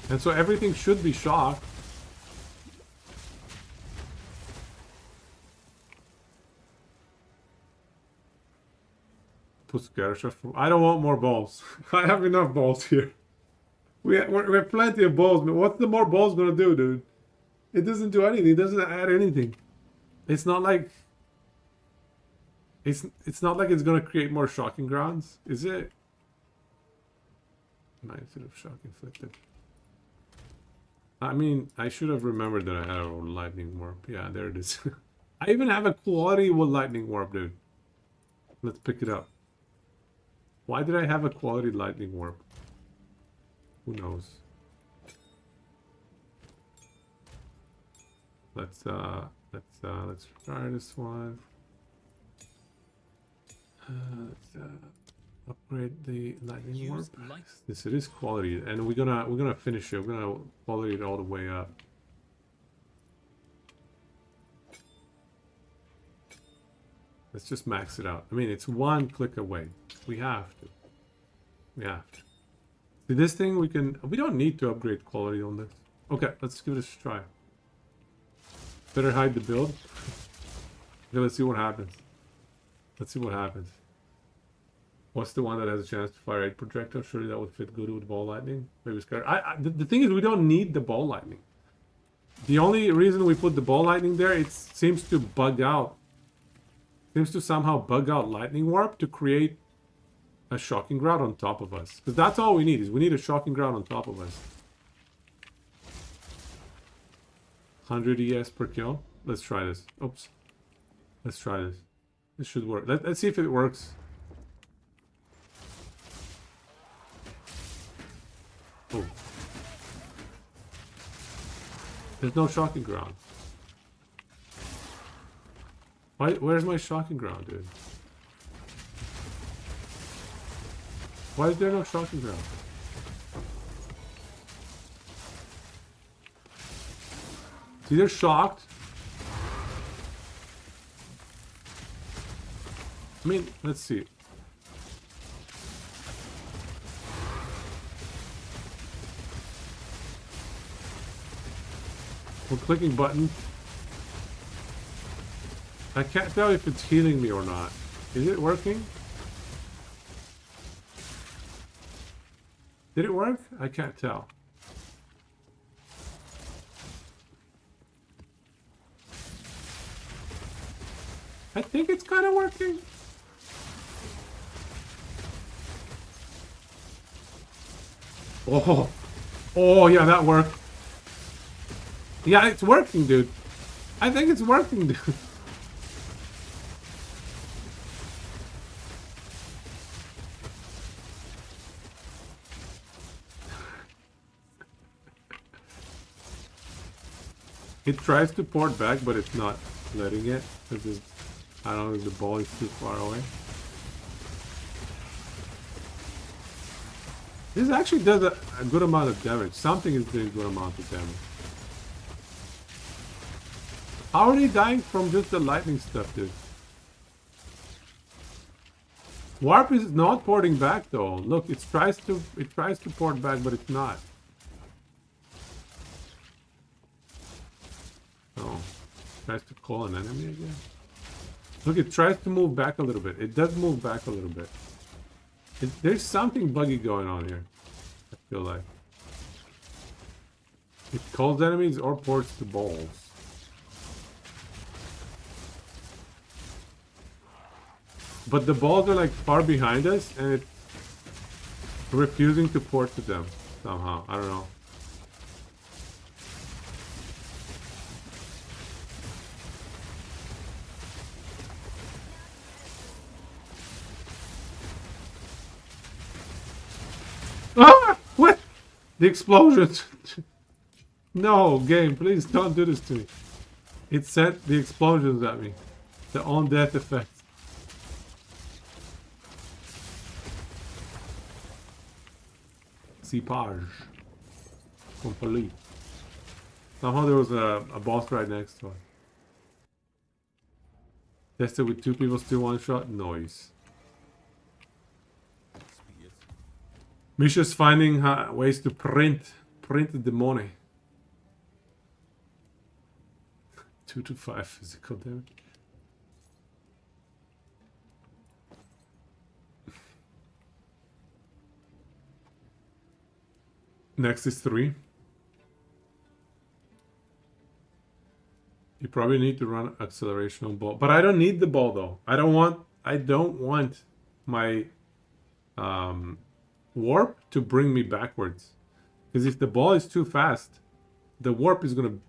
And so everything should be shocked. Put scatter shot from... I don't want more balls. I have enough balls here. We have plenty of balls, but what's the more balls gonna do, dude? It doesn't do anything. It doesn't add anything. It's not like... It's not like it's gonna create more shocking grounds, is it? 9 instead of shock inflicted. I mean, I should have remembered that I had a lightning warp. Yeah, there it is. I even have a quality with lightning warp, dude. Let's pick it up. Why did I have a quality lightning warp? Who knows? Let's try this one. Let's upgrade the lightning warp. Yes, it is quality, and we're gonna finish it. We're gonna quality it all the way up. Let's just max it out. I mean, it's one click away. We have to. We have to. See, this thing we don't need to upgrade quality on this. Okay, let's give it a try. Better hide the build. Okay, let's see what happens. Let's see what happens. What's the one that has a chance to fire 8 projectiles? Surely that would fit good with ball lightning. Maybe scatter. The thing is, we don't need the ball lightning. The only reason we put the ball lightning there, it seems to bug out. Seems to somehow bug out lightning warp to create a shocking ground on top of us. Because that's all we need, is we need a shocking ground on top of us. 100 ES per kill. Let's try this. Oops. Let's try this. This should work. Let's see if it works. Oh. There's no shocking ground. Where's my shocking ground, dude? Why is there no shocking ground? See, they're shocked. I mean, let's see. We're clicking buttons. I can't tell if it's healing me or not. Is it working? Did it work? I can't tell. I think it's kind of working. Oh, oh yeah, that worked. Yeah, it's working, dude. I think it's working, dude. It tries to port back, but it's not letting it. Because I don't know if the ball is too far away. This actually does a good amount of damage. Something is doing a good amount of damage. How are they dying from just the lightning stuff, dude? Warp is not porting back though. Look, it tries to port back, but it's not. Oh, it tries to call an enemy again. Look, it tries to move back a little bit. It does move back a little bit. There's something buggy going on here, I feel like. It calls enemies or ports the balls. But the balls are like far behind us and it's refusing to port to them somehow. I don't know. Ah! What? The explosions! No, game, please don't do this to me. It sent the explosions at me. The on-death effect. Cipage. Complete. Somehow there was a boss right next to it. Tested with 2 people, still 1 shot. Noise. Misha's finding ways to print the money. 2 to 5 physical damage. Next is 3. You probably need to run acceleration on ball, but I don't need the ball though. I don't want my warp to bring me backwards, because if the ball is too fast, the warp is gonna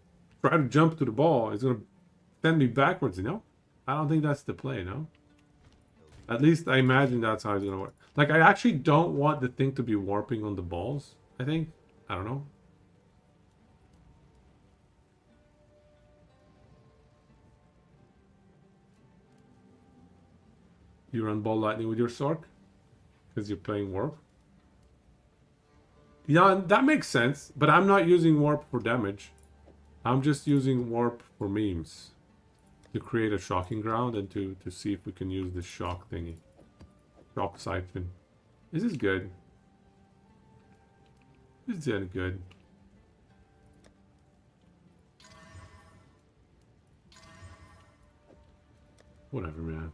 try to jump to the ball. It's gonna send me backwards. You know, I don't think that's the play. No, at least I imagine that's how it's gonna work. Like, I actually don't want the thing to be warping on the balls. I think, I don't know. You run ball lightning with your Sork? Because you're playing warp? Yeah, that makes sense. But I'm not using warp for damage. I'm just using warp for memes. To create a shocking ground and to see if we can use this shock thingy. Shock siphon. This is good. This is good. Whatever, man.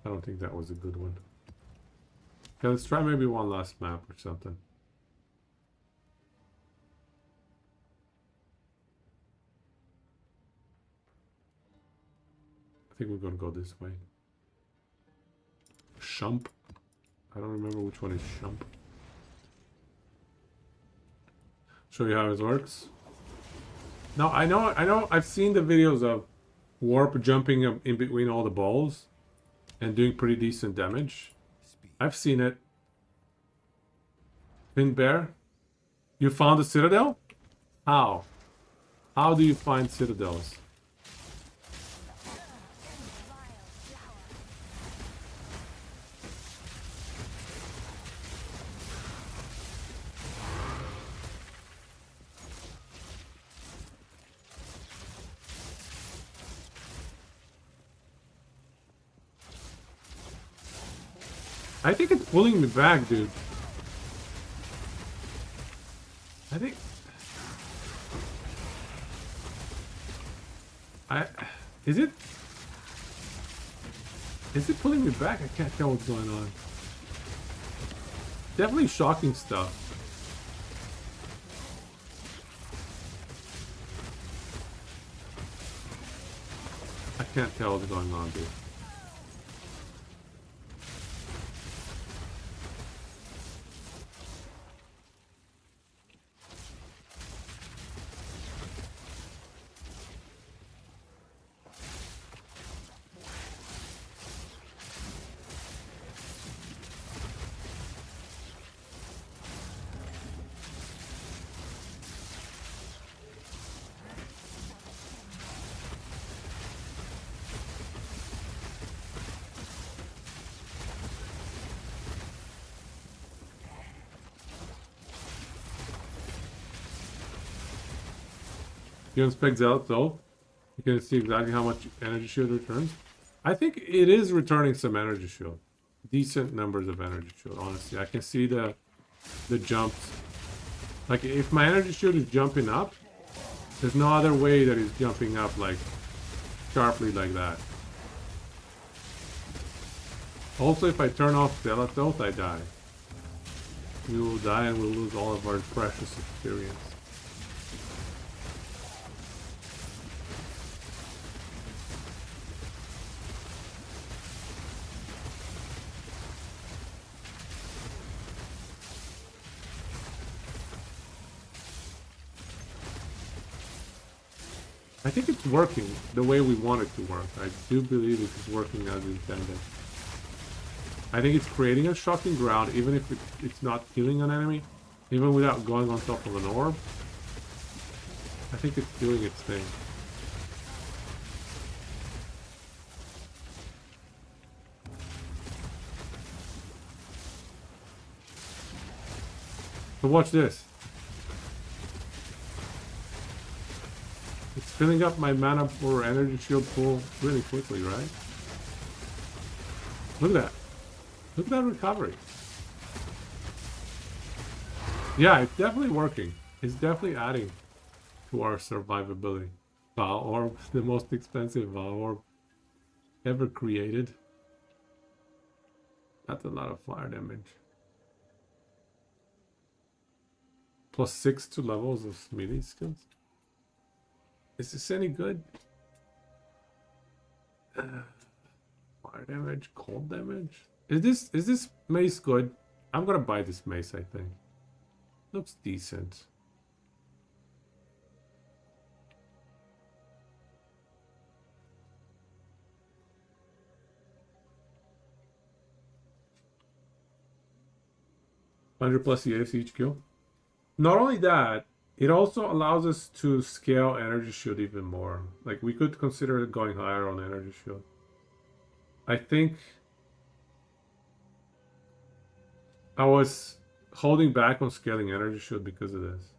I don't think that was a good one. Okay, let's try maybe one last map or something. I think we're gonna go this way. Shump. I don't remember which one is Shump. Show you how it works. Now I know I've seen the videos of warp jumping up in between all the balls and doing pretty decent damage. I've seen it. Pin Bear, you found a citadel? How? How do you find citadels? I think it's pulling me back, dude. I think... Is it pulling me back? I can't tell what's going on. Definitely shocking stuff. I can't tell what's going on, dude. You inspect Zealot though, you can see exactly how much energy shield returns. I think it is returning some energy shield. Decent numbers of energy shield, honestly. I can see the jumps. Like, if my energy shield is jumping up, there's no other way that it's jumping up like sharply like that. Also, if I turn off Zealot though, I die. We will die and we'll lose all of our precious experience. I think it's working the way we want it to work. I do believe it is working as intended. I think it's creating a shocking ground, even if it's not killing an enemy. Even without going on top of an orb. I think it's doing its thing. So watch this. It's filling up my mana for energy shield pool really quickly, right? Look at that. Look at that recovery. Yeah, it's definitely working. It's definitely adding to our survivability. Vow Orb, the most expensive Vow Orb ever created. That's a lot of fire damage. +6 to levels of melee skills. Is this any good? Fire damage, cold damage. Is this mace good? I'm gonna buy this mace, I think. Looks decent. +100 EAs each kill. Not only that, it also allows us to scale energy shield even more. Like, we could consider going higher on energy shield. I think I was holding back on scaling energy shield because of this.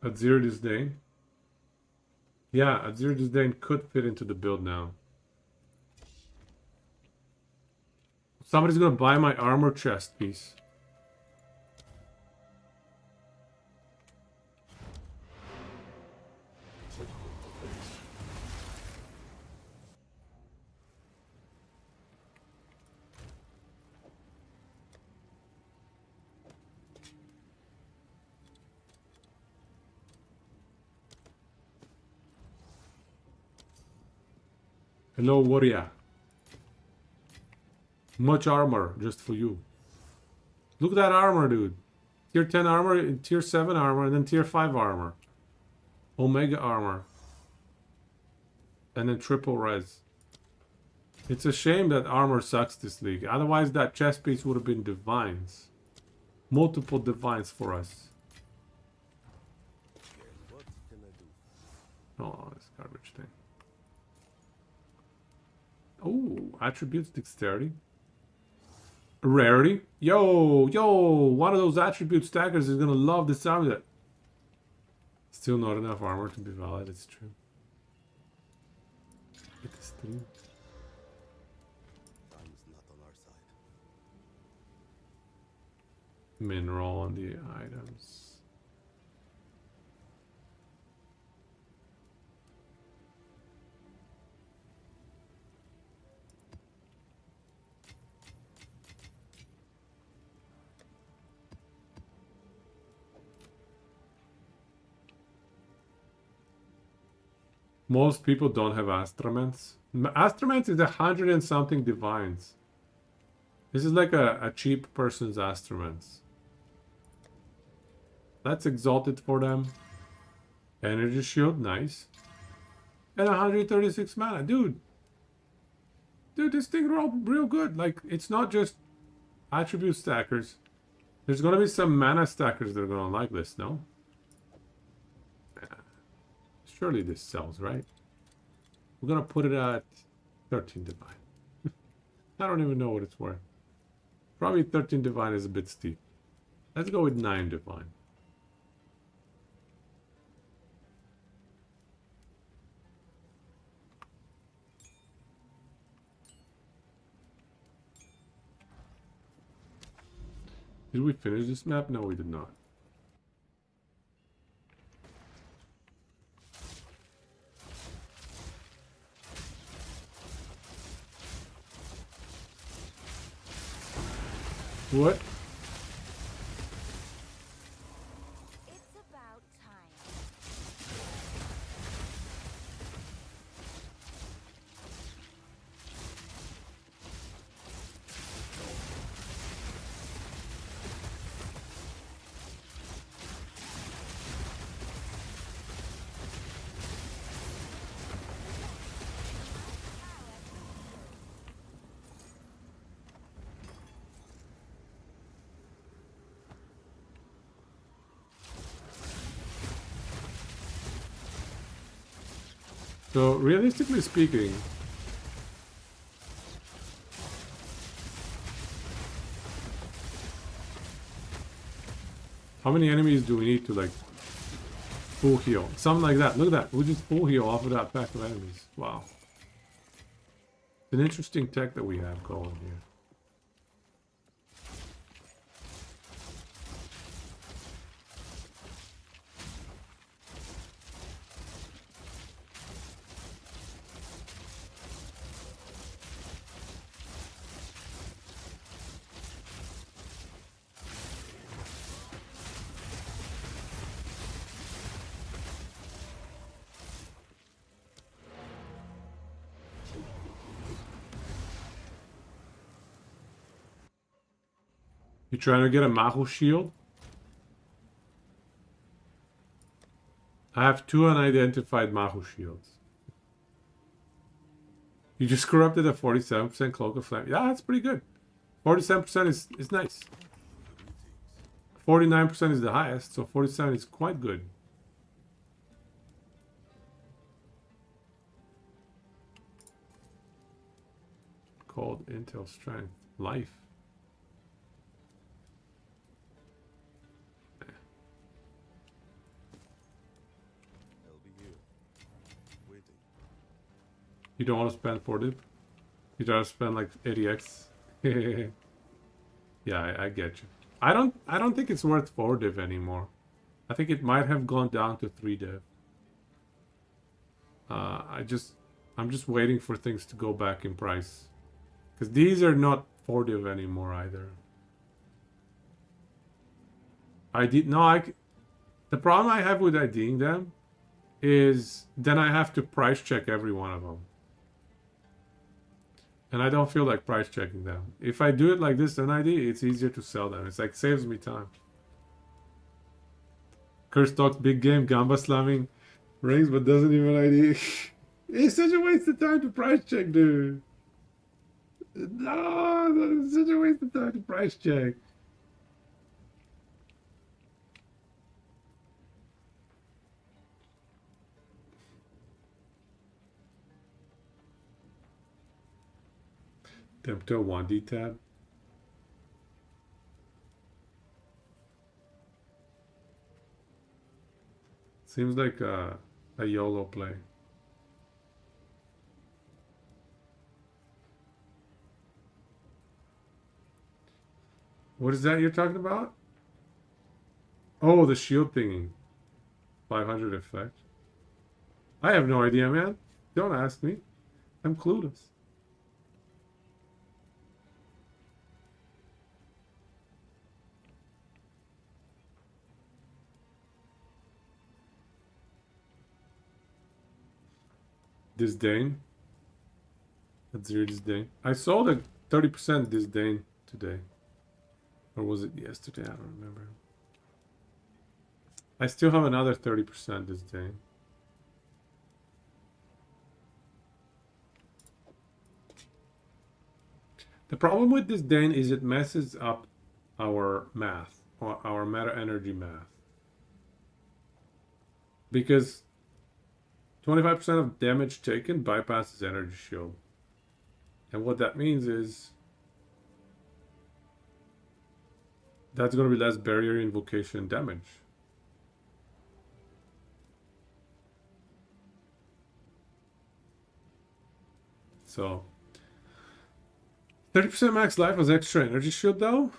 At Zero Disdain. Yeah, at Zero Disdain could fit into the build now. Somebody's gonna buy my armor chest piece. Hello, warrior. Much armor just for you. Look at that armor, dude. Tier 10 armor, tier 7 armor, and then tier 5 armor. Omega armor. And then triple res. It's a shame that armor sucks this league. Otherwise, that chest piece would have been divines. Multiple divines for us. What can I do? Oh, this garbage thing. Oh, attributes, dexterity. Rarity. Yo, one of those attribute stackers is gonna love the sound of that. Still not enough armor to be valid, it's true. It is true. Time's not on our side. Mineral on the items. Most people don't have Astraments. Astraments is 100 and something divines. This is like a cheap person's Astraments. That's exalted for them. Energy shield, nice. And 136 mana. Dude, this thing rolled real good. Like, it's not just attribute stackers. There's gonna be some mana stackers that are gonna like this, no? Surely this sells, right? We're gonna put it at 13 divine. I don't even know what it's worth. Probably 13 divine is a bit steep. Let's go with 9 divine. Did we finish this map? No, we did not. What? It's about time. So realistically speaking, how many enemies do we need to like full heal? Something like that. Look at that. We just full heal off of that pack of enemies. Wow. It's an interesting tech that we have going here. You trying to get a Mahu shield? I have 2 unidentified Mahu shields. You just corrupted a 47% Cloak of Flame. Yeah, that's pretty good. 47% is nice. 49% is the highest, so 47 is quite good. Cold Intel Strength. Life. I'll be here, waiting. You don't want to spend 40? You try to spend like 80x? Yeah, I get you. I don't think it's worth 4 div anymore. I think it might have gone down to 3 div. I'm just waiting for things to go back in price. Because these are not 4 div anymore either. The problem I have with IDing them is then I have to price check every one of them. And I don't feel like price checking them. If I do it like this on ID, it's easier to sell them. It's like saves me time. Curse talks big game, Gamba slamming rings but doesn't even ID. It's such a waste of time to price check, dude. No, it's such a waste of time to price check. Tempto 1D tab. Seems like a YOLO play. What is that you're talking about? Oh, the shield thingy. 500 effect. I have no idea, man. Don't ask me. I'm clueless. Disdain. That's your disdain. I sold a 30% disdain today. Or was it yesterday? I don't remember. I still have another 30% disdain. The problem with disdain is it messes up our math, or our meta energy math. Because 25% of damage taken bypasses energy shield. And what that means is that's going to be less barrier invocation damage. So 30% max life was extra energy shield though.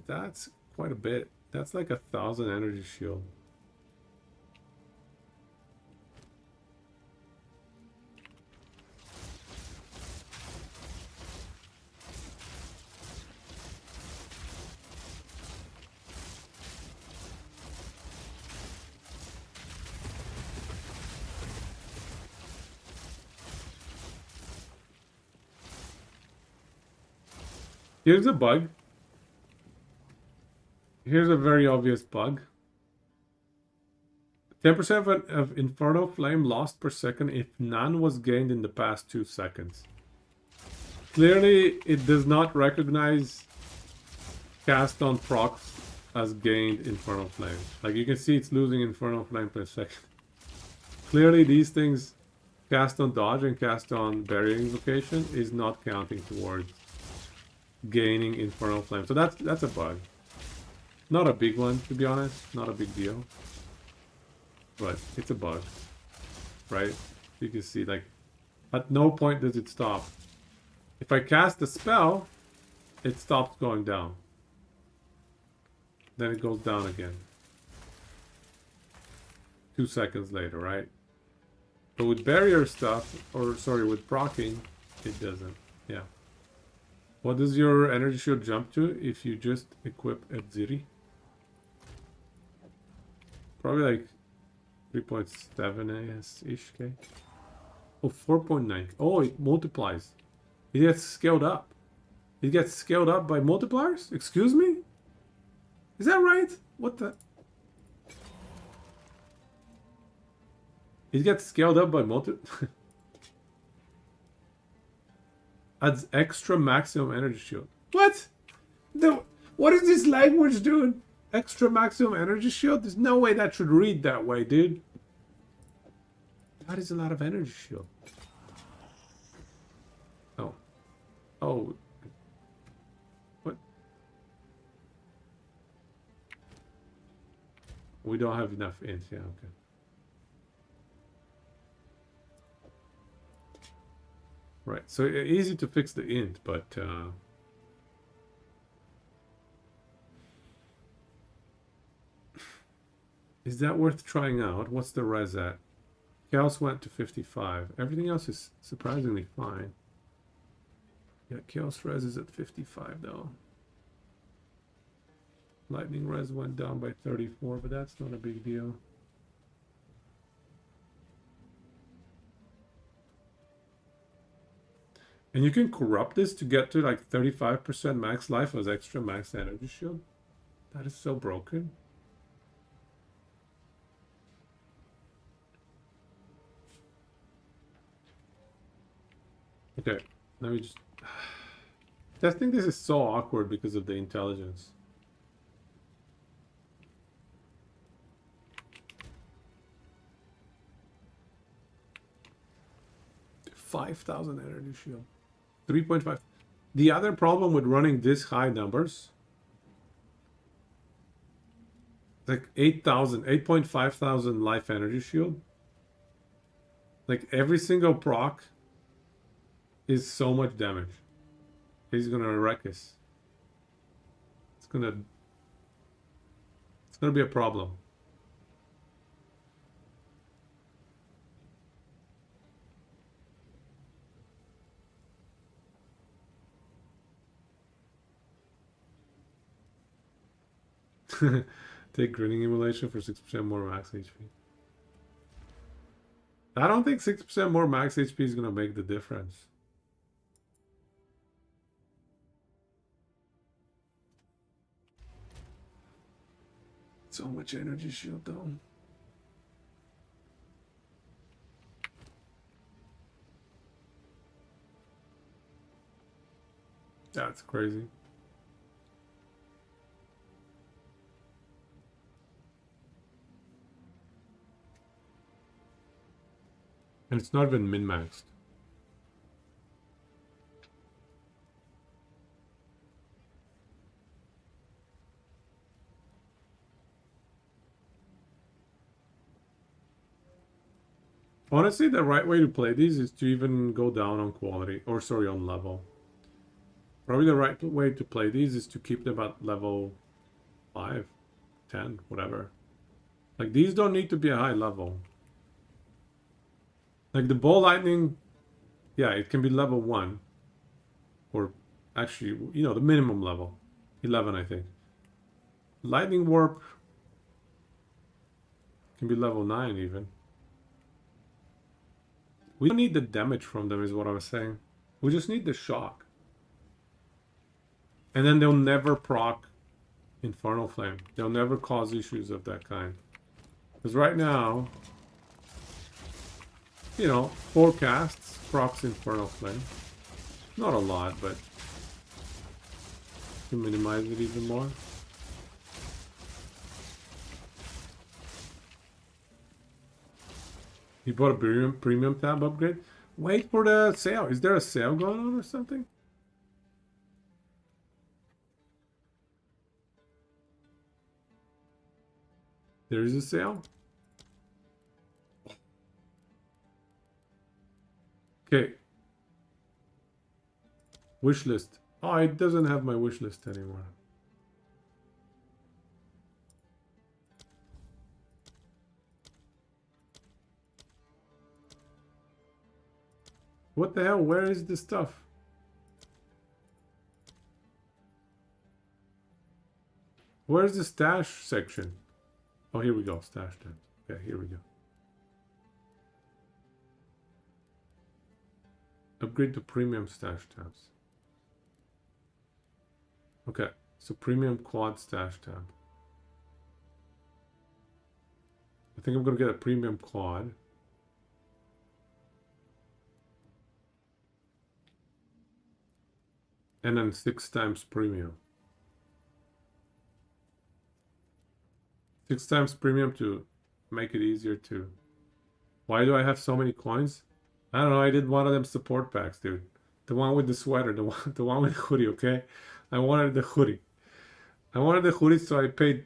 That's quite a bit. That's like 1,000 energy shield. Here's a bug. Here's a very obvious bug. 10% of Inferno Flame lost per second if none was gained in the past 2 seconds. Clearly, it does not recognize cast on procs as gained Infernal Flame. Like you can see it's losing Infernal Flame per second. Clearly, these things cast on dodge and cast on barrier invocation is not counting towards gaining Infernal Flame. So that's a bug. Not a big one, to be honest. Not a big deal. But it's a bug. Right? You can see, like, at no point does it stop. If I cast a spell, it stops going down. Then it goes down again. 2 seconds later, right? But with barrier stuff, or sorry, with proccing, it doesn't. Yeah. What does your energy shield jump to if you just equip at Ziri? Probably like 3.7 AS-ish, okay? Oh, 4.9. Oh, it multiplies. It gets scaled up. It gets scaled up by multipliers? Excuse me? Is that right? What the? It gets scaled up by adds extra maximum energy shield. What? What is this language doing? Extra maximum energy shield? There's no way that should read that way, dude. That is a lot of energy shield. Oh. Oh. What? We don't have enough int. Yeah, okay. Right, so easy to fix the int, but is that worth trying out? What's the res at? Chaos went to 55. Everything else is surprisingly fine. Yeah, Chaos res is at 55 though. Lightning res went down by 34, but that's not a big deal. And you can corrupt this to get to like 35% max life as extra max energy shield. That is so broken. Okay, let me just... I think this is so awkward because of the intelligence. $5,000 energy shield. 3.5. The other problem with running this high numbers, like 8.5 thousand life energy shield, like every single proc is so much damage. He's gonna wreck us. It's gonna be a problem. Take grinning emulation for 6% more max HP. I don't think 6% more max HP is gonna make the difference. So much energy shield though. That's crazy. And it's not even min-maxed. Honestly, the right way to play these is to even go down on quality, or sorry, on level. Probably the right way to play these is to keep them at level 5, 10, whatever. Like, these don't need to be a high level. Like, the ball lightning, yeah, it can be level 1. Or, actually, you know, the minimum level. 11, I think. Lightning warp can be level 9, even. We don't need the damage from them, is what I was saying. We just need the shock. And then they'll never proc Infernal Flame. They'll never cause issues of that kind. Because right now, you know, 4 casts procs Infernal Flame. Not a lot, but to minimize it even more. You bought a premium tab upgrade? Wait for the sale. Is there a sale going on or something? There is a sale? Okay. Wish list. Oh, it doesn't have my wish list anymore. What the hell? Where is the stuff? Where's the stash section? Oh, here we go. Stash tabs. Okay, here we go. Upgrade to premium stash tabs. Okay, so premium quad stash tab. I think I'm gonna get a premium quad. And then 6 times premium. 6 times premium to make it easier to... Why do I have so many coins? I don't know, I did one of them support packs, dude. The one with the sweater, the one with the hoodie, okay? I wanted the hoodie. I wanted the hoodie, so I paid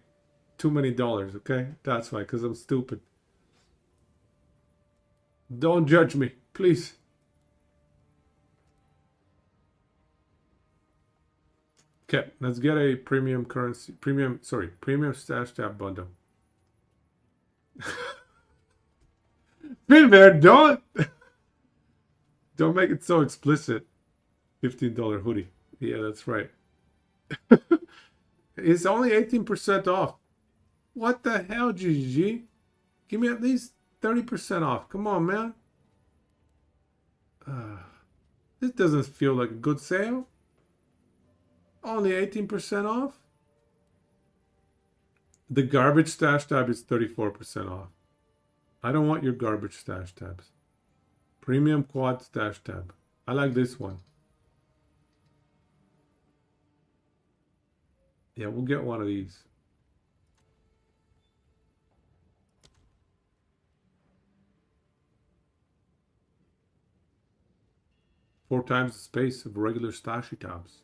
too many dollars, okay? That's why, because I'm stupid. Don't judge me, please. Okay, let's get a premium stash tab bundle. Finbear, don't make it so explicit. $15 hoodie. Yeah, that's right. It's only 18% off. What the hell, GG? Give me at least 30% off. Come on, man. This doesn't feel like a good sale. Only 18% off? The garbage stash tab is 34% off. I don't want your garbage stash tabs. Premium quad stash tab. I like this one. Yeah, we'll get one of these. Four times the space of regular stashy tabs.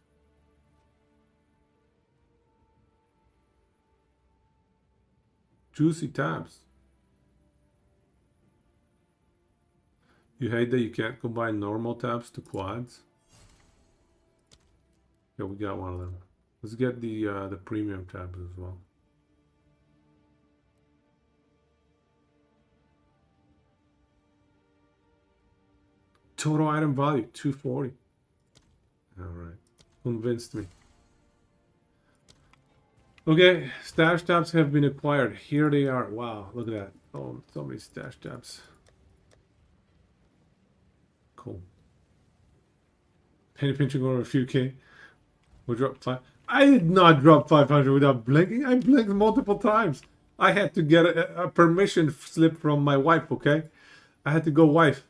Juicy tabs. You hate that you can't combine normal tabs to quads? Yeah, we got one of them. Let's get the premium tabs as well. Total item value, 240. All right, convinced me. Okay, stash tabs have been acquired. Here they are. Wow, look at that. Oh, so many stash tabs. Cool. Penny pinching over a few K. We dropped 5. I did not drop 500 without blinking. I blinked multiple times. I had to get a permission slip from my wife, okay? I had to go, wife,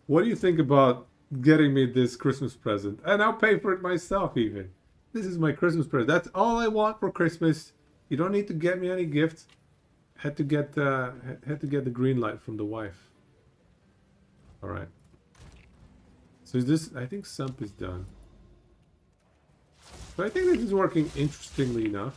what do you think about getting me this Christmas present? And I'll pay for it myself even. This is my Christmas present. That's all I want for Christmas. You don't need to get me any gifts. Had to get the green light from the wife. All right. So is this? I think sump is done. So I think this is working interestingly enough.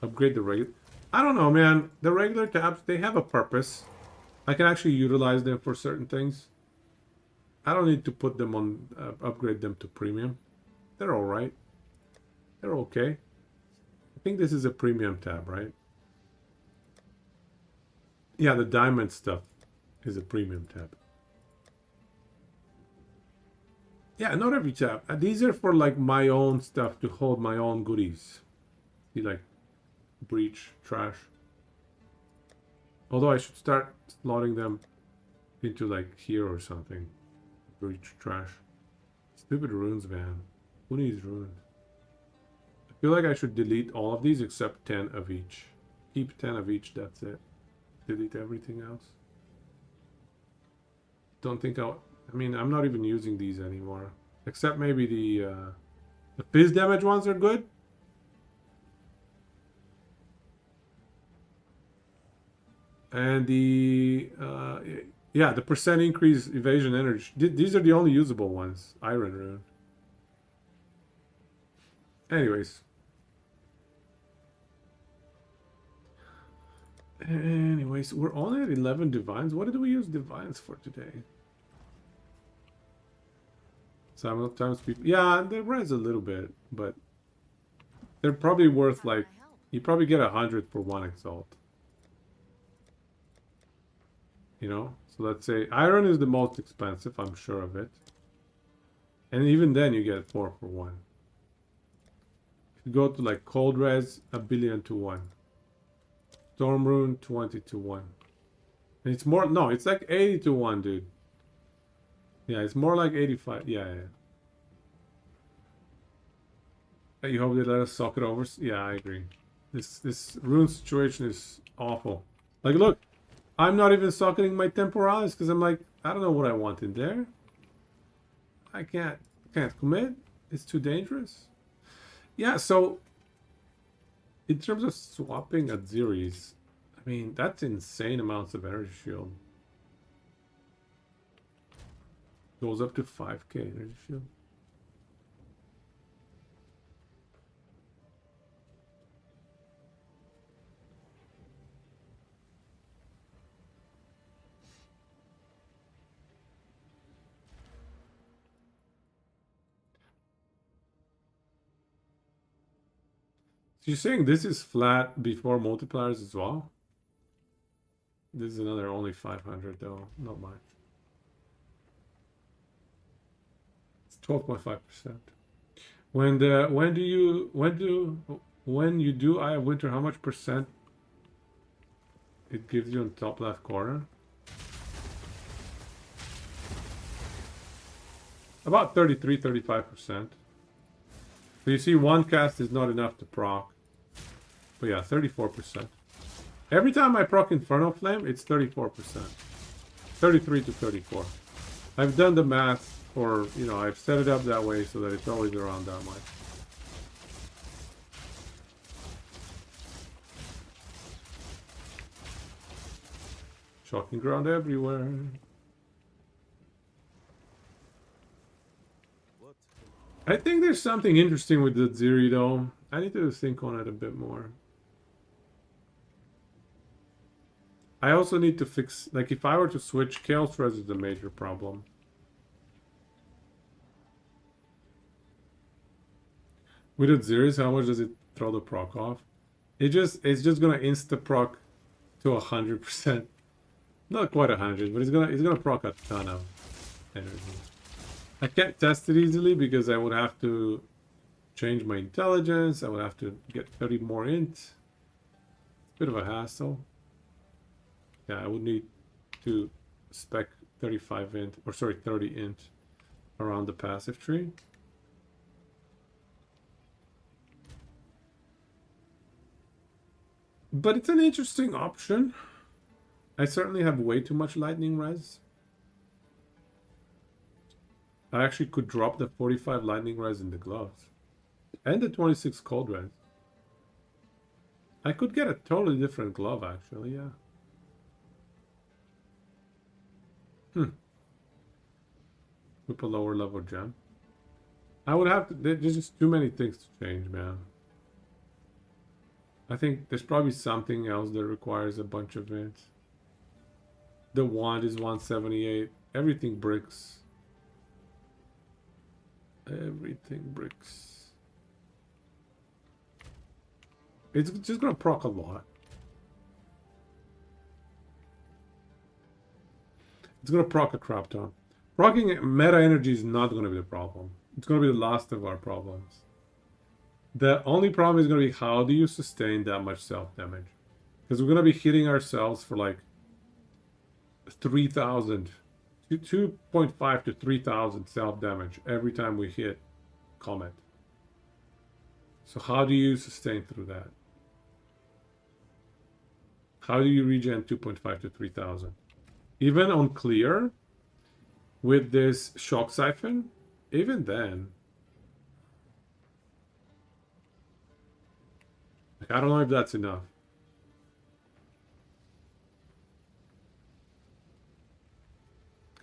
Upgrade the regular. I don't know, man. The regular tabs, they have a purpose. I can actually utilize them for certain things. I don't need to put them on, upgrade them to premium. They're all right. They're okay. I think this is a premium tab, right? Yeah, the diamond stuff is a premium tab. Yeah, not every tab. These are for like my own stuff to hold my own goodies. See, like breach, trash. Although I should start slotting them into like here or something. Breach, trash. Stupid runes, man. Who needs runes? I feel like I should delete all of these except 10 of each. Keep 10 of each, that's it. Delete everything else. Don't think I mean, I'm not even using these anymore. Except maybe the fizz damage ones are good. And the yeah, the percent increase evasion energy. These are the only usable ones. Iron rune. Anyways. Anyways, we're only at 11 divines. What did we use divines for today? Sometimes people, yeah, they rise a little bit, but they're probably worth like, you probably get 100 for one exalt. You know, so let's say iron is the most expensive, I'm sure of it. And even then you get 4 for 1. If you go to like cold res, 1 billion to 1. Storm rune, 20 to 1. And it's more, no, it's like 80 to 1, dude. Yeah, it's more like 85. Yeah. You hope they let us sock it over. Yeah, I agree. This rune situation is awful. Like, look, I'm not even socketing my Temporalis because I'm like, I don't know what I want in there. I can't commit. It's too dangerous. Yeah, so in terms of swapping at Zeres, I mean, that's insane amounts of energy shield. Goes up to 5k energy shield. So you're saying this is flat before multipliers as well? This is another only 500 though, not much. It's 12.5%. When you do Eye of Winter, how much percent it gives you in the top left corner? About 33-35%. So you see one cast is not enough to proc. But yeah, 34%. Every time I proc Infernal Flame, it's 34%. 33 to 34. I've done the math, or, you know, I've set it up that way so that it's always around that much. Shocking ground everywhere. What? I think there's something interesting with the Zeri though. I need to think on it a bit more. I also need to fix, like if I were to switch, Chaos Res is a major problem. With the Zeres, how much does it throw the proc off? It's just gonna insta proc to 100%. Not quite 100, but it's gonna proc a ton of energy. I can't test it easily because I would have to change my intelligence. I would have to get 30 more int. It's a bit of a hassle. Yeah, I would need to spec 35 int, or sorry, 30 int around the passive tree. But it's an interesting option. I certainly have way too much lightning res. I actually could drop the 45 lightning res in the gloves. And the 26 cold res. I could get a totally different glove actually, yeah. With a lower level gem. I would have to, there's just too many things to change, man. I think there's probably something else that requires a bunch of it. The wand is 178. Everything bricks. Everything bricks. It's just gonna proc a lot. It's gonna proc a crap ton. Proccing meta energy is not gonna be the problem. It's gonna be the last of our problems. The only problem is gonna be how do you sustain that much self damage? Because we're gonna be hitting ourselves for like 3,000, 2.5 to 3,000 self damage every time we hit Comet. So how do you sustain through that? How do you regen 2.5 to 3,000? Even on clear, with this shock siphon, even then, like, I don't know if that's enough.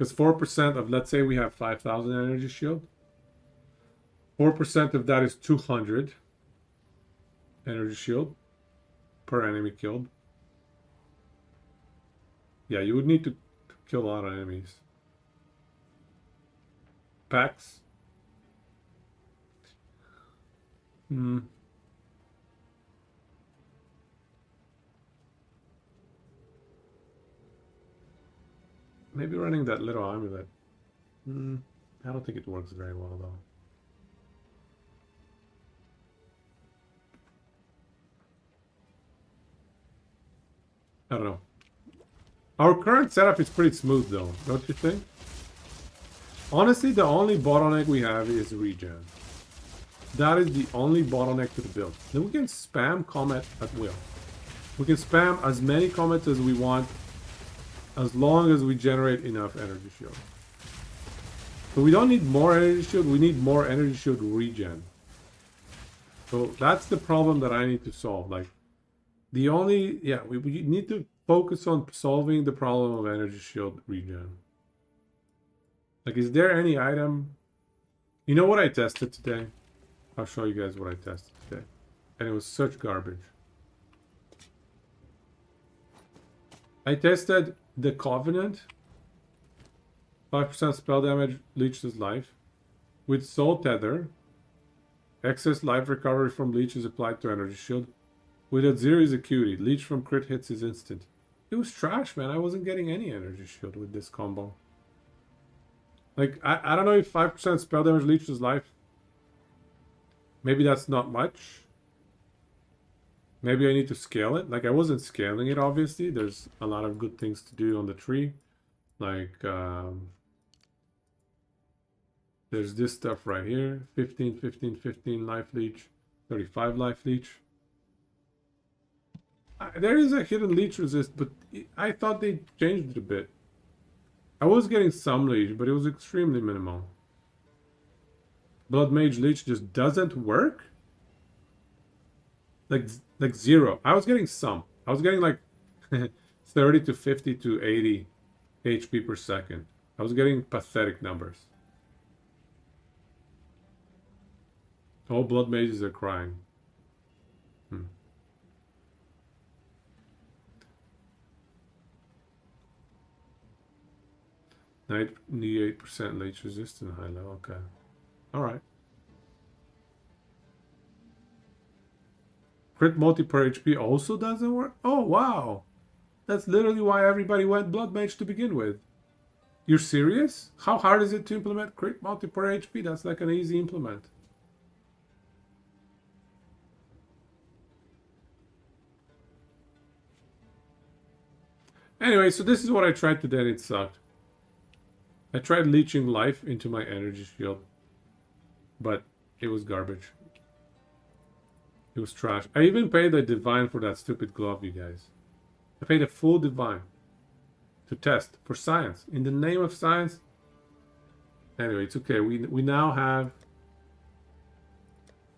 Because 4% of, let's say we have 5,000 energy shield. 4% of that is 200 energy shield per enemy killed. Yeah, you would need to kill a lot of enemies. Packs. Maybe running that little amulet. I don't think it works very well though. I don't know. Our current setup is pretty smooth though, don't you think? Honestly, the only bottleneck we have is regen. That is the only bottleneck to the build. Then we can spam comet at will. We can spam as many comets as we want, as long as we generate enough energy shield. So we don't need more energy shield, we need more energy shield regen. So that's the problem that I need to solve. Like, the only, yeah, we need to focus on solving the problem of energy shield regen. Like, is there any item? You know what I tested today? I'll show you guys what I tested today. And it was such garbage. I tested the Covenant. 5% spell damage, leeches life. With Soul Tether. Excess life recovery from leech is applied to energy shield. With a 0 is acuity. Leech from crit hits is instant. It was trash, man. I wasn't getting any energy shield with this combo. Like, I don't know if 5% spell damage leeches life. Maybe that's not much. Maybe I need to scale it. Like, I wasn't scaling it, obviously. There's a lot of good things to do on the tree. Like, there's this stuff right here. 15, 15, 15 life leech. 35 life leech. There is a hidden leech resist, but I thought they changed it a bit. I was getting some leech, but it was extremely minimal. Blood Mage Leech just doesn't work? Like 0. I was getting some. I was getting like 30 to 50 to 80 HP per second. I was getting pathetic numbers. All Blood Mages are crying. 98% leech resistant high level. Okay. Alright. Crit multi per HP also doesn't work? Oh, wow. That's literally why everybody went Blood Mage to begin with. You're serious? How hard is it to implement crit multi per HP? That's like an easy implement. Anyway, so this is what I tried today and it sucked. I tried leeching life into my energy shield, but it was garbage. It was trash. I even paid a divine for that stupid glove, you guys. I paid a full divine to test for science. In the name of science. Anyway, it's okay. We now have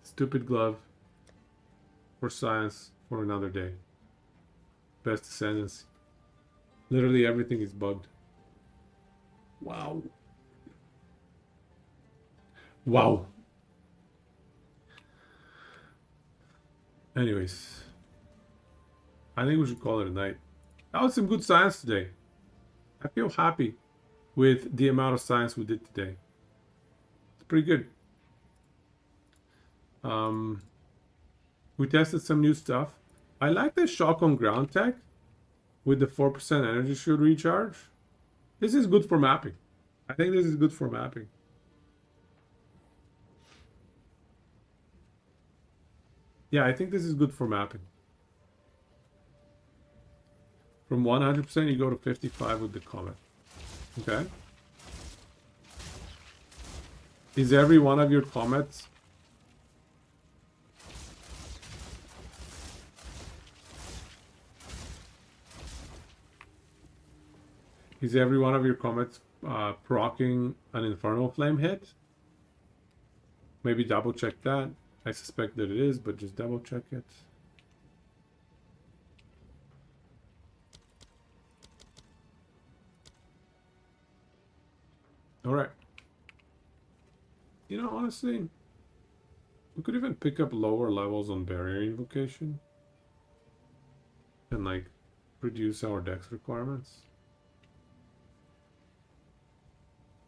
stupid glove for science for another day. Best ascendancy. Literally everything is bugged. Wow. Wow. Anyways, I think we should call it a night. That was some good science today. I feel happy with the amount of science we did today. It's pretty good. We tested some new stuff. I like the shock on ground tech with the 4% energy shield recharge. This is good for mapping. I think this is good for mapping. Yeah, I think this is good for mapping. From 100% you go to 55 with the comet. Okay. Is every one of your comets proccing an Infernal Flame hit? Maybe double check that. I suspect that it is, but just double check it. Alright. You know, honestly, we could even pick up lower levels on barrier invocation. And like reduce our dex requirements.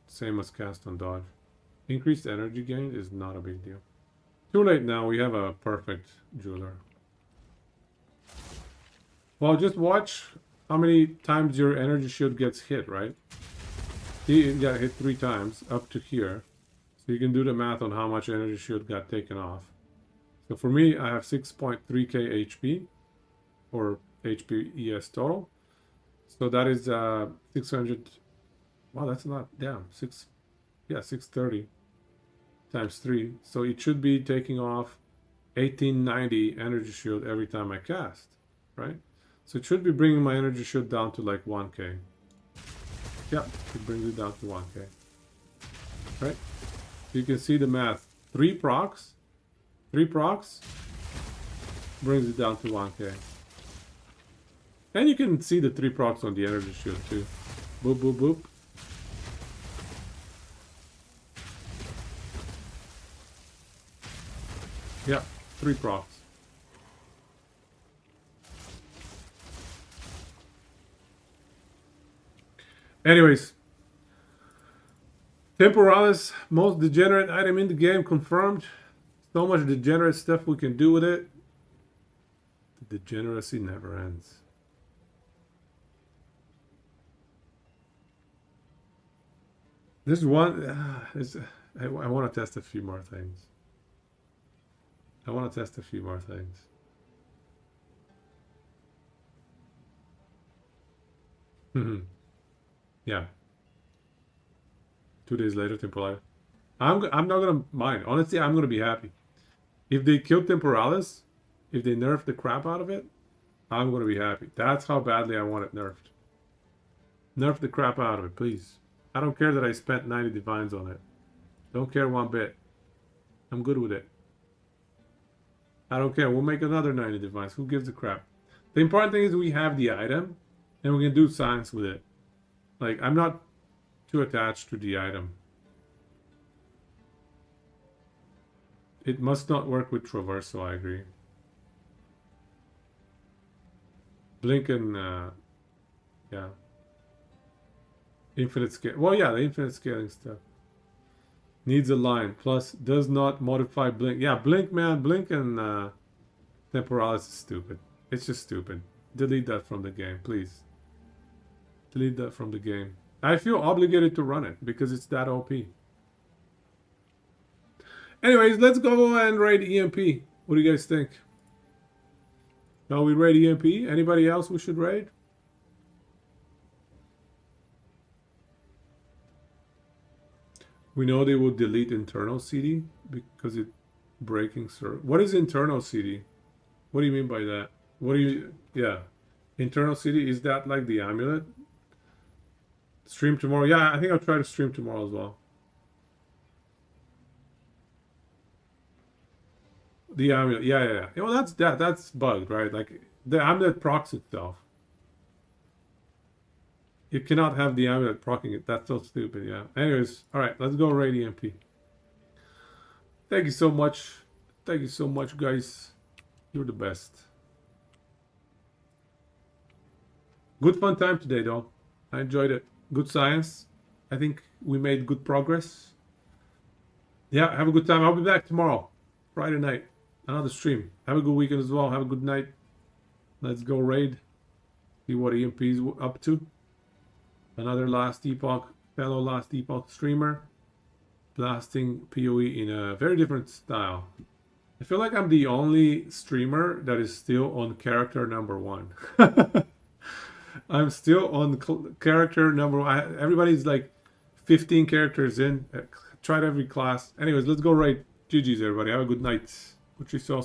Same as cast on dodge. Increased energy gain is not a big deal. Too late now, we have a perfect jeweler. Well, just watch how many times your energy shield gets hit, right? He got hit 3 times up to here. So you can do the math on how much energy shield got taken off. So for me, I have 6.3k HP, or HP ES total. So that is 600. Wow, that's not, damn, 630 times 3. So it should be taking off 1890 energy shield every time I cast, right? So it should be bringing my energy shield down to like 1k. Yep, it brings it down to 1k. Right? You can see the math. 3 procs brings it down to 1k. And you can see the 3 procs on the energy shield too. Boop, boop, boop. Yeah, 3 procs. Anyways, Temporalis, most degenerate item in the game, confirmed. So much degenerate stuff we can do with it. The degeneracy never ends. This one, I want to test a few more things. Yeah. 2 days later, Temporalis. I'm not gonna mind. Honestly, I'm gonna be happy. If they kill Temporalis, if they nerf the crap out of it, I'm gonna be happy. That's how badly I want it nerfed. Nerf the crap out of it, please. I don't care that I spent 90 divines on it. Don't care one bit. I'm good with it. I don't care. We'll make another 90 divines. Who gives a crap? The important thing is we have the item and we can do science with it. Like, I'm not too attached to the item. It must not work with Traverso, I agree. Blink and, yeah. Infinite scale. Well, yeah, the infinite scaling stuff. Needs a line. Plus, does not modify blink. Yeah, blink, man. Blink and Temporalis is stupid. It's just stupid. Delete that from the game, please. Delete that from the game. I feel obligated to run it because it's that OP. Anyways, let's go and raid EMP. What do you guys think? Shall we raid EMP? Anybody else we should raid? We know they will delete internal CD because it's breaking server. What is internal CD? What do you mean by that? What do you... Yeah. Internal CD, is that like the amulet? Stream tomorrow? Yeah, I think I'll try to stream tomorrow as well. The amulet, yeah. Well, that's bugged, right? Like, the amulet procs itself. You cannot have the amulet proccing it. That's so stupid, yeah. Anyways, alright, let's go raid EMP. Thank you so much. Thank you so much, guys. You're the best. Good fun time today, though. I enjoyed it. Good science. I think we made good progress. Yeah, have a good time. I'll be back tomorrow, Friday night. Another stream. Have a good weekend as well. Have a good night. Let's go raid. See what EMP is up to. Another Last Epoch, fellow Last Epoch streamer. Blasting PoE in a very different style. I feel like I'm the only streamer that is still on character number 1. I'm still on character number 1. Everybody's like 15 characters in. Tried every class. Anyways, let's go raid. GG's everybody. Have a good night. Учись, все,